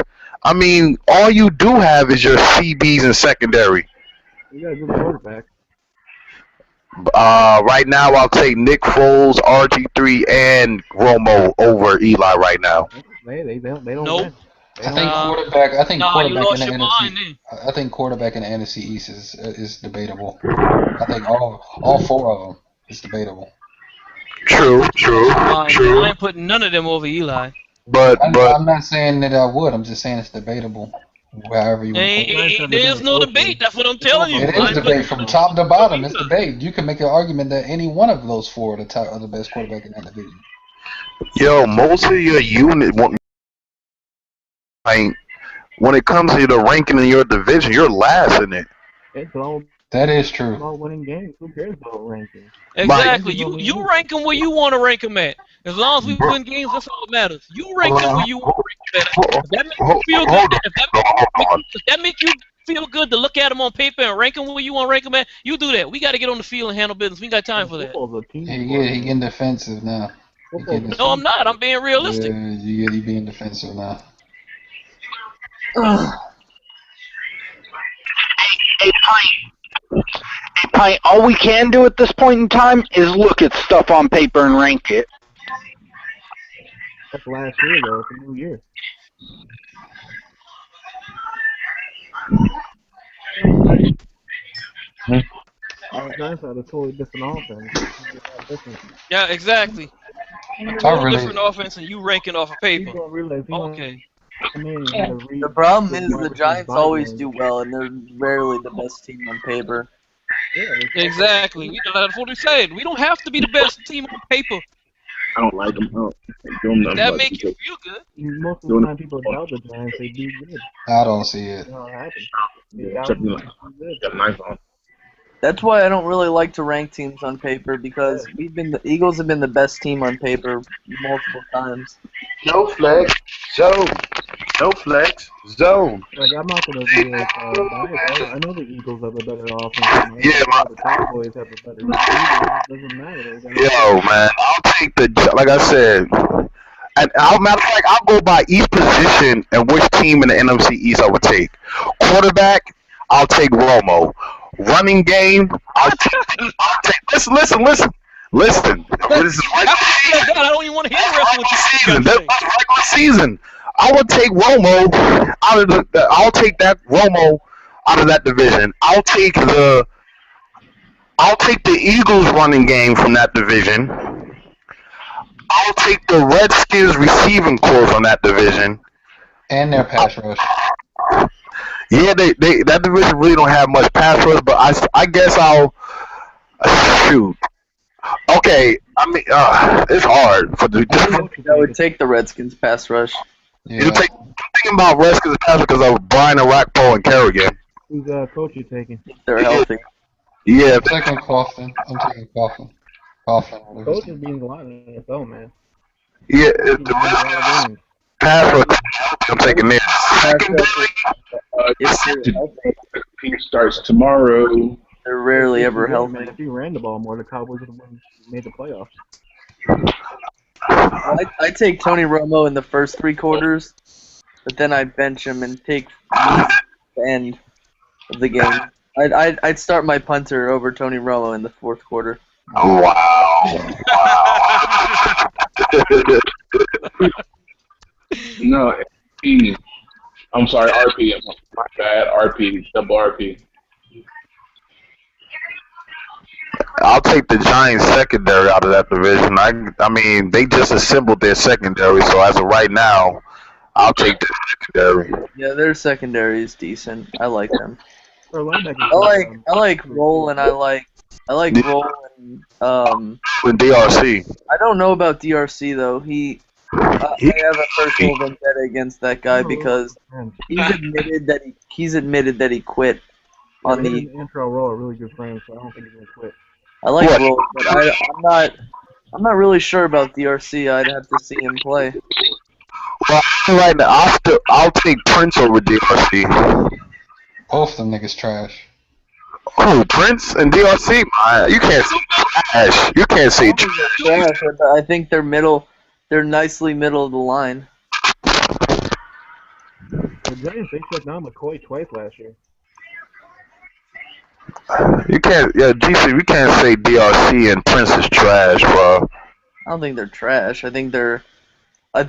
Q: I mean, all you do have is your CBs and secondary.
F: You got a good quarterback.
Q: Right now, I'll take Nick Foles, RG3, and Romo over Eli right now.
F: They don't
L: Nope.
F: win.
N: I think quarterback. I think quarterback
L: you lost
N: in the
L: your mind,
N: NFC. I think quarterback in the NFC East is debatable. I think all four of them is debatable.
Q: True.
L: I ain't putting none of them over Eli.
Q: But
N: I'm not saying that I would. I'm just saying it's debatable. However you.
L: There's no debate. That's what I'm telling you.
N: It is debate from top to bottom. It's debate. You can make an argument that any one of those four are the best quarterback in that division.
Q: Yo, most of your unit, like, when it comes to the ranking in your division, you're last in it.
N: That is true.
F: About winning games. Who cares about ranking?
L: Exactly. You rank them where you want to rank them at. As long as we win games, that's all that matters. You rank them where you want to rank them at. If that makes you feel good, if that make you feel good to look at them on paper and rank them where you want to rank them at, you do that. We got to get on the field and handle business. We ain't got time for that.
N: He getting defensive now.
L: No, I'm not. I'm being realistic.
N: Yeah, you being defensive now.
R: Hey, Pint, all we can do at this point in time is look at stuff on paper and rank it.
F: That's last year, though. It's a new year. The Giants had a totally different offense.
L: Yeah, exactly. A totally different offense, and you ranking off of paper. Okay.
S: The problem is the Giants always do well, and they're rarely the best team on paper.
L: Exactly. That's what we said. We don't have to be the best team on paper.
T: I don't like them.
L: That make you feel good.
F: Most of the time, people doubt the Giants. They do good.
N: I don't see it.
S: That's why I don't really like to rank teams on paper, because the Eagles have been the best team on paper multiple times.
Q: No flex, zone. No flex, zone.
F: Like, I'm not gonna be like, I know the Eagles have a better offense. The Cowboys have a better defense. It doesn't matter.
Q: Yo, man, I'll take like I said, and matter of fact, I'll go by each position and which team in the NFC East I would take. Quarterback, I'll take Romo. Running game, I'll take. Listen. This is
L: I don't even want to hear the rest of what you
Q: season. That's regular season. I would take Romo I'll take that Romo out of that division. I'll take the Eagles running game from that division. I'll take the Redskins receiving core from that division.
N: And their pass rush.
Q: Yeah, they that division really don't have much pass rush, but I guess I'll shoot. Okay, I mean it's hard for the.
S: I would take the Redskins pass rush.
Q: You take thinking about Redskins pass rush because of Brian and Rackpole and Kerrigan.
F: Who's coach you taking?
S: They're healthy.
Q: Yeah,
N: I'm taking Coughlin. Coughlin.
F: Coach is being a lot in the NFL, man.
Q: Yeah, if the Redskins pass rush, I'm taking it.
T: The team starts tomorrow.
S: They're rarely ever healthy.
F: Man, if you ran the ball more, the Cowboys would have made the playoffs.
S: I take Tony Romo in the first 3 quarters, but then I bench him and take the end of the game. I'd start my punter over Tony Romo in the 4th quarter.
Q: Oh, wow.
T: No, I'm sorry, RP. My bad, RP, double RP.
Q: I'll take the Giants secondary out of that division. I mean, they just assembled their secondary, so as of right now, I'll take the secondary.
S: Yeah, their secondary is decent. I like them. I like Roll and I like Roll and
Q: With DRC.
S: I don't know about DRC though. I have a personal vendetta against that guy because he's admitted that he quit on the
F: intro Roll are really good friends, so I don't think he's gonna quit.
S: I like Roll, but I'm not really sure about DRC. I'd have to see him play.
Q: Well, right now, I'll take Prince over DRC.
N: Both them niggas trash.
Q: Oh, Prince and DRC, man, you can't say trash. You can't say
S: trash. I think they're middle. They're nicely middle of the line.
F: The Giants, they shut down McCoy twice last year.
Q: You can't, GC, we can't say DRC and Prince is trash, bro.
S: I don't think they're trash. I think they're. I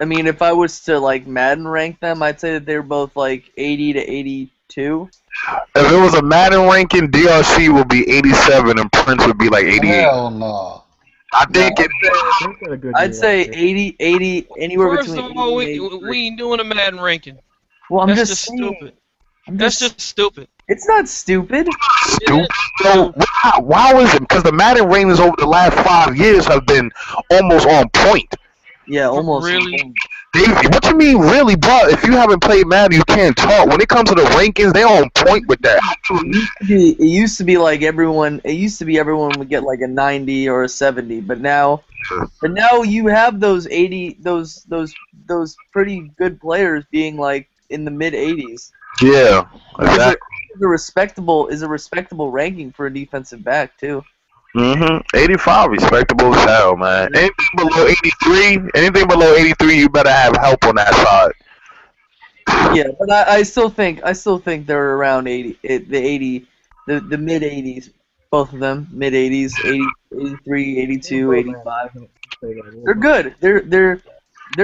S: mean, if I was to like Madden rank them, I'd say that they're both like 80 to 82.
Q: If it was a Madden ranking, DRC would be 87 and Prince would be like 88.
N: Hell no.
Q: I think
S: I'd say 80, anywhere
L: First
S: between.
L: of all, we ain't doing a Madden ranking.
S: Well,
L: That's just stupid. That's just stupid.
S: It's not stupid.
Q: Stupid. So why is it? Because the Madden ratings over the last 5 years have been almost on point.
S: Yeah, almost.
L: Really?
Q: What you mean, really, bro? If you haven't played Madden, you can't talk. When it comes to the rankings, they're on point with that.
S: It used to be like everyone. It used to be everyone would get like a 90 or a 70, but now you have those 80, those pretty good players being like in the mid 80s.
Q: Yeah, exactly.
S: Is a respectable ranking for a defensive back too.
Q: 85 respectable as hell, man. Anything below 83, you better have help on that side.
S: Yeah, but I still think they're around 80, the mid 80s, both of them, mid 80s, 80, 83, 82, 85. They're good. They're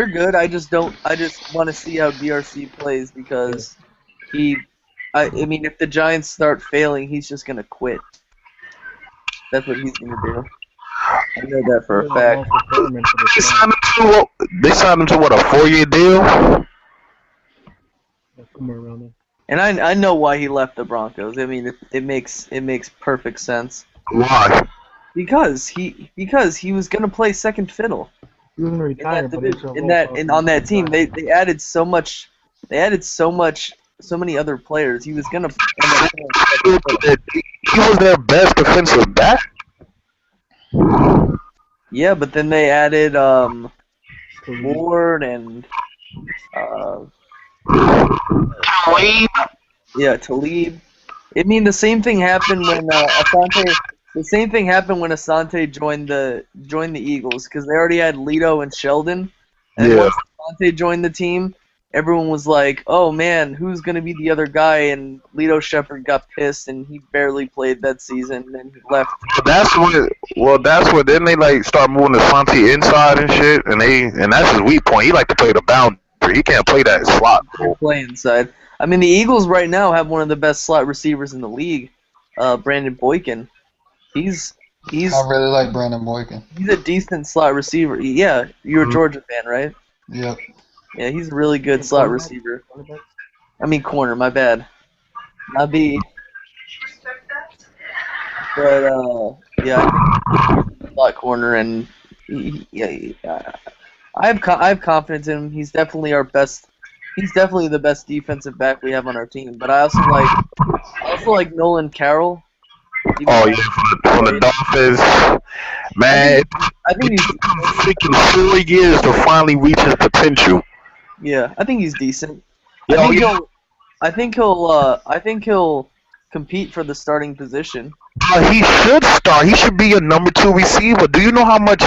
S: good. I just want to see how DRC plays because I mean, if the Giants start failing, he's just gonna quit. That's what he's gonna do. I know that for a fact.
Q: They signed him to what, a 4-year deal?
F: Somewhere around there.
S: And I know why he left the Broncos. I mean, it makes perfect sense.
Q: Why?
S: Because he was gonna play second fiddle.
F: He was gonna retire,
S: on that team, they added so much. They added so many other players. He was gonna.
Q: He was their best defensive back.
S: Yeah, but then they added Ward and
Q: Talib.
S: Yeah, Talib. I mean, the same thing happened when Asante. The same thing happened when Asante joined the Eagles because they already had Lito and Sheldon, and once Asante joined the team, everyone was like, "Oh man, who's gonna be the other guy?" And Lito Shepherd got pissed, and he barely played that season, and he left.
Q: That's when then they like start moving the Asante inside and shit, and that's his weak point. He like to play the boundary. He can't play that slot.
S: Play inside. I mean, the Eagles right now have one of the best slot receivers in the league, Brandon Boykin. He's.
N: I really like Brandon Boykin.
S: He's a decent slot receiver. Yeah, you're a Georgia fan, right?
N: Yep.
S: Yeah, he's a really good slot receiver. I mean corner. My bad. Not B. But yeah, I think slot corner, and I have confidence in him. He's definitely our best. He's definitely the best defensive back we have on our team. But I also like Nolan Carroll.
Q: Oh yeah, from the Dolphins, man.
S: I think
Q: it took him freaking 4 years to finally reach his potential.
S: Yeah, I think he's decent.
Q: Yeah,
S: I think he'll compete for the starting position.
Q: He should start. He should be a number 2 receiver. Do you know how much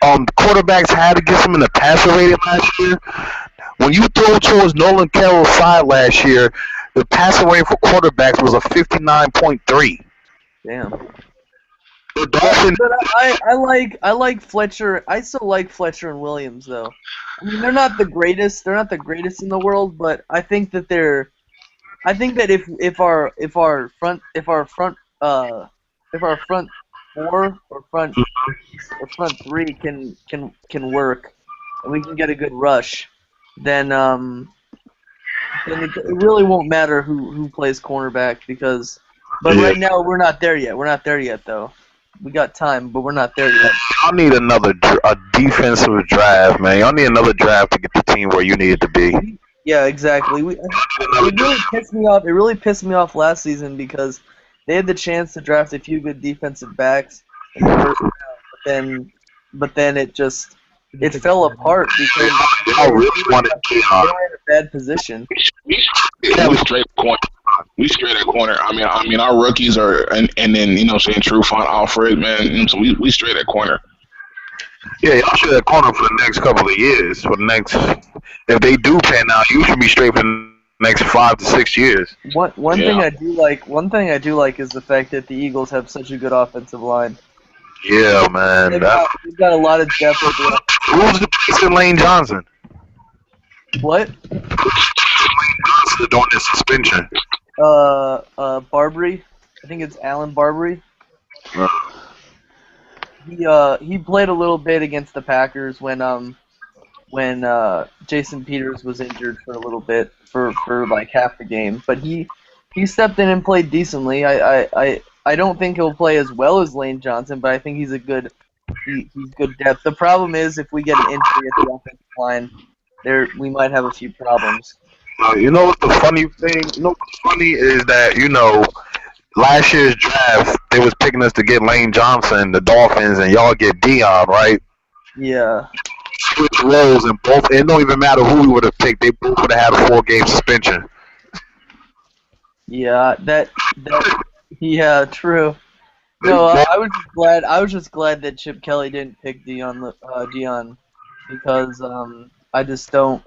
Q: quarterbacks had against him in the passer rating last year? When you throw towards Nolan Carroll's side last year, the passer rating for quarterbacks was a 59.3.
S: Damn.
Q: The Dolphins.
S: But I like Fletcher. I still like Fletcher and Williams though. I mean, they're not the greatest. They're not the greatest in the world, but I think that they're. I think that if our front four or front three can work, and we can get a good rush, then it really won't matter who plays cornerback because. But right now we're not there yet. We're not there yet though. We got time, but we're not there yet.
Q: Y'all need a defensive draft, man. Y'all need another draft to get the team where you need it to be.
S: Yeah, exactly. It really pissed me off. It really pissed me off last season because they had the chance to draft a few good defensive backs in the first round, but then it fell apart because
Q: I really wanted
S: they were in a bad position.
T: We straight corner. We straight at corner. I mean, our rookies are, and then saying Trufant, Alfred, man. So we straight at corner.
Q: Yeah, y'all should at corner for the next couple of years. For the next, if they do pan out, you should be straight for the next 5 to 6 years.
S: One thing I do like is the fact that the Eagles have such a good offensive line.
Q: Yeah, man.
S: They've got a lot of depth.
Q: Who's the person, Lane Johnson?
S: What?
Q: Lane Johnson doing this suspension.
S: Barbary. I think it's Alan Barbary. He played a little bit against the Packers when Jason Peters was injured for a little bit for like half the game, but he stepped in and played decently. I don't think he'll play as well as Lane Johnson, but I think he's good depth. The problem is if we get an injury at the offensive line, we might have a few problems.
Q: You know what the funny thing? You know what's funny is that last year's draft they was picking us to get Lane Johnson, the Dolphins, and y'all get Dion, right?
S: Yeah.
Q: Switch roles and both. It don't even matter who we would have picked. They both would have had a 4-game suspension.
S: Yeah, yeah, true. No, I was just glad that Chip Kelly didn't pick Dion because I just don't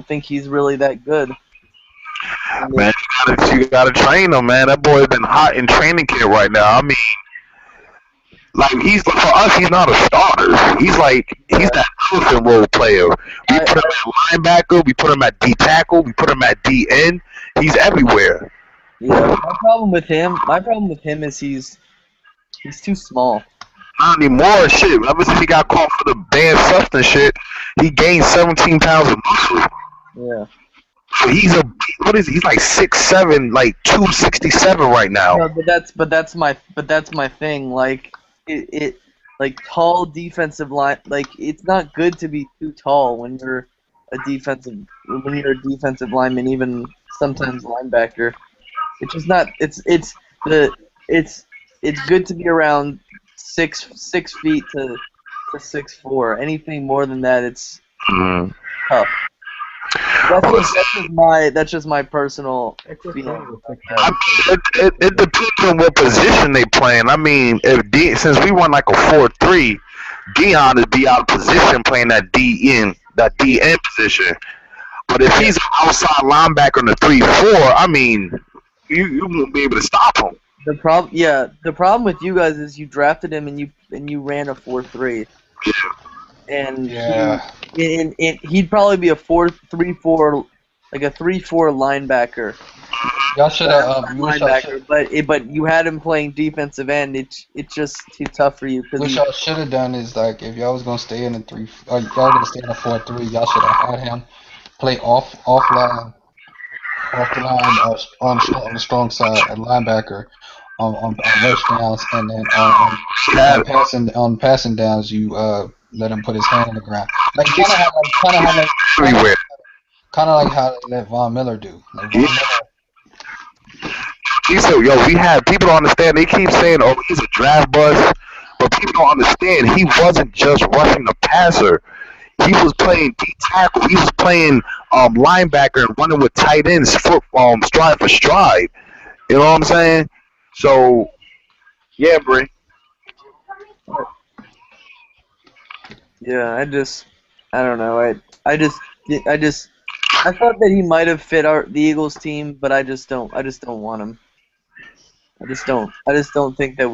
S: think he's really that good.
Q: Man, you gotta train him, man. That boy's been hot in training camp right now. I mean, like for us, he's not a starter. He's that elephant role player. We put him at linebacker, we put him at D tackle, we put him at D end. He's everywhere.
S: Yeah, my problem with him is he's too small.
Q: Not anymore, shit. Ever since he got caught for the banned substance shit, he gained 17 pounds of muscle.
S: Yeah.
Q: So he's like 6'7", like 267 right now.
S: No, but that's my thing. Like like tall defensive line. Like it's not good to be too tall when you're a defensive lineman, even sometimes linebacker. It's just not. It's good to be around 6 feet to 6'4". Anything more than that, it's tough. That's just my personal feeling.
Q: It depends on what position they playing. I mean, since we run like a 4-3, Dion would be out of position playing that DN position. But if he's an outside linebacker in the 3-4, I mean, you won't be able to stop him.
S: The problem with you guys is you drafted him and you ran a 4-3. And he'd probably be a 4-3-4, like a 3-4 linebacker.
N: Y'all should have
S: linebacker, but you had him playing defensive end. It's just too tough for you.
N: What y'all should have done is like if y'all was gonna stay in a 4-3, y'all should have had him play off line. off the line on the strong side, a linebacker on rush downs, and then on passing downs, you let him put his hand in the ground, like kind of like how they let Von Miller do. Like Von Miller.
Q: He said, yo, we had people don't understand. They keep saying, oh, he's a draft bust, but people don't understand. He wasn't just rushing the passer. He was playing D tackle. He was playing linebacker and running with tight ends, stride for stride. You know what I'm saying? So, yeah, Bree.
S: Yeah, I don't know. I thought that he might have fit the Eagles team, but I just don't want him. I just don't think that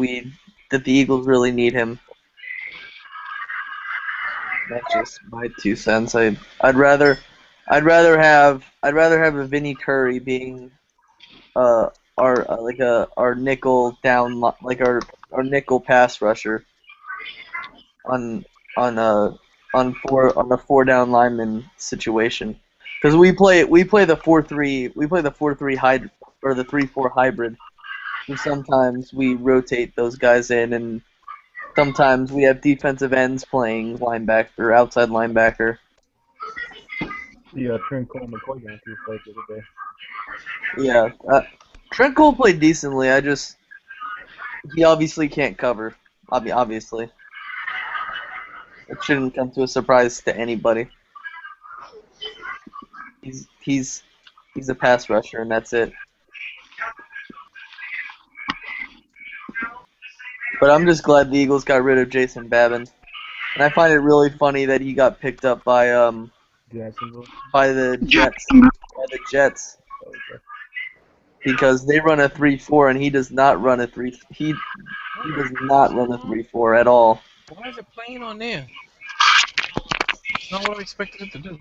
S: the Eagles really need him. That's just my 2 cents. I'd rather have a Vinny Curry being our nickel down, like our nickel pass rusher on a 4 down lineman situation, because we play the 4-3 hybrid, or the 3-4 hybrid. And sometimes we rotate those guys in, and sometimes we have defensive ends playing linebacker, outside linebacker.
F: Yeah, Trent Cole McCoy got 2 plays the other day.
S: Yeah, Trent Cole played decently. He obviously can't cover. Obviously, it shouldn't come to a surprise to anybody. He's a pass rusher, and that's it. But I'm just glad the Eagles got rid of Jason Babin, and I find it really funny that he got picked up by the Jets. Because they run a 3-4 and he does not run a 3. He does not run a 3-4 at all.
L: Why is it playing on there? It's not what I expected it to do.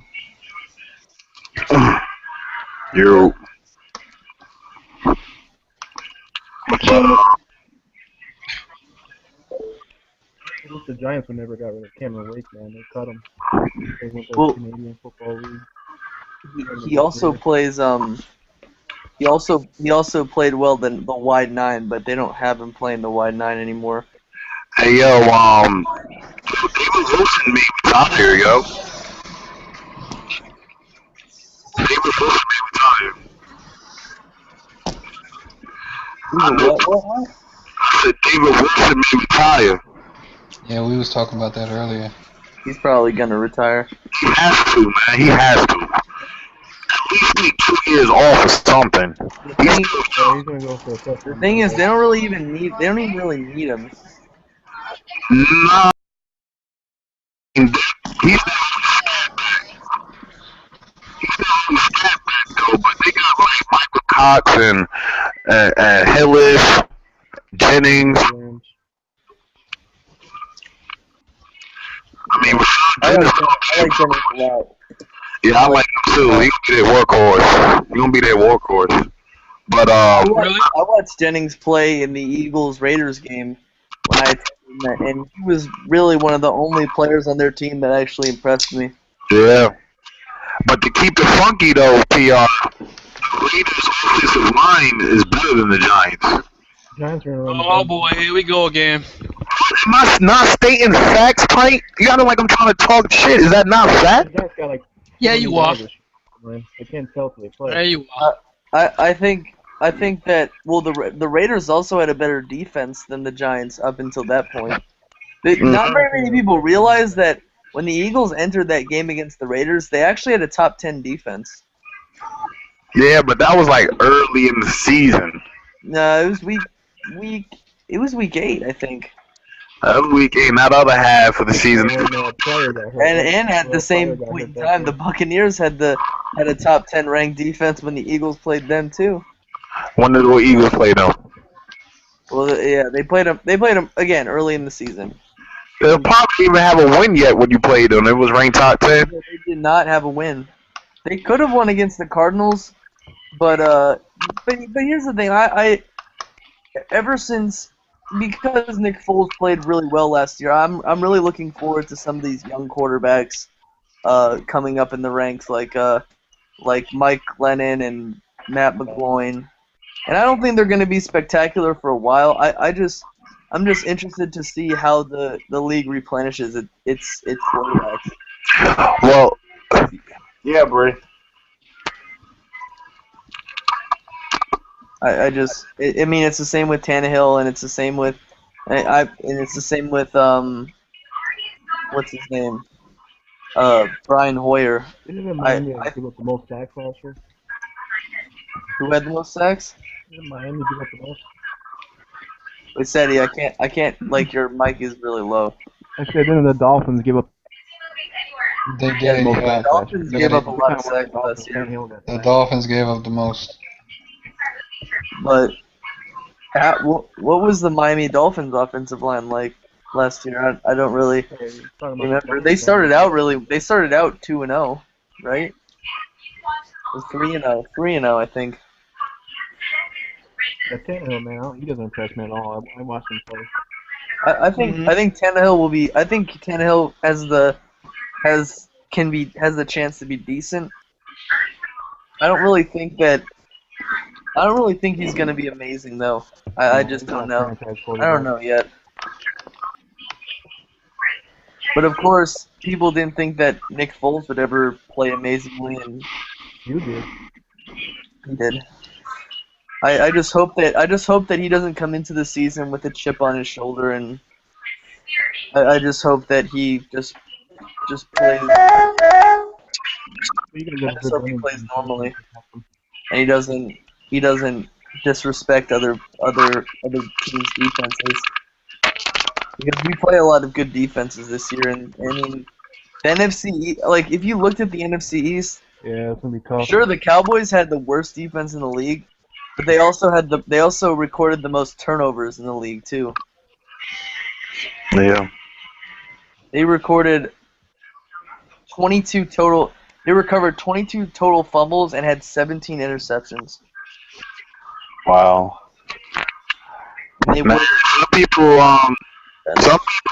Q: You.
F: The Giants never got rid of Cameron Wake, man. They cut him. They went to
S: Well,
F: the Canadian Football League.
S: He also plays He also played well the wide 9, but they don't have him playing the wide 9 anymore.
Q: Hey yo, David Wilson may retire, yo. David Wilson may retire.
S: What?
Q: I said David Wilson may retire.
N: Yeah, we was talking about that earlier.
S: He's probably gonna retire.
Q: He has to, man. He has to. At least take 2 years off or something.
S: The thing is, they don't even really need him.
Q: No. He's but they got like Michael Cox and Hillis, Jennings. I mean,
S: I like Jennings a lot.
Q: Yeah, I like him too. He gonna be their workhorse. He gonna be their workhorse. But
S: I watched Jennings play in the Eagles-Raiders game when I attended that, and he was really one of the only players on their team that actually impressed me.
Q: Yeah. But to keep it funky though, PR, the Raiders' offensive line is better than the Giants.
L: Oh boy, here we go again.
Q: Am I not stating facts, Pike? You gotta like I'm trying to talk shit. Is that not fact?
L: Yeah, you are.
F: I can't tell till they play.
L: There you are.
S: I think that the Raiders also had a better defense than the Giants up until that point. Not very many people realize that when the Eagles entered that game against the Raiders, they actually had a top 10 defense.
Q: Yeah, but that was like early in the season.
S: No, it was week 8, I think.
Q: That was week 8, not other half of the season.
S: And at the same point in time, the Buccaneers had a top 10 ranked defense when the Eagles played them too.
Q: When did the Eagles play them?
S: Well, yeah, they played them again early in the season.
Q: They probably didn't even have a win yet when you played them. It was ranked top 10.
S: They did not have a win. They could have won against the Cardinals, but here's the thing. I ever since, because Nick Foles played really well last year, I'm really looking forward to some of these young quarterbacks coming up in the ranks, like Mike Glennon Matt McGloin, and I don't think they're going to be spectacular for a while. I'm just interested to see how the league replenishes its quarterbacks.
Q: Well, yeah, Bray.
S: I mean, it's the same with Tannehill, and it's the same with what's his name? Brian Hoyer.
F: Didn't Miami give up the most sacks last year?
S: Who had the most sacks?
F: Didn't Miami give up the most?
S: Wait, Sadie, I can't. Like, your mic is really low.
F: I said, didn't the Dolphins give up?
N: They did.
S: The Dolphins gave up a lot of sacks last year.
N: The Dolphins gave up the most.
S: But what was the Miami Dolphins offensive line like last year? I don't really remember. They started out 2-0, right? 3-0, I think.
F: Yeah, Tannehill, man, he doesn't impress me at all. I watched him play.
S: I think Tannehill will be. I think Tannehill has the chance to be decent. I don't really think he's gonna be amazing though. I just don't know. I don't know yet. But of course, people didn't think that Nick Foles would ever play amazingly, and
F: you did.
S: He did. I just hope that he doesn't come into the season with a chip on his shoulder, and I just hope that he just plays. I just hope he plays normally, and he doesn't disrespect other teams' defenses. Because we play a lot of good defenses this year, and I mean, the NFC, like, if you looked at the NFC East,
F: yeah, it's gonna be tough.
S: Sure, the Cowboys had the worst defense in the league, but they also recorded the most turnovers in the league too.
Q: Yeah.
S: They recorded 22 total. They recovered 22 total fumbles and had 17 interceptions.
Q: Wow.
S: And
Q: Man, some people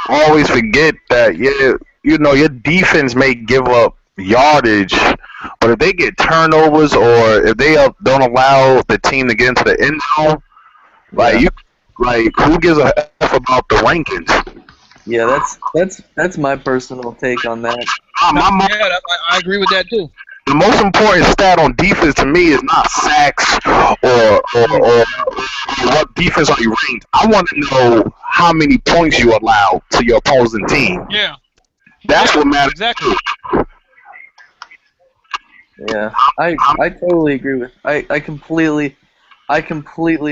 Q: always forget that your defense may give up yardage, but if they get turnovers or if they don't allow the team to get into the end zone, who gives a f about the rankings?
S: Yeah, that's my personal take on that.
L: I agree with that too.
Q: The most important stat on defense to me is not sacks or what defense are you ranked. I want to know how many points you allow to your opposing team.
L: Yeah.
Q: That's what matters.
L: Exactly.
S: Yeah, I totally agree with. I completely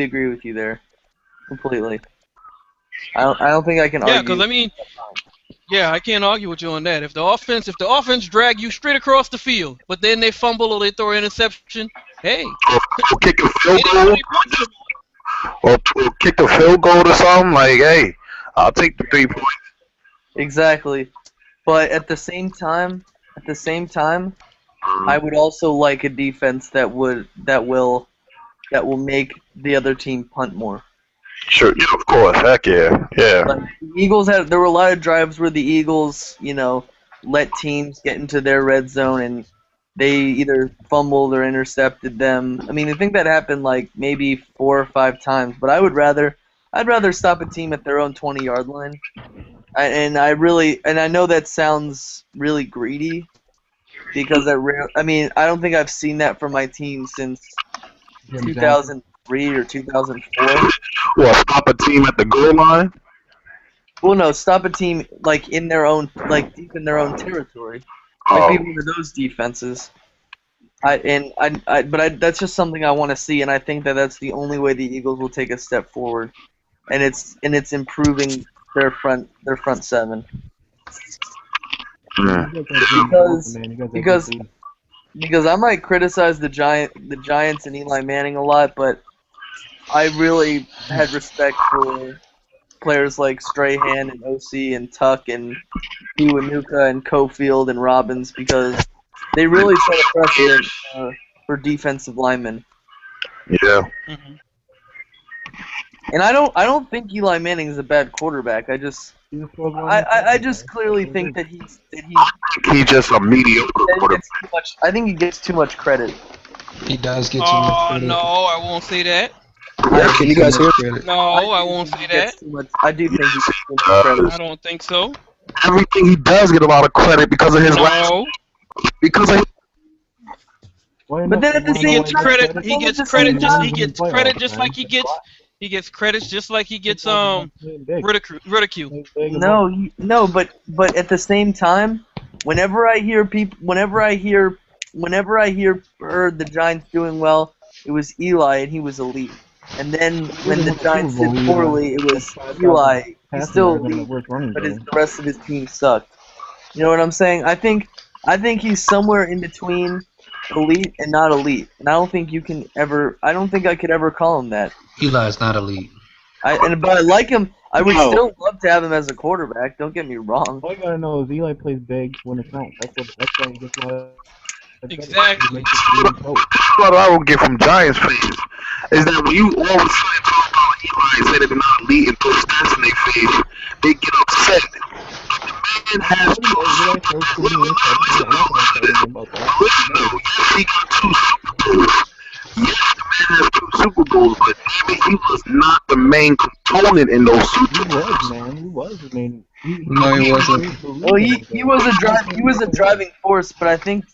S: agree with you there. Completely. I don't think I can argue.
L: Yeah, because I mean, I can't argue with you on that. If the offense drag you straight across the field, but then they fumble or they throw an interception, hey.
Q: Or kick a field goal. Or kick a field goal or something, like, hey, I'll take the 3 points.
S: Exactly. But at the same time, I would also like a defense that will make the other team punt more.
Q: Sure, yeah, of course, heck yeah, yeah.
S: Like, the Eagles there were a lot of drives where the Eagles, let teams get into their red zone and they either fumbled or intercepted them. I mean, I think that happened like maybe 4 or 5 times. But I'd rather stop a team at their own 20-yard line. And I know that sounds really greedy, because I don't think I've seen that from my team since 2003 or 2004.
Q: Well, stop a team at the goal line?
S: Well, no, stop a team like in their own, like deep in their own territory. Like be one of those defenses. That's just something I want to see, and I think that's the only way the Eagles will take a step forward, and it's improving their front seven. Because I might criticize the Giants and Eli Manning a lot, but I really had respect for players like Strahan and OC and Tuck and Iwanuka and Cofield and Robbins, because they really set a precedent for defensive linemen.
Q: Yeah.
S: Mm-hmm. And I don't think Eli Manning is a bad quarterback. I just clearly think
Q: he's just a mediocre quarterback.
S: I think he gets too much credit.
N: He does get too much credit.
L: No, I won't say that.
U: Can you guys hear?
L: No, I won't say that.
S: I do think he gets too much credit.
L: I don't think so.
Q: Everything he does get a lot of credit because of his last. Because of.
S: But then at the same time,
L: he gets credit just like he gets credits just like he gets ridicule.
S: No, but at the same time, whenever I heard the Giants doing well, it was Eli and he was elite. And then when the Giants did poorly, it was Eli. He's still elite, but the rest of his team sucked. You know what I'm saying? I think he's somewhere in between elite and not elite, and I don't think I could ever call him that.
N: Eli's not elite.
S: But I like him. I would still love to have him as a quarterback. Don't get me wrong.
F: All you gotta know is Eli plays big when it counts. That's why he gets a lot of.
L: Exactly.
Q: What I will get from Giants fans is that when you always talk about Eli and say they're not elite and throw stats in their face, they get upset. The man has two Super Bowls, but he was not the main component in those Super Bowls.
F: He was. I mean,
N: no, he wasn't.
S: Well, he was a driving force, but I think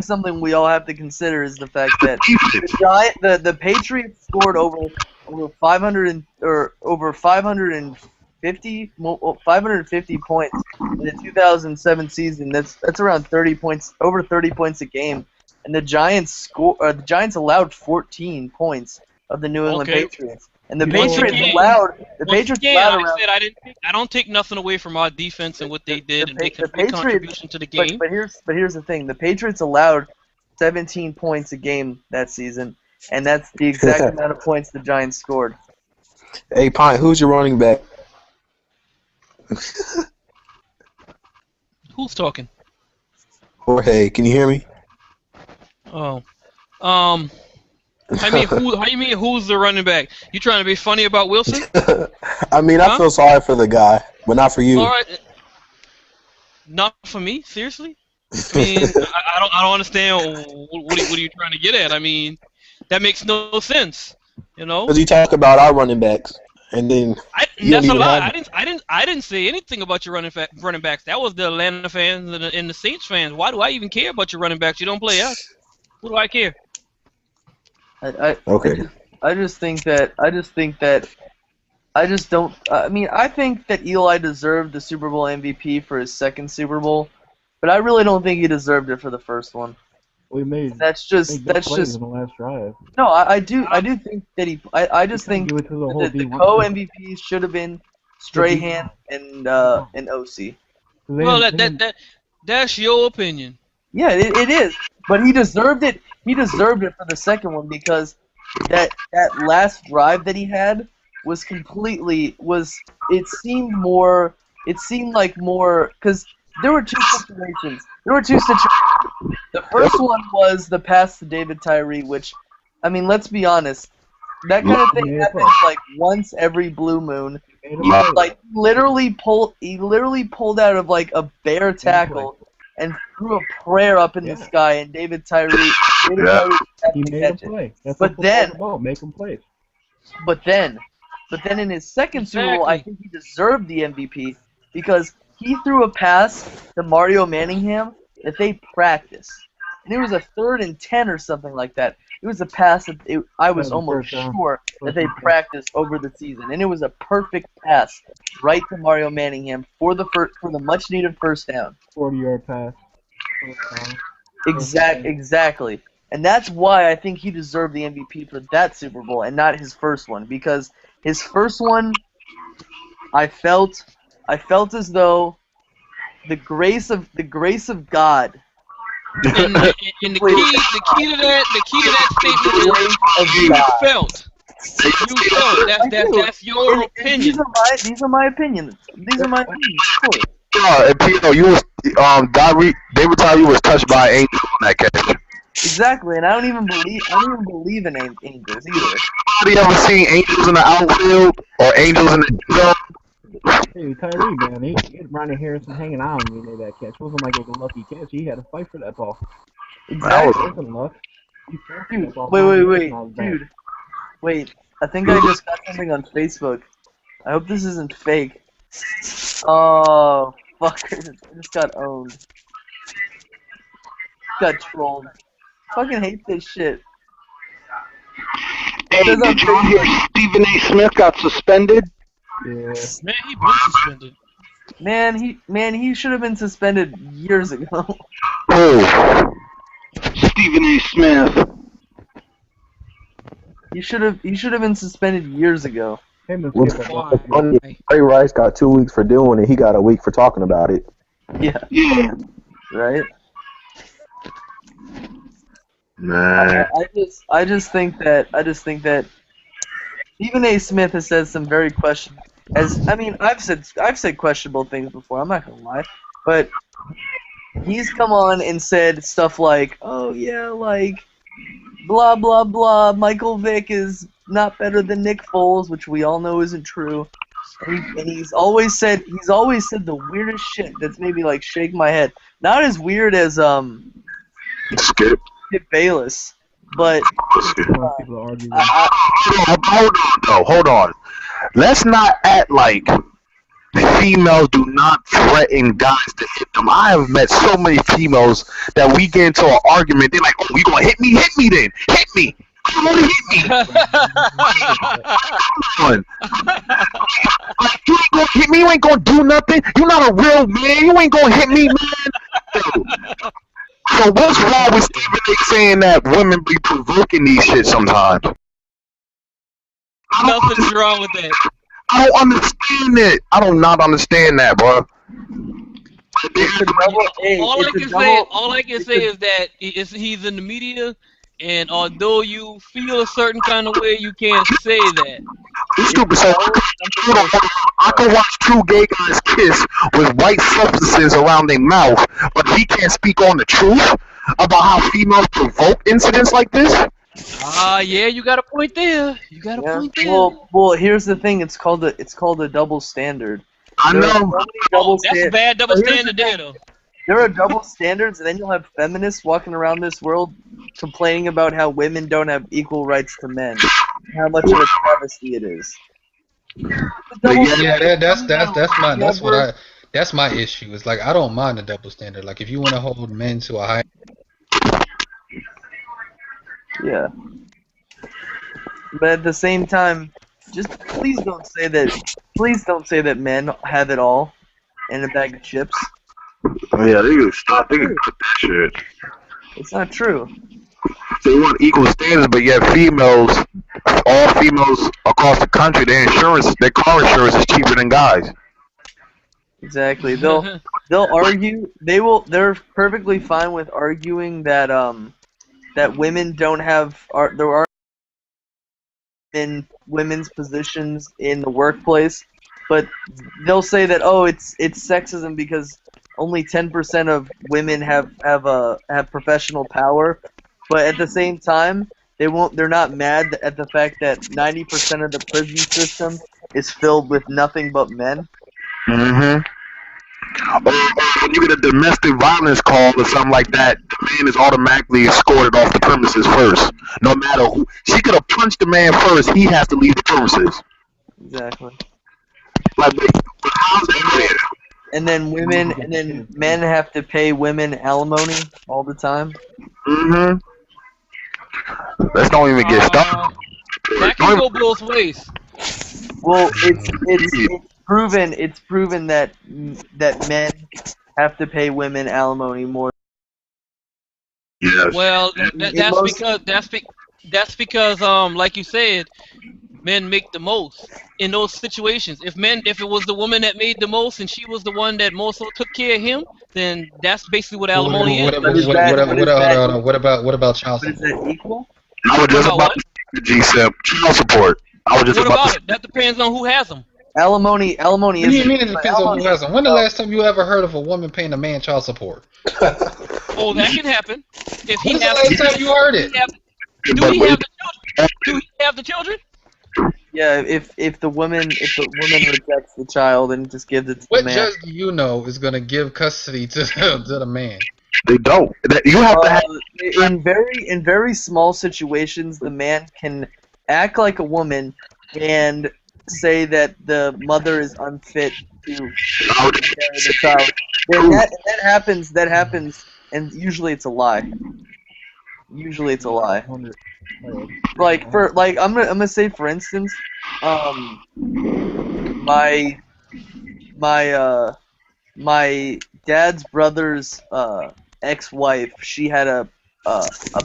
S: something we all have to consider is the fact that the Patriots scored over 550 points in the 2007 season. That's around 30 points, over 30 points a game. And the Giants allowed 14 points of the New England Patriots. And the Patriots allowed around.
L: I don't take nothing away from our defense and what they did and making a big contribution to the game.
S: But here's the thing: the Patriots allowed 17 points a game that season, and that's the exact amount of points the Giants scored.
U: Hey, Pint, who's your running back?
L: Who's talking?
U: Jorge, can you hear me?
L: Oh, I mean, how you mean who's the running back? You trying to be funny about Wilson?
U: I mean, I feel sorry for the guy, but not for you.
L: All right, not for me. Seriously, I mean, I don't understand what are you trying to get at? I mean, that makes no sense. You know?
U: Because you talk about our running backs, and then
L: that's a lie. I didn't say anything about your running backs. That was the Atlanta fans and the Saints fans. Why do I even care about your running backs? You don't play us. What do I care?
U: Okay.
S: I think that Eli deserved the Super Bowl MVP for his second Super Bowl, but I really don't think he deserved it for the first one.
F: We made
S: that's just
F: in the last drive.
S: No, I do think that I just think that the co-MVPs should have been Strahan and OC.
L: Well, that's your opinion.
S: Yeah, it is, but he deserved it. He deserved it for the second one because that last drive that he had was completely it seemed like more because there were two situations. The first one was the pass to David Tyree, which, I mean, let's be honest, that kind of thing happens like once every blue moon. He literally pulled out of like a bare tackle and threw a prayer up in the sky, and David Tyree had to catch it. But then,
F: make him play.
S: But then in his second Super Bowl, I think he deserved the MVP because he threw a pass to Mario Manningham that they practiced. And it was a 3rd and 10 or something like that. It was a pass that I was almost sure that they practiced over the season. And it was a perfect pass right to Mario Manningham for the much needed first down.
F: 40-yard pass.
S: Exactly. And that's why I think he deserved the MVP for that Super Bowl and not his first one, because his first one I felt as though the grace of God.
L: And the key to that statement is you felt. That's your opinion.
S: These are my opinions.
Q: And Pino, you was David Tyree was touched by an angel on that catch.
S: Exactly, and I don't even believe in angels either.
Q: Anybody ever seen angels in the outfield or angels in the zone?
F: Hey, Tyree, man, he had Ronnie Harrison hanging on when he made that catch. It wasn't like it was a lucky catch. He had to fight for that ball.
S: Exactly.
F: That wasn't luck.
S: Dude, wait, dude. Wait, I think I just got something on Facebook. I hope this isn't fake. Oh, fuck. I just got owned. Got trolled. Fucking hate this shit.
R: Hey, did you hear Stephen A. Smith got suspended?
F: Yeah.
L: Man, he been suspended.
S: Man, he should have been suspended years ago.
R: Who? Stephen A. Smith.
S: He should have been suspended years ago.
U: Ray Rice got 2 weeks for doing it. He got a week for talking about it.
S: Yeah.
R: Yeah.
S: Right?
U: Man.
S: I just think that Stephen A. Smith has said some very questionable. I've said questionable things before. I'm not gonna lie, but he's come on and said stuff like, "Oh yeah, like blah blah blah. Michael Vick is not better than Nick Foles," which we all know isn't true. And he's always said the weirdest shit that's made me like shake my head. Not as weird as
Q: Skip
S: Bayless, but
Q: hold on. Let's not act like females do not threaten guys to hit them. I have met so many females that we get into an argument. They're like, "Oh, you gonna hit me? Hit me then. Hit me. Come on, hit me." Like, you ain't gonna hit me. You ain't gonna do nothing. You're not a real man. You ain't gonna hit me, man. So what's wrong with Stephen A. saying that women be provoking these shit sometimes?
L: Nothing's wrong with that.
Q: I don't understand it. I do not understand that, bro.
L: All I can say is that he's in the media, and although you feel a certain kind of way, you can't say that.
Q: You stupid. So I can watch two gay guys kiss with white substances around their mouth, but he can't speak on the truth about how females provoke incidents like this.
L: Yeah, you got a point there.
S: Well, here's the thing. It's called a double standard.
Q: I know.
L: That's a bad double standard there, though.
S: There are double standards, and then you'll have feminists walking around this world complaining about how women don't have equal rights to men. How much of a travesty it is.
N: Yeah, that's my issue. It's like I don't mind the double standard. Like if you want to hold men to a high.
S: Yeah. But at the same time, just please don't say that men have it all in a bag of chips.
Q: Yeah, they can stop. They can cut that shit.
S: It's not true.
Q: They want equal standards, but yet all females across the country, their car insurance is cheaper than guys.
S: Exactly. They'll argue. They're perfectly fine with arguing that that women don't have there are in women's positions in the workplace, but they'll say that it's sexism because only 10% of women have professional power, but at the same time they're not mad at the fact that 90% of the prison system is filled with nothing but men.
Q: Mm-hmm. Or when you get a domestic violence call or something like that, the man is automatically escorted off the premises first. No matter who. She could have punched the man first. He has to leave the premises.
S: Exactly.
Q: Like, how's that fair?
S: And then men have to pay women alimony all the time.
Q: Mm-hmm. Let's don't even get started.
L: That can go both ways.
S: Well, it's proven that men have to pay women alimony more.
Q: Yes.
L: Well, that's because like you said, men make the most in those situations. If it was the woman that made the most and she was the one that most took care of him, then that's basically what alimony is.
N: What about child support?
S: Is that equal?
Q: I was just about to say GSEP, child support.
L: What about it? That depends on who has them.
S: Alimony
N: What do you mean it depends on who has them? When the last time you ever heard of a woman paying a man child support?
L: Oh, that can happen.
N: When's the last time you heard it?
L: Do he have the children?
S: Yeah, if the woman rejects the child and just gives it to
N: What
S: the man.
N: judge do you know is going to give custody to the man?
Q: They don't. You have to have.
S: In very small situations, the man can act like a woman and say that the mother is unfit to take care of the child. That happens. That happens, and usually it's a lie. Usually it's a lie. Like I'm gonna say, for instance, my my dad's brother's ex-wife, she had a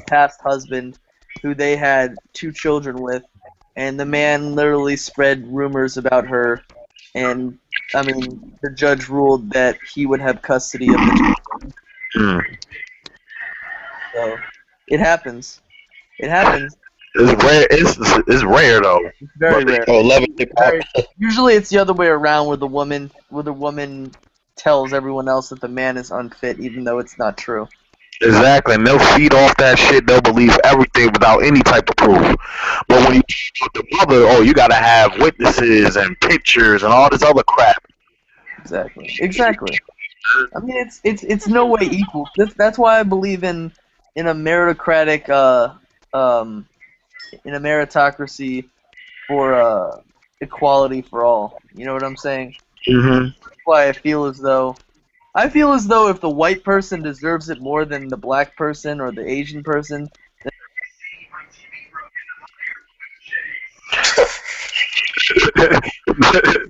S: past husband who they had 2 children with, and the man literally spread rumors about her, and I mean the judge ruled that he would have custody of the children. So it happens. It happens.
Q: It's rare. It's rare though.
S: It's very rare.
Q: Oh, love it.
S: Usually it's the other way around, where the woman tells everyone else that the man is unfit, even though it's not true.
Q: Exactly, and they'll feed off that shit. They'll believe everything without any type of proof. But when you with the mother, oh, you gotta have witnesses and pictures and all this other crap.
S: Exactly. I mean, it's no way equal. That's why I believe in a meritocratic in a meritocracy for equality for all. You know what I'm saying?
Q: Mm-hmm.
S: That's why I feel as though if the white person deserves it more than the black person or the Asian person.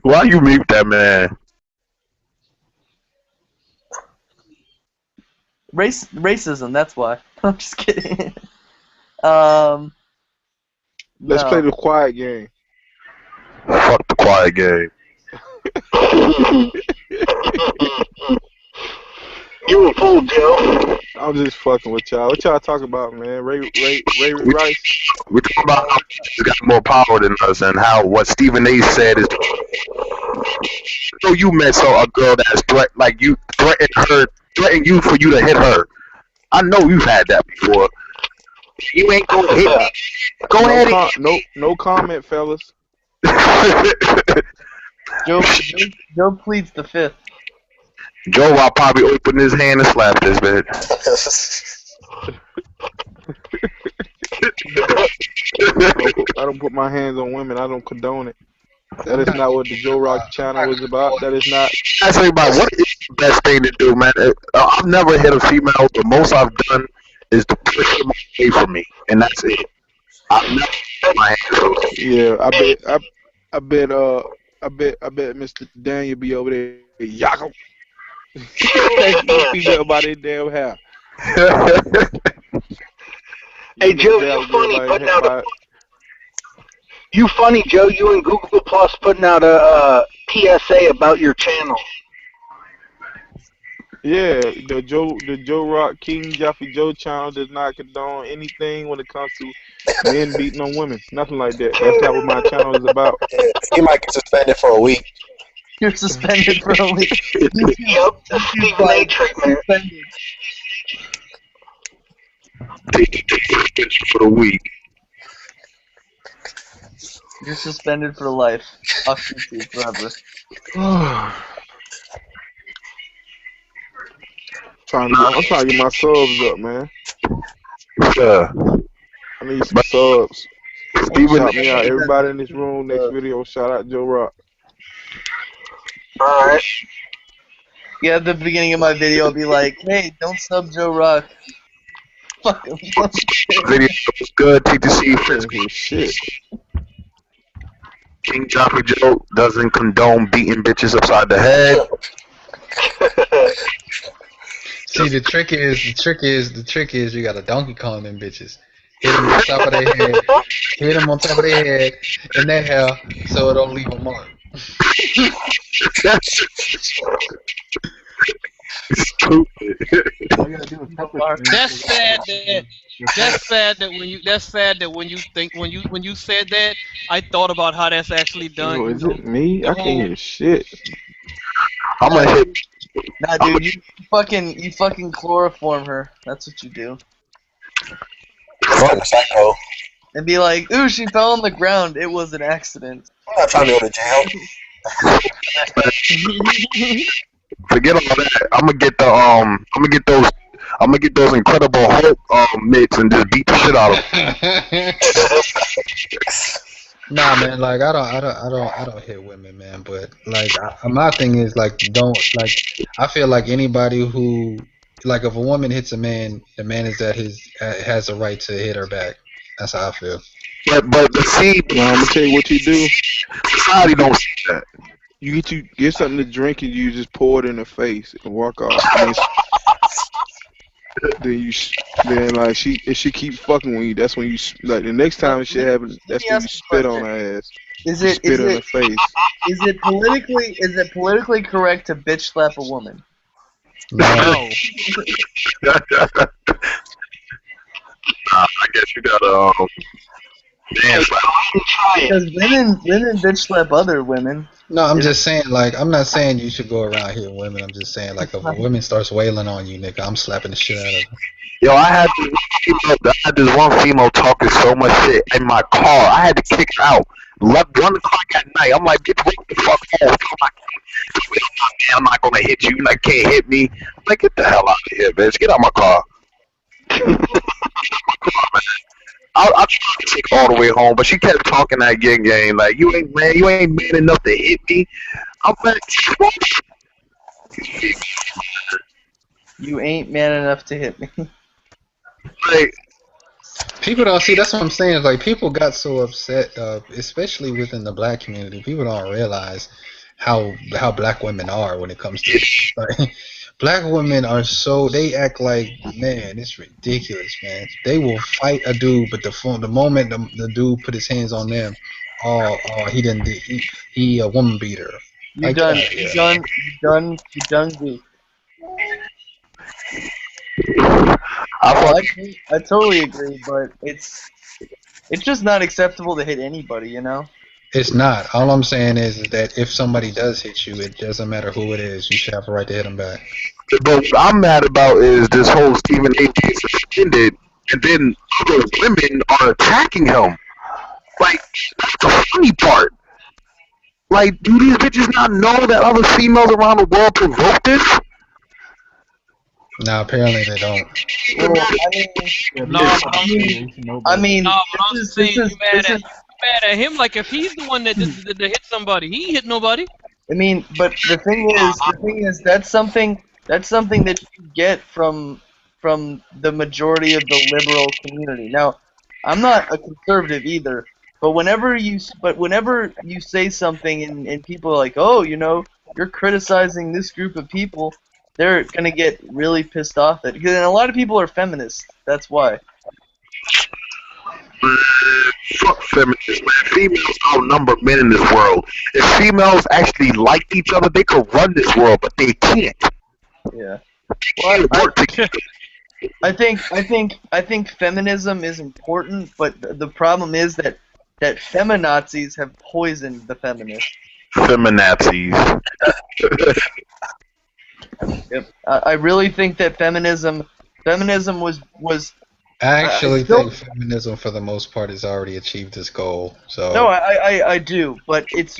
Q: Why you mute that man?
S: Racism. That's why. I'm just kidding.
G: Let's play the quiet game.
Q: Fuck the quiet game.
R: You a fool, Joe.
G: I'm just fucking with y'all. What y'all talking about, man? Ray Rice?
Q: We're talking about how he's got more power than us, and how what Stephen A. said is. So you met a girl that's threatened you for you to hit her. I know you've had that before. You ain't gonna hit me. Go ahead.
G: No comment, fellas.
S: Joe pleads the fifth.
Q: Joe, I'll probably open his hand and slap this bitch.
G: I don't put my hands on women. I don't condone it. That is not what the Joe Rock channel is about. That is not.
Q: I say about what is the best thing to do, man. I've never hit a female. The most I've done is to push them away from me, and that's it. I've never put my hands on them.
G: Yeah, I bet Mr. Daniel be over there. Yago. Female about his damn hair.
R: Hey Joe, you funny putting out You funny, Joe. You and Google Plus putting out a PSA about your channel.
G: Yeah, the Joe Rock King Jaffe Joe channel does not condone anything when it comes to men beating on women. Nothing like that. That's not what my channel is about.
U: He might get suspended for a week.
S: You're suspended for a week.
R: Yep, the Stephen A. treatment.
Q: For the week.
S: You're suspended for life. Off YouTube forever.
G: I'm trying to get my subs up, man.
Q: Yeah.
G: I need some subs. Shout me out. Everybody in this room, next video, shout out Joe Rock.
R: Alright.
S: Yeah, at the beginning of my video, I'll be like, hey, don't sub Joe Rock. Fuck him.
Q: Video was good. TTC Frisbee.
G: Shit.
Q: King Jaffe Joe doesn't condone beating bitches upside the head.
N: See, the trick is you gotta Donkey Kong them bitches. Hit them on top of their head. Hit them on top of their head in their hair so it don't leave a mark.
Q: Stupid.
L: That's sad that when you said that, I thought about how that's actually done.
G: Oh, is it me? I can't hear shit.
Q: I'm gonna hit.
S: Nah, dude, you fucking chloroform her. That's what you do.
U: Fuck psycho.
S: And be like, ooh, she fell on the ground. It was an accident.
U: I'm not trying to go to jail.
Q: Forget all that. I'm gonna get those I'm gonna get those Incredible Hulk mitts and just beat the shit out of them.
N: Nah, man. Like I don't hit women, man. But like, my thing is like, don't like. I feel like anybody who like, if a woman hits a man, the man is at his has a right to hit her back. That's how I feel.
Q: But see,
G: I'm gonna tell you what you do.
Q: Society don't see that.
G: You get something to drink and you just pour it in her face and walk off. Then like if she keep fucking with you, that's when you like the next time it shit happens. That's when you spit on her ass. Spit on her face.
S: Is it politically correct to bitch slap a woman?
Q: No. I guess you gotta
S: because women bitch slap other women.
N: No, I'm just saying, like, I'm not saying you should go around hitting women. I'm just saying, like, if a woman starts wailing on you, nigga, I'm slapping the shit out of her.
Q: Yo, I had this one female talking so much shit in my car. I had to kick her out. 1 o'clock at night. I'm like, get the fuck off. I'm not gonna hit you. You like, can't hit me. I'm like, get the hell out of here, bitch. Get out my car. I tried to take her all the way home, but she kept talking that game. Like, you ain't man enough to hit me. I'm like,
S: you ain't man enough to hit me.
Q: Like,
N: people don't see. That's what I'm saying. Like, people got so upset, especially within the black community. People don't realize how black women are when it comes to like, black women are so, they act like, man, it's ridiculous, man. They will fight a dude, but the moment the dude put his hands on them, he didn't, he a woman beater.
S: You done goof. I totally agree, but it's just not acceptable to hit anybody, you know?
N: It's not. All I'm saying is that if somebody does hit you, it doesn't matter who it is. You should have a right to hit them back.
Q: But what I'm mad about is this whole Stephen A. being suspended, and then other women are attacking him. Like, that's the funny part. Like, do these bitches not know that other females around the world provoke this?
N: No, apparently they don't.
S: I mean,
L: I'm saying you mad at him. Like, if he's the one that hit somebody, he hit nobody.
S: I mean, but the thing is, that's something that you get from the majority of the liberal community. Now, I'm not a conservative either, but whenever you say something and people are like, oh, you know, you're criticizing this group of people, they're gonna get really pissed off at it. Because a lot of people are feminists. That's why.
Q: Fuck feminists, man. Females outnumber men in this world. If females actually liked each other, they could run this world, but they can't.
S: Yeah. Well, I think feminism is important, but the problem is that feminazis have poisoned the feminists.
Q: Feminazis.
S: Yep. I really think that feminism was.
N: I actually think feminism, for the most part, has already achieved its goal. So
S: no, I do, but it's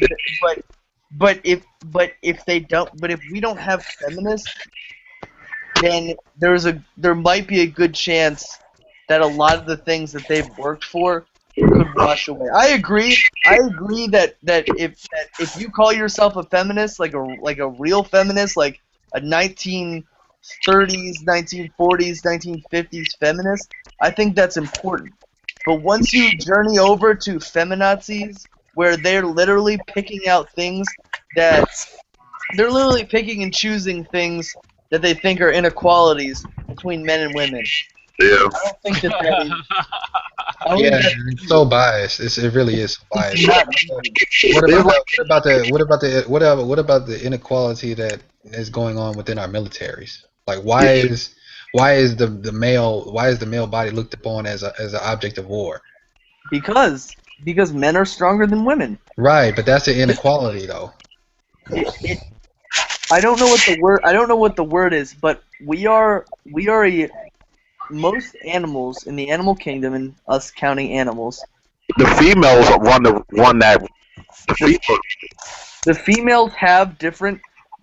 S: but if we don't have feminists, then there might be a good chance that a lot of the things that they've worked for could wash away. I agree that if you call yourself a feminist, like a real feminist, like a 1930s, 1940s, 1950s feminist, I think that's important. But once you journey over to feminazis, where they're literally picking out things that they're literally picking and choosing things that they think are inequalities between men and women.
Q: Yeah.
S: I don't think that is.
N: It's so biased. It really is biased. What about the inequality that is going on within our militaries? Like, why is the male body looked upon as an object of war?
S: Because men are stronger than women.
N: Right, but that's an inequality, though.
S: I don't know what the word is, but we are most animals in the animal kingdom, and us counting animals.
Q: The females run that.
S: The females have different.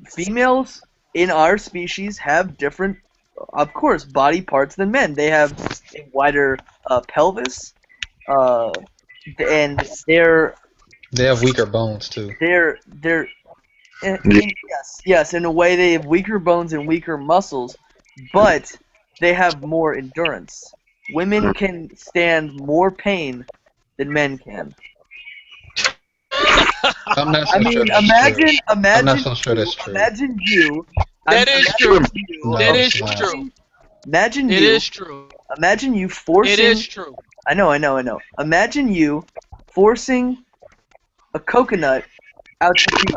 S: Females in our species have different of course, body parts than men. They have a wider pelvis, and
N: They have weaker bones too.
S: Yes, in a way they have weaker bones and weaker muscles, but they have more endurance. Women can stand more pain than men can.
N: I'm not so
S: I mean,
N: sure that's
S: imagine,
N: true. I'm not
S: imagine,
N: so sure that's true.
S: imagine you.
L: That is true.
N: No,
L: That is
N: it's not.
L: true.
S: Imagine
L: It
S: you.
L: is true.
S: Imagine you forcing.
L: It is true.
S: I know. Imagine you forcing a coconut out your feet.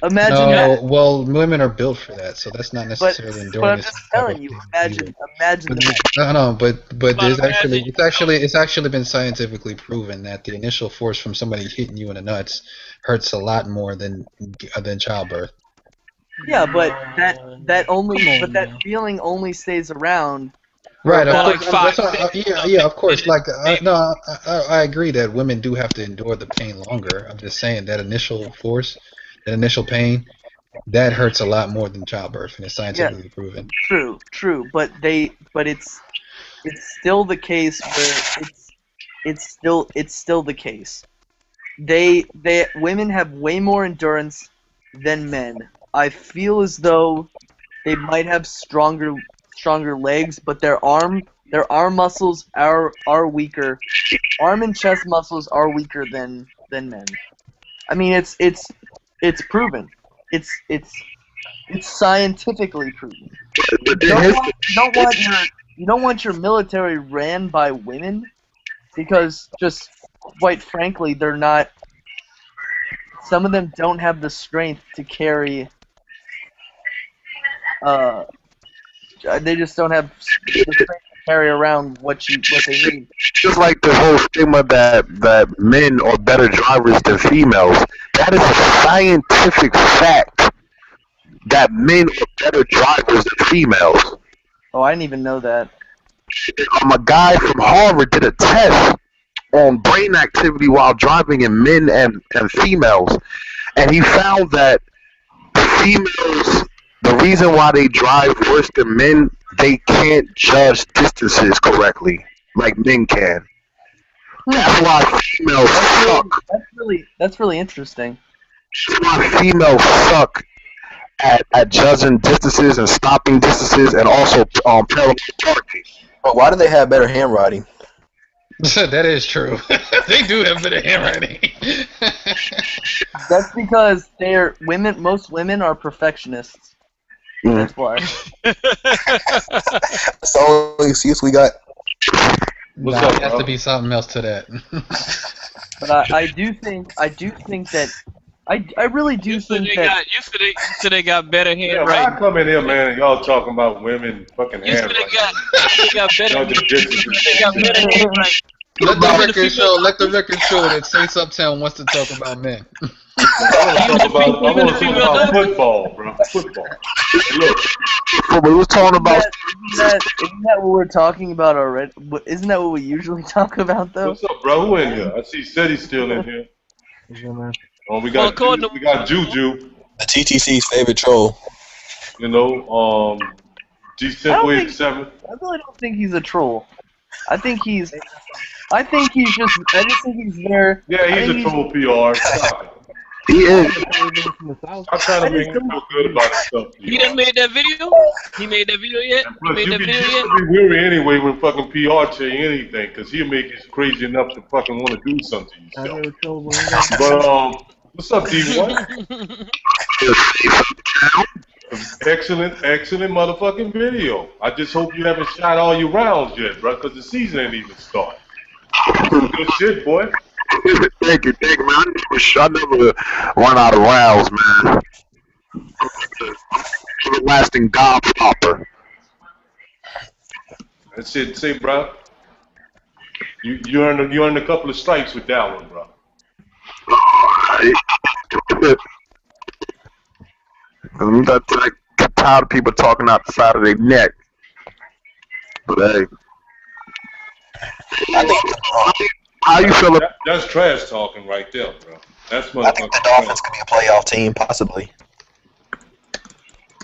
S: Imagine that.
N: No, well, women are built for that, so that's not necessarily
S: But
N: enduring
S: I'm
N: this
S: just
N: type
S: telling
N: of
S: you.
N: thing
S: Imagine
N: either. No, but there's
L: imagine
N: it's actually been scientifically proven that the initial force from somebody hitting you in the nuts hurts a lot more than childbirth.
S: Yeah, but that
A: man.
S: feeling only stays around.
N: Right, of
L: For
N: course.
L: like 5
N: Yeah, of course. Like, no, I agree that women do have to endure the pain longer. I'm just saying that initial force, that initial pain, that hurts a lot more than childbirth, and it's
S: Yeah,
N: scientifically proven.
S: true. But it's still the case where it's still the case. Women have way more endurance than men. I feel as though they might have stronger legs, but their arm muscles are weaker. Arm and chest muscles are weaker than men. I mean, it's proven. It's scientifically proven. You don't want your military ran by women because, just quite frankly, they're not. Some of them don't have the strength to carry. They just don't have the strength to carry around what they need.
Q: Just like the whole stigma that men are better drivers than females. That is a scientific fact that men are better drivers than females.
S: Oh, I didn't even know that.
Q: A guy from Harvard did a test on brain activity while driving in men and females, and he found that females, the reason why they drive worse than men, they can't judge distances correctly like men can. That's why females suck.
S: That's really interesting.
Q: That's why females suck at judging distances and stopping distances, and also parallel parking.
U: But why do they have better handwriting?
N: That is true. They do have better handwriting.
S: That's because most women are perfectionists. That's why.
U: That's the only excuse we got.
N: There has to be something else to that.
S: But I do think that I really do think that
L: you said they got better
E: Yeah,
L: handwriting.
E: why come in here, man, and y'all talking about women fucking handwriting?
L: They got better handwriting.
N: Let the record show that Saints Uptown wants to talk about men.
E: I want to talk about football, bro. Football.
Q: Look, we was talking about.
S: Isn't that what we're talking about already? Isn't that what we usually talk about, though?
E: What's up, bro? Who in here? I see Seti's still in here. Oh, we got Juju.
U: The TTC's favorite troll.
E: You know, G7.
S: I really don't think he's a troll. I just think he's there.
E: Yeah, he's a troll PR. Stop it.
Q: He is.
E: I'm trying to make him feel good about himself.
L: He done made that video? He made that video yet?
E: Plus, you be weary anyway when fucking PR tell you anything, because he'll make you crazy enough to fucking want to do something to yourself. But, what's up, D1? Excellent motherfucking video. I just hope you haven't shot all your rounds yet, bro, because the season ain't even started. Good shit, boy.
Q: Thank you, man. I never run out of rounds, man. Everlasting gobstopper.
E: That's it. Say, bro, you earned a couple of stripes with that one, bro.
Q: I'm not tired of people talking out the side of their neck. But hey. How you feel?
E: That's trash talking right there, bro. That's
U: I think the Dolphins could be a playoff team, possibly.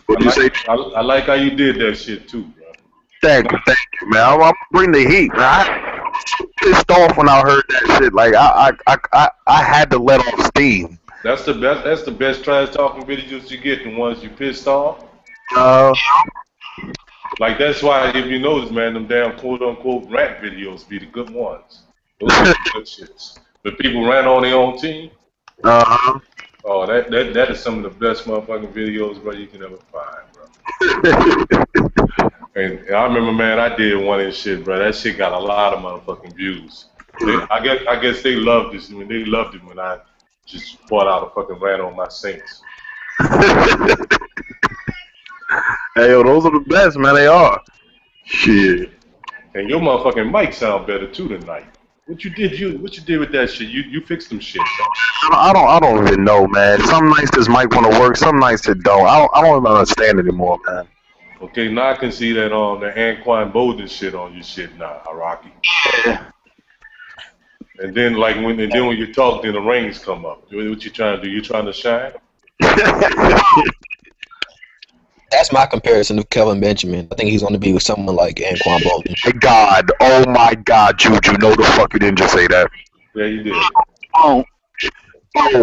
Q: What'd you say?
E: I like how you did that shit too, bro.
Q: Thank you, man. I'm bring the heat, man. I was pissed off when I heard that shit. Like I had to let off steam.
E: That's the best. That's the best trash talking videos you get. The ones you pissed off. Like that's why if you notice, man, them damn quote unquote rant videos be the good ones. Those are the good shits. But people rant on their own team. Oh, that is some of the best motherfucking videos, bro, you can ever find, bro. And I remember, man, I did one and shit, bro. That shit got a lot of motherfucking views. I guess they loved this. I mean, they loved it when I just brought out a fucking rant on my Saints.
Q: Hey, yo, those are the best, man. They are. Shit.
E: And your motherfucking mic sound better too tonight. What you did with that shit? You fixed them shit, bro.
Q: I don't even know, man. Some nights this mic want to work, some nights it don't. I don't even understand anymore, man.
E: Okay, now I can see that the Anquan Bolden shit on your shit now, Rocky.
Q: Yeah.
E: And then when you talk, then the rings come up. What you trying to do? You trying to shine?
H: That's my comparison to Kelvin Benjamin. I think he's going to be with someone like Anquan Bolden.
Q: God, oh my God, Juju, no the fuck you didn't just say that.
E: Yeah, you did.
Q: Oh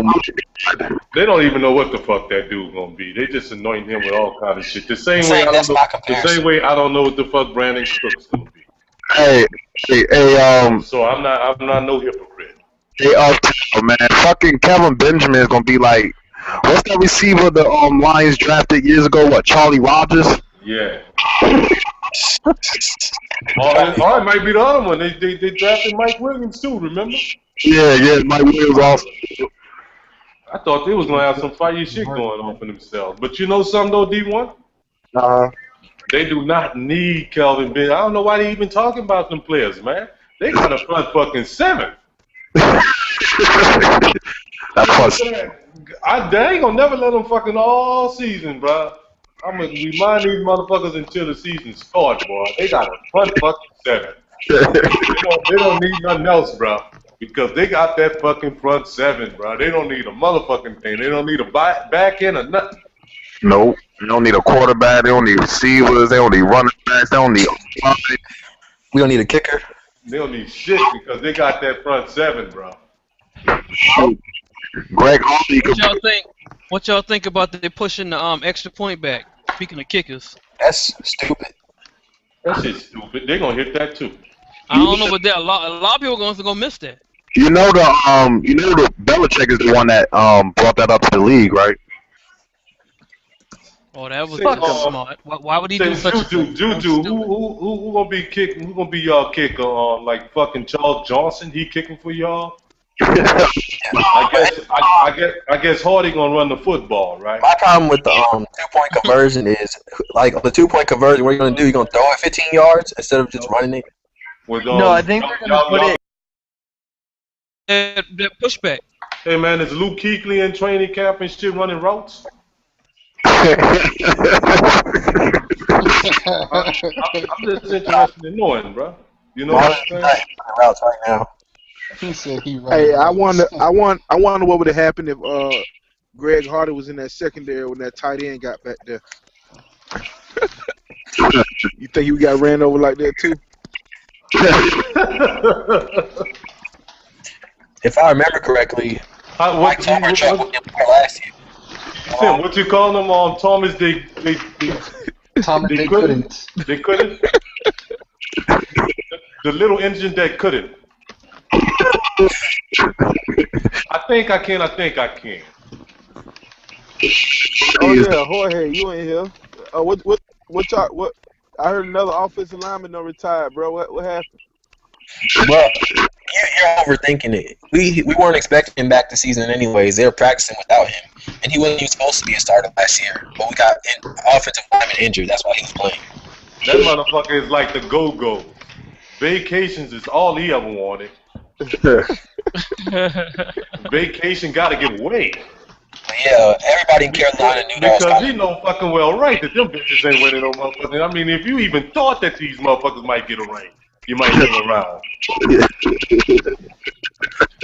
Q: my God.
E: They don't even know what the fuck that dude's gonna be. They just anoint him with all kind of shit. The same way I don't know what the fuck Brandon Cook's gonna be.
Q: Hey,
E: So I'm not no hypocrite.
Q: Hey, man, fucking Kelvin Benjamin is gonna be like, what's that receiver the Lions drafted years ago? What, Charlie Rogers?
E: Yeah. Or it might be the other one. They drafted Mike Williams too. Remember?
Q: Yeah, Mike Williams also.
E: I thought they was gonna have some fire shit going on for themselves. But you know something though, D1? They do not need Kelvin Benjamin. I don't know why they even talking about them players, man. They got a front fucking 7. They ain't gonna never let them fucking all season, bro. I'm gonna remind these motherfuckers until the season starts, boy. They got a front fucking 7. They don't need nothing else, bro. Because they got that fucking front 7, bro. They don't need a motherfucking thing. They don't need a back end or nothing.
Q: Nope. They don't need a quarterback. They don't need receivers. They don't need running backs. They don't need.
H: We don't need a kicker.
E: They don't need shit because they got that front 7, bro.
Q: Greg Hardy.
L: What y'all think about they pushing the extra point back? Speaking of kickers,
H: that's stupid.
E: That shit's stupid. They're gonna hit that too.
L: I don't know, but a lot of people are gonna miss that.
Q: You know the Belichick is the one that brought that up to the league, right?
L: Oh, that was smart. Why would he do such a thing?
E: Juju, who gonna be kicking? Who gonna be y'all kicker? Like fucking Charles Johnson? He kicking for y'all? I guess Hardy gonna run the football, right?
H: My problem with the 2-point conversion is like on the 2-point conversion, what are you gonna do? You gonna throw it 15 yards instead of just running it?
S: No, I think they're gonna put it.
L: That pushback.
E: Hey man, is Luke Kuechly in training camp and shit running routes? I'm just interested in knowing, bro. You know what I'm saying?
H: Routes right now.
G: He said he hey, I wonder what would have happened if Greg Hardy was in that secondary when that tight end got back there. You think he got ran over like that too?
H: If I remember correctly, Mike Tomer tried with him last year.
E: What you call them? Thomas, they couldn't. They couldn't. The little engine that couldn't. I think I can.
G: Oh yeah, Jorge, you ain't here. What? I heard another offensive lineman done retired, bro. What happened?
H: Well, you're overthinking it. We weren't expecting him back this season anyways. They were practicing without him, and he wasn't even supposed to be a starter last year. But we got offensive lineman injured. That's why he was playing.
E: That motherfucker is like the go-go. Vacations is all he ever wanted. Vacation got to get away.
H: Yeah, everybody in Carolina knew that.
E: Because he know fucking well right that them bitches ain't winning no motherfucking. I mean, if you even thought that these motherfuckers might get a ring, you might hang around.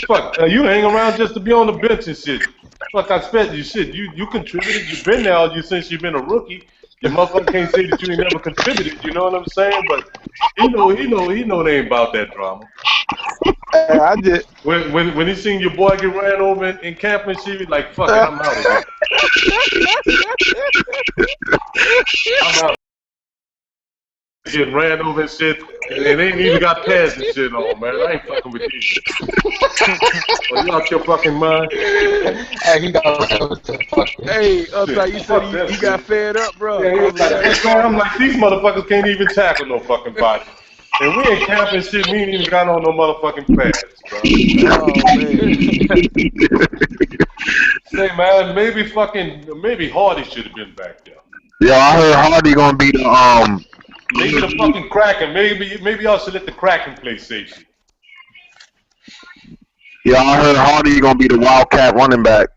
E: Fuck, you hang around just to be on the bench and shit. Fuck, I spent you shit. You contributed. You've been there since you've been a rookie. Your motherfucker can't say that you ain't never contributed. You know what I'm saying? But he know they ain't about that drama.
G: I just
E: when he seen your boy get ran over in camp and shit, he like, fuck it, I'm out of here. I'm out. Getting ran over and shit, and they ain't even got pads and shit on, man. I ain't fucking with you. Well, you out your fucking mind?
N: Hey, he got
G: Hey, upside, you said he got fed up, bro.
E: Yeah, I'm like, these motherfuckers can't even tackle no fucking body. And we ain't camping shit, we ain't even got on no motherfucking pads, bro. Oh, man. Say, man, maybe Hardy should have been back there.
Q: Yeah, I heard Hardy gonna be the
E: Maybe the fucking Kraken. Maybe y'all should let the Kraken play safety.
Q: Yeah, I heard Hardy gonna be the Wildcat running back.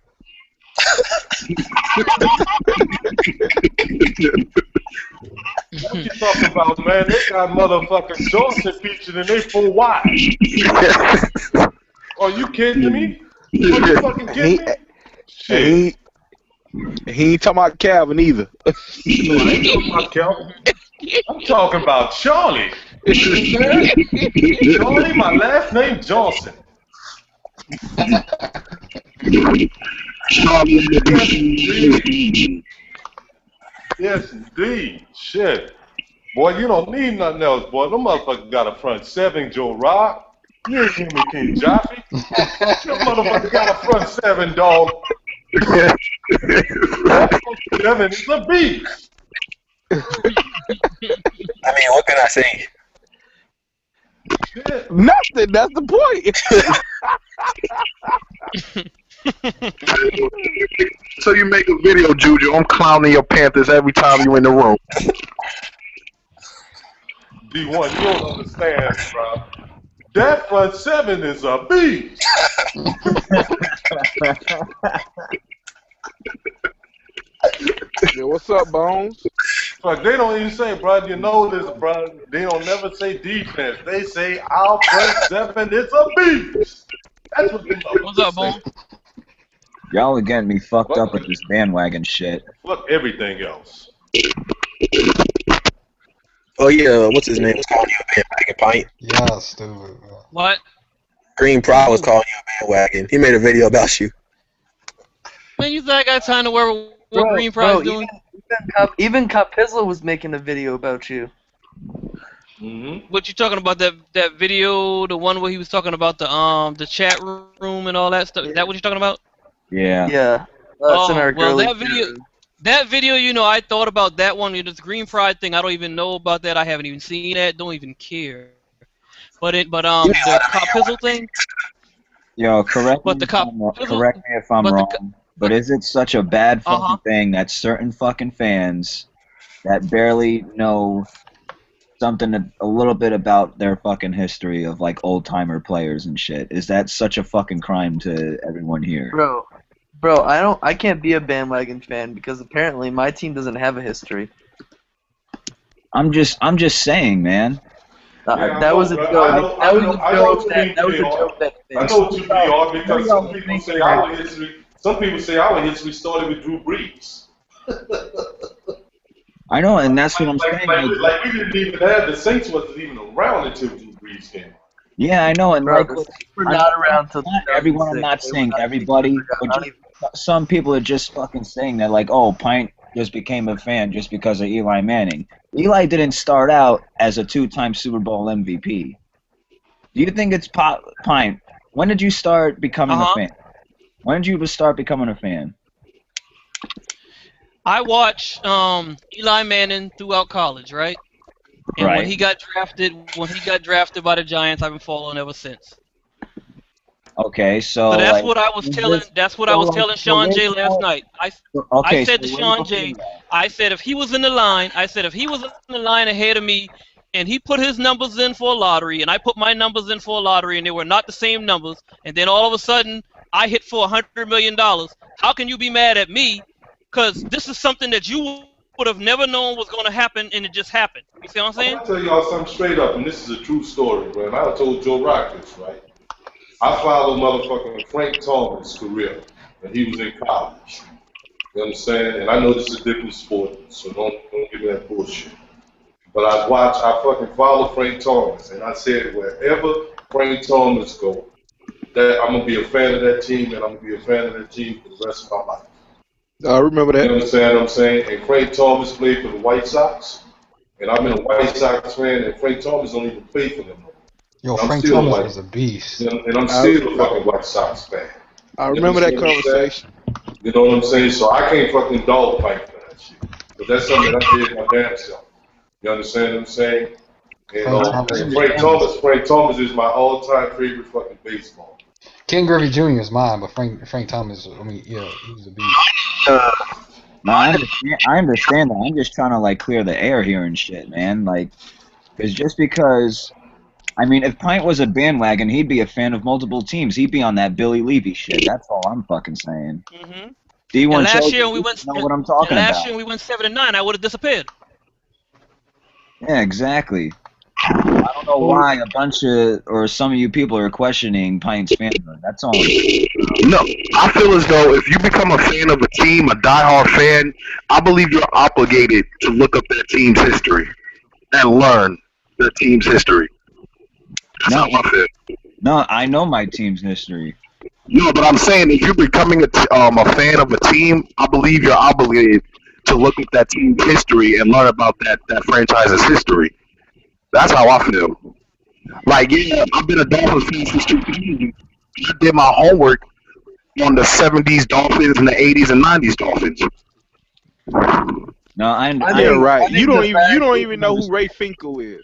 E: What you talking about, man? They got motherfucking Johnson featured in they full wide. Are you kidding me? Are you fucking kidding me? Shit.
G: He ain't talking about Calvin either.
E: No, I ain't talking about Calvin. I'm talking about Charlie. Charlie, my last name Johnson. Yes, indeed. Shit. Boy, you don't need nothing else, boy. Them motherfuckers got a front seven, Joe Rock. You ain't hear me, King Jaffe. Them motherfuckers got a front seven, dog. Seven is a beast.
H: I mean, what can I say?
G: Nothing. That's the point.
Q: So you make a video, Juju. I'm clowning your Panthers every time you in the room.
E: D1, you don't understand, bro. That front seven is a beast.
G: Yeah, what's up, Bones?
E: Fuck, they don't even say, bro, you know this, bro. They don't never say defense. They say our front seven is a beast. That's what they know.
L: What's up, Bones?
I: Y'all are getting me fucked up with this bandwagon shit.
E: Fuck everything else.
H: Oh yeah, what's his name? Was calling you a bandwagon pint.
N: Yeah, stupid.
L: What?
H: Green Pride was calling you a bandwagon. He made a video about you.
L: Man, you think I got time to wear what Green Pride's doing?
S: Even Capizzo was making a video about you.
E: Mm-hmm.
L: What you talking about? That video, the one where he was talking about the chat room and all that stuff. Is that what you're talking about?
I: Yeah.
S: Yeah. That's in our
L: well,
S: girly
L: that video, you know, I thought about that one. This Green Pride thing, I don't even know about that. I haven't even seen that. Don't even care. But the Capizzo thing.
I: Yo, correct me if I'm wrong. But is it such a bad fucking thing that certain fucking fans that barely know something a little bit about their fucking history of like old timer players and shit? Is that such a fucking crime to everyone here?
S: Bro, I can't be a bandwagon fan because apparently my team doesn't have a history.
I: I'm just saying, man.
S: That was a joke. That was a joke.
E: I know what you mean, because some people say our history. Some people say our history started with Drew Brees.
I: I know, and that's what I'm saying.
E: Like we didn't even have the Saints wasn't even around until Drew Brees came.
I: Yeah, I know, and
S: Bro, we're not around till
I: not everyone. I'm not saying everybody, but some people are just fucking saying that, like, oh, Pint just became a fan just because of Eli Manning. Eli didn't start out as a two-time Super Bowl MVP. Do you think it's Pint? When did you start becoming a fan? When did you start becoming a fan?
L: I watched Eli Manning throughout college, right? And when he got drafted by the Giants, I've been following ever since.
I: Okay, so
L: that's
I: like,
L: what I was telling. That's what I was telling Sean J last night. I said to Sean J, I said if he was in the line, ahead of me, and he put his numbers in for a lottery, and I put my numbers in for a lottery, and they were not the same numbers, and then all of a sudden I hit for $100 million. How can you be mad at me? Because this is something that you would have never known was going to happen, and it just happened. You see what I'm saying?
E: I'll tell y'all something straight up, and this is a true story, man. I told Joe Rock this, right? I followed motherfucking Frank Tallman's career. and he was in college. You understand? And I know this is a different sport, so don't give me that bullshit. But I fucking follow Frank Thomas, and I said wherever Frank Thomas go, that I'm gonna be a fan of that team, and I'm gonna be a fan of that team for the rest of my life.
G: I remember that.
E: You understand what I'm saying? And Frank Thomas played for the White Sox, and I've been a White Sox fan, and Frank Thomas don't even play for them no more.
N: Yo,
E: I'm
N: Frank
E: still
N: Thomas
E: a
N: was a beast.
E: and I'm still a fucking White Sox fan.
G: I remember that conversation.
E: You know what I'm saying? So I can't fucking dog fight for that shit. But that's something that I did my damn self. You understand what I'm saying? And Frank Thomas is my all-time favorite fucking baseball.
N: Ken Griffey Jr. is mine, but Frank Thomas, I mean, yeah, he was a beast.
I: No, I understand that. I'm just trying to like clear the air here and shit, man. Like, just because, I mean, if Pint was a bandwagon, he'd be a fan of multiple teams. He'd be on that Billy Levy shit. That's all I'm fucking saying.
L: Mm-hmm.
I: D1
L: and last
I: shows
L: year
I: you
L: we went.
I: know what I'm talking
L: last
I: about.
L: year we went 7-9. I would have disappeared.
I: Yeah, exactly. I don't know why a bunch of or some of you people are questioning Pint's fanhood. That's all.
Q: No, I feel as though if you become a fan of a team, a diehard fan, I believe you're obligated to look up that team's history and learn the team's history. That's how I feel.
I: No, I know my team's history.
Q: No, but I'm saying if you're becoming a fan of a team, I believe you're obligated to look at that team's history and learn about that franchise's history. That's how I feel. Like, yeah, I've been a Dolphins fan since 2000. I did my homework on the 70s Dolphins and the 80s and 90s Dolphins.
I: No, I'm
G: right. You don't even know who Ray Finkel is.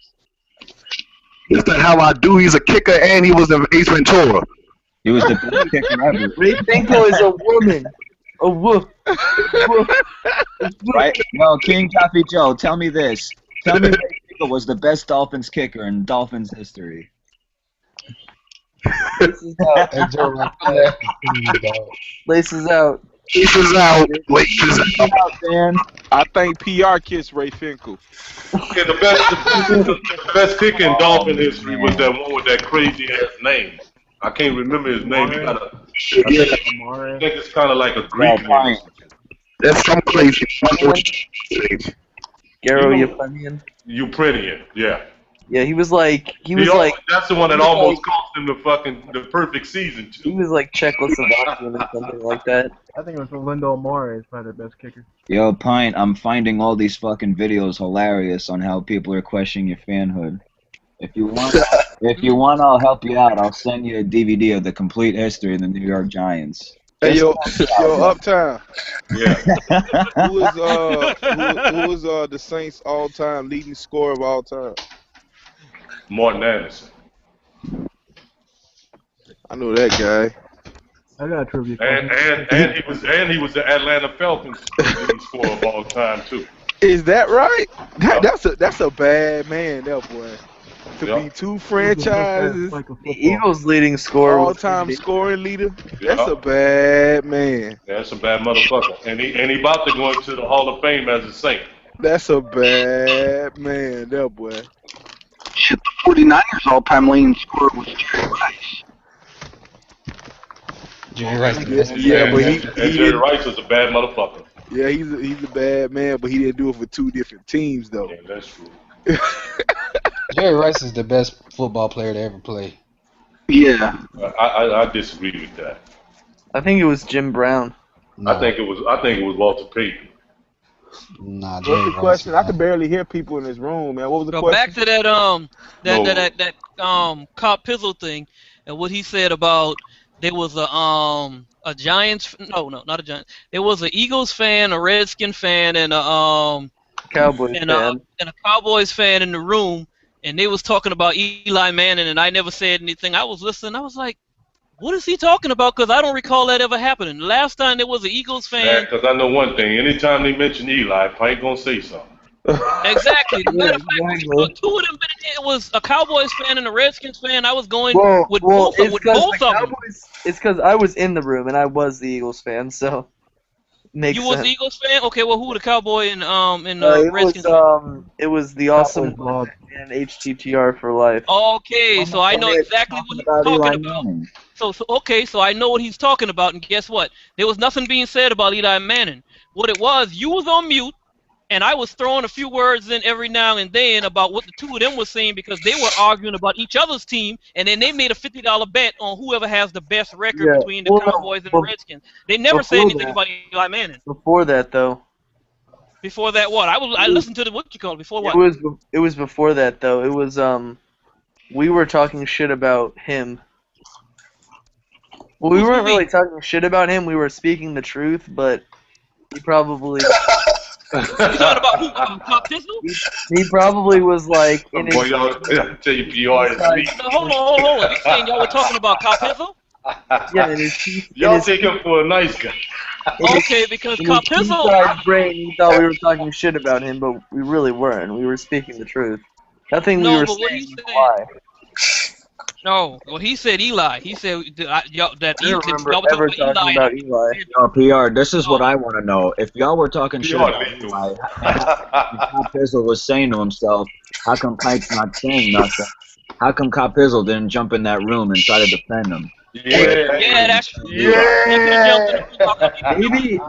Q: That's the hell I do. He's a kicker and he was in Ace Ventura.
I: He was the best kicker ever.
S: Ray Finkel is a woman. A woof.
I: Right? Well, King Coffee Joe, tell me this. Tell me Ray Finkel was the best Dolphins kicker in Dolphins history.
S: Laces out. Laces out.
Q: Laces out. Laces out,
I: man.
G: I think PR kissed Ray Finkel.
E: Yeah, the best kicker in Dolphin history was that one with that crazy ass name. I can't remember his name. I think it's kind of like a Greek name.
Q: That's some crazy.
S: Garo Ukrainian.
E: Ukrainian, yeah.
S: Yeah, he was like
E: that's the one that almost cost him the perfect season too.
S: He was like Czechoslovakian or something like that.
F: I think it was Lindo Amore is probably the best kicker.
I: Yo, Pint, I'm finding all these fucking videos hilarious on how people are questioning your fanhood. If you want, I'll help you out. I'll send you a DVD of the complete history of the New York Giants.
G: Hey, yo, Uptown.
E: Yeah.
G: Who is the Saints' all-time leading scorer of all time?
E: Martin Anderson.
G: I know that guy.
F: I got a trivia.
E: And he was the Atlanta Falcons leading scorer of all time too.
G: Is that right? That's a bad man, that boy. To be two franchises,
S: the Eagles' leading scorer,
G: all-time scoring leader. That's a bad man.
E: That's a bad motherfucker, and he about to go into the Hall of Fame as a Saint.
G: That's a bad man, that boy.
R: Shit, the 49ers all-time leading scorer was Jerry Rice.
N: Jerry Rice.
G: Yeah, but
E: Jerry Rice was a bad motherfucker.
G: Yeah, he's a bad man, but he didn't do it for two different teams though.
E: Yeah, that's true.
N: Jerry Rice is the best football player to ever play.
R: Yeah.
E: I disagree with that.
S: I think it was Jim Brown.
E: No. I think it was Walter Payton.
N: Nah,
G: What's the question? I could barely hear people in this room, man. What was the question?
L: Back to that Cop Pizzle thing, and what he said about there was a Giants. No, not a Giants. There was an Eagles fan, a Redskin fan, and a
S: Cowboys fan,
L: and a Cowboys fan in the room, and they was talking about Eli Manning, and I never said anything. I was listening. I was like, what is he talking about? Because I don't recall that ever happening. The last time there was an Eagles fan.
E: Yeah, because I know one thing. Anytime they mention Eli, Pike gonna say something.
L: Exactly. Matter of fact, two of them. It was a Cowboys fan and a Redskins fan. I was going with both of them.
S: It's because I was in the room and I was the Eagles fan, so makes sense.
L: You was the Eagles fan? Okay, well, who were the Cowboy and Redskins?
S: It was the Awesome Blood and HTTR for life.
L: Okay, so I know exactly what you're talking about. Okay, so I know what he's talking about, and guess what? There was nothing being said about Eli Manning. What it was, you was on mute, and I was throwing a few words in every now and then about what the two of them were saying because they were arguing about each other's team, and then they made a $50 bet on whoever has the best record between the Cowboys and the Redskins. They never said anything about Eli Manning.
S: Before that, though.
L: Before that, what? I listened to the what you call it before what?
S: It was before that, though. It was we were talking shit about him. Well, we weren't really talking shit about him. We were speaking the truth, but he probably.
L: You talking about who? Pop Pistol?
S: He probably was like.
E: Boy, y'all tell you PR is weak.
L: No, hold on. You saying y'all were talking about Cop Pistol?
S: Yeah,
E: y'all take him for a nice guy.
L: Okay, because Cop Pistol.
S: Inside brain, he thought we were talking shit about him, but we really weren't. We were speaking the truth. Nothing we were saying was a lie.
L: No, well, he said Eli. He said that y'all were
S: talking about Eli.
I: No, PR, this is what I want to know. If y'all were talking shit about Eli, Cop Pizzle was saying to himself, how come Pike's not saying nothing? How come Cop Pizzle didn't jump in that room and try to defend him?
L: Yeah, that's true.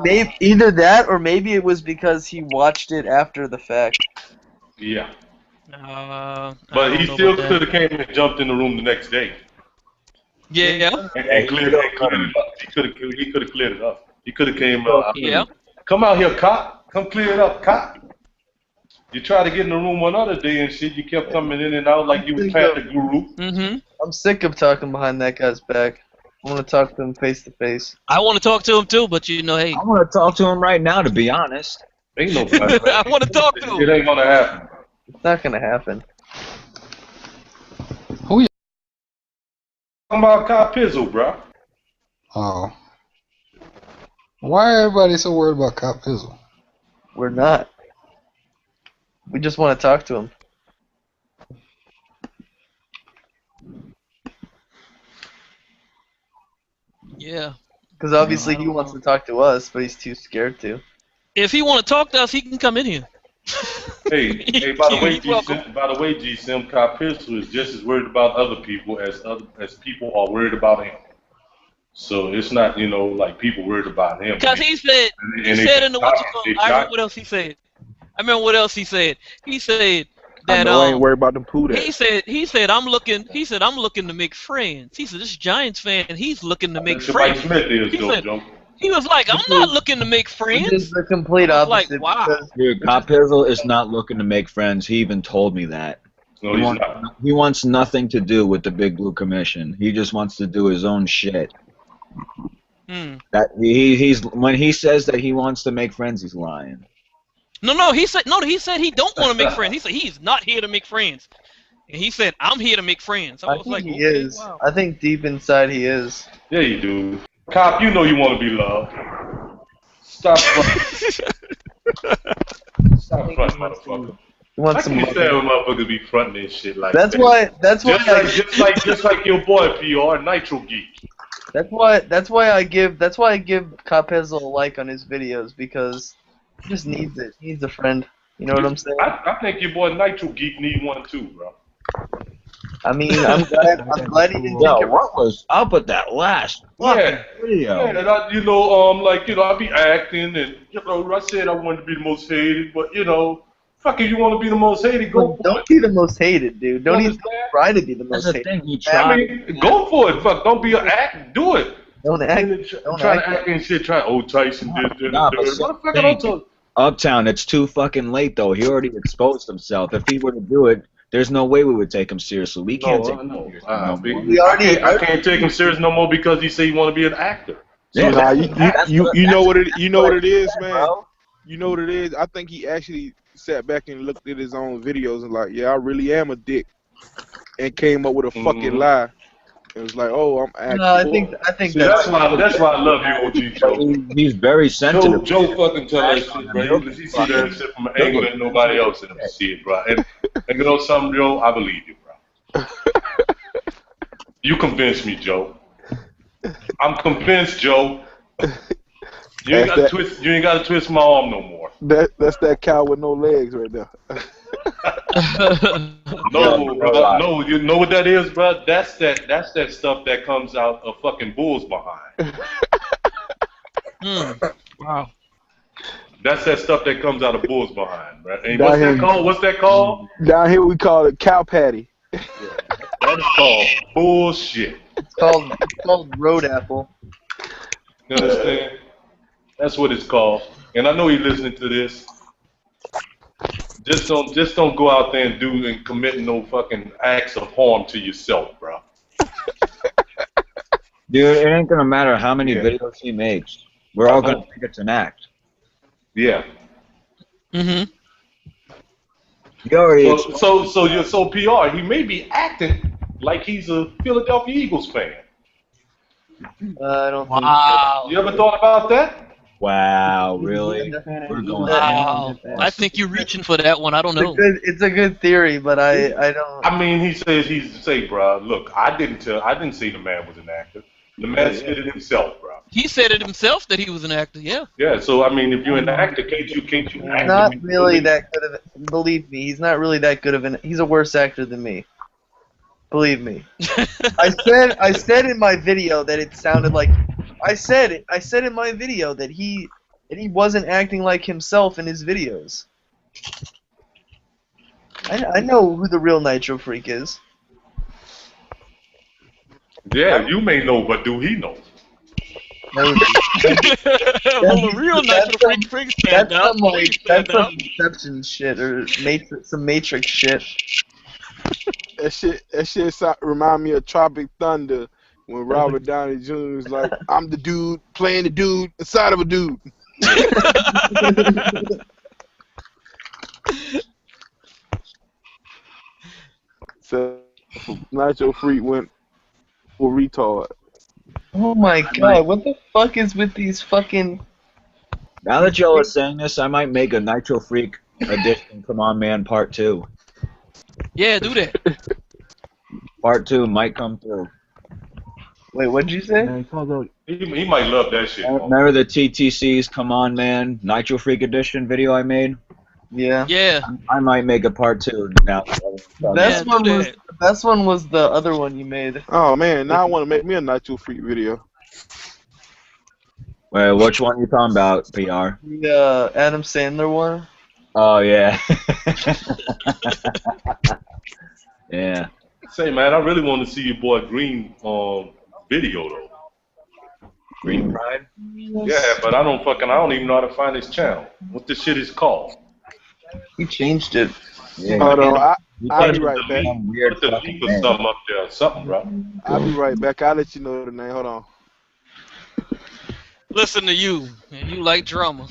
S: Maybe either that or maybe it was because he watched it after the fact.
E: Yeah. But he still could have came and jumped in the room the next day.
L: Yeah.
E: And cleared it up. He could have cleared it up. He could have came out.
L: Yeah.
E: Come out here, cop. Come clear it up, cop. You tried to get in the room one other day and shit. You kept coming in and out like you was Pat the Guru.
L: Mm-hmm.
S: I'm sick of talking behind that guy's back. I want to talk to him face to face.
L: I want to talk to him too, but hey.
I: I want to talk to him right now, to be honest.
E: Ain't no
L: I want to talk to him.
E: It ain't gonna happen.
S: It's not gonna happen.
E: Who you talking about? Cop Pizzle, bro.
N: Oh. Why are everybody so worried about Cop Pizzle?
S: We're not. We just want to talk to him.
L: Yeah.
S: Because obviously he wants to talk to us, but he's too scared to.
L: If he want to talk to us, he can come in here.
E: Hey, by the way, G-Sim, Cop Pizzle is just as worried about other people as people are worried about him. So it's not, like people worried about him.
L: Because he said in the I remember what else he said. He said that
G: I ain't worried about them poo that.
L: He said I'm looking to make friends. He said this Giants fan, he's looking to make friends. He was like, I'm not looking to make friends.
S: It's the complete opposite.
L: Like, wow.
I: Dude, Cop Pizzle is not looking to make friends. He even told me that.
E: No,
I: he wants nothing to do with the Big Blue Commission. He just wants to do his own shit. That he's when he says that he wants to make friends, he's lying.
L: No, he said he don't want to make friends. He said he's not here to make friends. And he said, I'm here to make friends. I was
S: think
L: like,
S: he is. Wow. I think deep inside he is.
E: Yeah, you do. Cop, you know you want to be loved. Stop fronting. Stop fronting, motherfucker. I can't stand when motherfuckers be fronting and shit like that. Just like your boy PR, Nitro Geek.
S: That's why I give Cop Pizzle a like on his videos, because he just needs it. He needs a friend. You know what I'm saying?
E: I think your boy Nitro Geek need one too, bro.
S: I mean, I'm glad he didn't take it.
I: What was up with that last video?
E: Yeah, and I be acting, and I said I wanted to be the most hated, but fuck, if you want to be the most hated, go for it.
S: Don't be the most hated, dude. Don't even try to be the most hated.
I: That's the thing, he tried.
E: Go for it. Fuck, don't be an act. Do it.
S: Don't act.
E: Don't try to act and shit. Tyson did. Motherfucker, don't talk.
I: Uptown, it's too fucking late though. He already exposed himself. If he were to do it, there's no way we would take him seriously. We can't take him seriously no more.
E: I can't take him serious no more because he said he want to be an actor. So
G: yeah, you know what it is, man. You know what it is. I think he actually sat back and looked at his own videos and like, yeah, I really am a dick, and came up with a fucking lie. It was like, oh, I'm acting.
S: No, I think
E: that's why I love you, OG Joe.
I: He's very sensitive.
E: Joe fucking tell that shit, bro. He see that shit from an angle that nobody else in him see it, bro. And you know something, Joe? I believe you, bro. You convinced me, Joe. I'm convinced, Joe. You ain't got to twist my arm no more.
G: That's that cow with no legs right there.
E: No, you know what that is, bro? That's that stuff that comes out of fucking bulls behind.
L: Wow.
E: That's that stuff that comes out of bulls behind, right? And what's that called? What's that called?
G: Down here we call it cow patty.
E: That is called bullshit.
S: It's called road apple.
E: You understand? That's what it's called. And I know you're listening to this. Just don't go out there and commit no fucking acts of harm to yourself, bro.
I: Dude, it ain't gonna matter how many videos he makes. We're all gonna think it's an act.
E: Yeah.
I: Mm-hmm.
E: So PR, he may be acting like he's a Philadelphia Eagles fan.
S: I don't
L: think so.
E: You ever thought about that?
I: Wow, really? We're going
L: wow. I think you're reaching for that one. I don't know.
S: It's a good theory, but I don't.
E: I mean, he says, bro, look, I didn't say the man was an actor. The man said it himself, bro.
L: He said it himself that he was an actor. Yeah.
E: Yeah. So I mean, if you're an actor, can't you act?
S: Not really that good of. Believe me, he's not really that good of an. He's a worse actor than me. Believe me. I said in my video that it sounded like. I said in my video that he wasn't acting like himself in his videos. I know who the real Nitro Freak is.
E: Yeah, you may know, but do he know?
L: Well, the real Nitro Freak stand up.
S: That's some Inception shit or some Matrix shit.
G: That shit remind me of Tropic Thunder when Robert Downey Jr. was like, "I'm the dude playing the dude inside of a dude." So Nitro Freak went for retard.
S: Oh my god, what the fuck is with these fucking...
I: Now that y'all are saying this, I might make a Nitro Freak edition Come On Man Part 2.
L: Yeah, do that.
I: Part 2 might come through.
S: Wait, what'd you say?
E: He might love that shit.
I: Remember the TTC's Come On Man Nitro Freak edition video I made?
S: Yeah.
L: Yeah.
I: I might make a part 2 now.
S: The best one was the other one you made.
G: Oh man, now I want to make me a Nitro Freak video.
I: Wait, which one are you talking about, PR?
S: The Adam Sandler one.
I: Oh yeah. Yeah.
E: Say man, I really want to see your boy Green video though.
I: Green Pride?
E: Yeah, but I don't even know how to find his channel. What this shit is called?
S: He changed it.
G: Yeah. Hold on, I'll be right back.
E: Put the link or something up there, something, bro.
G: I'll be right back. I'll let you know the name. Hold on.
L: Listen to you, and you like drama.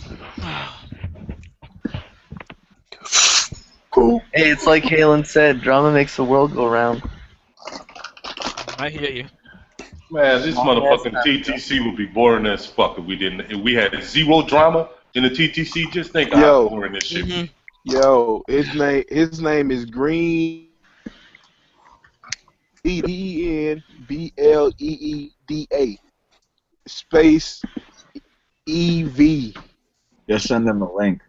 S: Cool. Hey, it's like Halen said, drama makes the world go round.
L: I hear you.
E: Man, this motherfucking TTC would be boring as fuck if we had zero drama in the TTC. Just think how boring this shit be.
G: Yo, his name is Green ENBLEEDA space EV.
I: Just send them a link.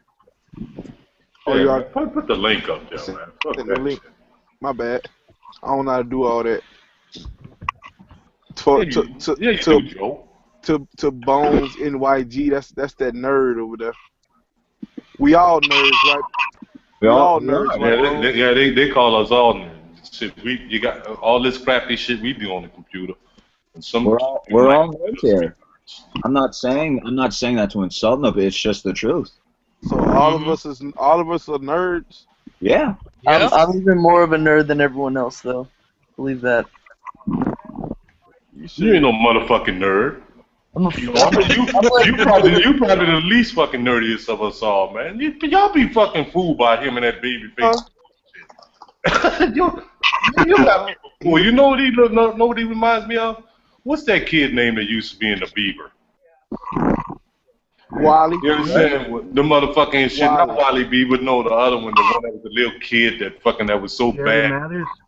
E: Oh, yeah, put the link up there, man. Fuck
G: the
E: that
G: link.
E: shit.
G: My bad. I don't know how to do all that. To Bones NYG, that's that nerd over there. We all nerds, right? We all nerds, right?
E: They call us all nerds. Shit, you got all this crappy shit we do on the computer. And
I: we're all nerds here. I'm not saying that to insult them, but it's just the truth.
G: So all of us are nerds.
I: Yeah.
S: I'm even more of a nerd than everyone else, though. Believe that.
E: You ain't no motherfucking nerd. You probably the least fucking nerdiest of us all, man. Y'all be fucking fooled by him and that baby face. You got people fooled. You know what he reminds me of? What's that kid name that used to be in the Bieber?
G: Wally.
E: You understand? The motherfucking shit, not Wally Bieber, no, the other one, the one that was the little kid that was so bad.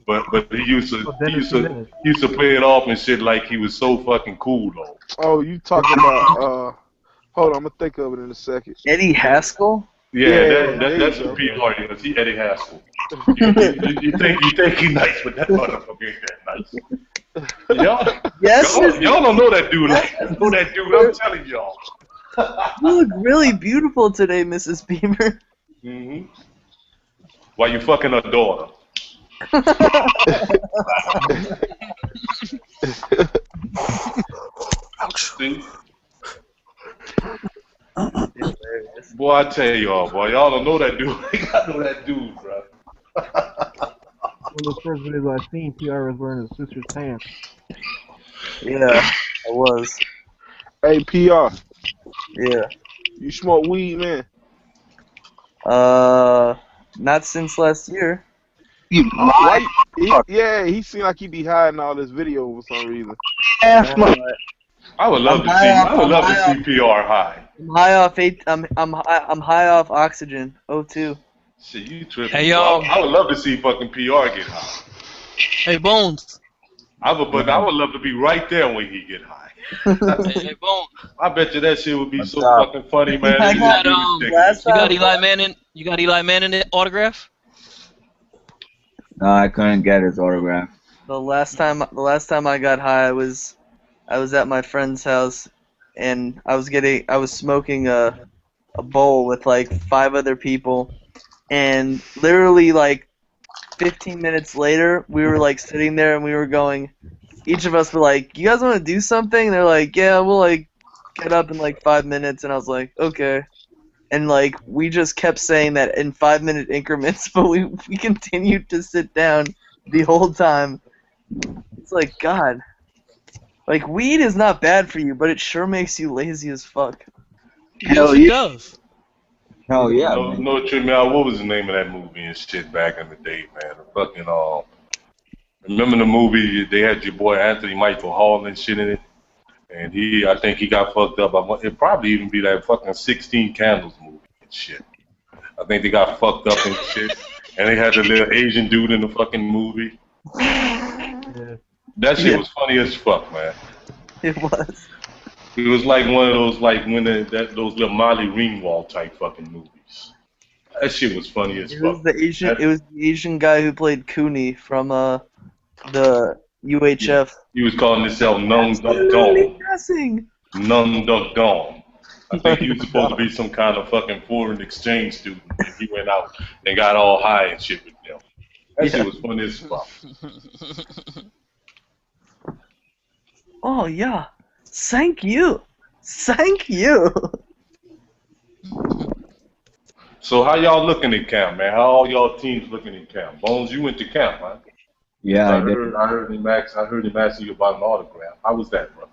E: But he used to play it off and shit like he was so fucking cool though.
G: Oh, you talking about hold on, I'm gonna think of it in a second.
S: Eddie Haskell?
E: Yeah, that's the PR. Because he Eddie Haskell. You think he nice, but that motherfucker ain't that nice. Y'all don't know that dude. Like, I know that dude. I'm telling y'all.
S: You look really beautiful today, Mrs. Beamer.
E: Mm-hmm. Why you fucking her daughter? See? Boy, I tell y'all, boy, y'all don't know that dude. I know that dude, bro.
F: One of the first videos I seen, PR was wearing his sister's pants.
S: Yeah, I was.
G: Hey, PR.
S: Yeah.
G: You smoke weed, man?
S: Not since last year.
R: You
G: Why? He seemed like he be hiding all this video for some reason.
E: I would love to see PR high.
S: I'm high off I'm high off oxygen. O2.
E: Shit, you tripping?
A: Hey, y'all.
E: I would love to see fucking PR get high.
A: Hey, Bones.
E: I would love to be right there when he get high.
A: Hey, Bones.
E: I bet you that shit would be so fucking funny, man.
A: You got Eli Manning. You got Eli Manning autograph?
I: No, I couldn't get his autograph.
S: The last time I got high, I was at my friend's house, and I was smoking a bowl with like 5 other people, and literally like 15 minutes later, we were like sitting there and we were going. Each of us were like, "You guys want to do something?" They're like, "Yeah, we'll like get up in like 5 minutes," and I was like, "Okay." And like we just kept saying that in 5-minute increments, but we continued to sit down the whole time. It's like, God, like weed is not bad for you, but it sure makes you lazy as fuck.
A: Hell yeah. It does.
I: Hell yeah.
E: No, Trip, man. What was the name of that movie and shit back in the day, man? The fucking remember the movie? They had your boy Anthony Michael Hall and shit in it, and I think he got fucked up. It'd probably even be that fucking 16 Candles movie and shit. I think they got fucked up and shit, and they had the little Asian dude in the fucking movie. That shit was funny as fuck, man.
S: It was.
E: It was like one of those those little Molly Ringwald type fucking movies. That shit was funny as fuck.
S: It was the Asian guy who played Cooney from the UHF.
E: He was calling himself Nung Duk Dong. Nung Duk Dong. I think he was supposed to be some kind of fucking foreign exchange student, and he went out and got all high and shit with them. That shit was funny as fuck.
S: Oh yeah, thank you.
E: So how y'all looking at camp, man? How all y'all teams looking at camp? Bones, you went to camp, huh?
I: Yeah,
E: I heard him asking you about an autograph. How was that, bro?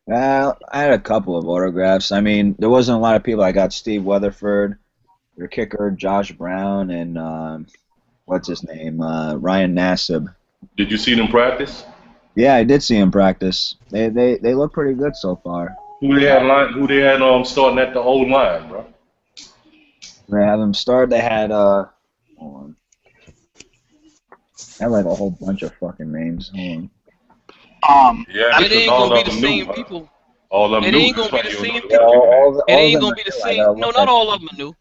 I: Well, I had a couple of autographs. I mean, there wasn't a lot of people. I got Steve Weatherford, your kicker, Josh Brown, and what's his name, Ryan Nassib.
E: Did you see them practice?
I: Yeah, I did see him practice. They look pretty good so far.
E: Who they had starting at the old line, bro?
I: They had them start. They had hold on. I had like a whole bunch of fucking names. Hold on.
E: Yeah,
A: it ain't gonna be the same people.
E: All of them
A: it ain't gonna be the same people. It ain't gonna be the same. No, not all of them are new.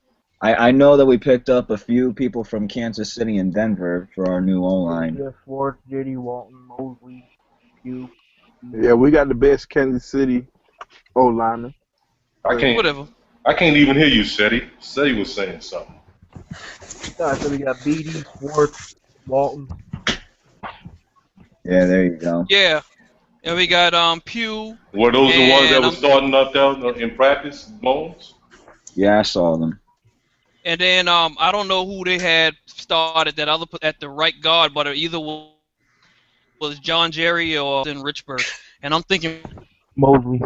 I: I know that we picked up a few people from Kansas City and Denver for our new O-line.
F: Jeff Schwartz, J.D. Walton, Mosley, Hugh.
G: Yeah, we got the best Kansas City O-lineman.
E: I can't even hear you, Seti. Seti was saying something.
F: So we got Beatty, Schwartz, Walton.
I: Yeah, there you go.
A: Yeah. And we got Pugh.
E: Were those the ones that were starting up there in practice, Bones?
I: Yeah, I saw them.
A: And then I don't know who they had started that other at the right guard, but it either was John Jerry or in Richburg. And I'm thinking
F: Mosley.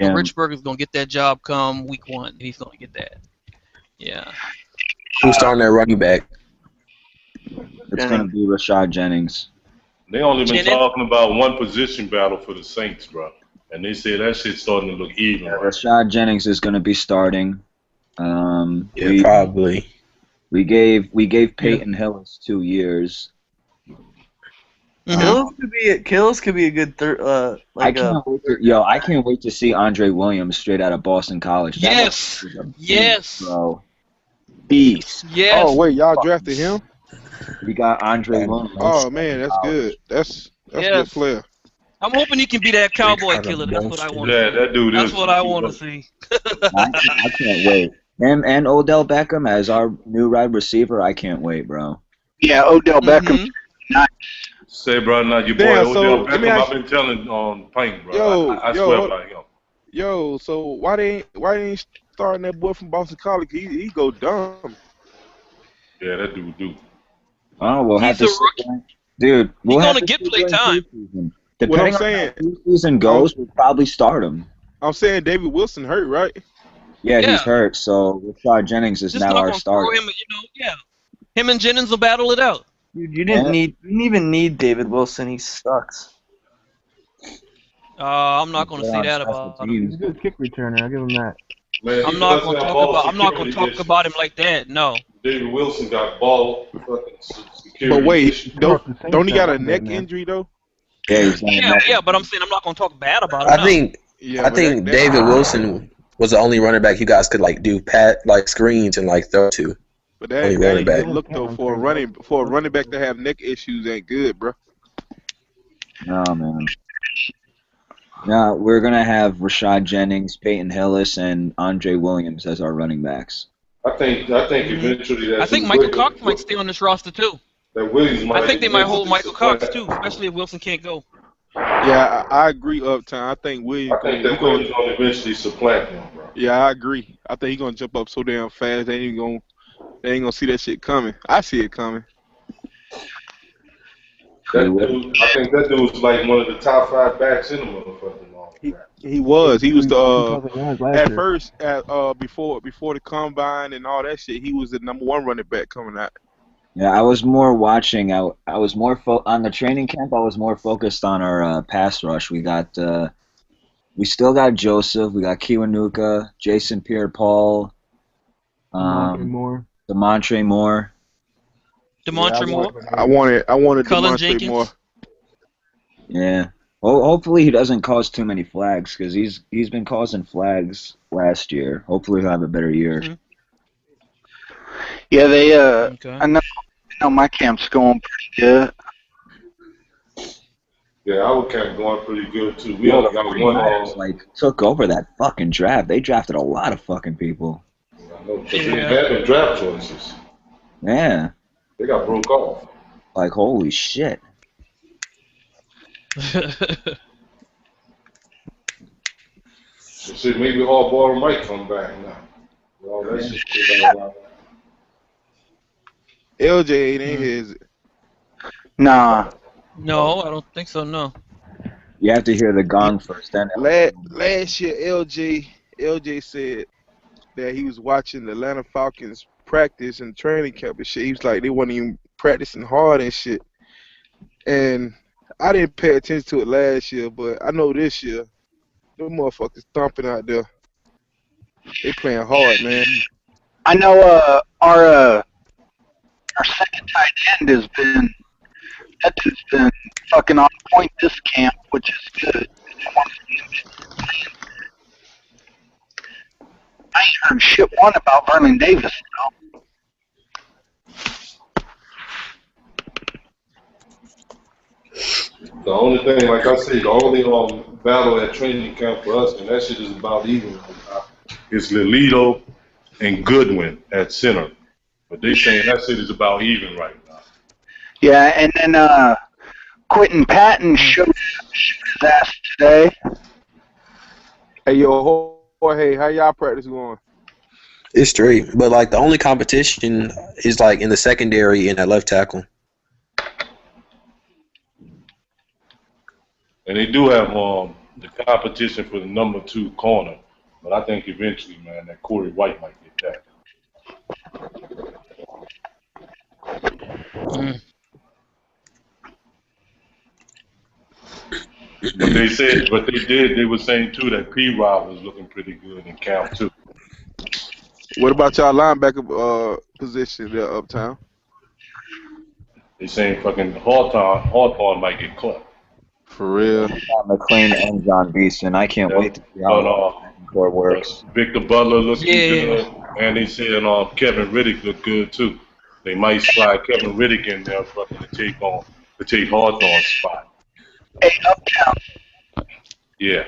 A: Yeah. Richburg is gonna get that job come week 1. He's gonna get that. Yeah.
H: Who's starting that running back?
I: It's gonna be Rashad Jennings.
E: They only been talking about one position battle for the Saints, bro. And they say that shit's starting to look even.
I: Yeah, Rashad Jennings is gonna be starting.
H: Probably.
I: We gave Peyton Hillis 2 years.
S: Kills could be a good third.
I: I can't wait to see Andre Williams straight out of Boston College. That
L: Yes.
I: is a beast,
L: Yes.
I: bro. Beast.
L: Yes.
G: Oh wait, y'all drafted him?
I: We got Andre Williams.
G: Oh man, that's good. That's a good player.
L: I'm hoping he can be that cowboy killer. That's what I want to see.
E: That dude
L: That's
E: is.
L: what I want to see.
I: I can't wait. Him and Odell Beckham as our new wide receiver. I can't wait, bro.
R: Yeah, Odell Beckham. Nice.
E: Say, bro, now your boy
G: Damn,
E: Odell Beckham. I've been telling on Payne, bro. I swear by him.
G: Yo, so why they ain't starting that boy from Boston College? He go dumb.
E: Yeah, that dude do.
I: Oh, we'll have
L: He's
I: to
L: a rookie.
I: dude.
L: He's
I: We'll have
L: gonna
I: to
L: get
I: see
L: play
I: during
L: time.
I: preseason.
G: What I'm
I: Depending on
G: saying,
I: how the season goes, we'll probably start him.
G: I'm saying David Wilson hurt, right?
I: Yeah, he's hurt, so Rashad Jennings is
L: Just
I: now
L: not
I: our
L: gonna throw
I: starter.
L: him. Him and Jennings will battle it out.
S: Dude, you didn't even need David Wilson. He sucks.
L: I'm not gonna say that about him.
F: He's a good kick returner. I'll give him that.
E: Man,
L: I'm not gonna talk about him like that. No.
E: David Wilson got ball fucking security.
G: But wait, don't he got a neck
F: man.
G: injury though?
L: Yeah, but I'm saying I'm not gonna talk bad about him.
H: I think David Wilson was the only running back you guys could do screens and throw to.
G: But that ain't good look though for a running back to have neck issues ain't good, bro.
I: No, man. No, we're gonna have Rashad Jennings, Peyton Hillis, and Andre Williams as our running backs.
E: I think eventually
L: I think Michael Cox might stay on this roster too.
E: That Williams might.
L: I think they might hold Michael Cox too, especially if Wilson can't go.
G: Yeah, I agree, Uptown. I think Williams.
E: I think that Williams gonna eventually supplant him, bro.
G: Yeah, I agree. I think he's gonna jump up so damn fast they ain't gonna see that shit coming. I see it coming.
E: That dude, I think that dude was like one of the top 5 backs in the motherfucking
G: He was
F: last
G: at
F: year.
G: first before the combine and all that shit. He was the number 1 running back coming out.
I: Yeah, I was more watching. I was more on the training camp. I was more focused on our pass rush. We still got Joseph. We got Kiwanuka, Jason Pierre-Paul,
F: Demontre Moore.
I: Demontre Moore.
G: I wanted
L: Cullen
G: Demontre
L: Jenkins.
G: Moore.
I: Yeah. Well, hopefully he doesn't cause too many flags because he's been causing flags last year. Hopefully he'll have a better year.
L: Mm-hmm.
R: Yeah, they. I know my camp's going pretty good.
E: Yeah, our camp going pretty good too. We only got one
I: took over that fucking draft. They drafted a lot of fucking people.
E: I know, they had them draft choices.
I: Yeah.
E: They got broke off.
I: Like, holy shit.
E: Shit, maybe Hardball might come back now. Well, that shit out.
G: LJ ain't in his.
R: Nah.
L: No, I don't think so. No.
I: You have to hear the gong first. Then
G: Last year, LJ said that he was watching the Atlanta Falcons practice and training camp and shit. He was like, they wasn't even practicing hard and shit. And I didn't pay attention to it last year, but I know this year, them motherfuckers thumping out there. They playing hard, man.
R: I know our second tight end has been fucking on point this camp, which is good. I ain't heard shit one about Vernon Davis, though.
E: The only thing, like I said, the only battle at training camp for us, and that shit is about even right now, is Lelito and Goodwin at center. But they saying that shit is about even right now.
R: Yeah, and then Quentin Patton showed his ass today.
G: Hey, yo, Jorge, how y'all practice going?
H: It's straight, but the only competition is in the secondary and at left tackle.
E: And they do have the competition for the number 2 corner, but I think eventually, man, that Corey White might get that. But they were saying too that P-Rob was looking pretty good in camp too.
G: What about y'all linebacker position there, Uptown?
E: They saying fucking Hawthorne might get clipped.
G: For real.
I: John McClain and John Beeson. I can't wait to see how the core works.
E: Victor Butler looking good, and they saying Kevin Riddick look good too. They might slide Kevin Riddick in there fucking to take Hawthorne's spot.
R: Hey, Uptown.
E: Yeah.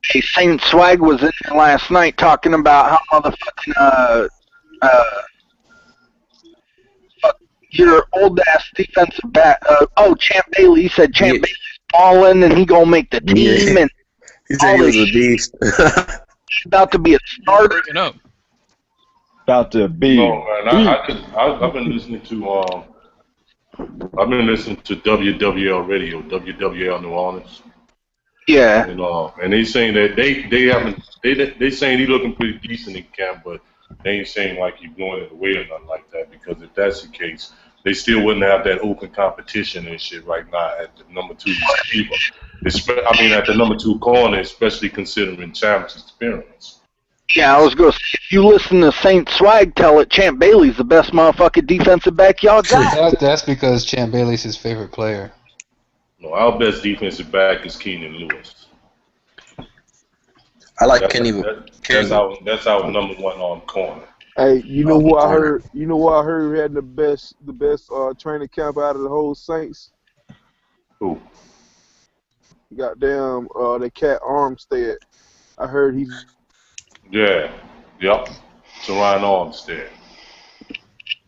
R: Hey, Saint Swag was in there last night talking about how motherfucking your old ass defensive back. Champ Bailey. He said Champ Bailey's balling and he gonna make the team and
H: he said he was a beast.
R: about to be a starter.
I: About to be.
E: No, man, I've been listening to WWL radio, WWL New Orleans.
R: Yeah.
E: And they saying that they saying he looking pretty decent in camp, but they ain't saying like he's blowing it away or nothing like that. Because if that's the case, they still wouldn't have that open competition and shit right now at the number 2 receiver. At the number 2 corner, especially considering Champ's experience.
R: Yeah, I was going to say, if you listen to Saint Swag tell it, Champ Bailey's the best motherfucking defensive back y'all got.
N: That's because Champ Bailey's his favorite player.
E: No, our best defensive back is Keenan Lewis.
H: I like Kenny.
E: That's our number 1 corner.
G: Hey, you know who I heard? You know who I heard had the best training camp out of the whole Saints?
E: Who?
G: Goddamn, the cat Armstead. I heard he's.
E: Yeah. Yep. Teron Armstead.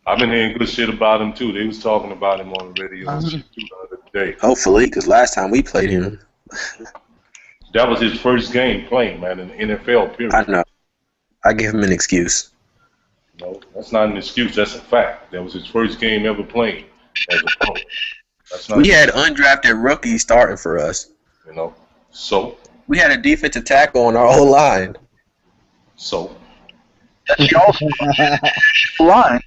E: I've been hearing good shit about him too. They was talking about him on the radio and shit too the other day.
H: Hopefully, because last time we played him,
E: that was his first game playing, man, in the NFL. Period.
H: I know. I give him an excuse.
E: No, that's not an excuse. That's a fact. That was his first game ever playing as a pro.
H: We had undrafted rookies starting for us.
E: So
H: we had a defensive tackle on our whole line.
E: So
R: that's y'all's line.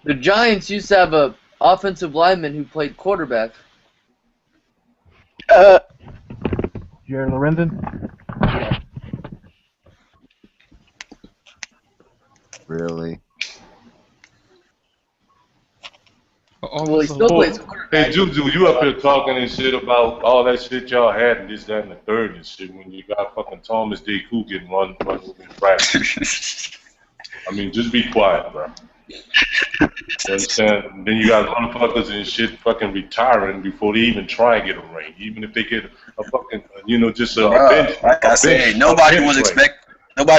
S: The Giants used to have a offensive lineman who played quarterback.
F: Jared Lorenzen?
I: Really?
S: Well, he still plays quarterback.
E: Hey, Juju, you up here talking and shit about all that shit y'all had and this, that, and the third and shit when you got fucking Thomas D. Cool getting run with in practice. I mean, just be quiet, bro. You understand? Then you got motherfuckers and shit fucking retiring before they even try and get a ring. Even if they get a fucking, just a bench.
H: Like I said, nobody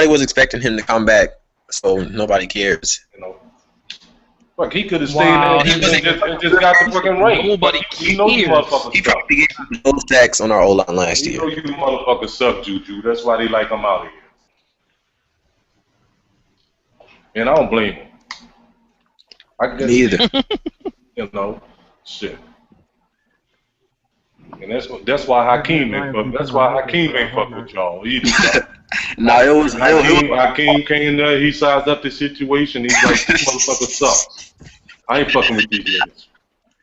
H: was expecting him to come back, so nobody cares.
E: Fuck, he could have stayed there and just got the fucking ring.
H: Nobody cares. He probably gave those sacks on our O-line last year.
E: You motherfuckers suck, Juju. That's why they like him out of here. And I don't blame him. I guess,
H: Me either.
E: Shit. And that's why Hakeem ain't fuck with y'all either. Hakeem came there, he sized up the situation, he's like, this motherfucker sucks. I ain't fucking with these niggas.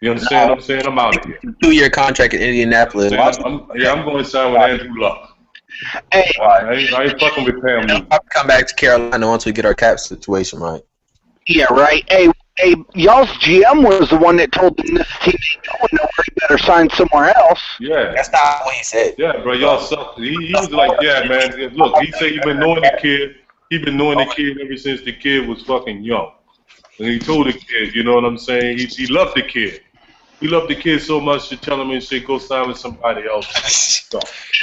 E: You understand what I'm saying? I'm out of here.
H: 2-year contract in Indianapolis.
E: I'm going to sign with Andrew Luck.
R: Hey,
E: I ain't fucking with Pam.
H: I'll come back to Carolina once we get our cap situation right.
R: Yeah, right. Hey, y'all's GM was the one that told them this team ain't going nowhere. You better sign somewhere else.
E: Yeah.
H: That's not what he said.
E: Yeah, bro, y'all suck. He was like, yeah, man. Look, he said he been knowing the kid. He been knowing the kid ever since the kid was fucking young. And he told the kid, you know what I'm saying? He loved the kid. He loved the kid so much to tell him and shit, go sign with somebody else. So.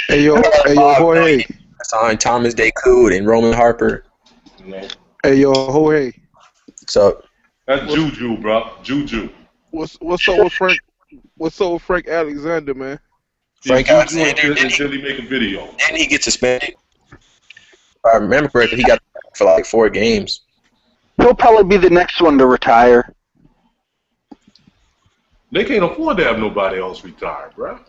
G: Hey, yo, Jorge.
H: I signed Thomas Day Cood and Roman Harper.
G: Hey, yo, Jorge.
H: What's up?
E: That's Juju, bro. Juju.
G: What's up with Frank? What's up with Frank Alexander, man?
H: Frank Alexander
E: until he make a video.
H: Didn't he get suspended? If I remember correctly, he got for like 4 games.
R: He'll probably be the next one to retire.
E: They can't afford to have nobody else retire, bro.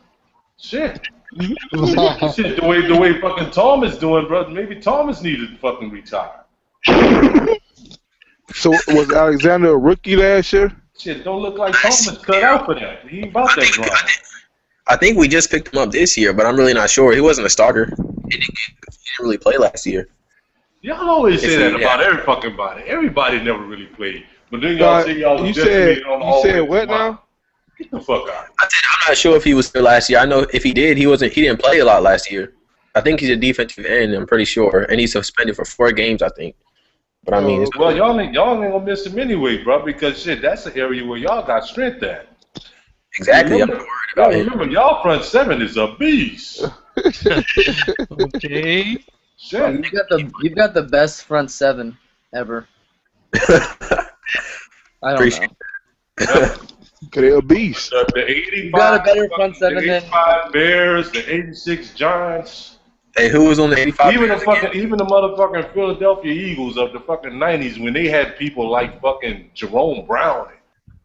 E: Shit. Shit, the way fucking Thomas doing, bro. Maybe Thomas needed to fucking retire.
G: So was Alexander a rookie last year?
E: Shit, don't look like Thomas cut out for that. He ain't about that grind.
H: I think we just picked him up this year, but I'm really not sure. He wasn't a starter. He didn't really play last year.
E: Y'all always say that about every fucking body. Everybody never really played. But then y'all say y'all was decimated on the
G: You said
E: offensive
G: what
E: line.
G: now?
E: Get the fuck out.
H: I'm not sure if he was there last year. I know if he did, he didn't play a lot last year. I think he's a defensive end. I'm pretty sure, and he's suspended for 4 games, I think. But I mean,
E: well, y'all ain't gonna miss him anyway, bro. Because shit, that's the area where y'all got strength at.
H: Exactly.
E: Remember, y'all front 7 is a beast.
L: Okay.
E: Shit.
S: You've got the best front 7 ever. I don't know.
G: They're a beast.
E: The 85,
S: you got a better front 7
E: the 85 Bears, the 86 Giants.
H: Hey, who was on the 85?
E: Even the motherfucking Philadelphia Eagles of the fucking 90s when they had people like fucking Jerome Brown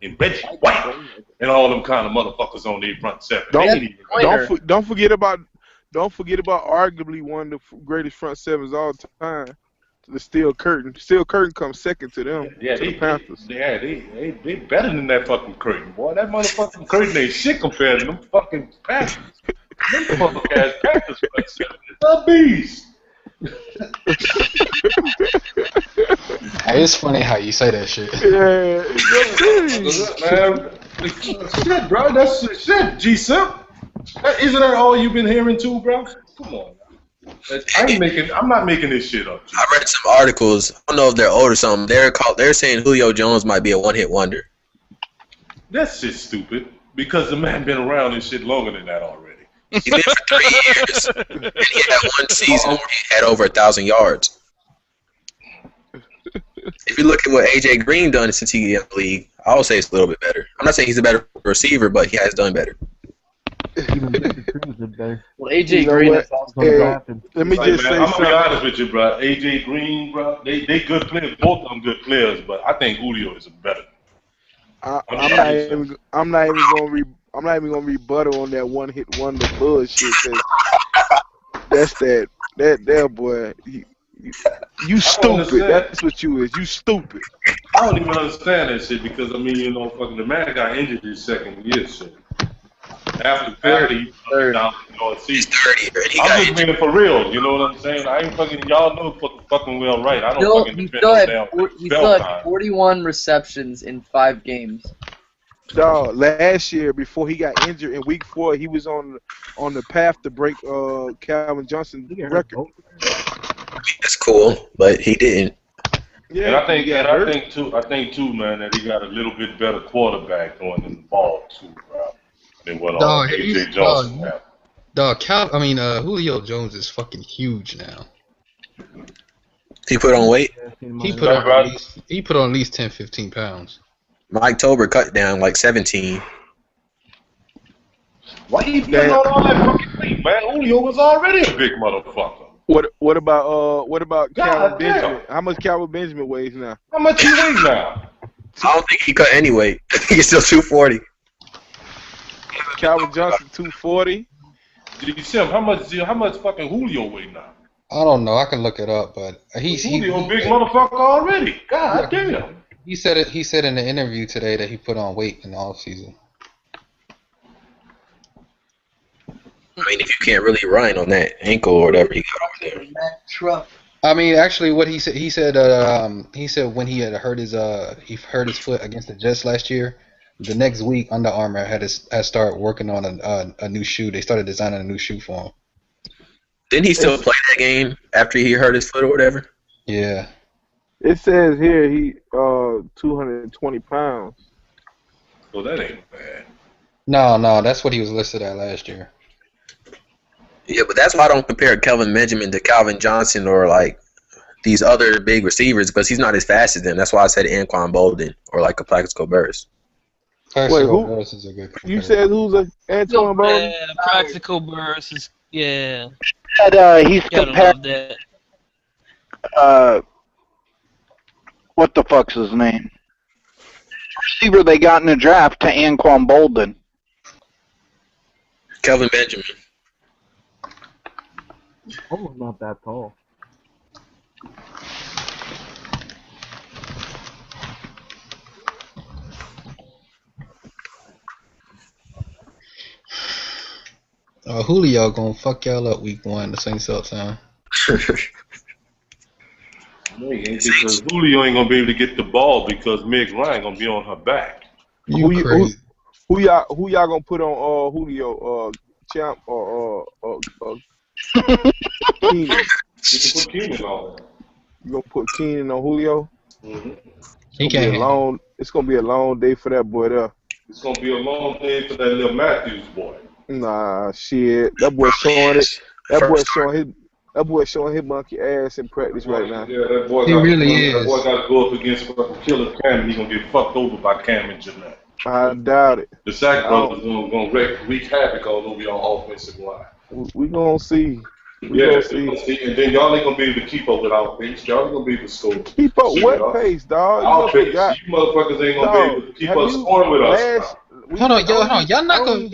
E: and Reggie White and all them kind of motherfuckers on their front 7.
G: Don't forget about arguably one of the greatest front 7s all time. The Steel Curtain. Steel Curtain comes second to them.
E: Yeah,
G: to the Panthers.
E: They better than that fucking curtain, boy. That motherfucking curtain ain't shit compared to them fucking Panthers. Them fucking ass Panthers front 7 is a beast.
N: Hey, it's funny how you say that shit.
G: Yeah,
E: man. Shit, bro. That's shit, G-Simp. Isn't that all you've been hearing too, bro? Come on. I'm not making this shit up.
H: I read some articles. I don't know if they're old or something. They're saying Julio Jones might be a one-hit wonder.
E: That shit's stupid because the man been around this shit longer than that already.
H: He's been for 3 years, and he had one season where he had over 1,000 yards. If you look at what AJ Green done since he got in the league, I would say it's a little bit better. I'm not saying he's a better receiver, but he has done better.
S: Well, AJ Green.
G: Let me just say
E: I'm
G: something.
E: gonna be honest with you, bro. AJ Green, bro, they good players. Both of them good players, but I think Julio is better.
G: I'm not even gonna rebuttal on that one-hit wonder bullshit. That's that boy. You stupid. That's what you is. You stupid.
E: I don't even understand that shit because fucking the man got injured his second year, shit. After he down the season. I'm just being for real, you know what I'm saying? I ain't fucking, y'all know fucking well right. I don't fucking depend on them.
S: He still had 41 receptions in 5 games.
G: Dog, last year before he got injured in week 4, he was on the path to break Calvin Johnson's record.
H: That's cool, but he didn't.
E: Yeah, and I think too, man, that he got a little bit better quarterback throwing in the ball too, bro. Than what AJ Johnson had.
B: Julio Jones is fucking huge now.
H: He put on weight?
B: He put on at least 10, 15 pounds.
H: Mike Tober cut down like 17.
E: Why he putting on all that fucking weight, man? Julio was already a big motherfucker.
G: What about Calvin Benjamin? How much Calvin Benjamin weighs now?
E: How much he weighs now?
H: I don't think he cut any weight. He's still 240.
G: Calvin Johnson 240.
E: How much fucking Julio weigh now?
B: I don't know. I can look it up, but
E: Julio big motherfucker already. God damn.
B: He said it. He said in the interview today that he put on weight in the off season.
H: I mean, if you can't really run on that ankle or whatever you got over there.
B: I mean, actually, what he said when he had hurt his foot against the Jets last year. The next week, Under Armour had started working on a new shoe. They started designing a new shoe for him.
H: Didn't he still play that game after he hurt his foot or whatever?
B: Yeah.
G: It says here he 220 pounds.
E: Well, that ain't bad.
B: No, that's what he was listed at last year.
H: Yeah, but that's why I don't compare Kelvin Benjamin to Calvin Johnson or like these other big receivers because he's not as fast as them. That's why I said Anquan Bolden or like a Plaxico Burress.
G: Wait, who? You said who's Anquan Bolden?
L: Yeah, Plaxico Burress is yeah.
R: He's compared. What the fuck's his name? Receiver they got in the draft to Anquan Bolden.
H: Kelvin Benjamin.
F: Almost not that tall.
B: Julio gonna fuck y'all up week 1. The Saints uptown.
E: No, he ain't, because Julio ain't gonna be able to get the ball because Meg Ryan gonna be on her back.
N: You crazy?
G: Who y'all gonna put on Julio? Champ or Keenan?
E: You can put Keenan on.
G: You gonna put Keenan on Julio?
E: Mm-hmm.
G: It's gonna be a long day for that boy there.
E: It's gonna be a long day for that little Matthews boy.
G: Nah, shit. That boy showing it. That boy showing his monkey ass in practice right now.
E: Yeah, that boy That boy got to go up against fucking Killer Cam, and he gonna get fucked over by Cam and Jeanette.
G: I doubt it.
E: The Sack brothers gonna wreak havoc all over y'all offensive line.
G: We gonna see.
E: We gonna see. And then y'all ain't gonna be able to keep up with our pace. Y'all ain't gonna be able to score.
G: Keep up what pace, dog?
E: Our pace. You motherfuckers ain't gonna be able to keep up scoring with us.
N: Hold on. Y'all not gonna.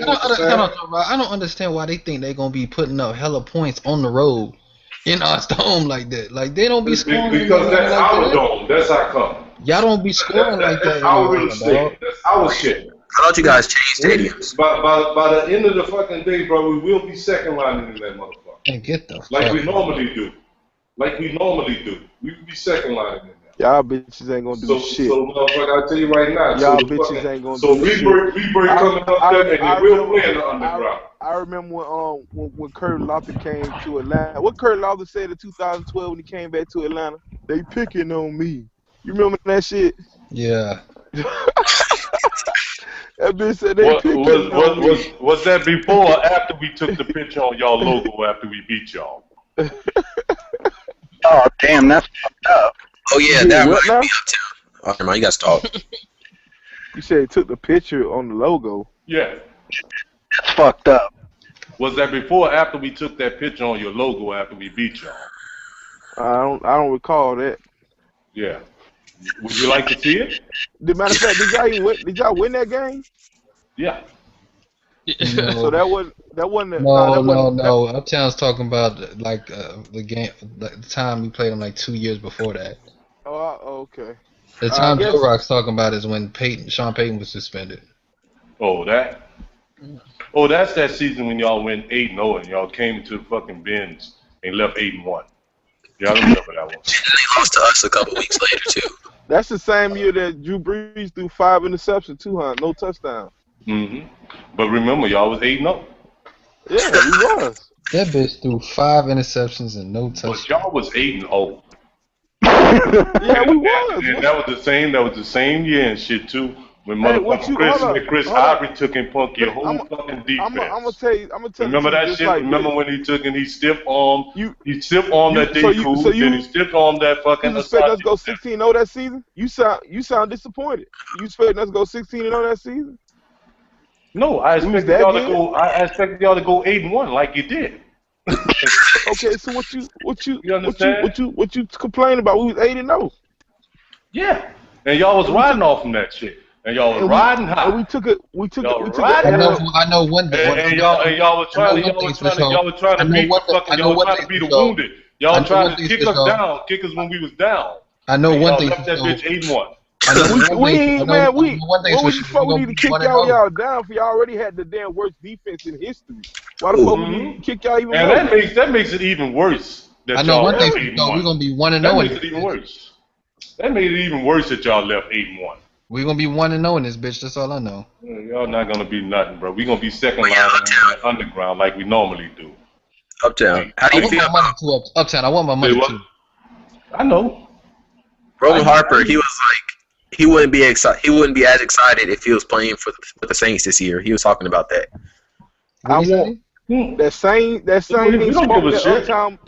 N: I don't understand why they think they gonna be putting up hella points on the road in our dome like that. Like they don't be scoring
E: because that's
N: like
E: our
N: that.
E: dome. That's how come.
N: Y'all don't be scoring like that.
E: That's our real estate. That's our shit.
H: I thought you guys changed stadiums.
E: By the end of the fucking day, bro, we will be second lining in that motherfucker.
N: And get the
E: like we normally do. We will be second lining in that.
G: Y'all bitches ain't gonna do shit.
E: So motherfucker, I tell you right now.
G: Y'all bitches ain't gonna do shit.
E: So we break coming up there, and they will play in the underground.
G: I remember when Kurt Lawler came to Atlanta. What Kurt Lawler said in 2012 when he came back to Atlanta? They picking on me. You remember that shit?
N: Yeah.
G: That bitch said they picking on me.
E: Was that before or after we took the picture on y'all logo after we beat y'all?
R: Oh damn, that's fucked up.
H: Oh yeah, that might be uptown. Oh, never mind, you got to stop.
G: You said he took the picture on the logo.
E: Yeah.
R: That's fucked up.
E: Was that before or after we took that picture on your logo after we beat y'all?
G: I don't recall that.
E: Yeah. Would you like to see it?
G: Matter of fact, did y'all win that game?
E: Yeah.
N: No.
G: So that wasn't.
N: No. Uptown's talking about like the game, the time we played them like 2 years before that.
G: Oh, okay.
N: The time Joe Rock's talking about is when Sean Payton was suspended.
E: Oh, that? Oh, that's that season when y'all went 8-0 and y'all came to the fucking bins and left 8-1. Y'all remember that one?
H: And they lost to us a couple weeks later too.
G: That's the same year that Drew Brees threw 5 interceptions, 200, no touchdown.
E: Mm-hmm. But remember, y'all was 8-0.
G: Yeah, we was.
N: That bitch threw 5 interceptions and no touchdowns.
E: But y'all was 8-0.
G: Yeah, we was.
E: And that was the same year and shit too. When motherfucking Chris Ivory took and punked your whole fucking defense.
G: I'm gonna tell you.
E: Remember that shit?
G: Like
E: remember when he took and he stiff armed that day cool, then he stiff armed that fucking.
G: You expect us to go 16-0 that season? You sound disappointed. You expect us to go 16-0 that season?
E: No, I expected y'all to go. I expected y'all to go 8-1 like you did.
G: Okay, so what you complaining about? We was 8-0.
E: Yeah, and y'all was riding off from that shit. And y'all was riding high.
G: And we took it.
N: I know one thing.
E: And y'all was trying to beat the fucking. Y'all was trying to beat the wounded. Y'all tried to kick us when we was down.
N: I know one thing.
E: Left that bitch 8-1.
G: We need to kick y'all down for y'all already had the damn worst defense in history. Why the fuck we need to kick y'all even more?
E: And that makes it even worse.
N: I know one thing. We're gonna be 1-0.
E: That makes it even worse. That made it even worse that y'all left 8-1.
N: We're gonna be 1-0 in this bitch. That's all I know.
E: Yeah, y'all not gonna be nothing, bro. We're gonna be second line in underground like we normally do.
H: Uptown. How do you feel?
N: Uptown. I want my money too.
E: I know.
H: Roman Harper, he was like, he wouldn't be as excited if he was playing for the Saints this year. He was talking about that.
G: I want that same Uptown.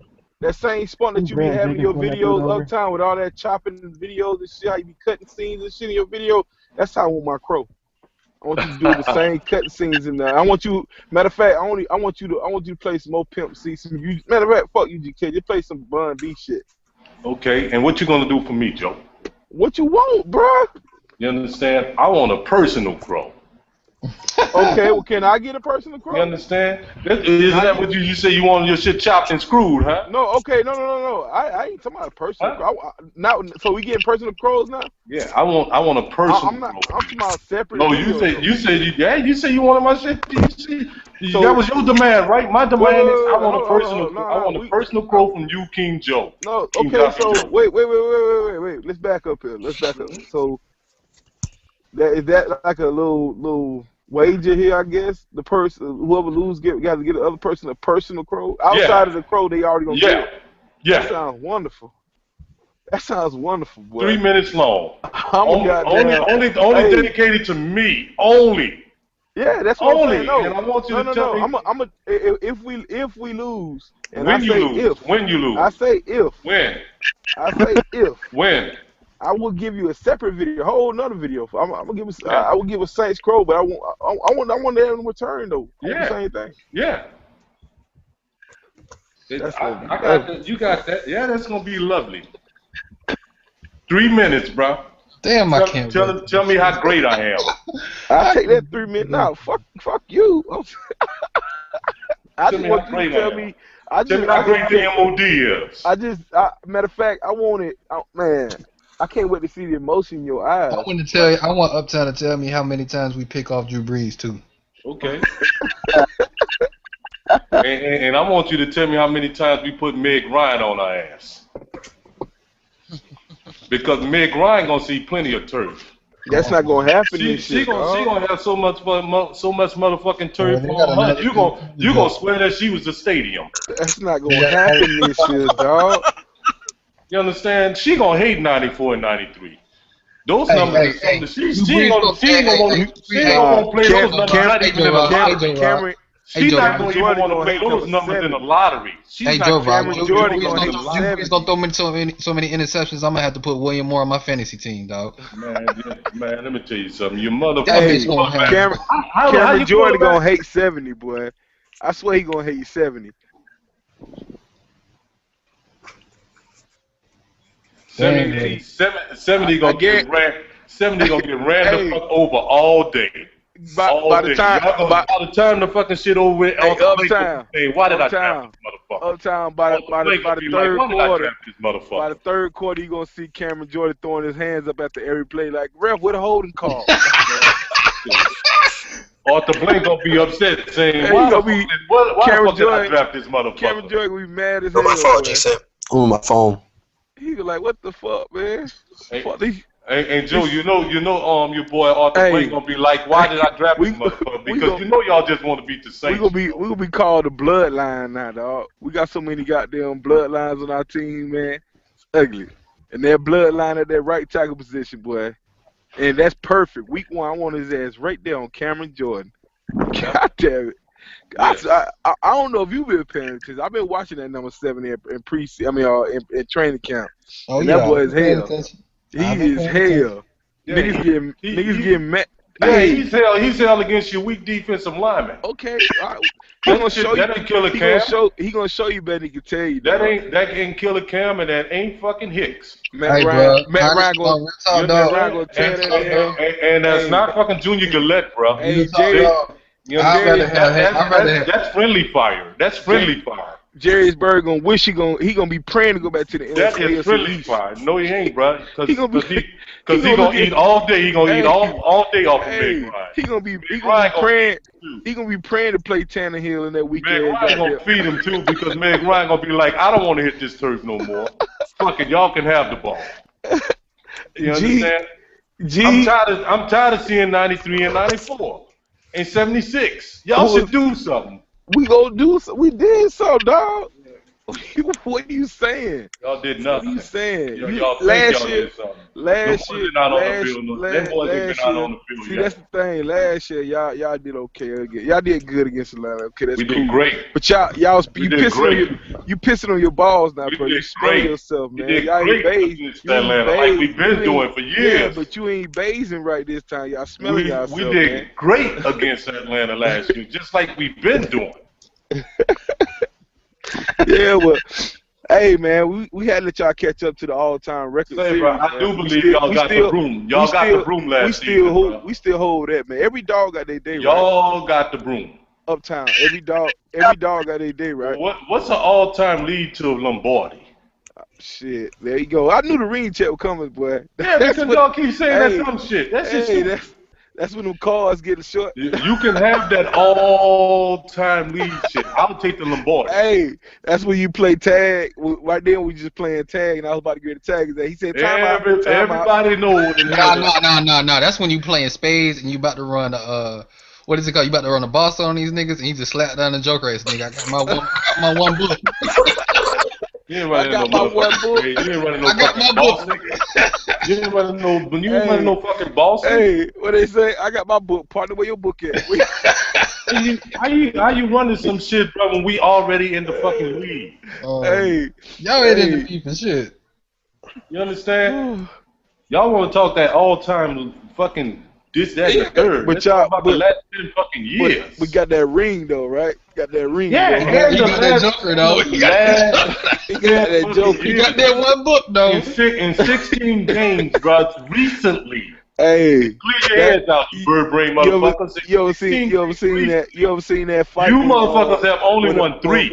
G: That same spot that you be having your videos Uptown with all that chopping videos and shit, how you be cutting scenes and shit in your video. That's how I want my crow. I want you to do the same cutting scenes in there. I want you. Matter of fact, I want you to play some more Pimp C. Matter of fact, fuck you, GK. Just play some Bun B shit.
E: Okay, and what you gonna do for me, Joe?
G: What you want, bruh?
E: You understand? I want a personal crow.
G: Okay, well, can I get a personal crow?
E: You understand? Is that what you say? You want your shit chopped and screwed, huh?
G: No, okay, no. I ain't talking about a personal crow. Now, so we getting personal crows now?
E: Yeah, I want a personal.
G: I'm talking about separate.
E: No, you say you wanted my shit. That was your demand, right? My demand is I want a personal. I want a personal quote from you, King Joe.
G: No, okay. So wait. Let's back up here. So is that like a little wager here? I guess the person whoever loses got to get the other person a personal crow outside of the crow they already gonna get.
E: Yeah.
G: That sounds wonderful. That sounds wonderful, boy.
E: 3 minutes long.
G: Only
E: dedicated to me. Only.
G: Yeah, that's what
E: only.
G: I'm saying. No,
E: and I want you to tell me.
G: If we lose, and
E: when
G: I
E: you
G: say
E: lose.
G: if.
E: When you lose.
G: I say if.
E: When.
G: I say if.
E: When.
G: I will give you a separate video, a whole another video. I'm gonna give I will give a Saints Crow, but I want that in return though.
E: Yeah.
G: The same thing.
E: Yeah. You got that. Yeah, that's gonna be lovely. 3 minutes, bro.
N: Damn, I can't.
E: Tell me how great I am.
G: I'll take that 3 minutes. No, fuck you. I just want you to tell me.
E: Tell me how great the MOD is.
G: Matter of fact, I want it. Man, I can't wait to see the emotion in your eyes.
N: I want Uptown to tell me how many times we pick off Drew Brees too.
E: Okay. and I want you to tell me how many times we put Meg Ryan on our ass. Because Meg Ryan gonna see plenty of turf.
G: That's not gonna happen.
E: She gonna have so much motherfucking turf on her. You gonna swear that she was the stadium.
G: That's not gonna happen this year, dog.
E: You understand? She gonna hate 94 and 93. Those numbers. She ain't gonna want to play those numbers. Not even in a lottery. She's not gonna even want to play those numbers in the lottery.
N: Hey, Joe, Jordan's gonna throw me so many interceptions. I'm gonna have to put William Moore on my fantasy team, dog.
E: Man, let me tell you something. Your motherfucker.
G: Cameron Jordan gonna hate 70, boy. I swear he gonna hate 70.
E: 70 gonna get ran. 70 gonna get ran the fuck over all day.
G: By the
E: time the fucking shit over with,
G: Uptown.
E: Hey, why did I draft this motherfucker?
G: Uptown by the third quarter, you gonna see Cameron Jordan throwing his hands up after every play, like ref, what a holding call.
E: Arthur Blank gonna be upset saying,
G: hey,
E: why
G: the
E: fuck did I draft this motherfucker?
G: Cameron Jordan gonna be mad as hell.
U: My phone, G-Sam. On my phone.
G: He was like, what the fuck, man?
E: Hey, Joe, you know, your boy Arthur Blank gonna be like, why did I draft this motherfucker? Because y'all just want to beat the Saints.
G: We gonna be called the bloodline now, dog. We got so many goddamn bloodlines on our team, man. It's ugly. And that bloodline at that right tackle position, boy. And that's perfect. Week 1, I want his ass right there on Cameron Jordan. God damn it. I don't know if you've been paying attention. I've been watching that number 7 in training camp.
N: Oh,
G: and that boy is hell. He is hell.
E: Yeah,
G: niggas getting mad.
E: Yeah, he's hell against your weak defensive lineman.
G: Okay, he gonna show you.
E: That ain't Killer Cam.
G: He gonna show you better than he can tell you.
E: That ain't Killer Cam, and that ain't fucking Hicks.
G: Matt Ryan gonna tear that.
E: And that's not fucking Junior Gillette, bro.
G: Hey, Jerry.
E: That's friendly fire. That's friendly fire.
G: Jerry's Bird gonna wish he gonna be praying to go back to the NFC.
E: That is friendly fire. No, he ain't, bro. Because he gonna eat all day. He gonna eat all day off of Meg Ryan.
G: He gonna be praying. He gonna be praying to play Tannehill in that weekend.
E: Meg Ryan gonna feed him too because Meg Ryan gonna be like, I don't want to hit this turf no more. Fuck it, y'all can have the ball. You understand? I'm tired of seeing 93 and 94 and 76. Y'all should do something.
G: We gonna do so. We did so, dog. What are you saying?
E: Y'all did nothing.
G: What are you saying?
E: Last year,
G: see, that's the thing. Last year, y'all did okay again. Y'all did good against Atlanta. Okay, that's cool.
E: We did great.
G: But you pissing on your balls now, bro. You spray yourself, man. Y'all ain't bathing.
E: Atlanta, like we've been doing for years.
G: Yeah, but you ain't bathing right this time. Y'all smelling yourself.
E: We did great against Atlanta last year, just like we've been doing.
G: Yeah, but Hey man, we had to let y'all catch up to the all-time record
E: Say,
G: series.
E: bro, I
G: Man.
E: do believe y'all got the broom. Y'all got the broom last season, bro.
G: We still hold that, man. Every dog got their day, right?
E: Y'all got the broom.
G: Uptown. Every dog got their day, right?
E: What's an all-time lead to Lombardi?
G: Shit, there you go. I knew the ring check was coming, boy.
E: Yeah, because y'all keep saying that dumb shit. That's just stupid.
G: That's when them cars get short.
E: You can have that all-time lead shit. I'll take the Lombardi.
G: Hey, that's when you play tag. Right then, we just playing tag, and I was about to get a tag. He said, "Time out."
E: Everybody knows.
B: No. That's when you playing spades and you about to run what is it called? You about to run a boss on these niggas, and you just slap down the Joker ass nigga. I got my one book.
E: You ain't running no book. You ain't running no fucking boss, nigga. You ain't running no fucking boss.
G: Hey, what they say? I got my book. Partner, where your book at?
E: How you running some shit, bro, when we already in the fucking league?
G: Hey,
B: y'all ain't in the beef and shit.
E: You understand? Y'all want to talk that all-time fucking this, that, and the third.
G: But y'all
E: about the last 10 fucking years.
G: We got that ring though, right? Got that ring.
E: Yeah,
G: though.
B: He got that Joker though. He got
G: that Joker.
B: He got that one book though.
E: In 16 games, bro, recently.
G: Hey,
E: clear your heads out, you bird brain motherfuckers.
G: You ever seen that fight?
E: You motherfuckers have only won 3.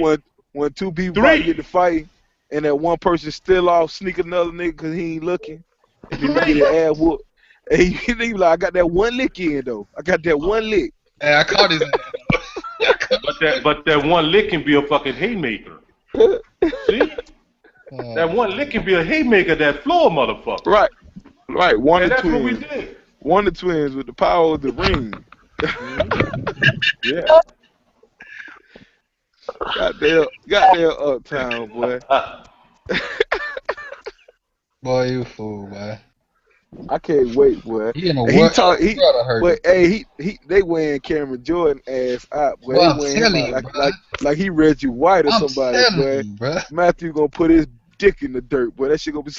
G: When two people about to get to fight, and that one person still off, sneak another nigga because he ain't looking, and then get his ass whooped. And he be like, I got that one lick in though. I got that one lick.
B: Hey, I caught his ass.
E: But that one lick can be a fucking haymaker. See? That one lick can be a haymaker, that floor motherfucker.
G: Right. One of the
E: that's
G: twins.
E: what we did.
G: One of the twins with the power of the ring.
E: Yeah.
G: Goddamn uptown, boy.
B: Boy, you fool, boy.
G: I can't wait, boy.
B: He in a what?
G: They weighing Cameron Jordan ass out, boy.
B: Well,
G: they weighing him out like he Reggie White or somebody, boy.
B: Bro.
G: Matthew gonna put his dick in the dirt, boy. That shit gonna be.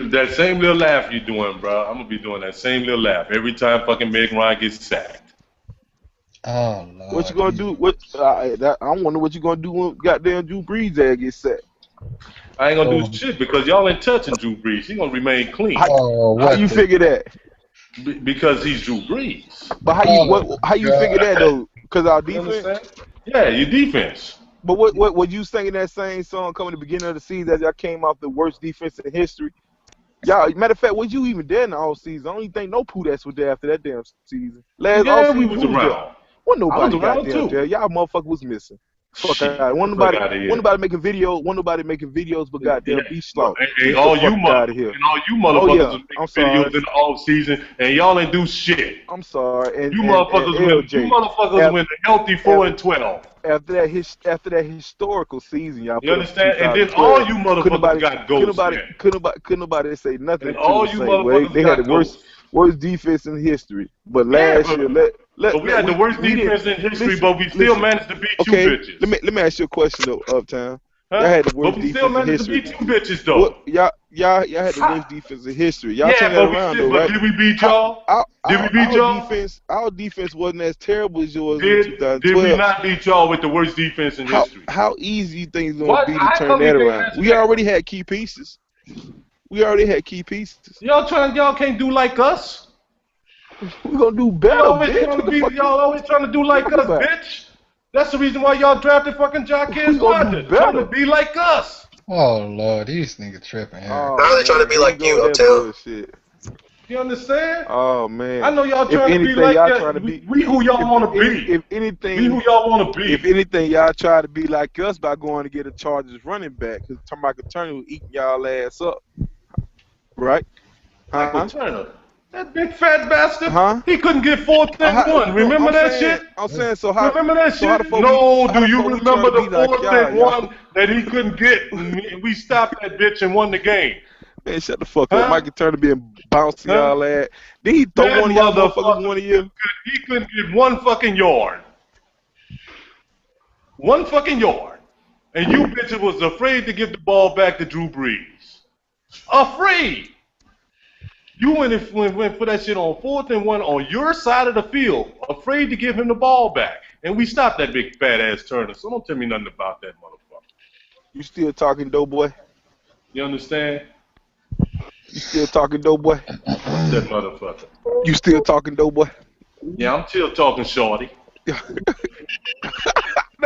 E: That same little laugh you doing, bro. I'm gonna be doing that same little laugh every time fucking Meg Ryan gets sacked.
B: Oh Lord.
G: What you gonna do? I wonder what you gonna do when goddamn Drew Brees ass gets sacked.
E: I ain't gonna do shit because y'all ain't touching Drew Brees. He gonna remain clean.
G: How you figure that?
E: Because he's Drew Brees.
G: But how you figure that though? Because our defense.
E: Yeah, your defense.
G: But what you singing that same song coming at the beginning of the season as y'all came off the worst defense in history? Y'all, matter of fact, was you even there in the all season? I don't even think no Pooh was there after that damn season.
E: Yeah, we was around.
G: Wasn't nobody goddamn there. Y'all motherfucker was missing. Fuck out. Wasn't nobody making videos, but goddamn beef slaughter.
E: And all you motherfuckers was making videos in the off season, and y'all ain't do shit.
G: I'm sorry. And
E: you motherfuckers went a healthy 4-12.
G: After that historical season, y'all.
E: You understand? And then all you motherfuckers got ghosts.
G: Couldn't nobody say nothing.
E: And all you motherfuckers
G: they had the worst defense in history. But last year,
E: we had the worst defense in history, but we still managed to beat two bitches.
G: Let me ask you a question though, Uptown. Y'all had the worst
E: but we still managed to beat two bitches though.
G: Y'all had the worst defense in history. Y'all turned that around though, right?
E: Did we beat y'all?
G: Our defense wasn't as terrible as yours in 2012.
E: Did we not beat y'all with the worst defense in history?
G: How easy you think it's gonna be to turn that around? We already had key pieces. Y'all can't do like us. We're gonna do better,
E: y'all always trying to do like us, bitch. That's the reason why y'all drafted fucking Jaquez Roger. Trying to be like us.
B: Oh Lord, these niggas tripping here.
H: How are they trying to be like you, Uptown?
E: You understand?
G: Oh man.
E: I know y'all trying to be like that. We who y'all want to be.
G: If anything,
E: we who y'all want to be.
G: If anything, y'all try to be like us by going to get a Chargers running back, because Michael Turner was eating y'all ass up. Right?
E: Michael Turner. That big fat bastard. He couldn't get 4th and 1. Remember that shit?
G: I'm saying, so how?
E: Remember that shit? No, do you remember the 4th and 1 that he couldn't get? And we stopped that bitch and won the game.
G: Man, shut the fuck up. Michael Turner being bouncing y'all ass. Did he throw one of y'all motherfuckers one of you?
E: He couldn't get one fucking yard. One fucking yard. And you bitches was afraid to give the ball back to Drew Brees. Afraid. You went for that shit on 4th and 1 on your side of the field, afraid to give him the ball back. And we stopped that big fat ass Turner, so don't tell me nothing about that motherfucker.
G: You still talking, Doughboy?
E: You understand?
G: You still talking, Doughboy?
E: What's that motherfucker?
G: You still talking, Doughboy?
E: Yeah, I'm still talking, shorty.
G: That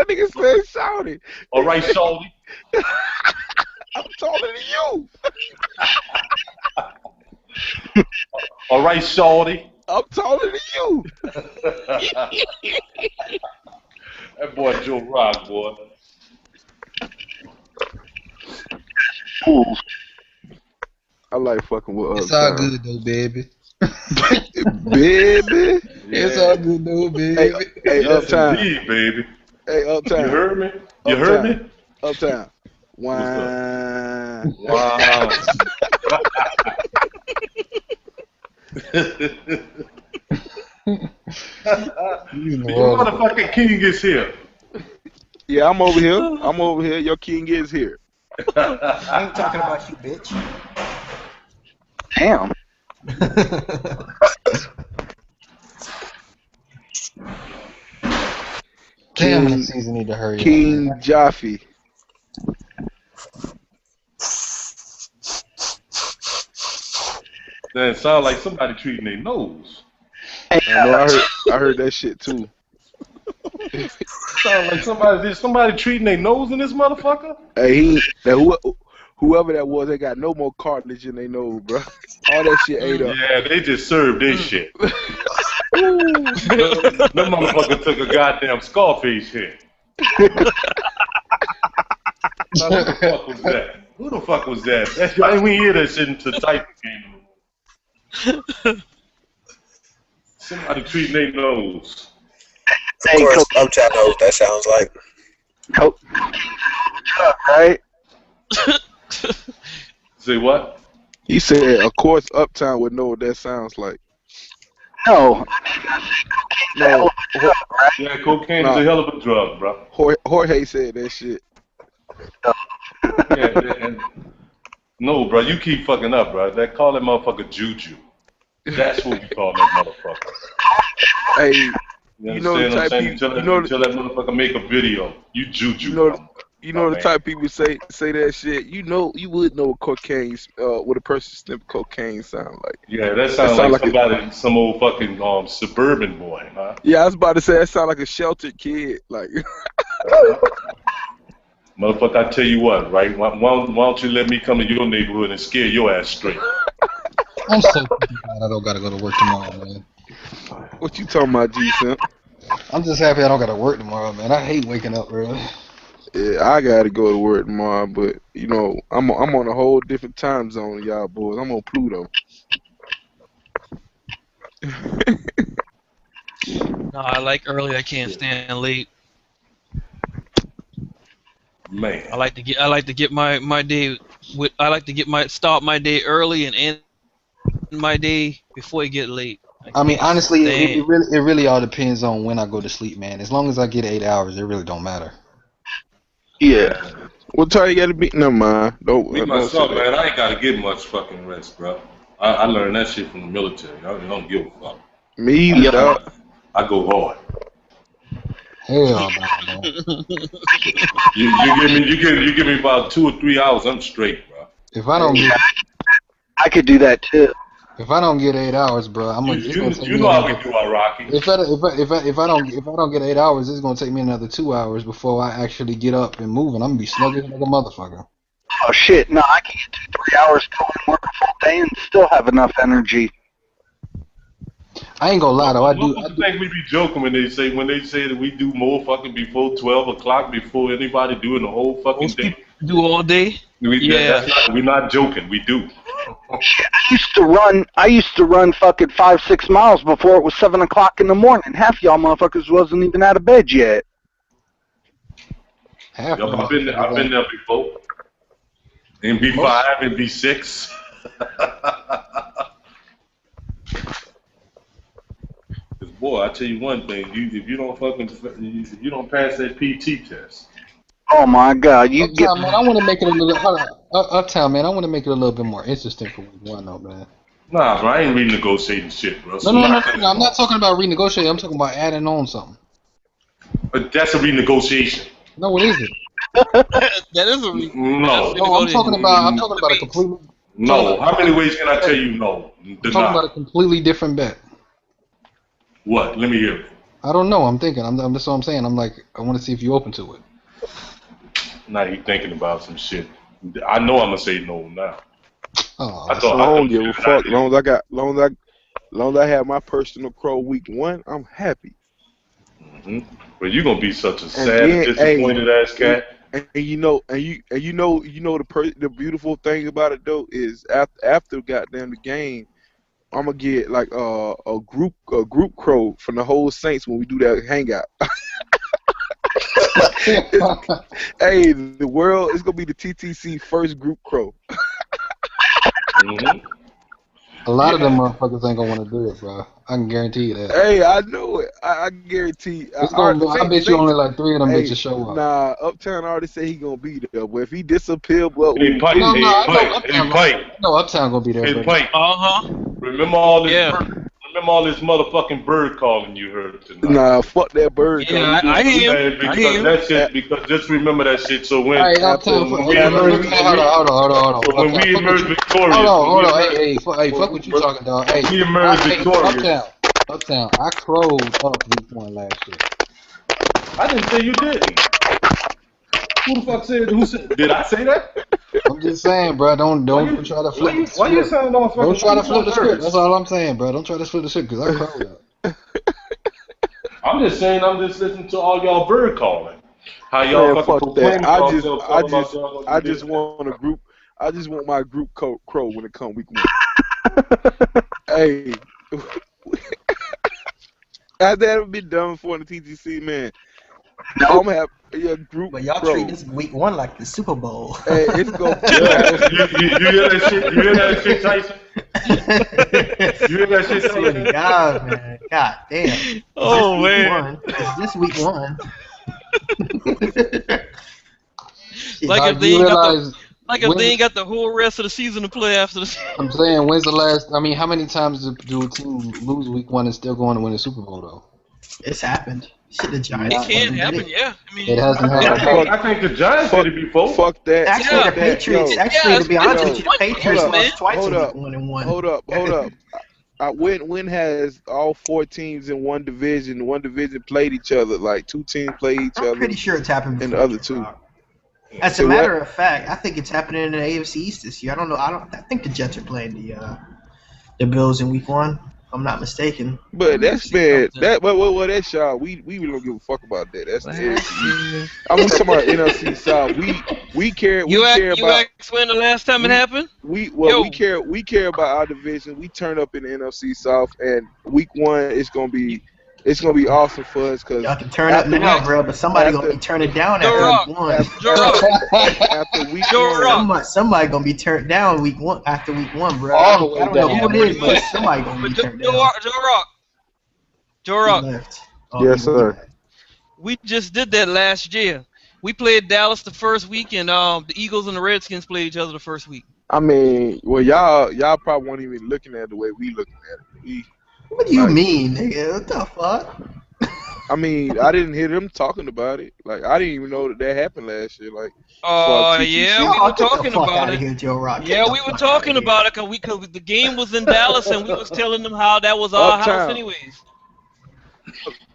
G: nigga said shouty.
E: All right, shorty.
G: I'm taller than you.
E: All right, shorty.
G: I'm taller than you.
E: That boy Joe Rock, boy.
G: I like fucking with
B: It's all good though, baby.
G: Baby.
B: It's all good though, baby.
G: Hey,
E: Yes,
G: Uptown.
E: indeed, baby.
G: Hey, Uptown.
E: You heard me? You heard me?
G: Uptown. Wow.
E: Wow. Your motherfucking king is here.
G: Yeah, I'm over here. Your king is here.
K: I ain't talking about you, bitch.
R: Damn.
B: Damn, the season need to hurry up.
G: King Jaffe.
E: That sound like somebody treating their nose.
G: I know. I heard that shit too.
E: Sound like somebody treating their nose in this motherfucker.
G: Hey, whoever that was, they got no more cartilage in their nose, bro. All that shit ate up.
E: Yeah, they just served this shit. That motherfucker took a goddamn Scarface hit. Now, who the fuck was that? Who the fuck was that? I didn't even hear that shit until Type came. Somebody treating their nose.
H: Of course, Uptown knows what that sounds like.
R: Right?
E: Say what?
G: He said, of course, Uptown would know what that sounds like.
R: No.
G: No.
E: Yeah, cocaine's a hell of a drug, bro.
G: Jorge said that shit.
E: No, bro, you keep fucking up, bro. Call that motherfucker Juju. That's what we call that motherfucker.
G: Hey,
E: you know the type of people. Until that motherfucker make a video, you Juju.
G: You know the type of people say that shit. You would know what cocaine, what a person sniffing cocaine sound like.
E: Yeah, that sounds like some old fucking suburban boy, huh?
G: Yeah, I was about to say that sound like a sheltered kid, like.
E: Motherfucker, I tell you what, right? Why don't you let me come to your neighborhood and scare your ass straight?
B: I'm so glad I don't gotta go to work tomorrow, man.
G: What you talking about, G-Simp?
B: I'm just happy I don't gotta work tomorrow, man. I hate waking up early.
G: Yeah, I gotta go to work tomorrow, but you know, I'm on a whole different time zone than y'all boys. I'm on Pluto.
L: No, I like early. I can't stand late.
E: Man,
L: I like to get my day with. I like to start my day early and end my day before it get late.
B: I mean, honestly, it really all depends on when I go to sleep, man. As long as I get 8 hours, it really don't matter.
G: Yeah. What time you gotta be? Never mind.
E: Me myself, man, I ain't gotta get much fucking rest, bro. I learned that shit from the military. I don't give a fuck.
G: Me either, dog.
E: I go hard.
B: Hell no, man.
E: You give me about 2 or 3 hours, I'm straight, bro.
B: If I don't get,
R: I could do that too.
B: If I don't get 8 hours, bro, I'm gonna.
E: You know how we do our Rocky.
B: If I don't get 8 hours, it's gonna take me another 2 hours before I actually get up and move, and I'm gonna be slugging like a motherfucker.
R: Oh shit! No, I can get 2 3 hours, go and work a full day, and still have enough energy.
B: I ain't gonna lie though, I do.
E: I think we be joking when they say that we do more fucking before 12 o'clock before anybody doing the whole fucking day.
L: Do all day?
E: We're not joking. We do.
R: Shit, I used to run fucking 5-6 miles before it was 7 o'clock in the morning. Half y'all motherfuckers wasn't even out of bed yet.
E: Yo, I've been there before. In B5 and B6. Boy, I tell you one thing: if you don't pass that PT test.
R: Oh my God!
B: Uptown, man, I want to make it a little. Uptown, man, I want to make it a little bit more interesting for week 1, though, man.
E: Nah, bro, I ain't renegotiating shit, bro.
B: No, I'm not talking about renegotiating. I'm talking about adding on something.
E: But that's a renegotiation.
B: No, it isn't.
L: That is a
E: No.
B: No, I'm talking about a completely.
E: No. How many ways can I tell you no?
B: I'm talking about a completely different bet.
E: What? Let me hear it.
B: I don't know. I'm thinking. That's what I'm saying. I'm like, I want to see if you're open to it.
E: Now you thinking about some shit. I know I'm gonna say no now.
B: Oh,
G: I don't give a fuck. Long as I have my personal crow week 1, I'm happy.
E: But you're gonna be such a sad and disappointed ass cat.
G: And you know the beautiful thing about it though is after goddamn the game, I'm gonna get like a group crow from the whole Saints when we do that hangout. Hey, the world is gonna be the TTC first group crow.
B: A lot of them motherfuckers ain't gonna want to do it, bro. I can guarantee you that.
G: Hey, I know it. I guarantee.
B: I bet you only like 3 of them bitches show up.
G: Nah, Uptown already said he gonna be there, but if he disappear, well,
E: Hey, Pike,
B: No, Uptown gonna be there.
E: Hey, Pike. Remember all this motherfucking bird calling you heard tonight.
G: Nah, fuck that bird.
L: Yeah, I hear him.
E: That shit, because just remember that shit. So when,
B: Hey, Uptown, hold on.
E: So when we emerge victorious.
B: Hold on. Hey, fuck what you talking, dog. Hey,
E: we emerge victorious.
B: Uptown, I crowed up week 1 last year.
E: I didn't say you didn't. Who the fuck said? Who said? Did I say that?
B: I'm just saying, bro. Don't try to flip.
E: Why you sound all fucking?
B: Don't try to flip the script. That's all I'm saying, bro. Don't try to flip the script because I crowed up.
E: I'm just saying. I'm just listening to all y'all bird calling. How y'all fucking proclaim yourselves.
G: I just want a group. I just want my group crow when it come week 1. Hey, has that ever been done before in the TTC, man? No. I'm gonna have a group.
K: But y'all treat this week 1 like the Super Bowl.
G: Hey, it's gonna.
E: You hear that shit? You hear that shit, Tyson? You hear that shit, Tyson?
K: God, man. God damn.
L: Oh, man.
K: Is this week 1?
L: Like if they ain't got the whole rest of the season to play after the season.
B: I'm saying, when's the last? I mean, how many times do a team lose week 1 and still going to win the Super Bowl though?
K: It's happened. Shit, the Giants.
L: It can happen, yeah. I mean,
B: it hasn't happened.
E: I think the Giants did it before.
G: Fuck that.
K: Actually, the Patriots. To be honest with you, the Patriots lost twice in week 1 and 1.
G: Hold up. When has all 4 teams in one division played each other? Like 2 teams played each other.
K: I'm pretty sure it's happened before.
G: And the other 2.
K: As a matter of fact, I think it's happening in the AFC East this year. I don't know. I think the Jets are playing the Bills in week 1. If I'm not mistaken.
G: But that's bad. That's y'all. We really don't give a fuck about that. That's the AFC. I'm talking about NFC South. We care.
L: You
G: care about.
L: asked when the last time it happened?
G: We care about our division. We turn up in the NFC South, and week 1 it's gonna be awesome for us because
K: y'all can turn up now, bro. But somebody gonna be turning down after week 1.
G: After week 1,
K: somebody gonna be turned down week 1 after week 1, bro. I don't know who it is, but somebody gonna be turned down.
L: Joe Rock.
G: Yes, sir.
L: We just did that last year. We played Dallas the first week, and the Eagles and the Redskins played each other the first week.
G: I mean, well, y'all probably weren't even looking at it the way we looking at it.
K: What do you mean, nigga? What the fuck?
G: I mean, I didn't hear them talking about it. Like, I didn't even know that happened last year. Like,
L: yeah, we were talking about it.
K: Here, Joe Rock.
L: Yeah, we were talking about it because the game was in Dallas, and we was telling them how that was our house anyways.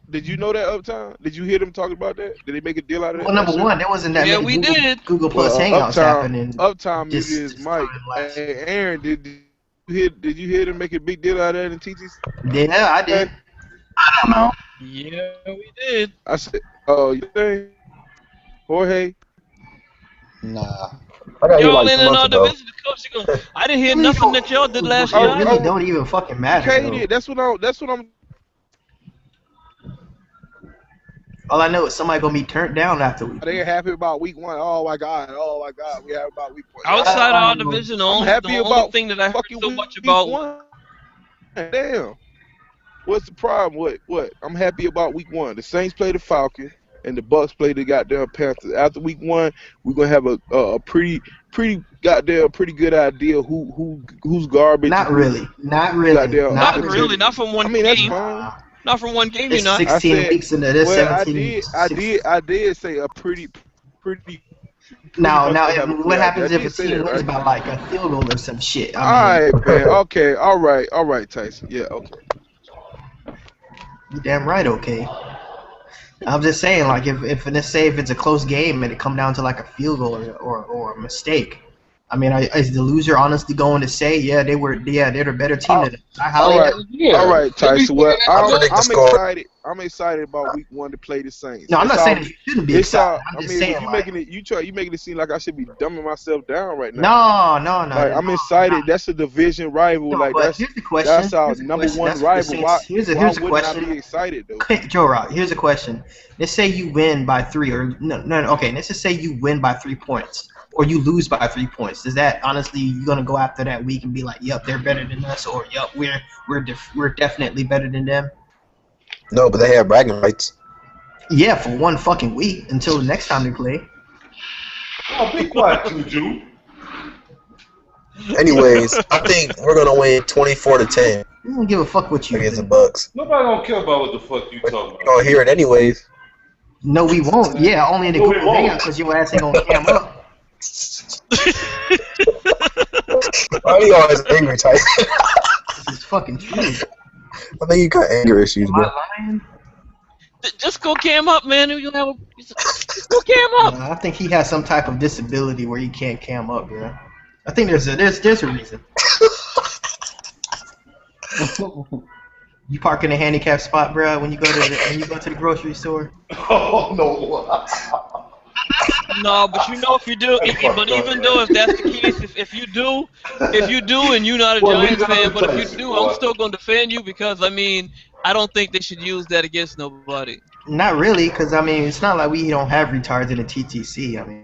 G: Did you know that Uptown? Did you hear them talking about that? Did they make a deal out of that?
K: Well, number 1, there wasn't that many
L: we did.
K: Google Plus Hangouts happening.
G: Uptown muted his mic. Hey, Aaron, did you hear them make a big deal out of that in TTC?
K: Yeah, I did. I don't know.
L: Yeah, we did.
G: I said, oh, you think? Jorge?
B: Nah.
L: Y'all in our division, I didn't hear nothing that y'all did last year.
K: It really don't even fucking matter.
G: Okay, that's what I'm.
K: All I know is somebody gonna be turned down after week.
G: They happy about week 1. Oh my god, we have about week 1.
L: Outside our division, the only thing that I heard so much about.
G: 1. Damn. What's the problem? What? I'm happy about week 1. The Saints play the Falcons, and the Bucks play the goddamn Panthers. After week 1, we're gonna have a pretty good idea who's garbage.
K: Not really.
L: Not from one game.
G: That's fine.
L: Not from one game,
K: It's
L: you're not.
K: 16 weeks into this.
G: Well,
K: 17.
G: I did say a pretty
K: Now,
G: much gonna have a
K: what
G: playoff game.
K: happens
G: I
K: if
G: did
K: a
G: say
K: team
G: that,
K: wins
G: right?
K: by like a field goal or some shit?
G: All
K: I mean,
G: right, man. Okay, all right, Tyson. Yeah, okay.
K: you damn right. Okay. I'm just saying, like, if let's say if it's a close game and it come down to like a field goal or a mistake, I mean, is the loser honestly going to say, yeah, they're the better team than
G: All right,
K: yeah.
G: all right, Tyson. Well, I'm
U: predict the score.
G: excited. I'm excited about week 1 to play the Saints.
K: No, I'm not
G: It's
K: saying
G: all-
K: that you shouldn't be
G: it's
K: excited.
G: all-
K: I'm
G: I
K: just
G: mean,
K: saying,
G: you
K: like,
G: making it seem like I should be dumbing myself down right now.
K: no.
G: Like I'm excited. That's a division rival.
K: No,
G: like
K: but
G: that's
K: here's the question.
G: that's our
K: Here's the
G: number
K: question.
G: one
K: That's what the
G: rival.
K: Saints-
G: Why
K: here's the
G: wouldn't
K: question.
G: I be excited though?
K: Okay, Joe Rock, here's a question. Let's say you win by 3 or no. Okay, let's just say you win by 3 points or you lose by 3 points. Is that honestly you gonna go after that week and be like, "Yep, they're better than us," or "Yep, we're definitely better than them"?
U: No, but they have bragging rights.
K: Yeah, for one fucking week until the next time they play.
E: Oh, be quiet, Juju.
U: Anyways, I think we're gonna win 24-10
K: I don't give a fuck what you
U: against the
K: think.
U: Bucks.
E: Nobody don't care about what the fuck you talking about.
U: You're gonna hear it anyways.
K: No, we won't. Yeah, only in the
E: No, we
K: group
E: won't.
K: hangout because your ass ain't gonna cam up.
U: Why are you always angry, Tyson?
K: This is fucking true.
U: I think you got anger issues,
K: Am
U: bro.
K: I lying?
L: Just go cam up, man. You'll have just go cam up.
K: I think he has some type of disability where he can't cam up, bro. I think there's a reason. You park in a handicap spot, bro, when you go to the grocery store.
E: Oh no.
L: No, but you know if you do, but even though if that's the case, if you do and you're not a
E: Well,
L: Giants
E: leave it
L: fan,
E: on
L: but if
E: Tyson,
L: you do,
E: boy.
L: I'm still going to defend you because I mean I don't think they should use that against nobody.
K: Not really, because I mean it's not like we don't have retards in the TTC. I mean,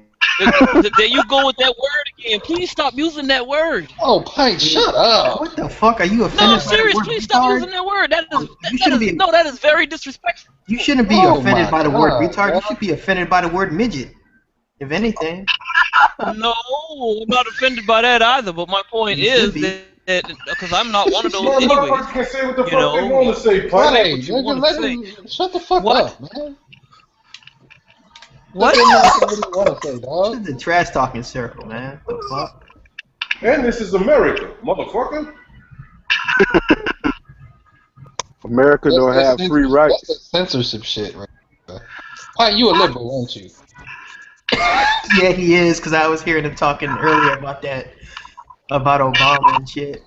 L: There you go with that word again. Please stop using that word.
B: Oh, Pint, shut up.
K: what the fuck are you offended?
L: No,
K: by
L: I'm
K: the
L: serious.
K: word
L: Please stop
K: retard?
L: using that word.
K: shouldn't
L: That is very disrespectful.
K: You shouldn't be
B: Oh
K: offended
B: my
K: by the word
B: God,
K: retard.
B: bro.
K: You should be offended by the word midget. If anything,
L: No, I'm not offended by that either. But my point
K: You
L: is
K: should be.
L: that because I'm not one of those
E: Man,
L: anyways.
E: motherfuckers can say what the
L: You
E: fuck they
L: know,
E: want to say, Pint.
B: Hey,
L: what you
B: nigga,
L: wanna
B: let
L: say.
B: him shut the fuck
L: What?
B: up, man.
L: What?
B: Let him say what he want to say, dog.
K: this is the trash talking circle, man. The fuck?
E: And this is America, motherfucker.
G: America don't have free
B: That's
G: rights.
B: the censorship shit, right there. Pint, you a liberal, aren't you?
K: Yeah, he is, because I was hearing him talking earlier about Obama and shit.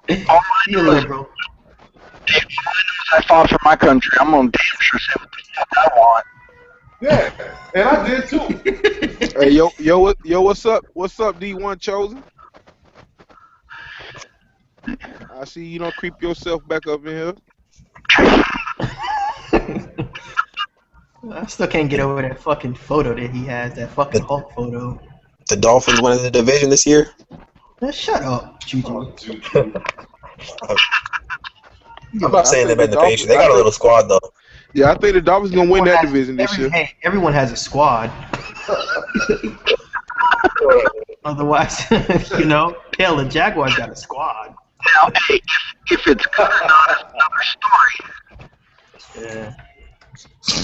K: He a liberal.
R: I fought for my country. I'm gonna damn sure say what the fuck I want.
E: Yeah, and I did too.
G: Hey, yo, what's up? What's up, D1 Chosen? I see you don't creep yourself back up in here.
K: I still can't get over that fucking photo that he has, that fucking Hulk photo.
U: The Dolphins winning the division this year.
K: Man, shut up, Juju.
U: I'm not saying they've been the Patriots. They got a little squad though.
G: Yeah, I think the Dolphins gonna win that division this year.
K: Hey, everyone has a squad. Otherwise, hell, the Jaguars got a squad.
R: Now, hey, if it's good or not, it's another story.
K: Yeah.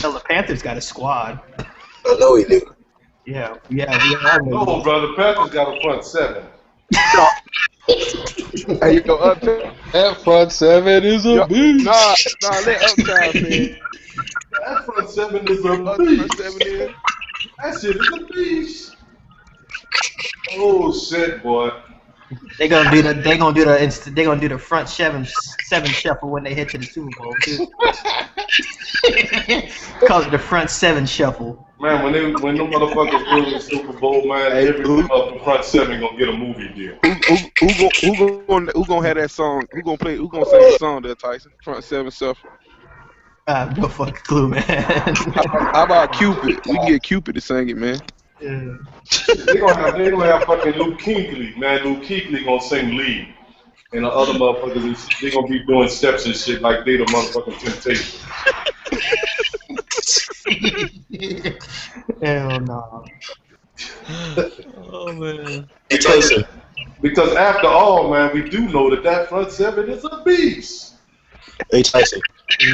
K: Hell, the Panthers got a squad.
U: I know we do.
K: Yeah, we all know.
E: No, brother, Panthers got a front seven.
G: Hey, yo, Uptown.
B: That front seven is a beast.
G: Nah, let Uptown say.
E: That front seven is a
G: Front
E: beast.
G: seven is.
E: That shit is a beast. Oh shit, boy.
K: They're gonna do the front seven shuffle when they hit to the Super Bowl too. Call it the front seven shuffle.
E: Man, when them motherfuckers go to the Super Bowl, man, every the front seven gonna get a movie deal.
G: Who gonna have that song? Who gonna sing the song there, Tyson? Front seven stuff.
K: No fucking clue, man.
G: How about Cupid? We can get Cupid to sing it, man.
K: Yeah.
E: They gonna have fucking Luke Kuechly, man. Luke Kuechly gonna sing lead, and the other motherfuckers they gonna be doing steps and shit like they the motherfucking Temptations.
K: Hell no.
L: Oh man.
E: Because after all, man, we do know that front seven is a beast.
H: Hey Tyson,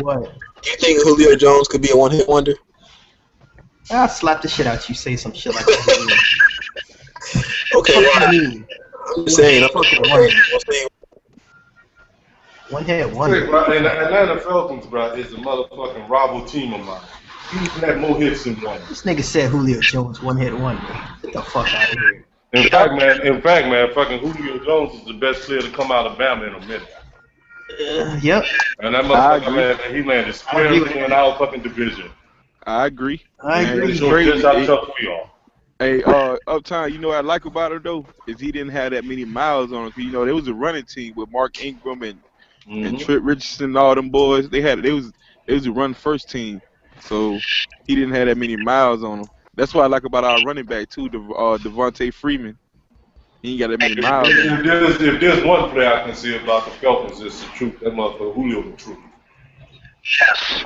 K: What?
H: you think Julio Jones could be a one-hit wonder?
K: I'll slap the shit out you. Say some shit like that.
H: Okay,
K: What
H: why?
K: do you mean?
H: I'm just saying.
K: Fucking one hit
E: Say,
K: wonder.
E: bro, and the Atlanta Falcons, bro, is a motherfucking rival team of mine. He's had more hits than one.
K: This nigga said Julio Jones one hit wonder. Get the fuck out of here.
E: In fact, man, fucking Julio Jones is the best player to come out of Bama in a minute.
K: Yep.
E: And that motherfucker, man, he landed squarely in our fucking division.
G: I agree.
K: I agree.
E: Just how tough we are.
G: Hey, Uptown, you know what I like about him though is he didn't have that many miles on him. You know, there was a running team with Mark Ingram and Trent Richardson and all them boys. They was a run first team, so he didn't have that many miles on him. That's what I like about our running back too, Devontae Freeman. He ain't got that many miles.
E: If there's one player I can say about the Falcons, it's the truth. That motherfucker Julio the truth.
R: Yes.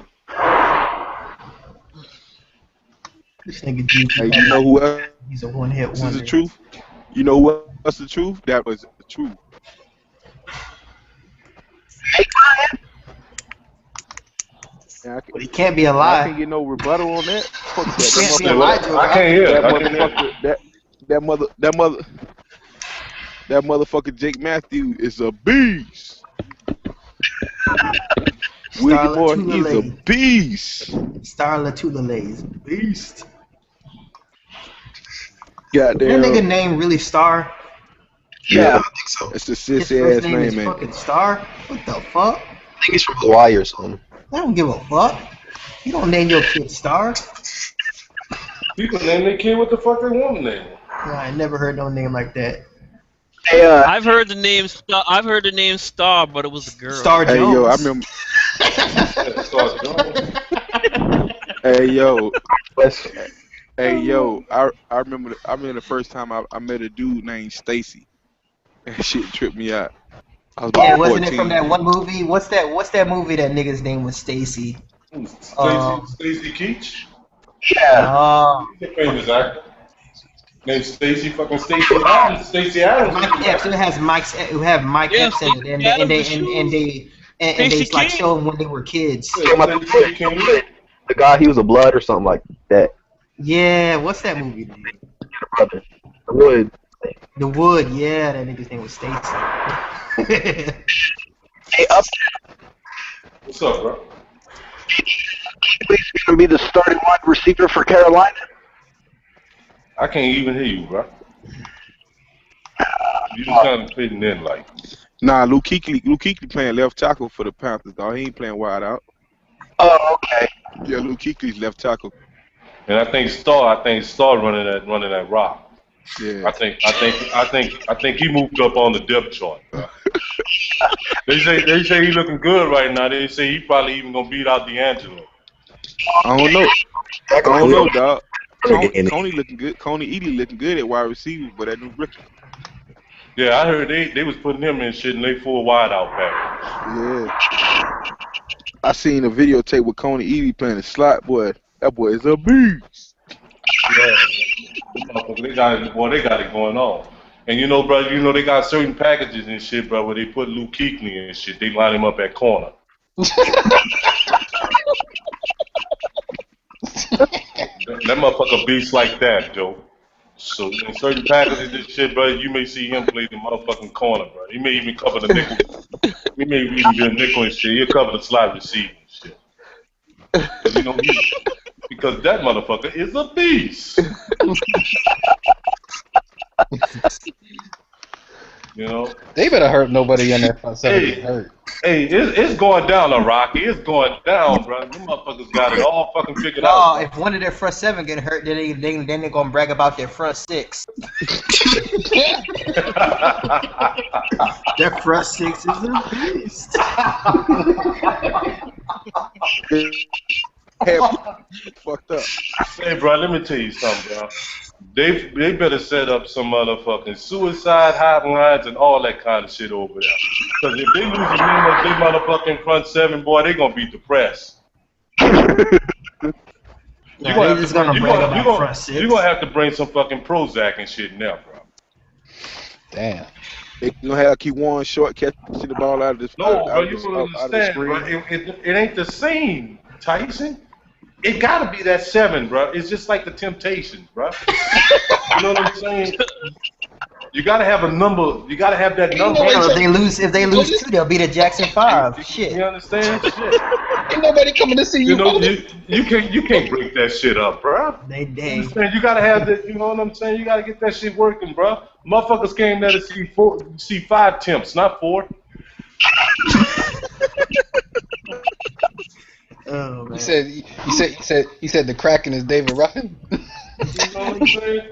K: This nigga G.
G: Hey, you know who else?
K: He's a one hit
G: This
K: wonder.
G: is the truth. You know what? What's the truth? That was the truth.
K: But he can't be a lie.
G: I can't get no rebuttal on that. Fuck that.
K: He can't be a lie, Joe.
E: I can't hear.
G: That motherfucker Jake Matthews is a beast. Willie boy, he's a beast.
K: Star Latulele is a beast.
G: Goddamn.
K: That nigga name really Star?
H: Yeah, I think so.
G: It's the
K: His
G: sissy
K: first
G: ass
K: name is
G: name, man.
K: fucking Star? What the fuck?
H: I think he's from Hawaii or something.
K: I don't give a fuck. You don't name your kid Star.
E: People name their kid what the fuck they want to name.
K: I never heard no name like that.
R: Hey,
L: I've heard the name Star. I've heard the name Star, but it was a girl.
K: Star Jones.
G: Hey yo, I remember. Hey yo. Hey yo, I remember the first time I met a dude named Stacy. That shit tripped me out. I was about
K: Yeah, wasn't
G: 14.
K: it from that one movie? What's that movie that nigga's name was Stacy?
E: Stacy Keach?
K: Yeah.
E: He's a famous actor. Named Stacy fucking Stacy Adams. Stacy Adams.
K: Mike Epps. It has Mike Epps in it, and they like show them when they were kids.
U: The guy, he was a blood or something like that.
K: Yeah, what's that movie name?
U: The Wood.
K: The Wood. Yeah, that nigga's name was Stacy.
R: Hey, up.
E: What's up, bro?
R: Please gonna be the starting wide receiver for Carolina.
E: I can't even hear you, bro. You just kind of fitting in like.
G: Nah, Luke Kuechly playing left tackle for the Panthers, dog. He ain't playing wide out.
R: Oh, okay.
G: Yeah, Luke Kuechly's left tackle.
E: And I think Star running that rock.
G: Yeah.
E: I think he moved up on the depth chart. Bro. They say he looking good right now. They say he probably even gonna beat out D'Angelo.
G: I don't know, dog. Coney looking good. Coney Ealy looking good at wide receiver, but that new rookie.
E: Yeah, I heard they was putting him in shit and they full wide out package.
G: Yeah. I seen a videotape with Coney Ealy playing the slot, boy. That boy is a beast.
E: Yeah. They got it going on. And you know, bro, they got certain packages and shit, bro, where they put Luke Kuechly and shit. They line him up at corner. That motherfucker beats like that, Joe. So in certain packages and shit, bro, you may see him play the motherfucking corner, bro. He may even cover the nickel. He may even be a nickel and shit. He'll cover the slot receiver and shit. Because that motherfucker is a beast. You know?
B: They better hurt nobody in there front seven get hurt.
E: Hey, it's going down, Rocky. It's going down, bro. Them motherfuckers got it all fucking figured out.
K: Oh, if one of their front seven get hurt, then they're gonna brag about their front six. Their front six is a beast.
E: Fucked up. Hey, bro, let me tell you something, bro. They better set up some motherfucking suicide hotlines and all that kind of shit over there. Because if they lose a member of their motherfucking front seven, boy, they gonna be depressed. You're gonna have to bring some fucking Prozac and shit in there, bro.
B: Damn.
G: They gonna have Keywan Short catching the ball out of this
E: No, bro,
G: out of
E: you
G: this
E: don't
G: out of the
E: understand, bro.
G: screen.
E: It ain't the same, Tyson. It gotta be that 7, bro. It's just like the Temptations, bro. You know what I'm saying? You gotta have a number. You gotta have that number.
K: Hell, if they lose 2, they'll be the Jackson 5. Shit.
E: You understand? Shit.
N: Ain't nobody coming to see you.
E: You know, you can't break that shit up, bro.
K: They
E: You understand? You gotta have that. You know what I'm saying? You gotta get that shit working, bro. Motherfuckers came there to see 5 temps, not 4.
K: Oh,
N: He said the Kraken is David Ruffin.
E: You know what I'm saying?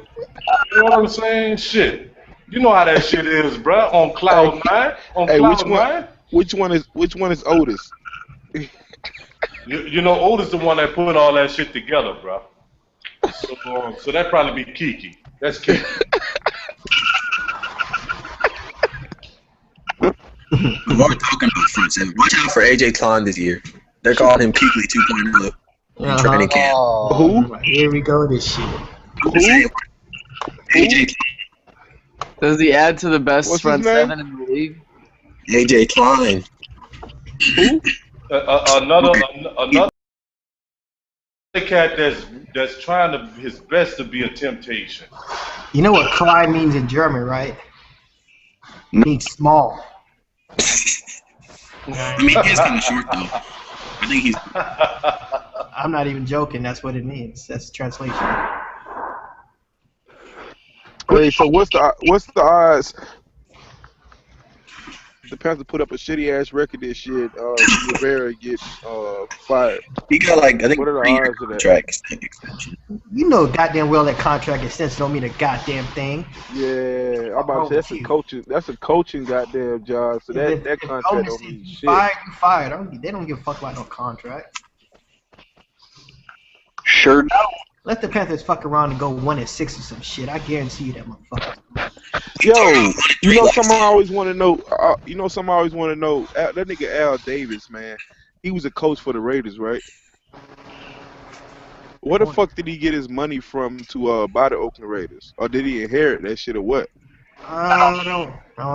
E: You know what I'm saying? Shit. You know how that shit is, bro. On cloud 9. On cloud 9.
G: Which one is Otis?
E: You know, Otis the one that put all that shit together, bro. So that probably be Kiki. That's Kiki.
H: While we're talking about front seven, watch out for AJ Klein this year. They're calling him Kuechly 2.0 in training camp.
K: Who? Here we go, this shit.
H: Who? AJ.
S: Does he add to the best
G: What's
S: front
G: his name?
S: 7 in the league?
H: AJ Klein.
G: Who?
E: Another cat that's trying his best to be a temptation.
K: You know what Klein means in German, right? It means small.
H: I mean, he's kind of short though. I think he's.
K: I'm not even joking. That's what it means. That's the translation.
G: Hey, so what's the odds? The Panthers put up a shitty ass record this year. Rivera get fired.
H: He got like I think
G: what are the odds of that?
H: Contract extension.
K: You know goddamn well that contract extension don't mean a goddamn thing.
G: Yeah, I'm about to say that's a coaching. That's a coaching goddamn job. So that contract don't mean shit.
K: You fired. They don't give a fuck about no contract.
R: Sure don't.
K: Let the Panthers fuck around and go 1-6 or some shit. I guarantee you that motherfucker.
G: Yo, you know something I always want to know. That nigga Al Davis, man. He was a coach for the Raiders, right? Where the fuck did he get his money from to buy the Oakland Raiders? Or did he inherit that shit or what?
K: I don't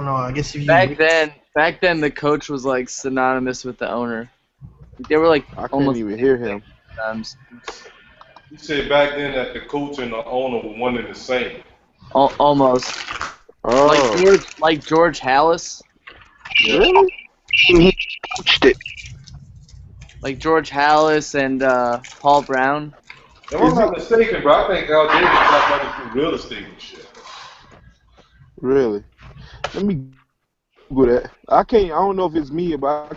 K: know. I guess if you
S: Back then the coach was like synonymous with the owner. They were like
G: I
S: almost
G: can't even hear him.
E: You said back then that the coach and the owner were one and the same.
S: Almost.
G: Oh.
S: Like George Hallis.
G: Really?
R: He coached it.
S: Like George Hallis and Paul Brown.
E: If I'm not mistaken, bro, I think Al Davis got money through real estate and shit.
G: Really? Let me Google that. I don't know if it's me, but I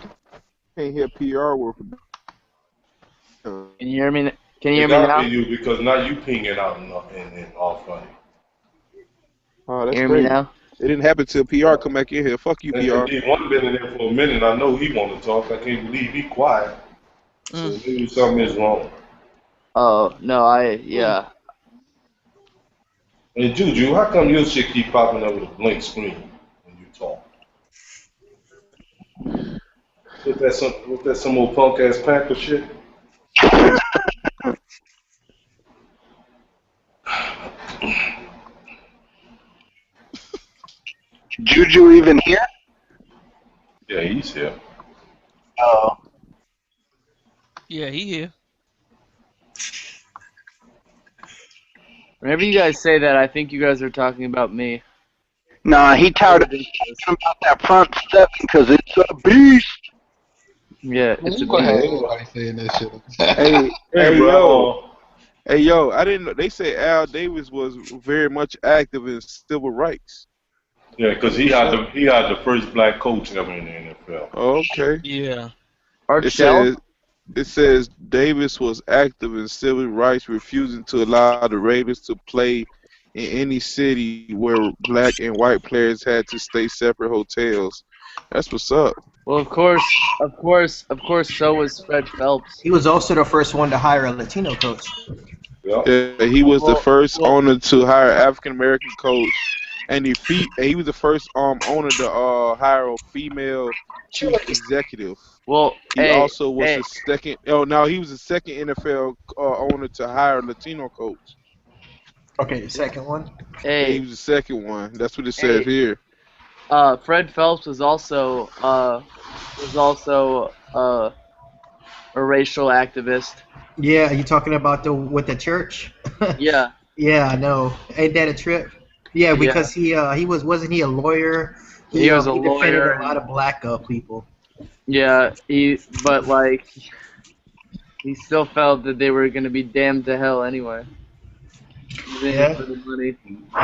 G: can't hear PR work.
S: Can you hear me? Can you hear
E: It
S: me
E: gotta
S: now?
E: be you because now you pinging out and all funny.
G: Oh, that's
S: Hear
G: great.
S: me now?
G: It didn't happen till PR come back in here. Fuck you, PR.
E: And one been in there for a minute. I know he want to talk. I can't believe he quiet. So maybe something is wrong.
S: Oh no, yeah.
E: And Juju, how come your shit keep popping up with a blank screen when you talk? Was that some old punk ass Panther shit?
R: Juju even here?
E: Yeah, he's here.
R: Oh.
L: Yeah, he here.
S: Whenever you guys say that, I think you guys are talking about me.
R: Nah, he tired of talking about that front seven because it's a beast.
S: Yeah, it's a beast.
N: Everybody saying that shit.
G: Hey, yo, I didn't know. They say Al Davis was very much active in civil rights.
E: Yeah, because he had the first black coach ever in the NFL.
G: Okay.
L: Yeah.
G: It says Davis was active in civil rights, refusing to allow the Raiders to play in any city where black and white players had to stay separate hotels. That's what's up.
S: Well, of course, so was Fred Phelps.
K: He was also the first one to hire a Latino coach.
G: Yeah, he was the first owner to hire an African American coach, and he was the first owner to hire a female chief executive.
S: Well,
G: he also was the second. Oh, no, he was the second NFL owner to hire a Latino coach.
K: Okay, the second one.
G: He was the second one. That's what it says here.
S: Fred Phelps was also a racial activist.
K: Yeah, you talking about the with the church?
S: Yeah.
K: Yeah, I know. Ain't that a trip? Yeah,
S: Yeah.
K: because he wasn't he a lawyer?
S: He was a
K: He defended
S: lawyer
K: a lot
S: and
K: of black people.
S: yeah, but like he still felt that they were going to be damned to hell anyway. Even
K: Yeah.
S: for the money.
E: But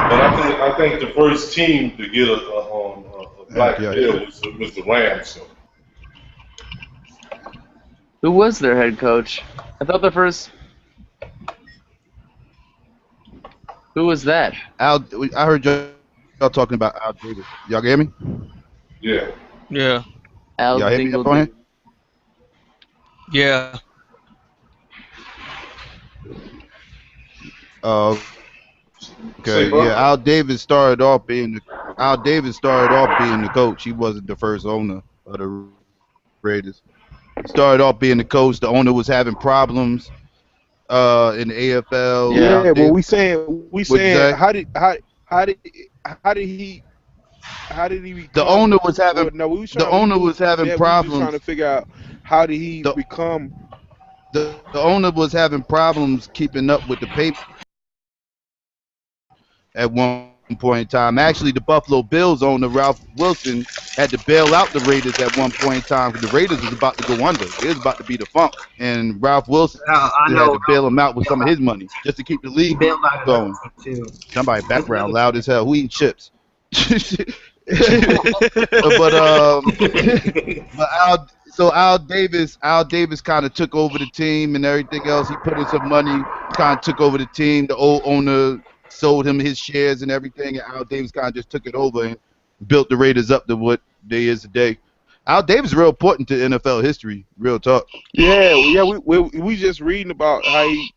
E: I think the first team to get a black player was the Rams. So.
S: Who was their head coach? I thought the first. Who was that?
M: I heard y'all talking about Al Davis. Y'all can hear me?
E: Yeah.
A: Yeah.
S: Al
M: Y'all hear me up on here?
A: Yeah.
M: Okay. Yeah. Al Davis started off being the coach. He wasn't the first owner of the Raiders. He started off being the coach. The owner was having problems in the AFL.
G: Yeah, but we
M: What'd you
G: saying
M: say?
G: how did he become
M: The owner was having
G: well, no, we was
M: the
G: trying
M: owner was having
G: we was just trying to
M: problems.
G: figure out how did he become
M: The owner was having problems keeping up with the pay at one point in time. Actually, the Buffalo Bills owner Ralph Wilson had to bail out the Raiders at one point in time because the Raiders was about to go under. It was about to be defunct, and Ralph Wilson
K: I
M: had
K: know.
M: to bail him out with some of his money just to keep the
K: He
M: league
K: bailed out another
M: going.
K: team too.
M: Somebody
K: There's
M: background
K: another
M: loud
K: team.
M: as hell. Who eating chips? But Al Davis kind of took over the team and everything else. He put in some money, kind of took over the team. The old owner sold him his shares and everything, and Al Davis kind of just took it over and built the Raiders up to what they is today. Al Davis is real important to NFL history. Real talk.
G: yeah, we just reading about how he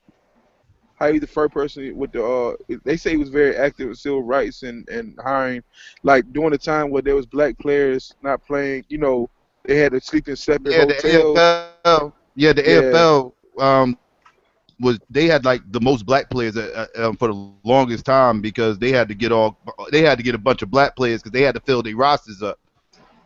G: the first person with the they say he was very active with civil rights and hiring, like during the time where there was black players not playing, they had to sleep in separate
M: Yeah,
G: hotels.
M: The
G: Yeah.
M: AFL was they had like the most black players for the longest time because they had to get a bunch of black players because they had to fill their rosters up.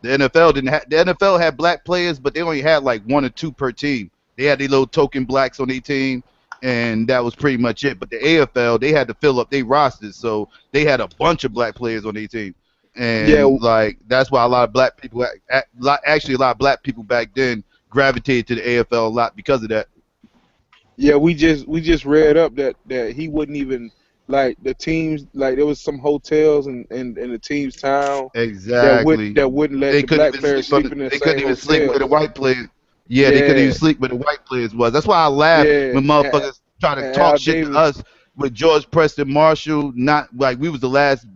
M: The NFL didn't have the NFL had black players, but they only had like one or two per team. They had these little token blacks on their team, and that was pretty much it. But the AFL they had to fill up their rosters, so they had a bunch of black players on their team,
G: Yeah.
M: and like that's why a lot of black people, actually a lot of black people back then gravitated to the AFL a lot because of that.
G: Yeah, we just read up that he wouldn't even like the teams, like there was some hotels in the team's town
M: Exactly.
G: that wouldn't let
M: They
G: the
M: couldn't
G: black
M: even
G: players
M: sleep on
G: sleep in the
M: they couldn't
G: same
M: even sleep where the
G: hotels.
M: white players. Yeah, they couldn't even
G: Yeah,
M: sleep where the white players was. That's why I laugh
G: yeah.
M: when motherfuckers try to
G: And
M: talk
G: Al
M: shit to
G: Davis.
M: us with George Preston Marshall. Not like we was the last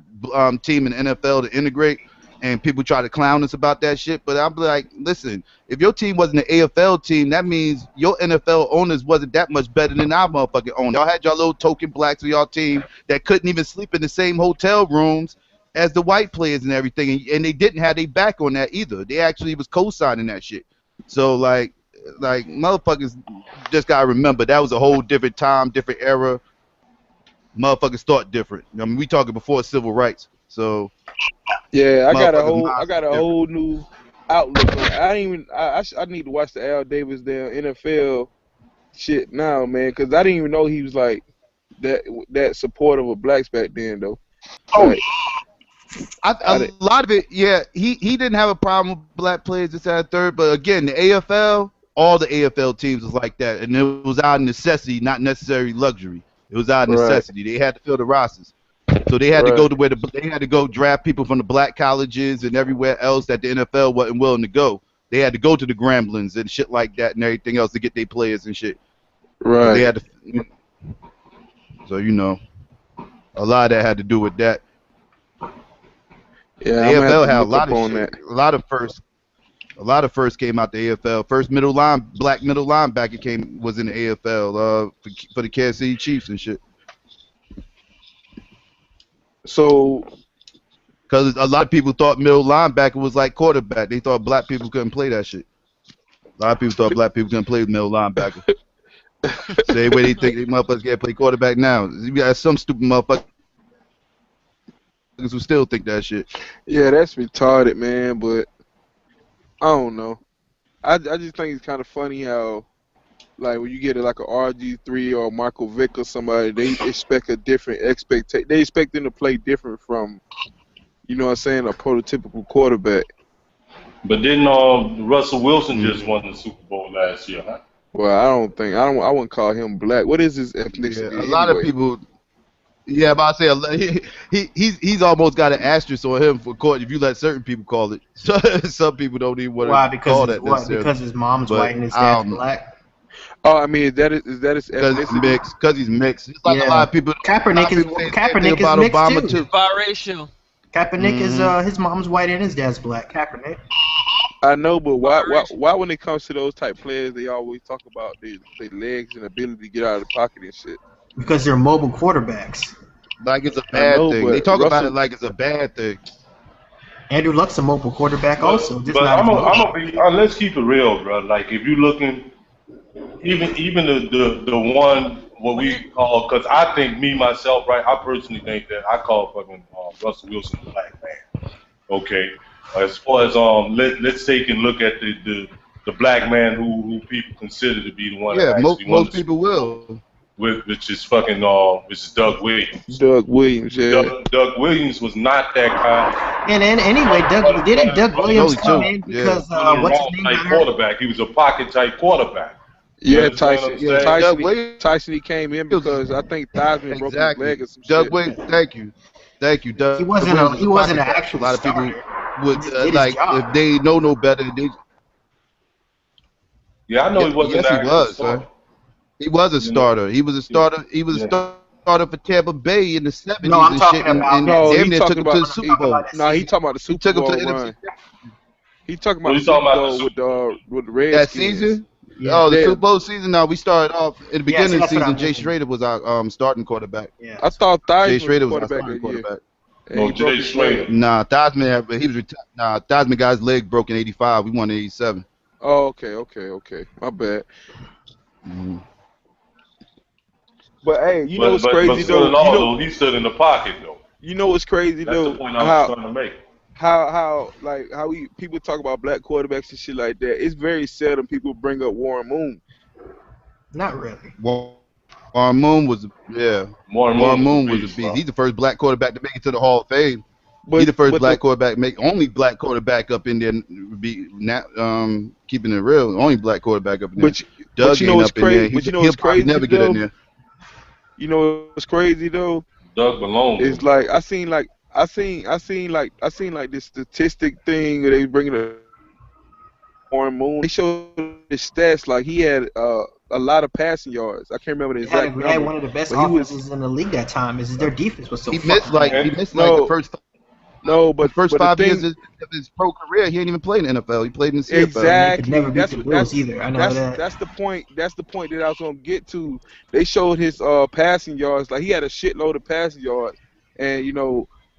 M: team in the NFL to integrate, and people try to clown us about that shit. But I'm like, listen, if your team wasn't an AFL team, that means your NFL owners wasn't that much better than our motherfucking owners. Y'all had y'all little token blacks of y'all team that couldn't even sleep in the same hotel rooms as the white players and everything, and they didn't have their back on that either. They actually was co-signing that shit. So like motherfuckers just gotta remember that was a whole different time, different era. Motherfuckers thought different. I mean, we talking before civil rights. So
G: Yeah, I got
M: motherfuckers
G: a
M: different.
G: whole new outlook on. I ain't even. I need to watch the Al Davis damn NFL shit now, man, because I didn't even know he was like that supportive of blacks back then, though. Like,
M: A lot of it, yeah, he didn't have a problem with black players this and third, but again, the AFL, all the AFL teams was like that, and it was out of necessity, not necessarily luxury. It was out of
G: right,
M: necessity. They had to fill the rosters, so they had to go
G: right.
M: to where they had to go draft people from the black colleges and everywhere else that the NFL wasn't willing to go. They had to go to the Gramblings and shit like that and everything else to get their players and shit, because they
G: Right.
M: had to. So a lot of that had to do with that. The
G: Yeah, I'm gonna have
M: AFL
G: to
M: had a
G: look
M: lot
G: up
M: of
G: on
M: shit.
G: that.
M: A lot of first came out the AFL. First black middle linebacker was in the AFL for the Kansas City Chiefs and shit.
G: So,
M: Because a lot of people thought middle linebacker was like quarterback. They thought black people couldn't play that shit. A lot of people thought black people couldn't play middle linebacker. Same way they think they motherfuckers can't play quarterback now. You got some stupid motherfucker who still think that shit.
G: Yeah, that's retarded, man. But I don't know. I just think it's kind of funny how, like, when you get like a RG3 or Michael Vick or somebody, they expect a different expectation. They expect them to play different from, you know what I'm saying, a prototypical quarterback.
E: But didn't Russell Wilson just won the Super Bowl last year, huh?
G: Well, I wouldn't call him black. What is his ethnicity
M: Yeah, a lot of people. Yeah, but I say he's almost got an asterisk on him for court if you let certain people call it. Some people don't even want to call that necessarily.
K: Because his mom's white and his dad's black.
G: Oh, I mean, is that his ethnicity?
M: Because he's mixed. It's like a lot of people.
K: Kaepernick is mixed
M: Obama
K: too.
L: Biracial.
K: Kaepernick is his mom's white and his dad's black. Kaepernick.
G: I know, but why when it comes to those type players, they always talk about their legs and ability to get out of the pocket and shit?
K: Because they're mobile quarterbacks.
M: Like it's a bad thing. They talk about it like it's a bad thing.
K: Andrew Luck's a mobile quarterback also.
E: But let's keep it real, bro. Like if you're looking, even the one what we call, because I think me myself, right? I personally think that I call fucking Russell Wilson a black man. Okay. As far as let's take and look at the black man who people consider to be the one.
M: Yeah,
E: that
M: most people will.
E: Which is fucking which is Doug Williams.
G: Doug Williams, yeah.
E: Doug Williams was not that kind.
K: And anyway, Doug Williams come in because what's his name?
E: Type quarterback. He was a pocket type quarterback.
G: Yeah, Tyson. He came in because I think Theismann broke his leg or some
M: Doug
G: shit.
M: Williams, thank you. Doug.
K: He wasn't an actual.
M: A lot of people would like if they know no better.
E: Yeah, I know he wasn't.
M: Yes, he was, sir. He was a starter. He was a starter. He was a starter for Tampa Bay in the 70s.
K: No, I'm talking about.
G: No,
M: he took him to the Super Bowl.
G: No, he talking about the Super Bowl run. He talking about the Super Bowl with the Redskins.
M: That season?
K: Yeah.
M: The Super Bowl season. No, we started off in the beginning of the season. Jay Schrader was our starting quarterback.
K: Yeah.
G: I thought Theismann
M: Jay Schrader was our
G: quarterback
M: starting quarterback.
E: No, Jay Schrader.
M: Nah, Theismann. He was retired. Nah, Theismann got his leg broke in '85. We won in '87.
G: Oh, okay. My bad. But hey, you know what's crazy though?
E: He stood in the pocket though.
G: You know what's crazy though?
E: That's the point I was trying to make.
G: How people talk about black quarterbacks and shit like that. It's very seldom people bring up Warren Moon.
K: Not really.
M: Warren Moon was Warren Moon was a beast. He's the first black quarterback to make it to the Hall of Fame. He's the first black quarterback, only black quarterback up in there. Keeping it real, only black quarterback up in there. Doug ain't up in there. He'll probably never get in there.
G: You know what's crazy though?
E: Doug Malone.
G: It's like I seen this statistic thing where they bringing a Warren Moon. They showed his stats like he had a lot of passing yards. I can't remember the exact number.
K: They had one of the best offenses in the league that time. Their defense was so.
M: He missed the first.
G: No, but
M: first 5 years of his pro career, he ain't even played in the NFL. He played in the CFL.
G: Exactly.
K: He could never beat the Bills either. I know that.
G: That's the point. That's the point that I was gonna get to. They showed his passing yards. Like he had a shitload of passing yards, and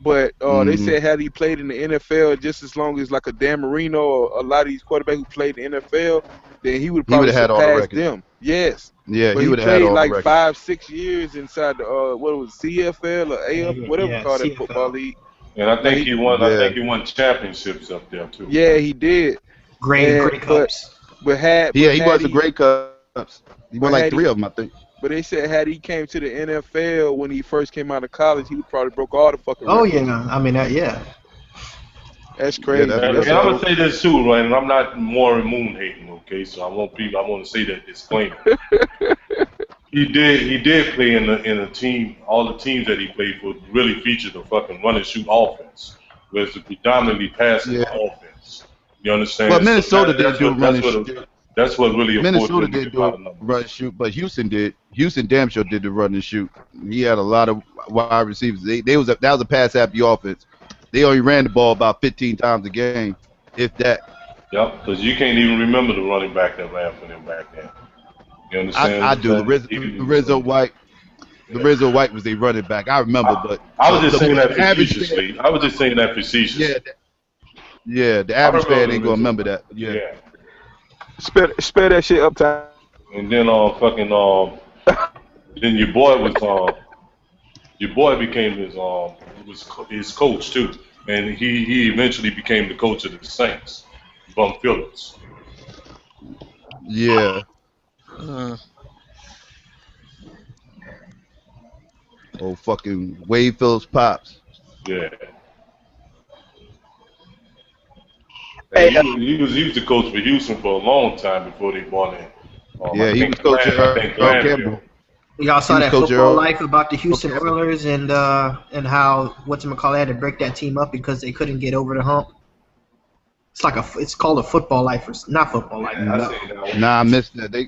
G: but they said had he played in the NFL just as long as like a Dan Marino or a lot of these quarterbacks who played in the NFL, then he would probably surpass them. Yes.
M: Yeah,
G: but
M: he would have had all
G: like
M: the
G: 5-6 years inside the what was it, CFL or AF, whatever we call that football league.
E: And I think he won. I think he won championships up there too.
G: Yeah, he did.
K: Great cups.
G: But
M: he won some great cups. He won like 3 of them, I think.
G: But they said had he came to the NFL when he first came out of college, he would probably broke all the fucking records.
K: Yeah, I mean yeah.
G: That's crazy.
E: And I'm gonna say this too, right? And I'm not Warren Moon hating, okay? So I want to say that disclaimer. He did play in a team. All the teams that he played for really featured a fucking run and shoot offense, where it's a predominantly passing offense. You understand?
M: But Minnesota did do run and shoot.
E: That's what really
M: Minnesota did do run and shoot, but Houston did. Houston damn sure did the run and shoot. He had a lot of wide receivers. That was a pass happy offense. They only ran the ball about 15 times a game, if that.
E: Yep, because you can't even remember the running back that ran for them back then. You understand?
M: I do. The Rizzo White was a running back. I remember, but
E: I was just saying that facetiously.
M: Yeah, the average fan ain't gonna remember that. Yeah.
G: Spare that shit up time.
E: And then then your boy was Your boy became his coach too, and he eventually became the coach of the Saints, Bum Phillips.
M: Yeah. Oh, fucking Wade Phillips pops.
E: Yeah.
Q: Hey,
E: And he was the coach for Houston for a long time before they bought him.
M: Yeah,
E: I
M: he
E: think
M: was coaching Earl
E: Glanville.
M: Campbell.
K: Y'all
M: He
K: saw
M: was
K: that
M: coaching
K: football
M: Earl.
K: life about the Houston Oilers and how whatchamacallit had to break that team up because they couldn't get over the hump. It's called a football life, or not football life.
M: Nah, I missed that. They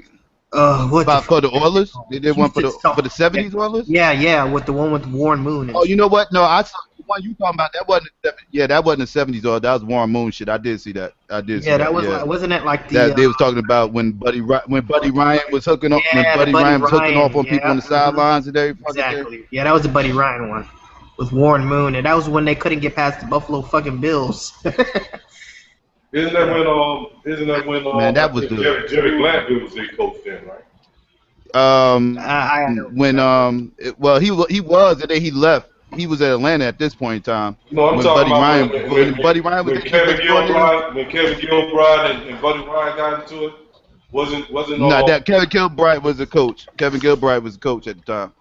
K: what
M: about for the Oilers? They did one for the
K: Houston's
M: 70s Oilers?
K: Yeah, with the one with Warren Moon.
M: Oh, you know what? No, I saw the one you talking about. That wasn't that wasn't the 70s Oilers. That was Warren Moon shit. I did see that.
K: Yeah, that was like, wasn't it like the
M: that they was talking about when Buddy Ryan was hooking up hooking off on people on the sidelines and everything.
K: Exactly. Yeah, that was the Buddy Ryan one with Warren Moon, and that was when they couldn't get past the Buffalo fucking Bills.
E: Isn't that when
M: Man, that was
E: Jerry Glanville was their coach then, right?
M: Well, he was, and then he left. He was at Atlanta at this point in time.
E: No, I'm
M: when
E: talking
M: Buddy
E: about
M: Ryan, when Buddy Ryan was
E: when Kevin Gilbride and Buddy Ryan got into it. Wasn't
M: that Kevin Gilbride was the coach. Kevin Gilbride was the coach at the time.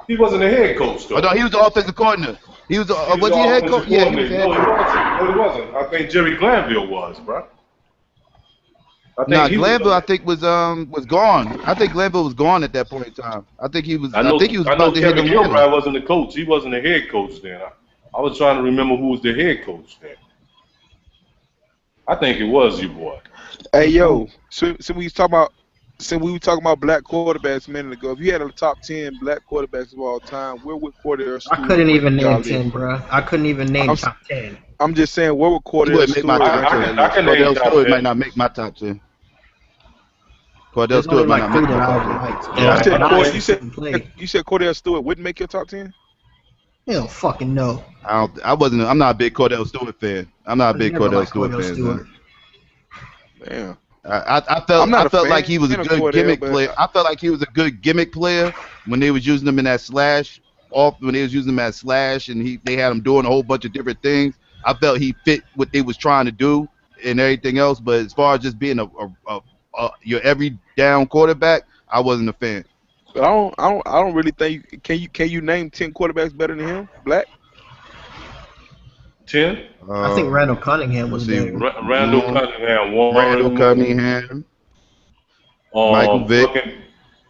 E: He wasn't a head coach though.
M: Oh, no, he was the offensive coordinator. He was was he a head coach? Yeah, he was head coach.
E: No, he wasn't. I think Jerry Glanville was, bro.
M: Glanville, I think was gone. I think Glanville was gone at that point in time. I think he was. I think he was about to hit
E: Kevin
M: the
E: Gilbride wasn't the coach. He wasn't a head coach then. I was trying to remember who was the head coach then. I think it was you, boy.
G: Hey yo, so we was talking about black quarterbacks a minute ago. If you had a top 10 black quarterbacks of all time, where would Cordell Stewart?
K: I couldn't even name 10, bro. I couldn't even name top 10.
G: I'm just saying, where would Cordell Stewart?
E: I can name
M: Cordell Stewart might not make my top 10. Cordell Stewart might not make my top 10.
G: You said Cordell Stewart wouldn't make your top 10?
K: Hell, fucking no.
M: I'm not a big Cordell Stewart fan. I'm not a big Cordell Stewart fan.
G: Damn.
M: I felt like he was a good gimmick player. I felt like he was a good gimmick player when they was using him in that slash when they was using him as slash and they had him doing a whole bunch of different things. I felt he fit what they was trying to do and everything else. But as far as just being your every down quarterback, I wasn't a fan.
G: But I don't really think can you name 10 quarterbacks better than him? Black?
E: 10?
K: I think Randall Cunningham was there.
E: Randall Cunningham,
M: Randall Cunningham,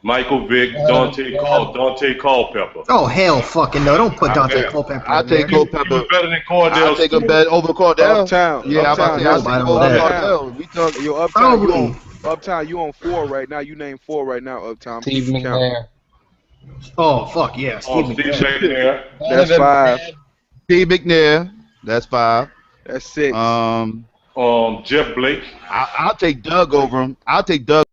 E: Michael Vick, Dante Culpepper.
K: Oh hell, fucking no! Don't put Dante Culpepper.
M: I'll take Culpepper.
E: He was better than Cordell.
M: I'll take him over Cordell.
G: Uptown.
M: Yeah, I'll take Cordell. We talk.
G: Yo, Uptown. Uptown, you on 4 right now. You name 4 right now. Uptown.
N: Steve McNair.
K: Oh fuck yeah, Steve
E: McNair.
G: That's 5.
M: Steve McNair. That's 5.
G: That's 6.
E: Jeff Blake.
M: I'll take Doug over him. I'll take Doug.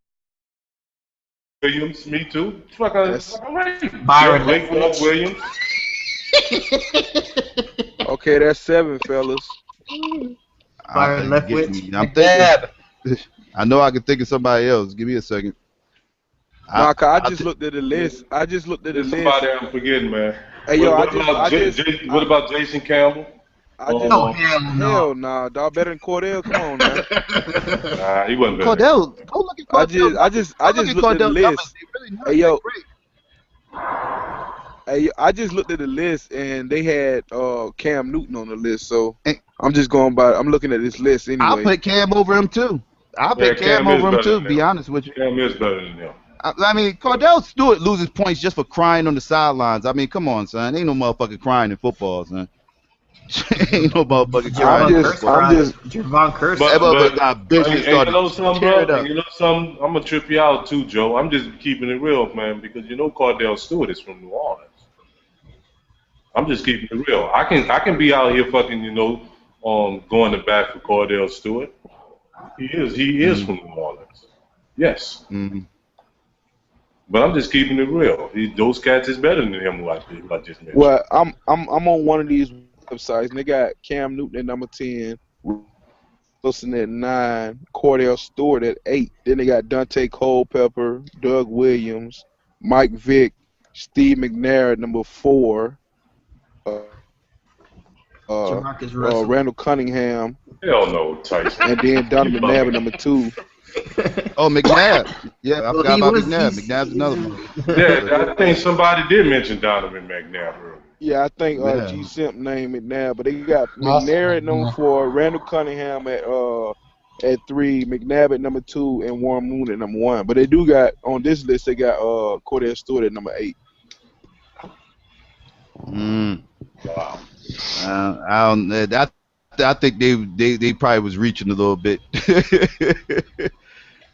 E: Williams, me too. Byron
K: Blake,
E: Williams.
G: Okay, that's 7, fellas.
K: Byron Leftwich.
M: I'm thinking. I know I can think of somebody else. Give me a second.
G: I just looked at the list.
E: Somebody I'm forgetting, man.
G: Hey, yo,
E: what about Jason Campbell?
G: Hell no, dog. Better than Cordell. Come on, man.
E: Nah, he wasn't better.
M: Cordell. Go look at Cordell.
G: I just looked at the list. Hey yo. Hey, I just looked at the list and they had Cam Newton on the list, so I'm just going by. I'm looking at this list anyway.
M: I'll put Cam over him too. I'll put Cam over him too. Be honest with you.
E: Cam is better than him.
M: I mean, Cordell Stewart loses points just for crying on the sidelines. I mean, come on, son. Ain't no motherfucking crying in football, son. Ain't no motherfucking crying.
K: Javon Curse.
E: But you know something, bro? You know something? I'm gonna trip you out too, Joe. I'm just keeping it real, man, because you know Cordell Stewart is from New Orleans. I'm just keeping it real. I can be out here fucking, going to bat for Cordell Stewart. He is from New Orleans. Yes.
M: Mm-hmm.
E: But I'm just keeping it real. Those cats is better than him who I just mentioned.
G: Well, I'm on one of these websites and they got Cam Newton at number 10, Wilson at 9, Cordell Stewart at 8. Then they got Dante Culpepper, Doug Williams, Mike Vick, Steve McNair at number 4.
K: Jamarcus Russell.
G: Randall Cunningham.
E: Hell no, Tyson.
G: And then Donovan McNabb at number 2.
M: Oh, McNabb. Yeah, I forgot about McNabb. McNabb's another one.
E: Yeah, I think somebody did mention Donovan McNabb earlier.
G: Yeah, I think G. Simp named McNabb, but they got McNair at number 4, Randall Cunningham at 3, McNabb at number 2, and Warren Moon at number 1. But they do got on this list. They got Cordell Stewart at number 8.
E: Wow.
M: I think they probably was reaching a little bit.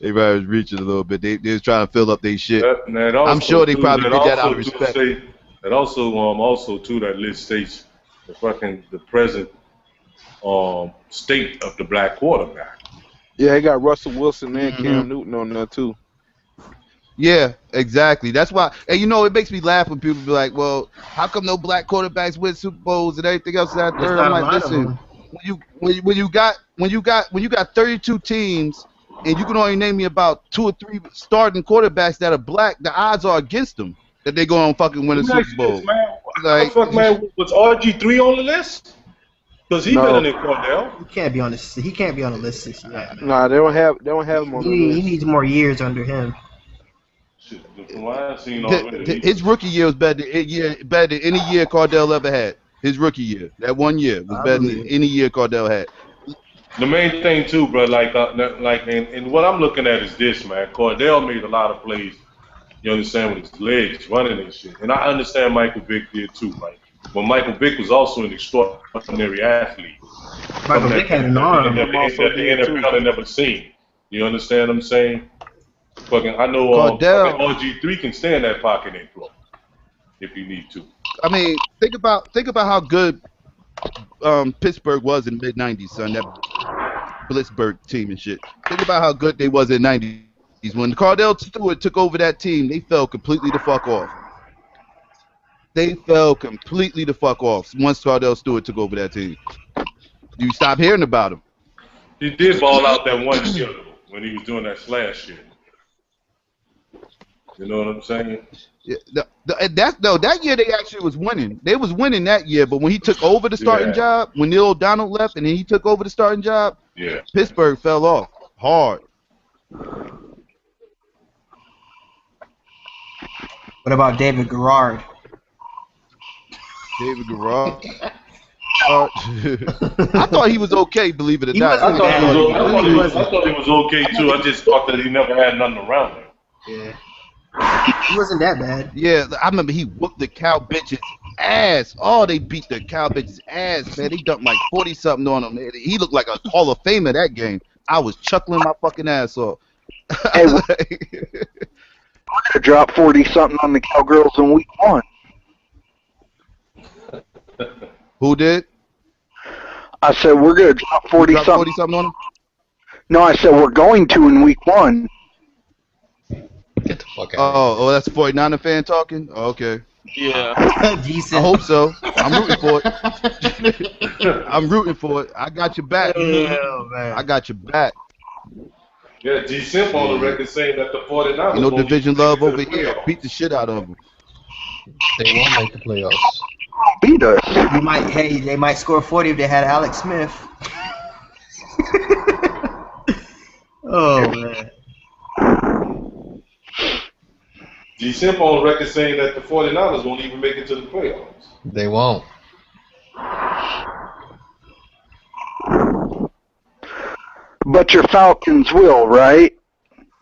M: They probably was reaching a little bit. They was trying to fill up their shit. I'm sure they probably did that out of respect.
E: That also too, that list states the present state of the black quarterback.
G: Yeah, they got Russell Wilson and Cam Newton on there too.
M: Yeah, exactly. That's why, and it makes me laugh when people be like, "Well, how come no black quarterbacks win Super Bowls and everything else?" That third, I'm like, listen, when you got 32 teams and you can only name me about 2 or 3 starting quarterbacks that are black, the odds are against them that they go on fucking win a Super Bowl.
E: Like, man, was RG3 on the list? Because he better than Cordell.
K: He can't be on this. He can't be on the list this year.
G: Nah, they don't have him on the list.
K: He needs more years under him.
E: From what I've seen already,
M: his rookie year was better than any year Cordell ever had. His rookie year, that 1 year, was better than any year Cordell had.
E: The main thing too, bro, and what I'm looking at is this, man. Cordell made a lot of plays. You understand, with his legs running and shit. And I understand Michael Vick did too, right? But Michael Vick was also an extraordinary athlete.
K: Michael Vick had an arm.
E: That the NFL had never seen. You understand what I'm saying? I know RG3 can stay in that pocket and throw if you need to.
M: I mean, think about how good Pittsburgh was in the mid-90s, son. That Blitzburg team and shit. Think about how good they was in the 90s. When Cordell Stewart took over that team, they fell completely the fuck off. They fell completely the fuck off once Cordell Stewart took over that team. You stop hearing about him.
E: He did ball out that one year when he was doing that slash shit. You know what I'm saying?
M: Yeah, that year they actually was winning. They was winning that year, but when he took over the starting job, when Neil O'Donnell left and then he took over the starting job, Pittsburgh fell off hard.
K: What about David Garrard?
M: David Garrard? I thought he was okay, believe it or not.
E: I thought he was okay too. I just thought that he never had nothing around him.
K: Yeah. He wasn't that bad.
M: Yeah, I remember he whooped the cow bitch's ass. Oh, they beat the cow bitch's ass, man. They dumped like 40-something on him. He looked like a Hall of Famer that game. I was chuckling my fucking ass off.
R: Hey, we're gonna drop 40-something on the Cowgirls in week 1.
M: Who did?
R: I said we're gonna drop 40-something.
M: 40-something on him?
R: No, I said we're going to in week 1.
B: Get the fuck out.
M: Oh, that's a 49er fan talking? Oh, okay.
J: Yeah.
M: I hope so. I'm rooting for it. I'm rooting for it. I got your back.
K: Man.
M: I got your back.
E: Yeah, G. Simp on the record saying that the 49ers.
M: You know, division love over here. Beat the shit out of them.
B: They won't make the playoffs.
R: Beat us.
K: They might score 40 if they had Alex Smith. Oh man.
E: G. Simp on record saying that the 49ers won't even make it to the playoffs.
B: They won't.
R: But your Falcons will, right?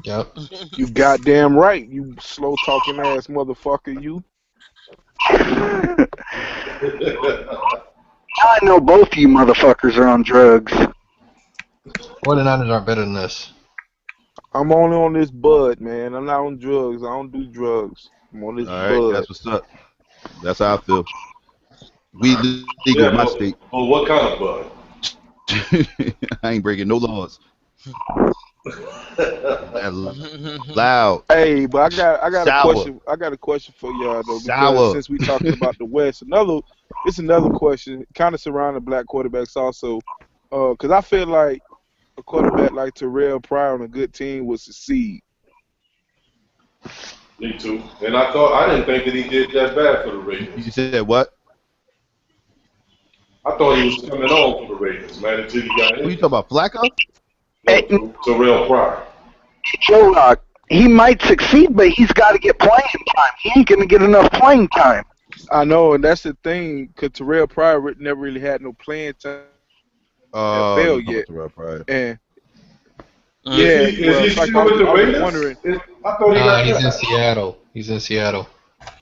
B: Yep.
G: You goddamn right, you slow talking ass motherfucker, you.
R: I know both you motherfuckers are on drugs.
B: 49ers aren't better than this.
G: I'm only on this bud, man. I'm not on drugs. I don't do drugs. I'm on this bud.
M: That's what's up. That's how I feel. We legal in my state.
E: Oh, what kind of bud?
M: I ain't breaking no laws. Loud.
G: Hey, but I got
M: Sour.
G: a question. I got a question for y'all though. Because
M: Sour.
G: since we talking about the West, it's another question, kind of surrounding black quarterbacks also. Because I feel like a quarterback like Terrell Pryor on a good team would succeed.
E: Me too. And I didn't think that he did that bad for the Raiders.
M: You said what?
E: I thought he was coming on for the Raiders, man, until he got
M: Who you
E: injured.
M: talking about, Flacco?
E: No, Terrell Pryor.
R: Joe Rock, he might succeed, but he's got to get playing time. He ain't going to get enough playing time.
G: I know, and that's the thing, because Terrell Pryor never really had no playing time NFL yet.
M: Terrell Pryor.
G: And
E: Is he still with the Raiders? I thought he got
B: he's in Seattle. He's in Seattle.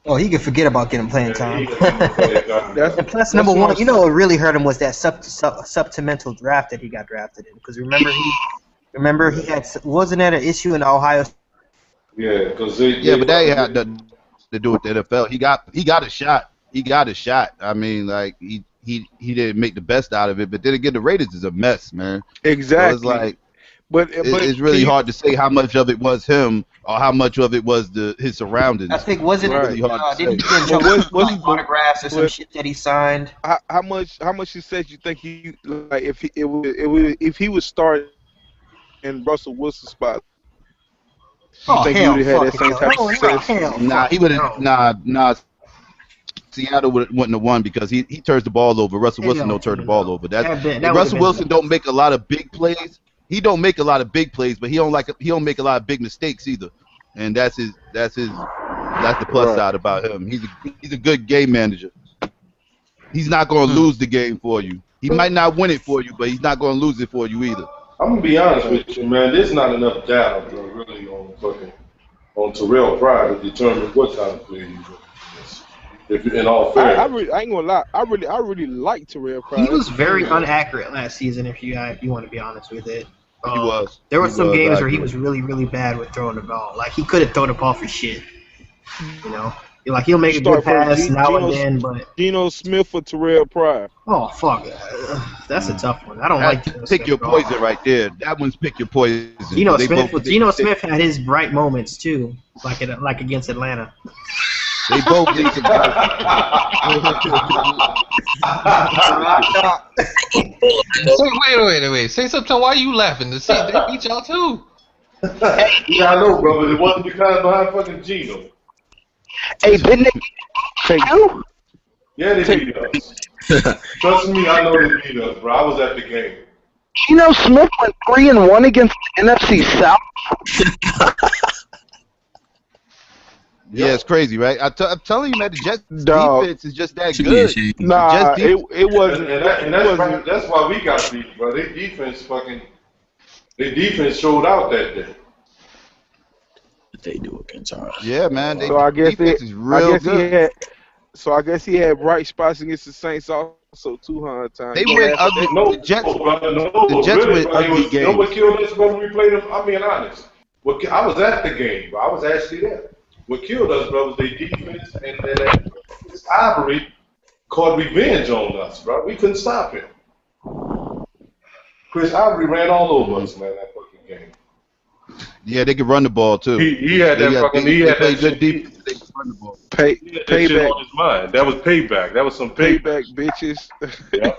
K: Oh, he could forget about getting playing time. And plus, number
G: what
K: one,
G: I'm
K: you know what really hurt him was that supplemental draft that he got drafted in. Because remember he had, wasn't that an issue in Ohio?
E: Yeah, because
M: but that had nothing to do with the NFL. He got a shot. He got a shot. I mean, like he didn't make the best out of it. But then again, the Raiders is a mess, man.
G: Exactly.
M: So it's like,
G: but
M: it's really hard to say how much of it was him or how much of it was his surroundings.
K: I think wasn't
M: really hard to
K: didn't
M: say.
K: he get in trouble with like autographs or some shit that he signed?
G: How much success you think he like if he would start in Russell Wilson's spot? You think he would have had that same type of success?
M: Nah, he would have. Nah. Seattle wouldn't have won because he turns the ball over. Russell Wilson don't turn the ball over. Russell Wilson don't make a lot of big plays. He don't make a lot of big plays, but he don't make a lot of big mistakes either. And that's the plus side about him. He's a good game manager. He's not going to lose the game for you. He might not win it for you, but he's not going to lose it for you either.
E: I'm gonna be honest with you, man. There's not enough data, bro, really on Terrell Pryor to determine what kind of player he's going. If in all fairness,
G: I ain't gonna lie. I really like Terrell Pryor.
K: He was very inaccurate last season. If you want to be honest with it,
M: he was.
K: There were some games where he was really, really bad with throwing the ball. Like he couldn't throw the ball for shit. You know, like he'll make a good pass now and then, but
G: Geno Smith or Terrell Pryor.
K: Oh fuck, that's a tough one. I don't like Geno
M: pick your poison right there. That one's pick your poison.
K: Geno Smith had his bright moments too, like against Atlanta.
M: They both need some
B: Wait. Say something. Why are you laughing? They beat y'all too.
E: Yeah, I know, bro, but it wasn't because behind fucking Geno.
R: Hey, didn't they say you?
E: Yeah, they beat us. Trust me, I know they beat us, bro. I was at the game.
R: Geno Smith went 3-1 against the NFC South.
M: Yeah, it's crazy, right? I'm telling you, man, the Jets defense is just that good.
G: Nah, it wasn't.
E: And that's why we got beat, bro. Their defense showed out that day.
H: They do against ours.
M: Yeah, man.
G: So I guess
M: defense is real good.
G: I guess he had bright spots against the Saints also 200 times.
M: They went ugly. The Jets went ugly games.
E: You know what killed us when we played them? I'm being honest. I was at the game, bro. I was actually there. What killed us, bro, was their defense, and then Ivory caught revenge on us, bro. We couldn't stop him. Chris Ivory ran all over us, man, that fucking game.
M: Yeah, they could run the ball too.
E: He had that fucking. He had that
M: good defense. They could run the ball.
G: Payback
E: on his mind. That was payback. That was some
G: payback, bitches.
E: Yeah.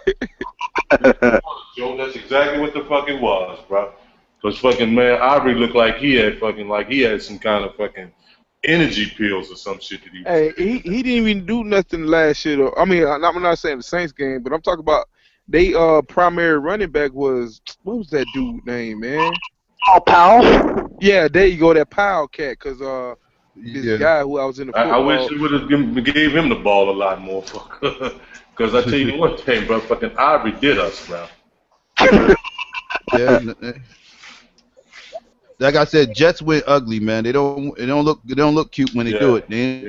E: Joe, that's exactly what the fuck it was, bro. Cause fucking man, Ivory looked like he had some kind of fucking energy pills or some shit that he was.
G: Hey, he didn't even do nothing last year. I mean, I'm not saying the Saints game, but I'm talking about they primary running back was, what was that dude name, man?
R: Oh, Powell?
G: Yeah, there you go, that Powell cat, because this guy who I was in the football.
E: I wish they would have gave him the ball a lot more, because I tell you one thing, bro, fucking Ivory did us, bro.
M: Yeah. Like I said, Jets went ugly, man. They don't look cute when they do it. They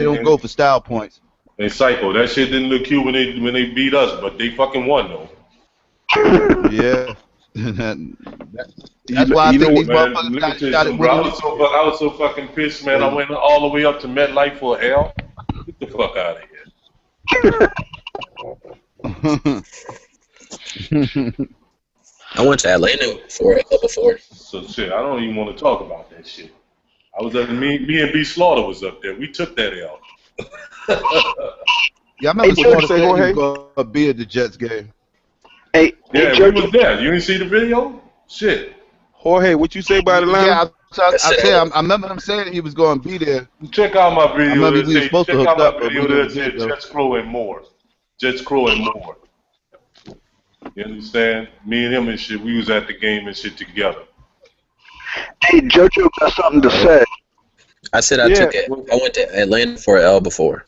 M: don't go for style points.
E: They psycho. That shit didn't look cute when they beat us, but they fucking won though.
M: Yeah. That's why I think these motherfuckers got shot at winning.
E: I was so fucking pissed, man. I went all the way up to MetLife for an L. Get the fuck out of here.
H: I went to Atlanta before.
E: So shit, I don't even want to talk about that shit. I was at me and B Slaughter was up there. We took that L.
M: Yeah, I remember Slaughter said he was gonna be at the Jets game.
E: Yeah, we was there. You didn't see the video? Shit.
G: Jorge, what you say about Atlanta?
M: Yeah, So I said I remember him saying he was going to be there.
E: Check out my
M: I
E: video
M: remember
E: that
M: we were
E: say,
M: supposed to
E: check
M: hook
E: out
M: up,
E: my
M: but we
E: video
M: never
E: that
M: did
E: said
M: though.
E: Jets Crow and more. Jets Crow and more. You understand? Me and him and shit, we was at the game and shit together.
R: Hey, JoJo got something to say.
H: I said I went to Atlanta for an L before.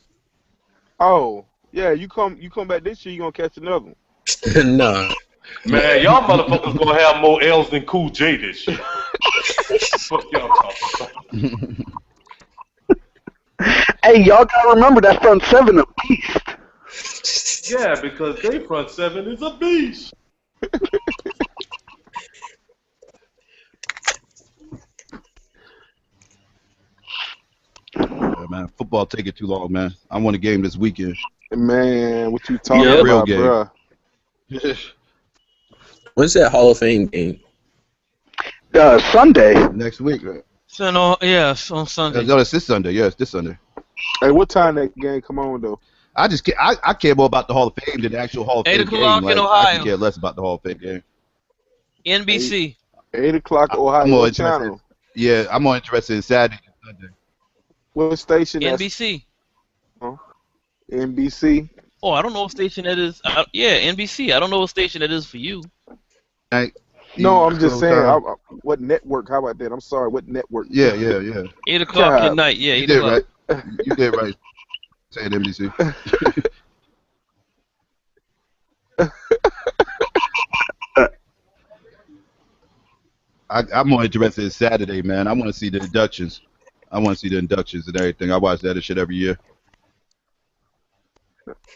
G: Oh, yeah, you come back this year, you gonna catch another one.
H: No.
E: Man, y'all motherfuckers gonna have more L's than Cool J this year. Fuck y'all talking about.
R: Hey, y'all gotta remember that front seven a beast.
E: Yeah, because they front seven is a beast.
M: Yeah, man, football taking too long, man. I want a game this weekend.
G: Man, what you talking
M: Yeah, real
G: about,
M: game.
G: bruh?
H: When's that Hall of Fame game?
R: Sunday.
M: Next week, right?
L: So no, yeah, it's on Sunday.
M: No, it's this Sunday. Yeah, it's this Sunday.
G: Hey, what time that game come on though?
M: I care more about the Hall of Fame than the actual Hall of
L: 8
M: Fame
L: o'clock
M: game.
L: in
M: Like, I
L: Ohio.
M: can care less about the Hall of Fame game.
L: NBC.
G: 8 o'clock Ohio.
M: I'm more
G: What
M: interested.
G: channel?
M: Yeah, I'm more interested in Saturday than Sunday.
G: What station?
L: NBC.
G: NBC.
L: Oh, I don't know what station that is. Yeah, NBC. I don't know what station that is for you.
G: No, I'm just saying. What network? How about that? I'm sorry. What network?
M: Yeah.
L: 8 o'clock
G: God.
L: at night. Yeah,
M: You
L: 8
M: did
L: o'clock.
M: right. You did right. Say it, NBC. I'm more interested in Saturday, man. I want to see the inductions. I want to see the inductions and everything. I watch that shit every year.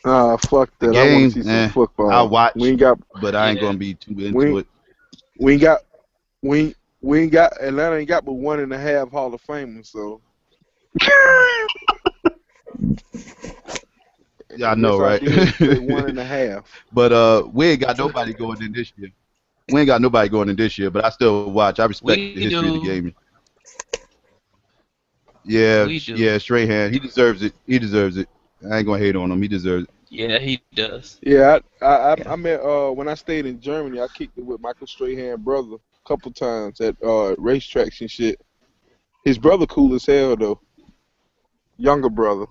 G: Fuck that.
M: The
G: I want
M: game,
G: to see some football.
M: I watch,
G: We ain't got,
M: but I ain't gonna be too into it.
G: We ain't got. Atlanta ain't got but 1.5 Hall of Famers, so.
M: Yeah, I know, right?
G: 1.5.
M: But we ain't got nobody going in this year. We ain't got nobody going in this year, but I still watch. I respect the history of the game. Yeah, Strahan. He deserves it. I ain't gonna hate on him. He deserves it.
L: Yeah, he does.
G: Yeah, I met when I stayed in Germany, I kicked it with Michael Strahan brother a couple times at racetracks and shit. His brother cool as hell though. Younger brother.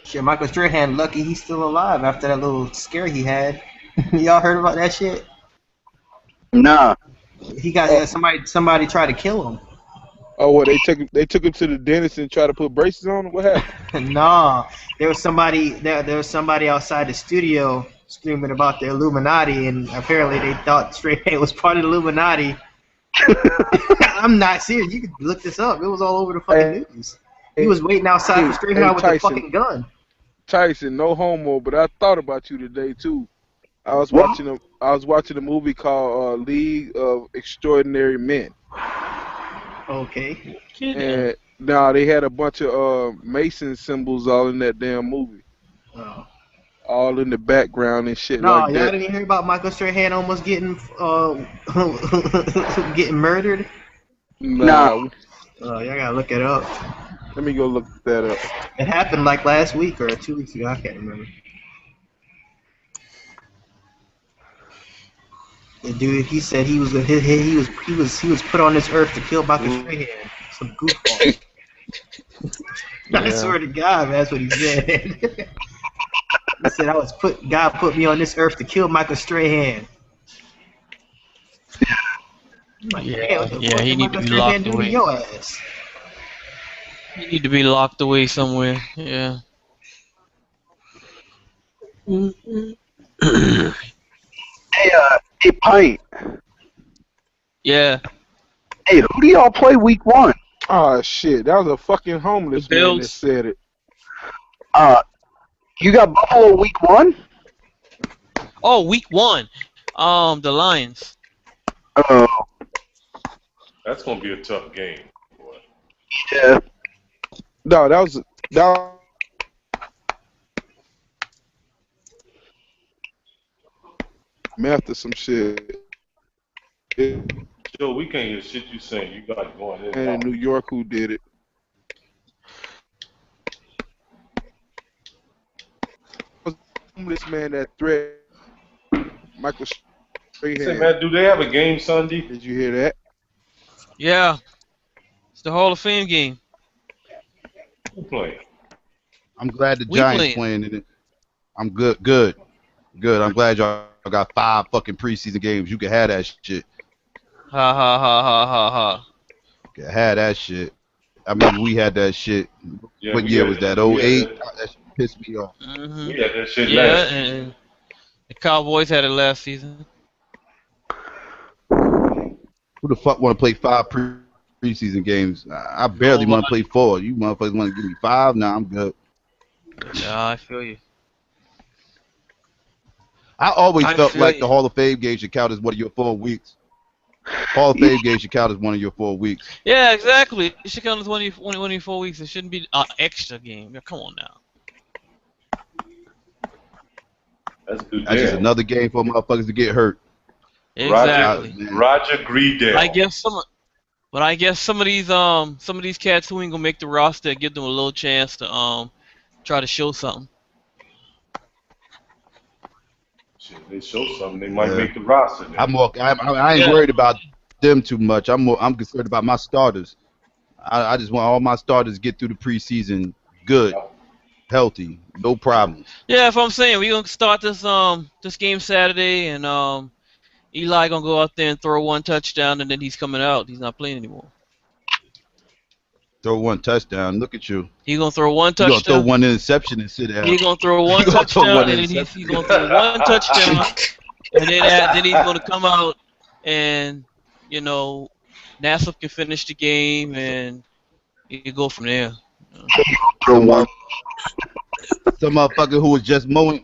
K: Shit, Michael Strahan lucky he's still alive after that little scare he had. Y'all heard about that shit?
R: Nah.
K: He got somebody tried to kill him.
G: Oh, well, they took him to the dentist and tried to put braces on him. What happened?
K: No, there was somebody outside the studio screaming about the Illuminati, and apparently they thought Strahan was part of the Illuminati. I'm not serious. You can look this up. It was all over the fucking news. He was waiting outside for Strahan with a fucking gun.
G: Tyson, no homo, but I thought about you today too. I was watching a movie called League of Extraordinary Men.
K: Okay.
G: And now they had a bunch of Mason symbols all in that damn movie.
K: Oh.
G: All in the background and shit
K: No,
G: like
K: y'all
G: that.
K: didn't hear about Michael Strahan almost getting getting murdered?
G: Nah.
K: Oh, y'all gotta look it up.
G: Let me go look that up.
K: It happened like last week or 2 weeks ago. I can't remember. The dude, he said he was put on this earth to kill Michael Strahan. Some goofball. I swear to God, that's what he said. He said God put me on this earth to kill Michael Strahan.
L: Yeah, he need to be locked away.
K: Your ass?
L: He need to be locked away somewhere. Yeah.
R: Hey, Pint.
L: Yeah.
R: Hey, who do y'all play week 1?
G: Oh shit, that was a fucking homeless man that said it.
R: You got Buffalo week 1?
L: Oh, week 1. The Lions.
R: Oh.
E: That's gonna be a tough game, boy.
R: Yeah.
G: No, that was after some shit.
E: Joe, we can't hear shit you saying. You got going in.
G: And in New York, who did it? Homeless man that threat Michael Strahan.
E: Say, man, do they have a game Sunday?
G: Did you hear that?
L: Yeah, it's the Hall of Fame game.
E: Who playing?
M: I'm glad the
L: We
M: Giants
L: playing.
M: playing in it. I'm good. I'm glad y'all got 5 fucking preseason games. You can have that shit.
L: Ha ha ha ha ha ha.
M: You can have that shit. I remember we had that shit.
E: Yeah,
M: What year was that?
E: we had
M: 08?
E: that.
M: That shit pissed me off.
E: We had that shit
L: Yeah,
E: last year.
L: and the Cowboys had it last season.
M: Who the fuck want to play 5 preseason games? I barely want to play 4. You motherfuckers want to give me 5? Nah, I'm good.
L: Nah, I feel you.
M: I always
L: I
M: felt
L: feel
M: like
L: you.
M: the Hall of Fame game should count as one of your 4 weeks. Hall of Fame game should count as one of your 4 weeks.
L: Yeah, exactly. It should count as 24 weeks. It shouldn't be an extra game. Yeah, come on now.
E: That's a good
M: That's just
E: deal.
M: another game for motherfuckers to get hurt.
L: Exactly.
E: Roger Greedale.
L: I guess some of these cats who ain't gonna make the roster give them a little chance to try to show something.
E: Shit, they show something, they might make the roster. Then.
M: I ain't worried about them too much. I'm concerned about my starters. I just want all my starters to get through the preseason good, healthy, no problems.
L: Yeah, if I'm saying we gonna start this game Saturday, and Eli gonna go out there and throw 1 touchdown, and then he's coming out. He's not playing anymore.
M: Throw 1 touchdown. Look at you.
L: He gonna throw 1 touchdown.
M: You gonna throw 1 interception and sit down.
L: He gonna throw 1 touchdown, and then he's gonna throw 1 touchdown, and then he's gonna come out, and Nassif can finish the game, and you go from there.
M: Some motherfucker who was just mowing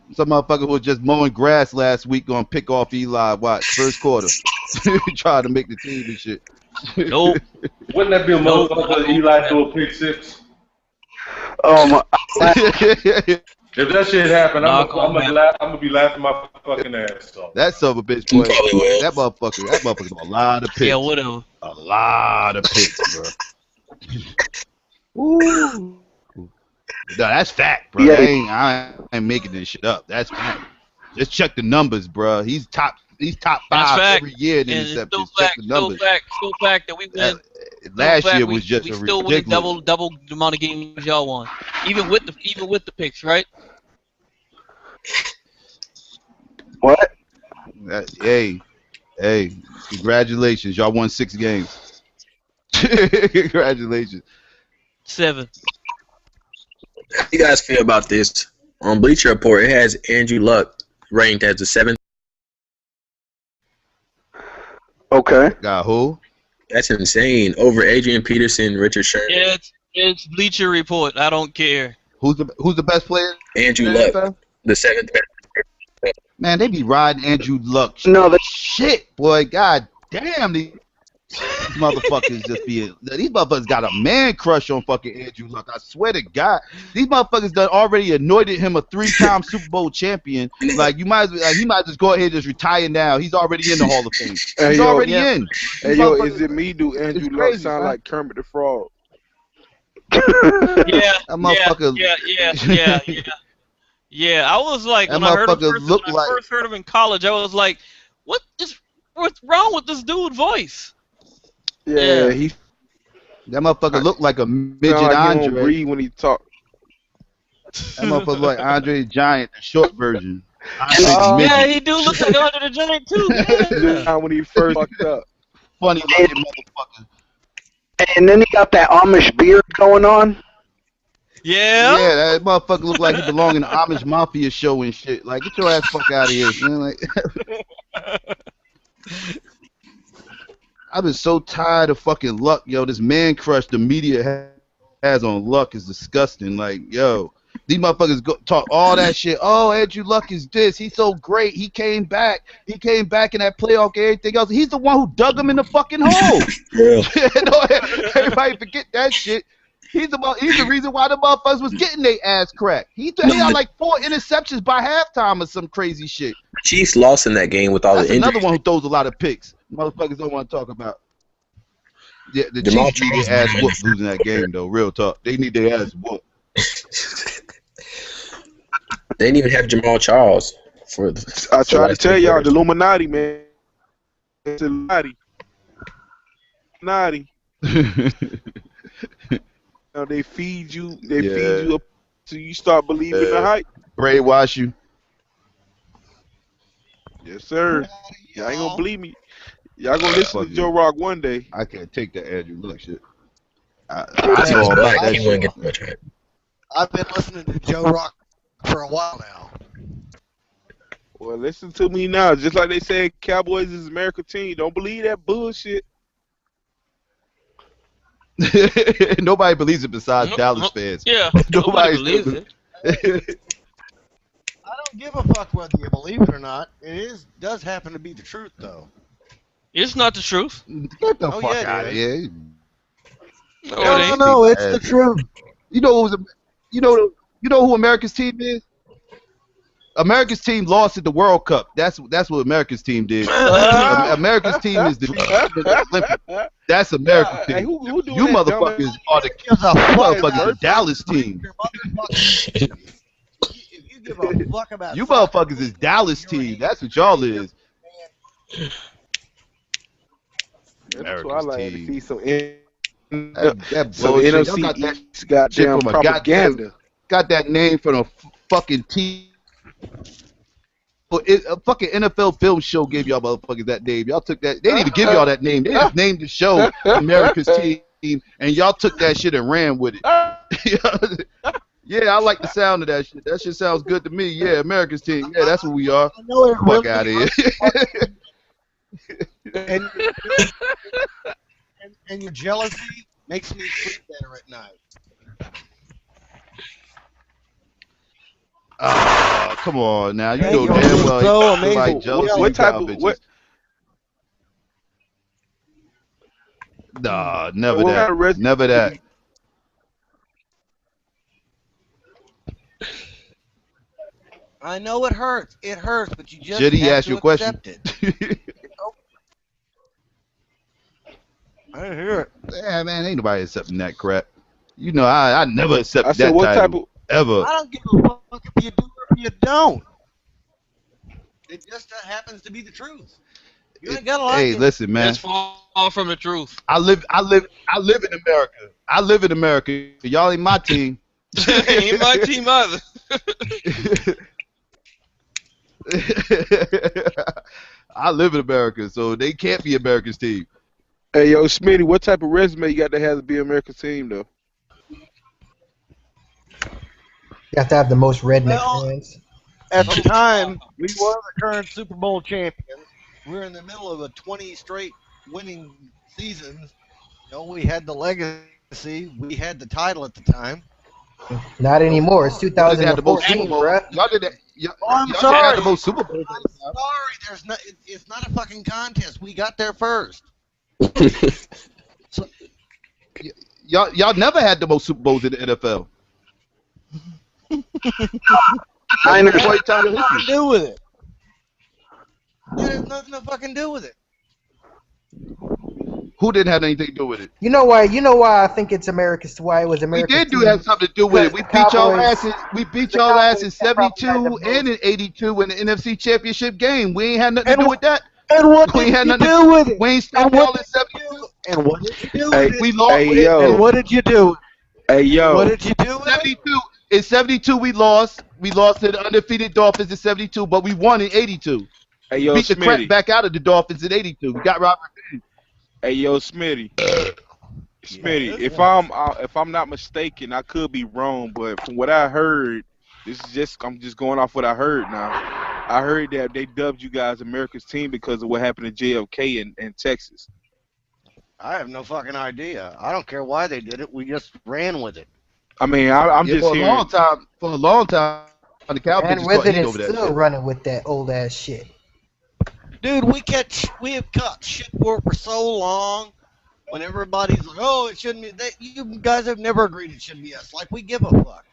M: grass last week gonna pick off Eli. Watch first quarter. Try to make the team and shit.
L: Nope.
E: Wouldn't that be a motherfucker Eli threw a pick 6? If that shit happened, I'm gonna be laughing my fucking ass off.
M: That son of a bitch, boy. That motherfucker got a lot of picks.
L: Yeah, whatever.
M: A lot of picks, bro. Ooh. No, that's fact, bro.
R: Yeah.
M: I ain't making this shit up. That's fact. Just check the numbers, bro. He's top 5 every year in interceptions. Check the numbers.
L: Still fact that we win.
M: Last year was just
L: we
M: a
L: still
M: ridiculous.
L: winning double the amount of games y'all won, even with the picks, right?
R: What?
M: Hey, congratulations. Y'all won 6 games. Congratulations.
L: 7.
H: How do you guys feel about this? On Bleacher Report, it has Andrew Luck ranked as the 7th.
R: Okay.
M: Got who?
H: That's insane. Over Adrian Peterson, Richard Sherman.
L: It's Bleacher Report. I don't care.
M: Who's the best player?
H: Andrew Luck, the 7th best.
M: Man, they be riding Andrew Luck.
R: No,
M: shit, boy. God damn, these motherfuckers these motherfuckers got a man crush on fucking Andrew Luck. I swear to God, these motherfuckers done already anointed him a 3-time Super Bowl champion. Like he might just go ahead and just retire now. He's already in the Hall of Fame. He's already in.
G: Hey yo, is it me? Do Andrew Luck sound like Kermit the Frog?
L: Yeah,
M: that motherfucker.
L: Yeah. I was like,
M: that
L: when I first heard him in college, I was like, what's wrong with this dude's voice?
G: Yeah,
M: that motherfucker looked like a midget
G: like
M: Andre.
G: He don't breathe when he talk.
M: That motherfucker like Andre the Giant, the short version.
L: Yeah, he do look like Andre the Giant too.
G: Yeah. When he first fucked up.
M: Funny looking motherfucker.
R: And then he got that Amish beard going on.
L: Yeah.
M: Yeah, that motherfucker look like he belong in the Amish Mafia show and shit. Like, get your ass fuck out of here, man. Like, I've been so tired of fucking Luck, yo. This man crush the media has on Luck is disgusting. Like, yo, these motherfuckers talk all that shit. Oh, Andrew Luck is this. He's so great. He came back. He came back in that playoff and everything else. He's the one who dug him in the fucking hole. Everybody forget that shit. He's the reason why the motherfuckers was getting their ass cracked. He had like 4 interceptions by halftime or some crazy shit.
H: Chiefs lost in that game with all
M: That's
H: the injuries.
M: another one who throws a lot of picks. Motherfuckers don't want to talk about. Yeah, the
H: Jamal
M: Chiefs need their ass whooped losing that game, though. Real talk. They need their ass whooped.
H: They didn't even have Jamal Charles for the.
G: I tried to tell y'all, the Illuminati, man. It's Illuminati. Illuminati. Now they feed you. They feed
M: Yeah.
G: you up till you start believing the hype.
M: Brainwash you.
G: Yes, sir. Y'all ain't gonna believe me. Y'all gonna listen to
M: Fuck
G: Joe
M: you.
G: Rock one day.
M: I can't take that Andrew Luck shit. I
H: He was
M: know
H: black.
M: about that
H: He wouldn't
M: shit.
H: get much hype.
P: I've been listening to Joe Rock for a while now.
G: Well, listen to me now. Just like they said, Cowboys is America's team. Don't believe that bullshit.
M: Nobody believes it besides Dallas fans.
L: Yeah,
M: Nobody
L: believes it.
P: I don't give a fuck whether you believe it or not. Does happen to be the truth, though.
L: It's not the truth.
M: Get the
P: Oh,
M: fuck
P: yeah,
M: out of
P: it
M: here.
P: No, it's the truth.
M: You know who was you know who America's team is? America's team lost at the World Cup. That's what America's team did. America's team is the Olympics. That's America's team.
G: Hey, who doing
M: You
G: that
M: motherfuckers are the Dallas team.
P: If you give a fuck about
M: You motherfuckers is Dallas team. That's what y'all is.
G: That's why I like to see some
M: That
G: some
M: bullshit. Y'all
G: NFC
M: got that
G: East goddamn
M: shit from a
G: propaganda.
M: got that name from a fucking team. A fucking NFL film show gave y'all motherfuckers that name. Y'all took that. They didn't even give y'all that name. They just named the show America's Team, and y'all took that shit and ran with it. Yeah, I like the sound of that shit. That shit sounds good to me. Yeah, America's Team. Yeah, that's what we are.
P: I know it
M: Fuck
P: really
M: out of here.
P: and your jealousy makes me sleep better at night.
M: Come on now. You
P: Hey,
M: know
P: yo,
M: damn
P: it's
M: well
P: so
M: somebody
P: amazing.
M: jealous of
G: What
M: you
G: type
M: cow
G: of
M: bitches.
G: what?
M: Nah, never
G: What kind
M: that.
G: of resume?
M: Never that.
P: I know it hurts. It hurts, but you just
M: Jitty
P: have
M: asked
P: to
M: you a question.
P: accept it. I didn't hear it.
M: Yeah, man, ain't nobody accepting that crap. You know, I never accept
G: I said,
M: that
G: what type
M: title
G: of?
M: ever.
P: I don't give a fuck if you do or if you don't. It just happens to be the truth. You ain't gotta like
M: Hey,
P: it.
M: listen, man.
L: That's far from the truth.
M: I live in America. I live in America. Y'all ain't my team.
L: Ain't my team either.
M: I live in America, so they can't be America's team.
G: Hey, yo, Smitty, what type of resume you got to have to be America's team, though?
K: You have to have the most redneck fans.
P: At the time, we were the current Super Bowl champions. We were in the middle of a 20 straight winning seasons. You know, we had the legacy. We had the title at the time.
K: Not anymore. It's
M: Y'all didn't have the most Super
K: 2014,
M: Bowl.
K: bruh.
M: Y'all didn't.
P: I'm
M: Y'all
P: sorry.
M: didn't have the most Super Bowls.
P: I'm sorry. There's not. It's not a fucking contest. We got there first.
M: Y'all never had the most Super Bowls in the NFL.
P: Niners.
M: Point time in
P: Nothing
M: history.
P: to do with it. It has nothing to fucking do with it.
M: Who didn't have anything to do with it?
K: You know why? You know why I think it's America's. Why it was
M: We
K: America's.
M: did do
K: team?
M: have something to do with it. We beat y'all
K: Cowboys-
M: ass. We beat y'all ass in '72 and in '82 in the NFC Championship game. We ain't had nothing to do with that.
P: And what
M: We
P: did
M: ain't
P: you
M: had nothing.
P: do with it?
M: We ain't stopped y'all in '72.
P: And what did you do
G: Hey,
P: with it?
M: We lost.
G: hey, yo.
P: And what did you do?
G: Hey, yo.
P: What did you do with it?
M: '72. In '72 we lost. We lost to the undefeated Dolphins in '72, but we won in '82.
G: Hey, yo,
M: Beat the crap
G: Smitty.
M: back out of the Dolphins in '82. We got Robert.
G: Hey, yo, Smitty. Smitty, if I'm not mistaken, I could be wrong, but from what I heard, I'm just going off what I heard now. I heard that they dubbed you guys America's team because of what happened to JFK in Texas.
P: I have no fucking idea. I don't care why they did it. We just ran with it.
G: I mean, I'm just
M: for
G: hearing.
M: For a long time, the Cowboys
K: And
M: just
K: with
M: caught
K: it,
M: heat
K: it's
M: over that
K: still
M: shit.
K: running with that old ass shit.
P: Dude, we have got shit for so long. When everybody's like, "Oh, it shouldn't be," you guys have never agreed it shouldn't be us. Like we give a fuck,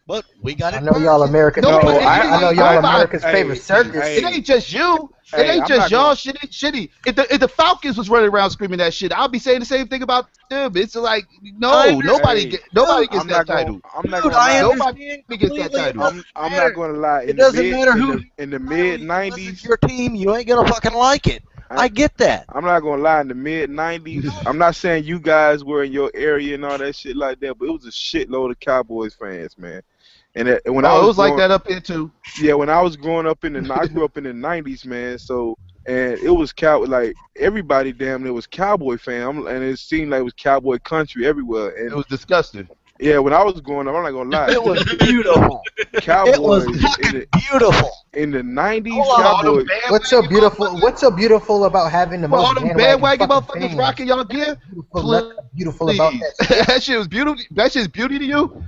P: but we got it.
K: I know y'all America's.
M: No,
K: favorite,
M: but
K: I know y'all
M: nobody-
K: America's
G: hey,
K: favorite circus.
G: hey,
M: It ain't just you. It
G: Hey,
M: ain't
G: I'm
M: just
G: not
M: y'all.
G: gonna-
M: Shitty. If the Falcons was running around screaming that shit, I'll be saying the same thing about them. It's like
P: I
M: no,
P: understand.
M: nobody
G: Hey,
M: gets
G: I'm
M: that
G: not
M: title.
G: gonna. I'm not
P: Dude,
G: gonna
P: I
G: lie.
M: Nobody
P: understand
M: gets that
P: completely. It
M: title.
P: doesn't
G: I'm
P: matter.
G: not gonna lie.
P: It doesn't matter who.
G: In the mid
P: Unless it's
G: '90s,
P: your team, you ain't gonna fucking like it. I get that.
G: I'm not gonna lie. In the mid '90s, I'm not saying you guys were in your area and all that shit like that, but it was a shitload of Cowboys fans, man. And when I
M: Oh, it
G: was
M: was like
G: growing,
M: that up here too.
G: yeah, when I was growing up I grew up in the '90s, man. So, and it was like everybody damn near was Cowboy fan, and it seemed like it was Cowboy country everywhere. And
M: It was disgusting.
G: yeah, when I was growing up, I'm not gonna lie.
P: It was beautiful. It was
G: Cowboys
P: fucking beautiful.
G: in the '90s,
K: Hold on.
G: Cowboys.
K: What's so beautiful? What's so beautiful about having the
M: Well, all
K: most
M: them
K: bandwagon
M: bandwagon
K: fucking
M: motherfuckers
K: fans?
M: rocking y'all gear.
K: Nothing beautiful about that.
M: That shit was beauty. That shit's beauty to you.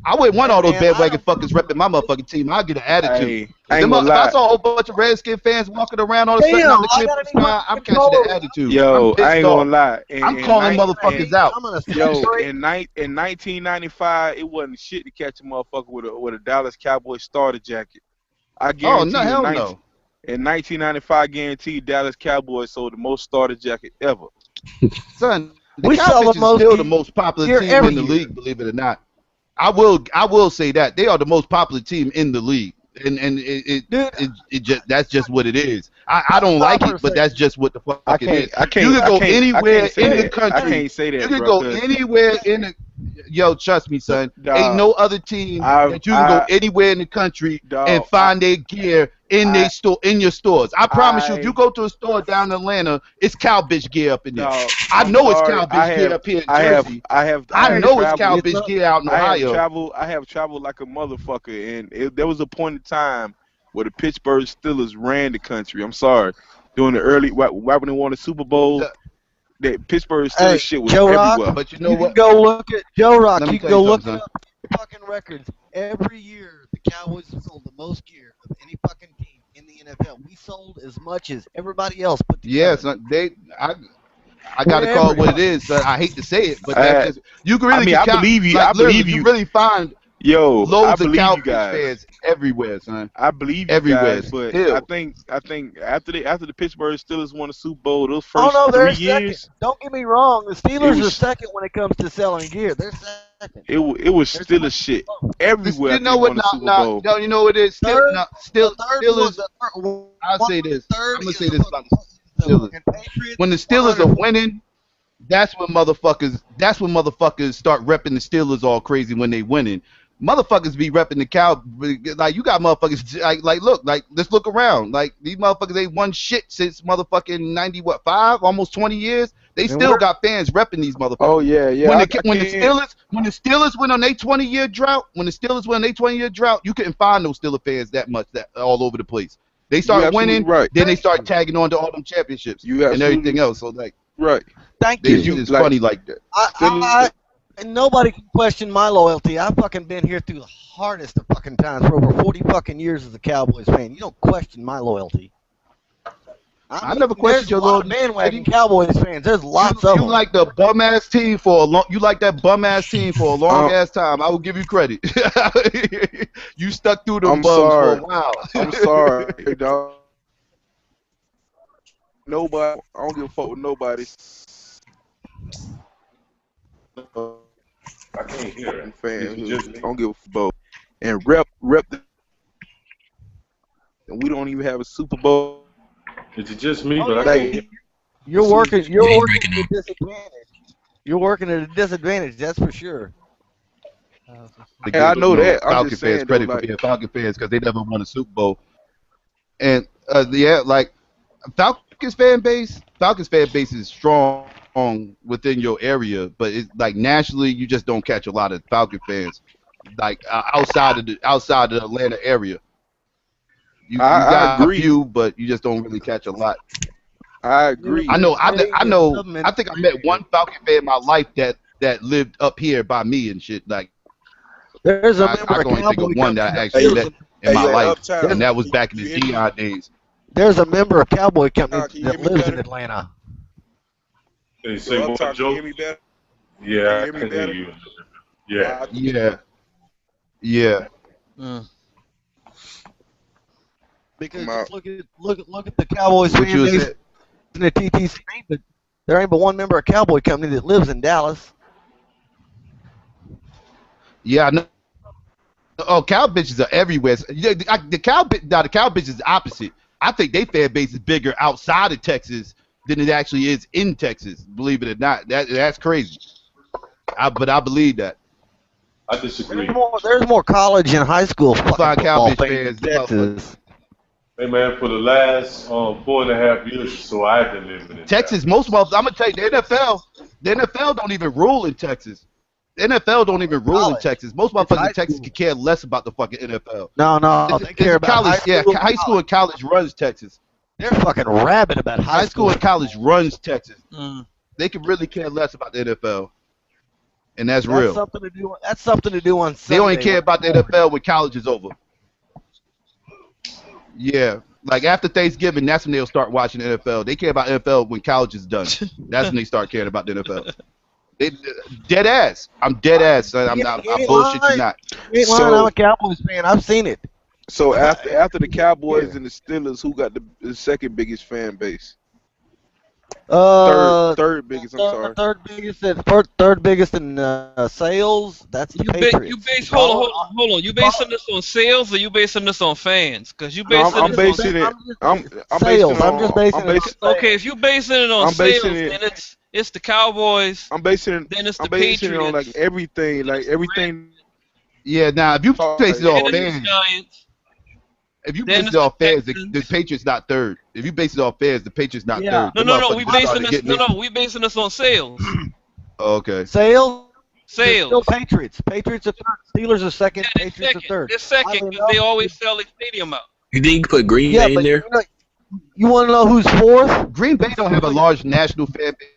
M: I wouldn't want all those bandwagon fuckers repping my motherfucking team. I'd get an attitude.
G: Hey, I ain't gonna
M: If I
G: lie.
M: saw a whole bunch of Redskin fans walking around all of a sudden out the clear blue sky, I'm catching the attitude.
G: Yo,
M: I'm pissed
G: I ain't
M: off.
G: gonna lie.
M: I'm calling motherfuckers out.
G: In 1995, it wasn't shit to catch a motherfucker with a Dallas Cowboys starter jacket. I guarantee
M: no,
G: you,
M: hell no.
G: in 1995, guaranteed Dallas Cowboys sold the most starter jacket ever.
M: Son, the
P: We sell the
M: Cowboys is
P: most
M: still the most popular
P: gear
M: team
P: every
M: in the
P: year.
M: league, believe it or not. I will say that they are the most popular team in the league, and it just that's just what it is. I don't like it, but that's just what the fuck it is. You can go anywhere in the country.
G: I can't say that.
M: You can
G: bro,
M: go anywhere in the. Yo, trust me, son.
G: Dog,
M: Ain't no other team that you can go anywhere in the country and find their gear in their store in your stores. I promise you, if you go to a store down in Atlanta, it's cow bitch gear up in there. I know it's cow bitch gear up here in Jersey. I know it's cow bitch gear out in Ohio.
G: I have traveled like a motherfucker, and there was a point in time where the Pittsburgh Steelers ran the country. I'm sorry, during the early right when they won the Super Bowl. That Pittsburgh Steelers shit was
P: Joe
G: everywhere.
P: Rock,
M: but you know what?
P: Can go look at Joe Rock.
M: Let me
P: You can
M: tell
P: go
M: you
P: look
M: something,
P: up the fucking records. Every year, the Cowboys have sold the most gear of any fucking team in the NFL. We sold as much as everybody else put together.
M: Yes, I got to call it what it is. So I hate to say it, but that's just you can really.
G: I believe you.
M: Like,
G: I believe you.
M: You really find loads
G: I
M: of
G: believe you
M: Cowboys
G: guys.
M: fans everywhere, son.
G: I believe you
M: everywhere.
G: guys, but
M: Still.
G: I think after the Pittsburgh Steelers won the Super Bowl, those first
P: they're
G: 3 years,
P: second. Don't get me wrong. The Steelers
G: was-
P: are second when it comes to selling gear. They're second.
G: it was still a shit everywhere.
M: You know
G: after
M: what?
G: they won the Super Bowl.
M: No, you know what it is.
P: Third-
M: Still
P: third
M: is.
P: was the third-
M: I'll say this.
P: third
M: I'm gonna
P: is
M: say this about the Steelers.
P: Patriots.
M: When the Steelers are winning, that's when motherfuckers start repping the Steelers all crazy when they winning. Motherfuckers be repping the cow. Like, you got motherfuckers like look, like, let's look around. Like, these motherfuckers ain't won shit since motherfucking 5 almost 20 years. They still got fans repping these motherfuckers.
G: Oh yeah.
M: When the Steelers went on their 20-year drought, you couldn't find no Steelers fans that much all over the place. They started winning,
G: right.
M: Then they start tagging on to all them championships and everything else. So like,
G: right.
P: Thank
M: it's
P: you.
M: just funny like that.
P: And nobody can question my loyalty. I've fucking been here through the hardest of fucking times for over 40 fucking years as a Cowboys fan. You don't question my loyalty.
M: I never questioned your loyalty.
P: Bandwagon Cowboys fans. There's lots of them.
M: You like the bum ass team for a long. You like that bum ass team for a long ass time. I will give you credit. You stuck through them bums for a while.
G: I'm sorry, dog. Nobody. I don't give a fuck with nobody.
E: I can't hear it.
G: I don't give a fuck. And rep. And we don't even have a Super Bowl.
E: Is it just me? But I can't hear.
P: You're working at a disadvantage. You're working at a disadvantage. That's for sure.
G: I know that. I'm
M: Falcon
G: just saying,
M: fans credit
G: though,
M: for being Falcon fans because they never won a Super Bowl. And like Falcons fan base is strong within your area, but it's like nationally, you just don't catch a lot of Falcon fans, like outside of the Atlanta area. You got
G: agree.
M: a few, but you just don't really catch a lot.
G: I agree.
M: I know. I think I met one Falcon fan in my life that lived up here by me and shit. Like,
P: there's a
M: I can only think of one that I actually met in my life, and that was back in the Dion days.
P: There's a member of Cowboy Company that lives in Atlanta.
E: Hey, say more, Joe.
G: Hear me better?
E: Yeah,
G: Hear me
E: I can hear
G: better?
E: you. Yeah.
M: Yeah.
P: Because just look at the Cowboys
M: What
P: fan
M: you
P: base
M: said?
P: in the TTC, but there ain't but one member of Cowboy Company that lives in Dallas.
M: Yeah, I know. Oh, cow bitches are everywhere. The cow bitch is the opposite. I think their fan base is bigger outside of Texas than it actually is in Texas. Believe it or not, that's crazy. But I believe that.
E: I disagree.
P: There's more college and high school fucking football
M: Cowboys
P: fans in Texas.
E: Hey man, for the last 4.5 years or so, I've been living in
M: Texas. Most of I'm gonna tell you, the NFL don't even rule in Texas. The NFL don't even rule in Texas. Most motherfuckers in Texas could care less about the fucking NFL.
P: No, they care about
M: college.
P: high school.
M: High school and college runs Texas.
P: They're fucking rabid about
M: High school and college runs Texas.
A: Mm.
M: They could really care less about the NFL, and that's real.
P: That's something to do on Sunday.
M: They only care about the NFL when college is over. Yeah, like after Thanksgiving, that's when they'll start watching the NFL. They care about NFL when college is done. That's when they start caring about the NFL. They, dead ass. I'm dead ass, son. I bullshit you not.
P: I'm a Cowboys fan. I've seen it.
G: So after the Cowboys and the Steelers, who got the second biggest fan base? Third biggest. I'm sorry.
P: Third biggest in sales. That's the Patriots.
A: Hold on. You basing this on sales or you basing this on fans? Because you basing
G: I'm basing it. I'm
P: sales. I'm just basing it.
A: Okay, if you basing it on sales, then it's the Cowboys.
G: I'm basing it.
A: Then it's the
G: I'm basing
A: Patriots.
G: it on like everything.
M: Yeah, now if you base it on fans, if you base it off fans, the Patriots not third. If you base it off fans, the Patriots not third.
A: No. We basing this on sales.
M: Okay.
P: Sales.
A: Still
P: Patriots. Patriots are third. Steelers are second. Patriots are third.
A: They're second because they always sell their stadium out.
H: You think you put Green Bay in there?
P: You want to know who's fourth?
M: Green Bay don't have a large national fan base.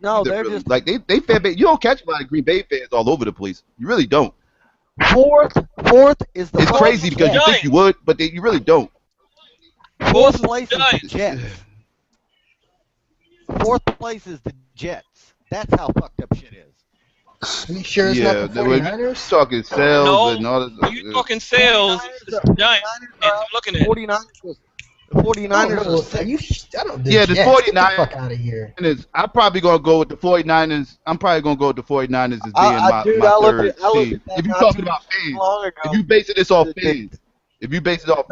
P: No, they're
M: really.
P: just
M: like they fan base. You don't catch a lot of Green Bay fans all over the place. You really don't.
P: Fourth is the.
M: It's crazy because you think you would, but you really don't.
P: Fourth place is the Jets. Fourth place is the Jets. That's how fucked up shit is.
K: Are you sure it's not the 49ers?
M: Talking sales and all that.
A: You talking sales? Giants. I'm looking at
P: 49ers. The 49ers
K: are you? I don't do
M: the
K: Jets.
M: 49ers.
K: Get the fuck out of here.
M: I'm probably gonna go with the 49ers. I'm probably gonna go with the 49ers as being my third team. If you're talking about fans, if you basing this off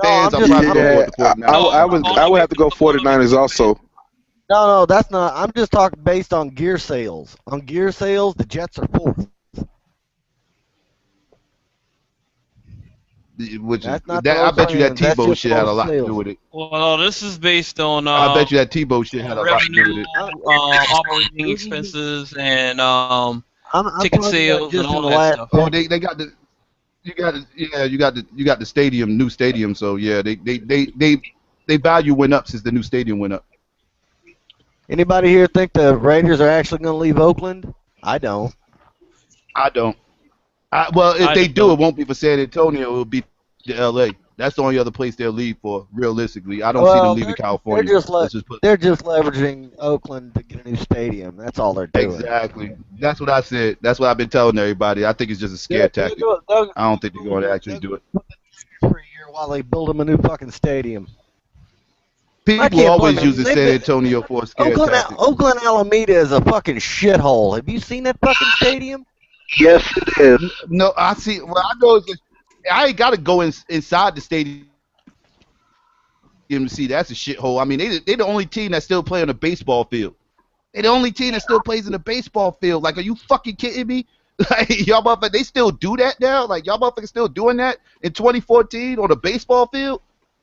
M: fans, I'm probably gonna go with the 49ers.
G: I would have to go 49ers also.
P: No, that's not. I'm just talking based on gear sales. On gear sales, the Jets are fourth.
M: Which I bet you that Tebow shit had a lot to do with it.
A: Well, this is based on.
M: I bet you that Tebow shit had a lot to do with it.
A: Operating expenses and ticket sales and all that stuff.
M: Oh, they got the. You got the stadium, new stadium. So yeah, they value went up since the new stadium went up.
P: Anybody here think the Raiders are actually going to leave Oakland? I don't.
M: Well, if they do, it won't be for San Antonio. It will be to L.A. That's the only other place they'll leave for, realistically. I don't see them leaving California.
P: They're just leveraging Oakland to get a new stadium. That's all they're doing.
M: Exactly. That's what I said. That's what I've been telling everybody. I think it's just a scare tactic. I don't think they're going to actually do it.
P: For a year while they build them a new fucking stadium.
M: People always use San Antonio for a scare tactic.
P: Oakland Alameda is a fucking shithole. Have you seen that fucking stadium?
R: Yes, it is.
M: No, I see. Well, I know I ain't got to go inside the stadium to see that's a shithole. I mean, they the only team that still play on a baseball field. They the only team that still plays in a baseball field. Like, are you fucking kidding me? Like, y'all motherfuckers, they still do that now? Like, y'all motherfuckers still doing that in 2014 on a baseball field?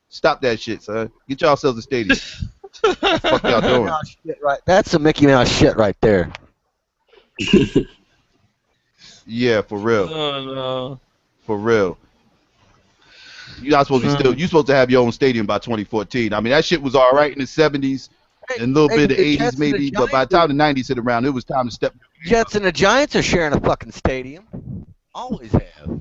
M: Stop that shit, son. Get yourselves a stadium. What the fuck y'all doing?
P: Right. That's some Mickey Mouse shit right there.
M: Yeah, for real.
A: No.
M: For real. You're not supposed to be you're supposed to have your own stadium by 2014. I mean, that shit was all right in the 70s and a little bit of the 80s maybe, but by the time the 90s hit around, it was time to step.
P: Jets and the Giants are sharing a fucking stadium. Always have.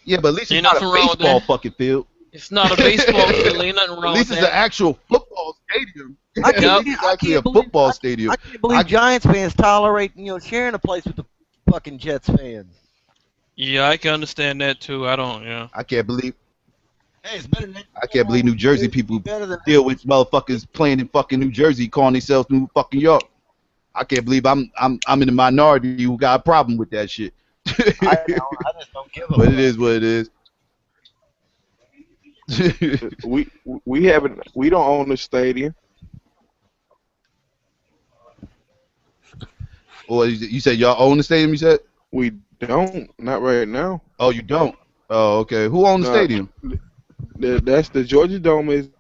M: Yeah, but at least it's not a baseball fucking field.
A: It's not a baseball field. Ain't nothing wrong
M: at least
A: with
M: it's
A: that.
M: an actual football stadium. It's actually a football stadium.
P: I can't believe Giants fans tolerate, sharing a place with the fucking Jets fans.
A: Yeah, I can understand that too. I don't,
M: I can't believe.
P: Hey, it's better than
M: I can't believe New Jersey people deal with motherfuckers playing in fucking New Jersey, calling themselves New fucking York. I can't believe I'm in the minority who got a problem with that shit.
P: I just don't give a
M: But
P: fuck.
M: it is what it is.
G: We haven't. We don't own the stadium.
M: Or you said y'all own the stadium? You said
G: we don't. Not right now.
M: Oh, you don't. Oh, okay. Who owns the stadium?
G: That's the Georgia Dome is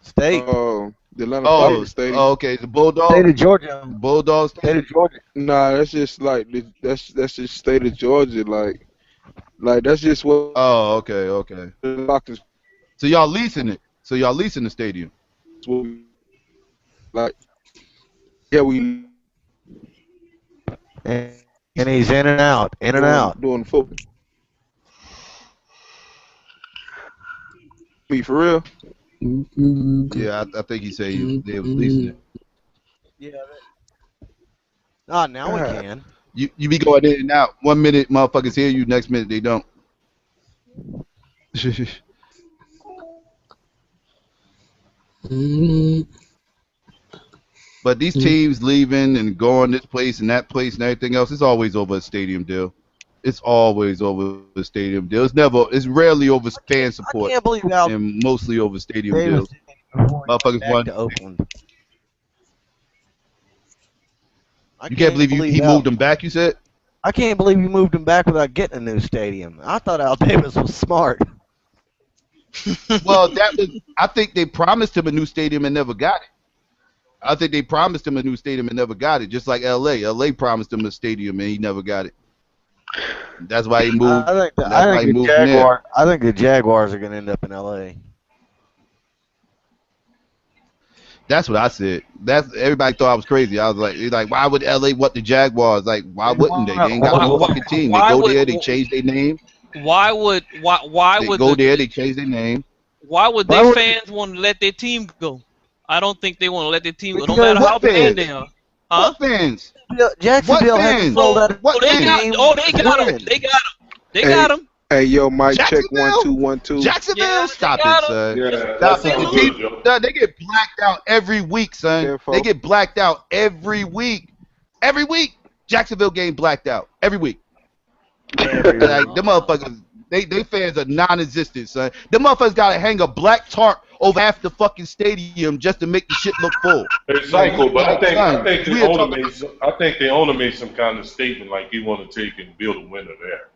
P: state.
G: The Atlanta Falcons Stadium.
M: Oh, okay. The Bulldogs.
I: State of Georgia.
M: Bulldogs.
I: State of Georgia.
G: Nah, that's just like that's just state of Georgia. Like that's just what.
M: Oh, okay, okay.
G: The Falcons.
M: So y'all leasing it? So y'all leasing the stadium?
G: Like, yeah, we.
P: And he's in and out,
G: doing football. Me for real?
M: Yeah, I think he said they was leasing it.
P: Yeah. Now we can.
M: You be going in and out. 1 minute motherfuckers hear you, next minute they don't. But these teams leaving and going this place and that place and everything else, it's always over a stadium deal. It's always over a stadium deal. It's rarely over fan support.
P: I can't believe how
M: and mostly over stadium deals. Motherfuckers want
P: to Oakland.
M: You can't believe he moved him back, you said?
P: I can't believe you moved him back without getting a new stadium. I thought Al Davis was smart.
M: Well, I think they promised him a new stadium and never got it. I think they promised him a new stadium and never got it, just like L.A. L.A. promised him a stadium and he never got it. That's why he moved.
P: I think the Jaguars are going to end up in L.A.
M: That's what I said. Everybody thought I was crazy. I was like, why would LA want the Jaguars? Like, why wouldn't they? They ain't got no fucking team. They go there, they change their name.
L: Why would
M: they go there, they change their name?
L: Why would their fans want to let their team go? I don't think they want to let their team go. No matter how bad they are. Huh?
M: What fans?
P: Jacksonville has sold out.
L: They got him. They got him.
G: Hey, yo, Mike, check 1 2 1 2.
M: Jacksonville, stop it, son.
G: Yeah,
M: stop it. They get blacked out every week, son.
G: Careful.
M: They get blacked out every week. Every week, Jacksonville game blacked out every week. Like them motherfuckers, they fans are non-existent, son. Them motherfuckers gotta hang a black tarp over half the fucking stadium just to make the shit look full.
E: It's psycho, but I think the owner made some kind of statement like he want to take and build a winner there.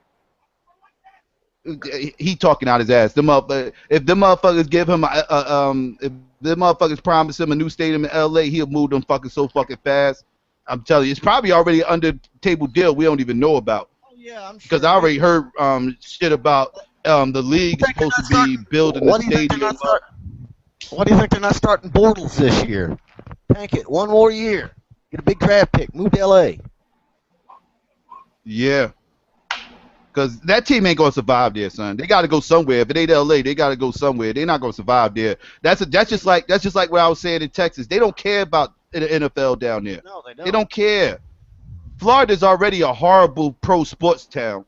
M: He talking out his ass. If them motherfuckers give him if them motherfuckers promise him a new stadium in LA, he'll move them fuckers so fucking fast. I'm telling you, it's probably already under table deal we don't even know about.
P: Oh, yeah, I'm sure.
M: Because I already heard shit about the league is supposed to be building the stadium.
P: Why do you think they're not starting Bortles this year? Tank it one more year. Get a big draft pick. Move to LA.
M: Yeah. Because that team ain't going to survive there, son. They got to go somewhere. If it ain't LA, they got to go somewhere. They're not going to survive there. That's just like what I was saying in Texas. They don't care about the NFL down there.
P: No, they don't.
M: They don't care. Florida's already a horrible pro sports town,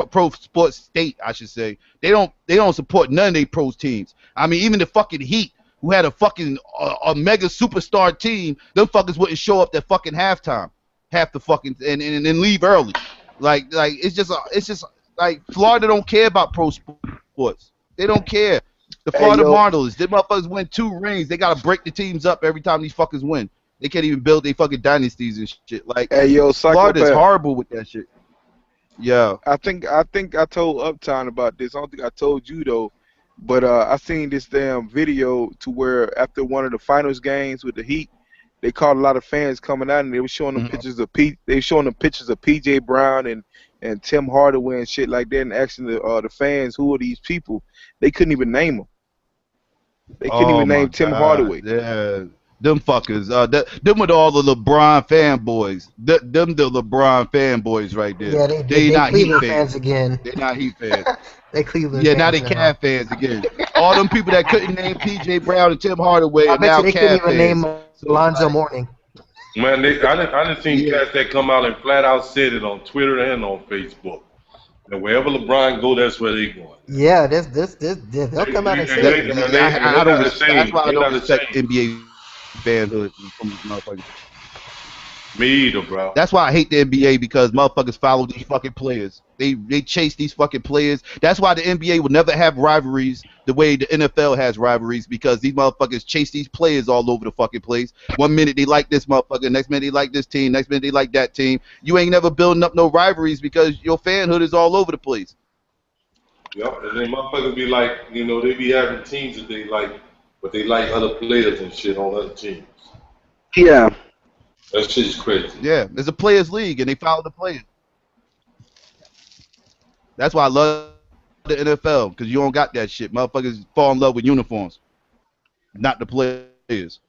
M: pro sports state, I should say. They don't support none of their pro teams. I mean, even the fucking Heat, who had a fucking a mega superstar team, them fuckers wouldn't show up at fucking halftime, half the fucking and leave early. Like it's just like Florida don't care about pro sports. They don't care. The Florida Marlins, them motherfuckers win 2 rings. They gotta break the teams up every time these fuckers win. They can't even build their fucking dynasties and shit. Like Florida's horrible with that shit. Yeah.
G: I think I told Uptown about this. I don't think I told you though. But I seen this damn video to where after one of the finals games with the Heat, they caught a lot of fans coming out and they were showing them pictures of PJ Brown and Tim Hardaway and shit like that, and asking the fans who are these people. They couldn't even name them. They couldn't even name Tim Hardaway.
M: Yeah, them fuckers. Them with all the LeBron fanboys. Them the LeBron fanboys right there.
K: Yeah, they
M: not
K: Cleveland
M: Heat
K: fans again.
M: They're not Heat fans.
K: They Cleveland.
M: Yeah,
K: fans
M: now they Cavs fans again. All them people that couldn't name PJ Brown and Tim Hardaway
K: I
M: are
K: bet
M: now
K: you they couldn't
M: Cavs
K: even
M: fans.
K: name Alonzo Mourning.
E: Man, I done seen cats that come out and flat out said it on Twitter and on Facebook. And wherever LeBron go, that's where they going.
K: Yeah, they'll come out and say it.
M: That's why I don't respect NBA fanhood from motherfuckers.
E: Me either, bro.
M: That's why I hate the NBA, because motherfuckers follow these fucking players. They chase these fucking players. That's why the NBA will never have rivalries the way the NFL has rivalries, because these motherfuckers chase these players all over the fucking place. One minute they like this motherfucker, next minute they like this team, next minute they like that team. You ain't never building up no rivalries because your fanhood is all over the place.
E: Yep, and then motherfuckers be like, you know, they be having teams that they like, but they like other players and shit on other teams.
R: Yeah.
E: That shit is crazy.
M: Yeah, it's a players' league, and they follow the players. That's why I love the NFL, because you don't got that shit. Motherfuckers fall in love with uniforms, not the players.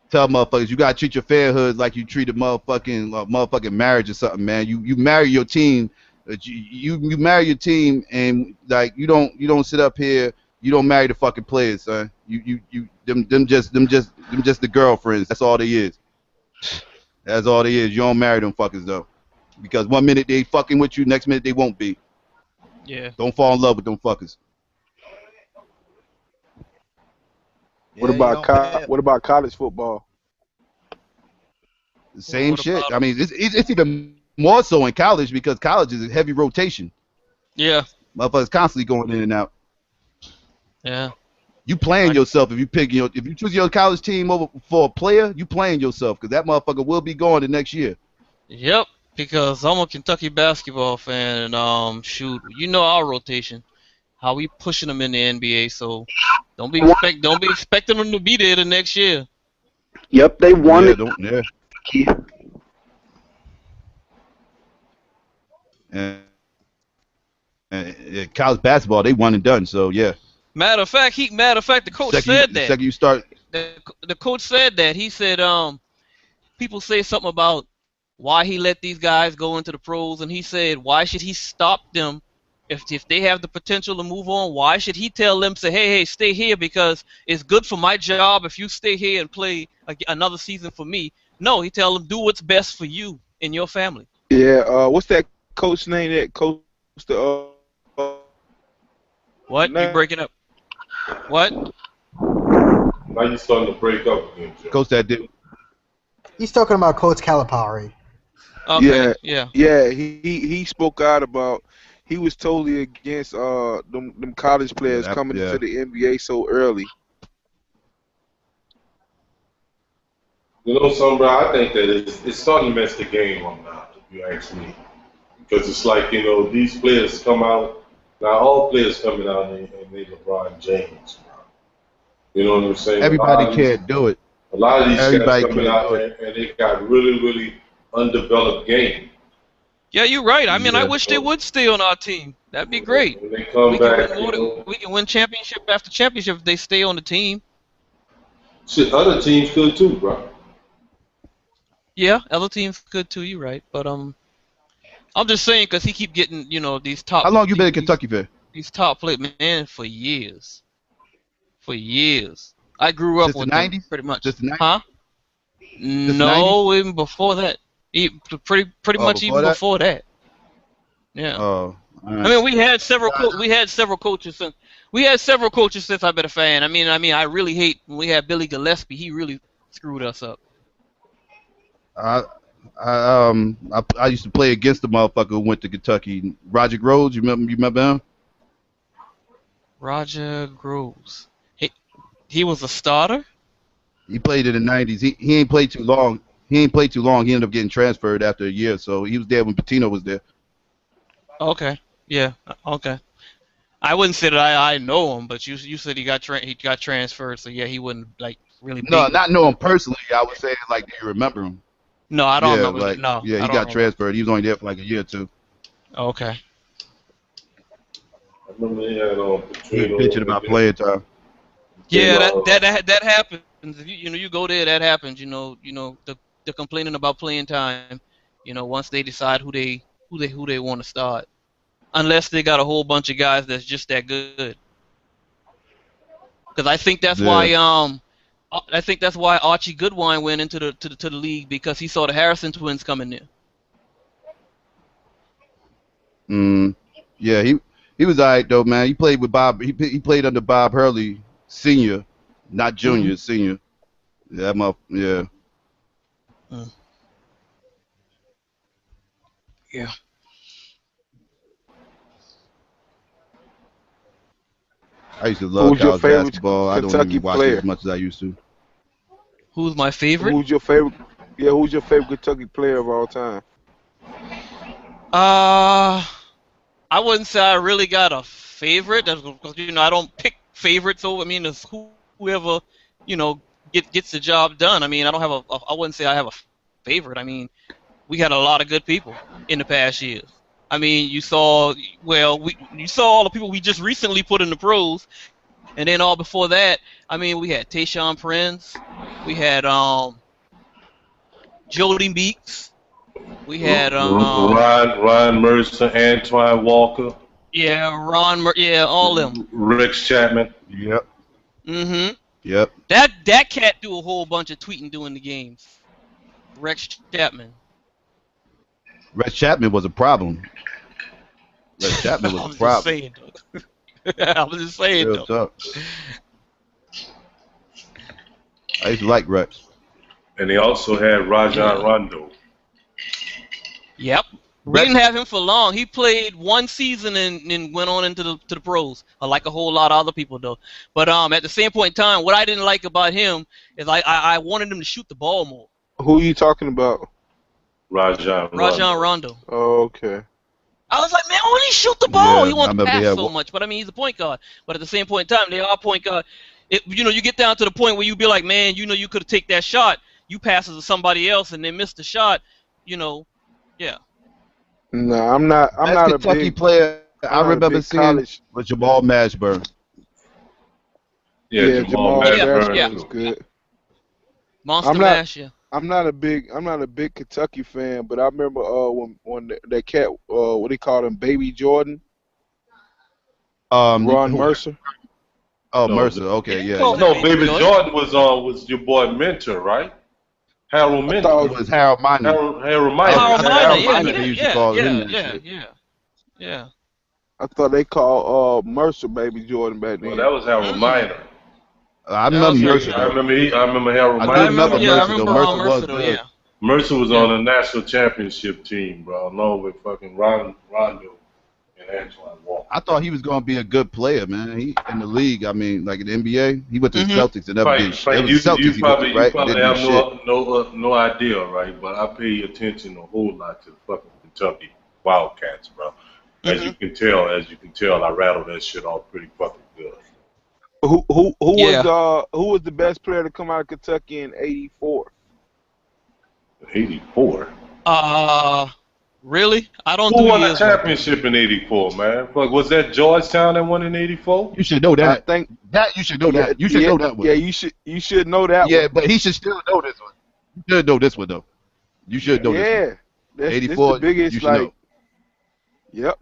M: Tell motherfuckers you gotta treat your fanhood like you treat a motherfucking marriage or something, man. You marry your team, you marry your team, and like you don't sit up here. You don't marry the fucking players, son. Them just the girlfriends. That's all they is. That's all they is. You don't marry them fuckers though, because one minute they fucking with you, next minute they won't be.
L: Yeah.
M: Don't fall in love with them fuckers.
G: What about college football?
M: The same shit. I mean, it's even more so in college, because college is a heavy rotation.
L: Yeah.
M: Motherfuckers constantly going in and out.
L: Yeah.
M: You playing yourself if you choose your college team over for a player. You playing yourself, because that motherfucker will be gone the next year.
L: Yep. Because I'm a Kentucky basketball fan, and shoot, you know our rotation, how we pushing them in the NBA. So don't be expecting them to be there the next year.
R: Yep, they won it.
M: And college basketball, they one and done. So yeah.
L: Matter of fact, the coach said that.
M: The second you start,
L: the coach said that. He said, people say something about why he let these guys go into the pros, and he said, why should he stop them if they have the potential to move on? Why should he tell them, say, hey, stay here because it's good for my job if you stay here and play another season for me? No, he tell them, do what's best for you and your family.
G: Yeah. What's that coach name? That coach
L: What? You breaking up? What?
E: Now you starting to break up again, Joe.
M: Coach that did.
D: He's talking about Coach Calipari.
L: Okay,
G: yeah. He spoke out about he was totally against them college players coming into the NBA so early.
E: You know something, bro? I think that it's starting to mess the game up now, if you ask me. Because it's like, you know, these players come out, now all players coming out and they LeBron James, bro. You know what I'm saying?
M: Everybody can't do it.
E: A lot of these
M: Everybody
E: guys coming out and they got really, really undeveloped game.
L: Yeah, you're right. I mean, I wish they would stay on our team. That'd be great.
E: When they come back,
L: we can win championship after championship if they stay on the team.
E: Shit, other teams could too, bro.
L: Yeah, other teams could too. You're right, but I'm just saying because he keep getting these top.
M: How long you been in Kentucky for?
L: These top players, man, for years. For years, I grew up with them pretty much.
M: Just the 90s?
L: Huh? No, even before that. Pretty much even before that. Yeah.
M: Oh. Right.
L: I mean, we had several coaches since I've been a fan. I mean, I really hate when we had Billy Gillispie. He really screwed us up.
M: I used to play against the motherfucker who went to Kentucky. Roger Groves, you remember him?
L: Roger Groves. He was a starter?
M: He played in the 90s. He ain't played too long. He ended up getting transferred after a year, so he was there when Pitino was there.
L: Okay. Yeah. Okay. I wouldn't say that I know him, but you said he got transferred, so yeah, he wouldn't really.
M: No, not know him personally. I was saying do you remember him?
L: No, I don't remember. No.
M: Yeah, he got transferred. He was only there for a year or two.
L: Okay.
E: I remember he had
M: he bitching about playing time.
L: Yeah, that happens. If you go there, that happens. The complaining about playing time. Once they decide who they want to start, unless they got a whole bunch of guys that's just that good. Because I think that's why Archie Goodwine went into the league, because he saw the Harrison twins coming there.
M: Yeah, he was alright though, man. He played with Bob. He played under Bob Hurley Senior, not Junior, Senior. Yeah.
L: Yeah.
M: I used to love
G: Who's your
M: college
G: favorite
M: basketball. I don't
G: Kentucky
M: even watch it as
G: player?
M: much as I used to.
L: Who's my favorite?
G: Who's your favorite? Yeah, who's your favorite Kentucky player of all time?
L: I wouldn't say I really got a favorite, because I don't pick favorites over. I mean, it's whoever gets the job done. I mean, I don't have I wouldn't say I have a favorite. I mean, we had a lot of good people in the past years. I mean, you saw all the people we just recently put in the pros, and then all before that, I mean, we had Tayshaun Prince, we had Jody Meeks, we had
E: Ryan Mercer, Antoine Walker.
L: Yeah, all them.
E: Rex Chapman.
M: Yep.
L: Mm-hmm.
M: Yep.
L: That cat do a whole bunch of tweeting during the games. Rex Chapman.
M: Rex Chapman was a problem. Rex Chapman was a problem.
L: I was just saying,
M: Real
L: though.
M: talk. I used to like Rex.
E: And they also had Rajon Rondo.
L: Yep. We didn't have him for long. He played one season and went on into the pros, like a whole lot of other people, though. But at the same point in time, what I didn't like about him is I wanted him to shoot the ball more.
G: Who are you talking about?
E: Rajon
L: Rondo.
G: Oh, okay.
L: I was like, man, why don't he shoot the ball?
M: Yeah,
L: He wants
M: I
L: to pass
M: remember,
L: so much. But, I mean, he's a point guard. But at the same point in time, they are point guard. You get down to the point where you be like, man, you could have taken that shot. You pass it to somebody else and they missed the shot. Yeah.
G: No, I'm not
M: Kentucky
G: a big
M: player I remember seeing
G: college.
M: was Jamal Mashburn.
E: Yeah, Jamal
G: Mashburn was good.
L: Monster Mash, yeah.
G: I'm not a big Kentucky fan, but I remember when that cat what they called him, Baby Jordan. Ron Mercer.
M: Oh, Mercer. Okay, yeah.
E: No, Baby Jordan was your boy Mentor, right? Harold Mentor.
M: It was Harold Miner.
E: Harold Miner.
M: They used to call him that shit.
L: Yeah.
G: I thought they called Mercer Baby Jordan back then.
E: Well, that was Harold Miner.
M: I remember Mercer.
E: I remember Harold Miner.
M: I remember Mercer, though. Mercer was good.
L: Yeah.
E: Mercer was on a national championship team, bro, along with fucking Rondo and Antoine Walker.
M: I thought he was going to be a good player, man. He in the league. I mean, like in the NBA, he went to the Celtics and never did shit.
E: You probably have no idea, right? But I pay attention a whole lot to the fucking Kentucky Wildcats, bro. As you can tell, I rattle that shit off pretty fucking good.
G: Who was the best player to come out of Kentucky in '84?
E: '84.
L: Really? I don't.
E: Who won the championship in '84, man? Fuck, was that Georgetown that won in '84?
M: You should know that.
G: I think
M: that you should know that. You should know that one.
G: Yeah, you should know that one.
M: Yeah, but he should still know this one. You should know this one though. You should know this one.
G: That's
M: 84.
G: The biggest,
M: you should know.
G: Yep.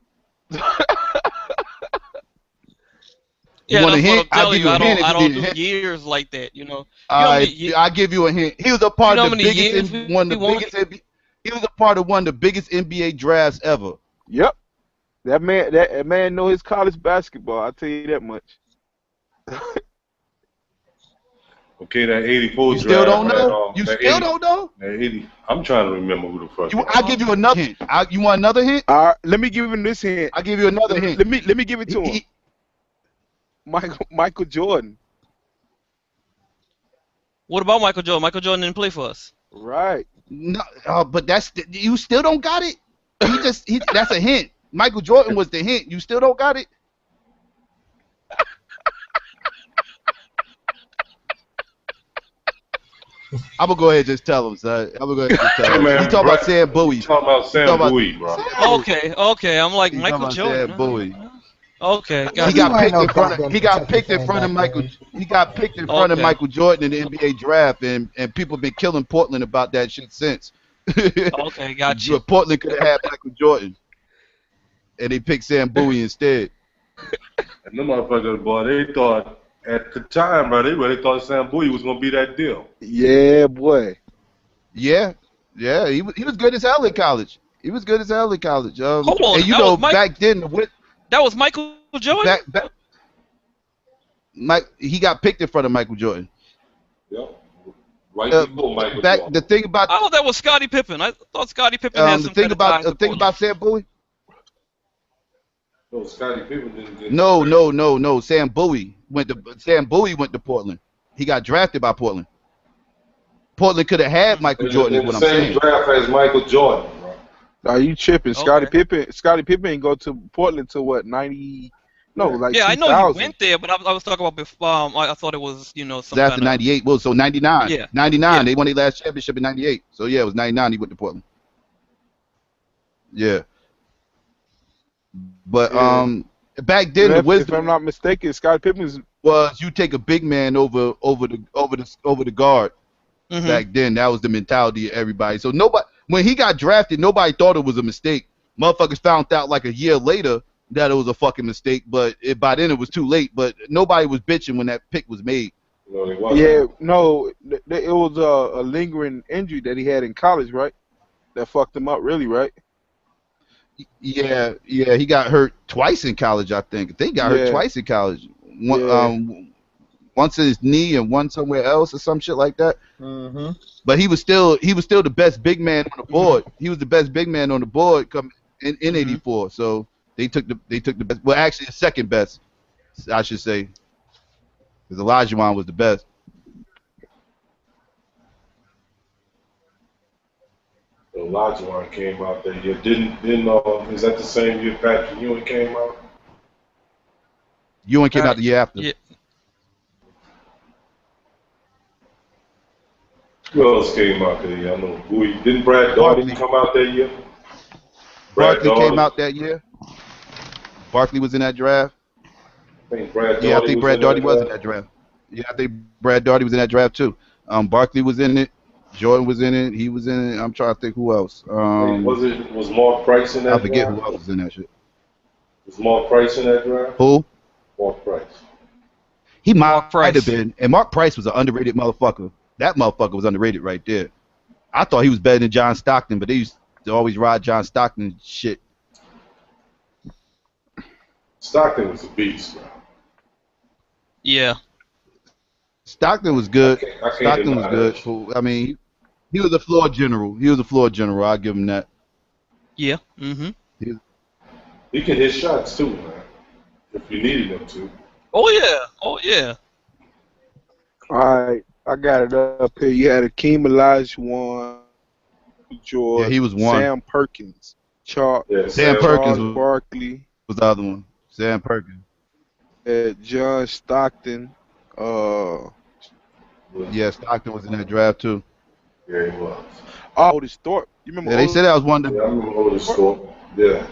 L: Yeah,
M: want a hint?
L: I'll give you a hint. I don't do
M: hint.
L: years like that,
M: I'll give you a hint. He was a part of the biggest. He was a part of one of the biggest NBA drafts ever.
G: Yep. That man know his college basketball. I'll tell you that much.
E: Okay, that '84
M: you
E: draft.
M: Still don't know? You still don't know?
E: I'm trying to remember who the fuck.
M: I'll give you another hint. You want another hint?
G: Let me give him this hint.
M: I'll give you another hint.
G: Let me give it to him. Michael Jordan.
L: What about Michael Jordan? Michael Jordan didn't play for us.
G: Right.
M: No, but you still don't got it. That's a hint. Michael Jordan was the hint. You still don't got it. I'm gonna go ahead and just tell him, son. I'm gonna go ahead and just tell him.
E: Man,
M: he talking about Sam Bowie.
E: Talking about Sam Bowie, bro.
L: Okay. I'm like Michael Jordan.
M: Sam Bowie.
L: Okay,
M: he got picked in front of. He got picked in front of Michael. He got picked in front of Michael Jordan in the NBA draft, and people been killing Portland about that shit since.
L: Okay, got you.
M: Portland could have had Michael Jordan, and they picked Sam Bowie instead.
E: And them motherfuckers, boy, they thought at the time, bro, they really thought Sam Bowie was gonna be that deal.
G: Yeah, boy.
M: Yeah, he was good as hell in college. He was good as hell in college.
L: Hold on,
M: and you know, back then,
L: that was Michael Jordan.
M: He got picked in front of Michael Jordan.
E: Yep. right before Michael Jordan.
M: The thing about
L: oh, that was Scottie Pippen. I thought Scottie Pippen had some kind of ties to
M: the thing
L: Portland.
M: about Sam Bowie.
E: No, Scottie Pippen didn't get.
M: No. Sam Bowie went to Portland. He got drafted by Portland. Portland could have had Michael Jordan. Is what I'm saying.
E: In the same draft as Michael Jordan, bro.
G: Are you tripping?
L: Okay.
G: Scottie Pippen ain't go to Portland till what 90? No, like
L: yeah,
G: 2000.
L: I know he went there, but I was talking about before. I thought it was some
M: After '98. Well, so '99.
L: Yeah.
M: 99.
L: Yeah.
M: They won their last championship in '98. So yeah, it was '99. He went to Portland. Yeah. But back then the wisdom,
G: if I'm not mistaken, Scottie Pippen
M: was you take a big man over the guard.
L: Mm-hmm.
M: Back then, that was the mentality of everybody. So when he got drafted, nobody thought it was a mistake. Motherfuckers found out like a year later that it was a fucking mistake, but by then it was too late. But nobody was bitching when that pick was made.
E: No, it wasn't.
G: Yeah, no, it was a lingering injury that he had in college, right? That fucked him up, really, right?
M: Yeah, he got hurt twice in college. I think he got hurt twice in college. Once in his knee and one somewhere else or some shit like that.
K: Mm-hmm.
M: But he was still the best big man on the board. He was the best big man on the board coming in '84. So they took the best. Well, actually, the second best, I should say, because Olajuwon was the best.
E: Olajuwon came out that year. Didn't is that the same year Patrick Ewing came out?
M: Ewing came out the year after.
L: Yeah.
E: Who else came out that year? I know. Didn't Brad Daugherty come out that year?
M: Barkley came out that year. Barkley was in that draft.
E: I think Brad
M: Daugherty was in that draft. Yeah, I think Brad Daugherty was in that draft too. Barkley was in it. Jordan was in it. He was in it. I'm trying to think who else.
E: Was Mark Price in that draft?
M: I forget who else was in that shit.
E: Was Mark Price in that draft?
M: Who?
E: Mark Price.
M: He might have been. And Mark Price was an underrated motherfucker. That motherfucker was underrated right there. I thought he was better than John Stockton, but they used to always ride John Stockton shit.
E: Stockton was a beast, bro.
L: Yeah.
M: Stockton was good.
E: Stockton was
M: good. I mean, he was a floor general. I'll give him that.
L: Yeah. Mm-hmm.
E: He can hit shots too, man. If you needed him to.
L: Oh yeah.
G: All right, I got it up here. You had Akeem Olajuwon, George.
M: Yeah, he was one.
G: Sam Perkins,
M: Sam Perkins
G: was Barkley
M: was the other one. Sam Perkins.
G: John Stockton.
M: Yeah, Stockton was in that draft too.
E: Yeah, he was.
G: Otis Thorpe. You remember?
M: Yeah, they said that was one of the.
E: Yeah, I remember Otis Thorpe. Yeah.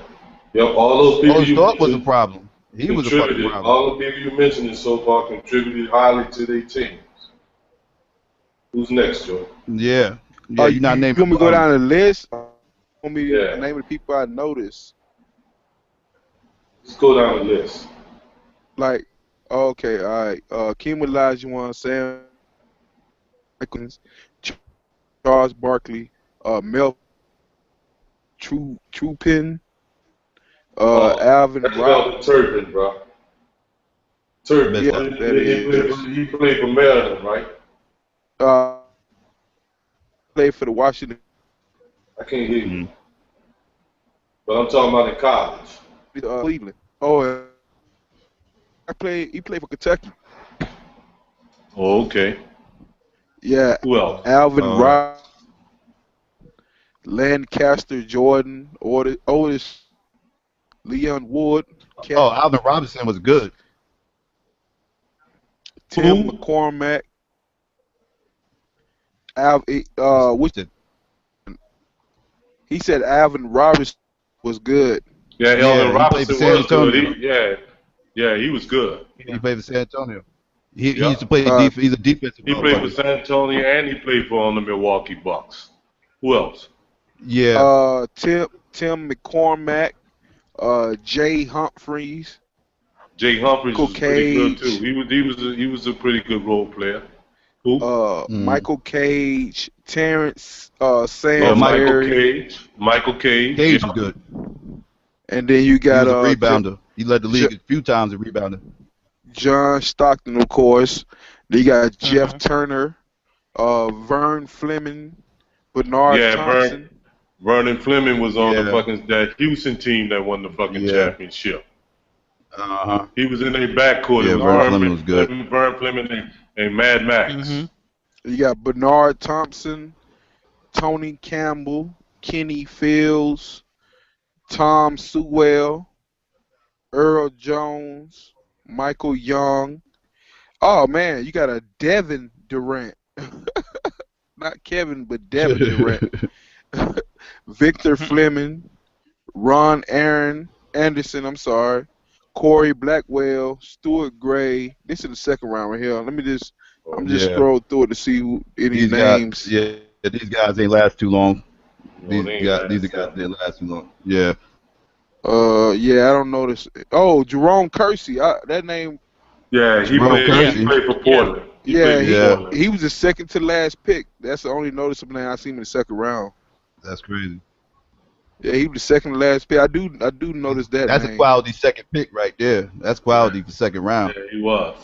E: Yep, all those people.
M: Otis Thorpe was a problem. He was a fucking problem.
E: All the people you mentioned so far contributed highly to their teams. Who's next, Joe?
M: Yeah. Yeah, you're not naming.
G: You want me to go down the list? Want me to name the people I noticed?
E: Let's go down the list.
G: Like, okay, all right. Akeem Olajuwon, Sam Perkins, Charles Barkley, Mel Troopin, Alvin
E: Turpin, bro. Turpin. He played for Maryland, right?
G: Played for the Washington.
E: I can't hear you. But I'm talking about in college.
G: Cleveland. Oh, he played for Kentucky.
E: Oh, okay.
G: Yeah.
E: Who else?
G: Alvin Robb, Lancaster Jordan, Otis, Leon Wood.
M: Alvin Robinson was good.
G: Tim McCormack. He said Alvin Robinson was good.
E: Yeah, Alvin Robinson was good. He was good.
M: He played for San Antonio. He used to play defense. He's a defensive.
E: He played for San Antonio and he played for the Milwaukee Bucks. Who else?
M: Yeah.
G: Tim McCormack, Jay Humphreys.
E: Jay Humphreys was pretty good too. He was a pretty good role player. Who?
G: Michael Cage, Terrence Sainsbury.
E: Michael Cage.
M: Cage was good.
G: And then you got
M: he was a rebounder. He led the league a few times in rebounding.
G: John Stockton, of course. Then you got Jeff Turner, Vern Fleming, Bernard
E: Yeah,
G: Thompson.
E: Vernon Fleming was on the
M: Yeah.
E: fucking that Houston team that won the fucking
M: Yeah.
E: championship.
M: Uh-huh.
E: He was in their backcourt.
M: Yeah,
E: It was
M: Vern Fleming was good.
E: Vern Fleming and Mad Max.
A: Mm-hmm.
G: You got Bernard Thompson, Tony Campbell, Kenny Fields, Tom Sewell, Earl Jones, Michael Young. Oh man, you got a Devin Durant. Not Kevin, but Devin Durant. Victor Fleming, Ron Anderson, I'm sorry, Corey Blackwell, Stuart Gray. This is the second round right here. Let me just, I'm just
M: Yeah.
G: scroll through it to see who, any
M: These
G: names.
M: guys, yeah, these guys ain't last too long.
E: No, they ain't
M: These guys didn't last too long. Yeah.
G: Yeah, I don't know this. Oh, Jerome Kersey. That name.
E: Yeah, he played for Portland.
G: He was the second to last pick. That's the only noticeable name I seen in the second round.
M: That's crazy.
G: Yeah, he was the second to last pick. I do notice that.
M: That's
G: name.
M: a quality second pick right there. That's quality for second round.
E: Yeah, he was.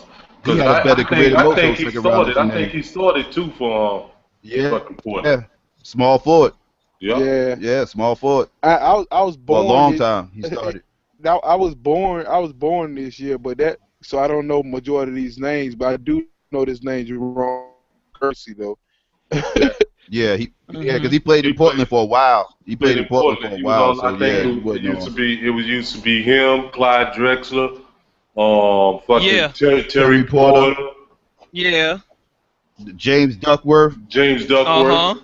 M: He had a better career than most of those second rounders.
E: I think he started too for fucking Portland.
M: Yeah, small forward.
E: Yep.
M: Yeah, small forward.
G: I was born
M: for a long time. He started.
G: Now I was born this year, but so I don't know majority of these names, but I do know this name Jerome Kersey though.
M: Yeah, because he played in Portland for a while. He played in Portland for a while. So
E: it used to be him, Clyde Drexler, Terry Porter.
A: Yeah.
M: James Duckworth.
A: Uh-huh.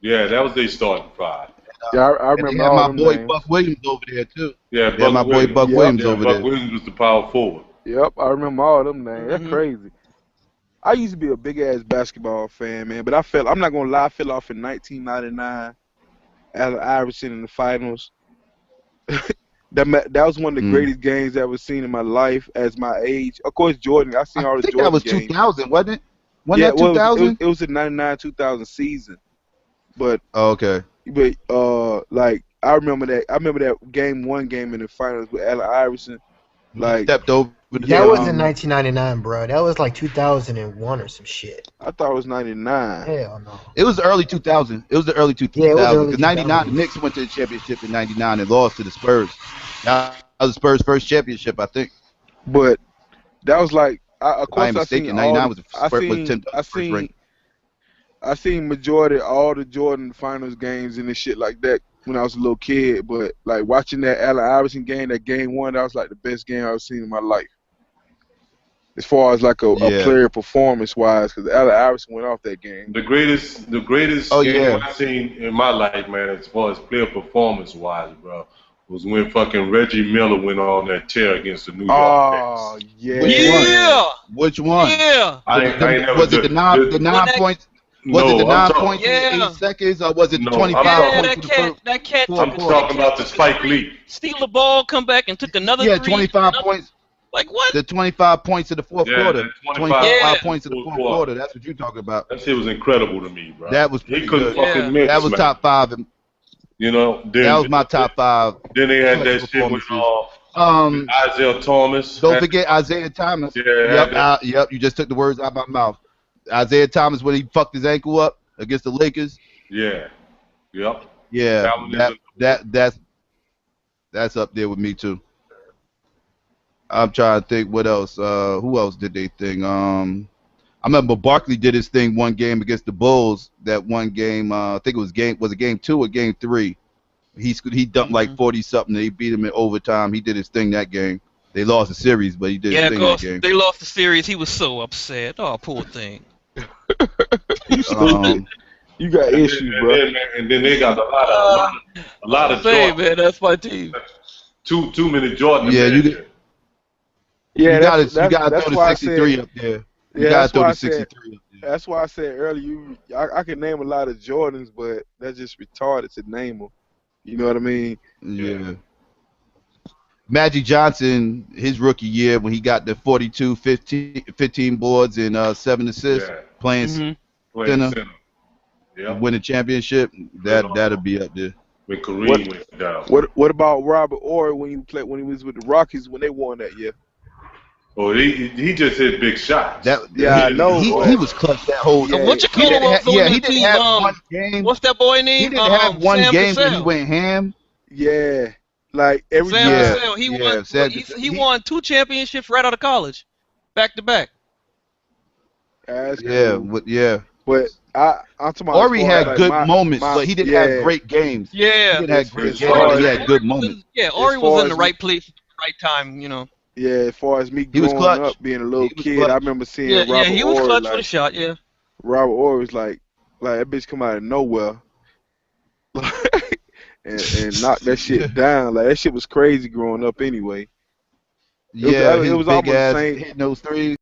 E: Yeah, that was their starting five.
G: Yeah, I remember.
M: And they had my boy Buck Williams over there too.
E: Yeah,
M: my boy Buck Williams over there.
E: Buck Williams was the power forward.
G: Yep, I remember all them names. That's crazy. I used to be a big ass basketball fan, man, but I'm not gonna lie, I fell off in 1999. Allen Iverson in the finals. That was one of the greatest games I've ever seen in my life as my age. Of course, Jordan. I seen all the Jordan games.
M: That was 2000, wasn't it?
G: Yeah,
M: that 2000?
G: It was the 99-2000 season. But
M: okay.
G: But like I remember that one game in the finals with Allen Iverson. Like
M: stepped over.
D: That wasn't 1999, bro. That was like 2001 or some shit.
G: I thought it was 99.
D: Hell no.
M: It was the early 2000s. It was the early 2000s.
D: Yeah, it was early
M: Because 99, the Knicks went to the championship in 99 and lost to the Spurs. That was the Spurs' first championship, I think.
G: But that was like, of course,
M: I ain't mistaken. 99 was the first ring.
G: I seen majority of all the Jordan finals games and shit like that when I was a little kid. But like watching that Allen Iverson game, that game one, that was like the best game I've seen in my life. As far as like a player performance wise, because Allen Iverson went off that game.
E: The greatest game I've seen in my life, man, as far as player performance wise, bro, was when fucking Reggie Miller went on that tear against the New York Knicks.
G: Oh yeah.
M: Which one?
A: Yeah.
M: Was it the 9 points? Was it the 9 points in 8 seconds, or was it the 25 points?
A: That cat.
E: I'm talking about the Spike Lee.
A: Steal the ball, come back and took another.
M: Yeah,
A: 3,
M: 25 points.
A: Like what?
M: The 25 points in the fourth quarter. 25 points in the fourth
E: quarter.
M: quarter. That's what you're talking about.
E: That shit was incredible to me, bro.
M: That was
E: he couldn't fucking miss.
M: That was top 5.
E: You know,
M: that was my top 5.
E: Then they had that shit with Isaiah Thomas.
M: Don't forget Isaiah Thomas.
E: Yeah.
M: Yep. You just took the words out of my mouth. Isaiah Thomas when he fucked his ankle up against the Lakers.
E: Yeah. Yep.
M: Yeah. That's up there with me too. I'm trying to think what else. Who else did they think? I remember Barkley did his thing one game against the Bulls. That one game, I think it was game 2 or game 3. He dumped like 40 something. They beat him in overtime. He did his thing that game. They lost the series, but he did his thing that game.
A: They lost the series. He was so upset. Oh, poor thing.
G: You got issues, bro.
E: And then they got a lot of
A: Jordan.
E: Man,
A: that's my team.
E: Too many Jordan.
M: Yeah, you got to throw the 63 up there. You got to throw the 63 up there.
G: That's why I said earlier, I can name a lot of Jordans, but that's just retarded to name them. You know what I mean?
M: Yeah. Magic Johnson, his rookie year when he got the 42, 15 boards and 7 assists, playing center, win a championship, that'll be up there.
E: When Kareem went down.
G: What about Robert Horry when he was with the Rockies when they won that year?
E: Oh, he just hit big shots.
G: Yeah, I know.
M: He was clutch that whole.
G: Yeah,
L: What you
M: He
L: call him
M: didn't
L: was
M: yeah,
L: on
M: he
L: the
M: didn't
L: team?
M: have one game.
L: What's that boy
M: He
L: name?
M: didn't have one
L: Sam
M: game where he
L: Cassell.
M: went ham.
G: Yeah, like every
L: Sam
G: time.
L: Cassell. He won.
M: Yeah, Sam
L: He won 2 championships right out of college, back to back.
G: That's
M: Yeah,
G: cool.
M: yeah.
G: But I'm talking about as
M: Ori
G: far as
M: had
G: like
M: good moments,
G: my
M: but he didn't have
G: yeah.
M: great games. He
L: Yeah.
M: didn't have great
G: As
M: games,
G: far
M: but he
G: as
M: had good moments.
L: Ori was
G: far
L: in the
G: as
L: right place at the right time.
G: yeah, as far as me
M: He was
G: growing
M: clutch.
G: up, being a little
M: He was
G: kid,
M: clutch.
G: I remember seeing
L: Yeah,
G: Robert
L: he was
G: Ory.
L: clutch with a
G: Like
L: shot. Yeah.
G: Robert Ory was like that bitch come out of nowhere, and knock that shit down. Like that shit was crazy growing up. Anyway,
M: Yeah,
G: it
M: his
G: was
M: big
G: almost the
M: ass
G: same.
M: hitting those threes.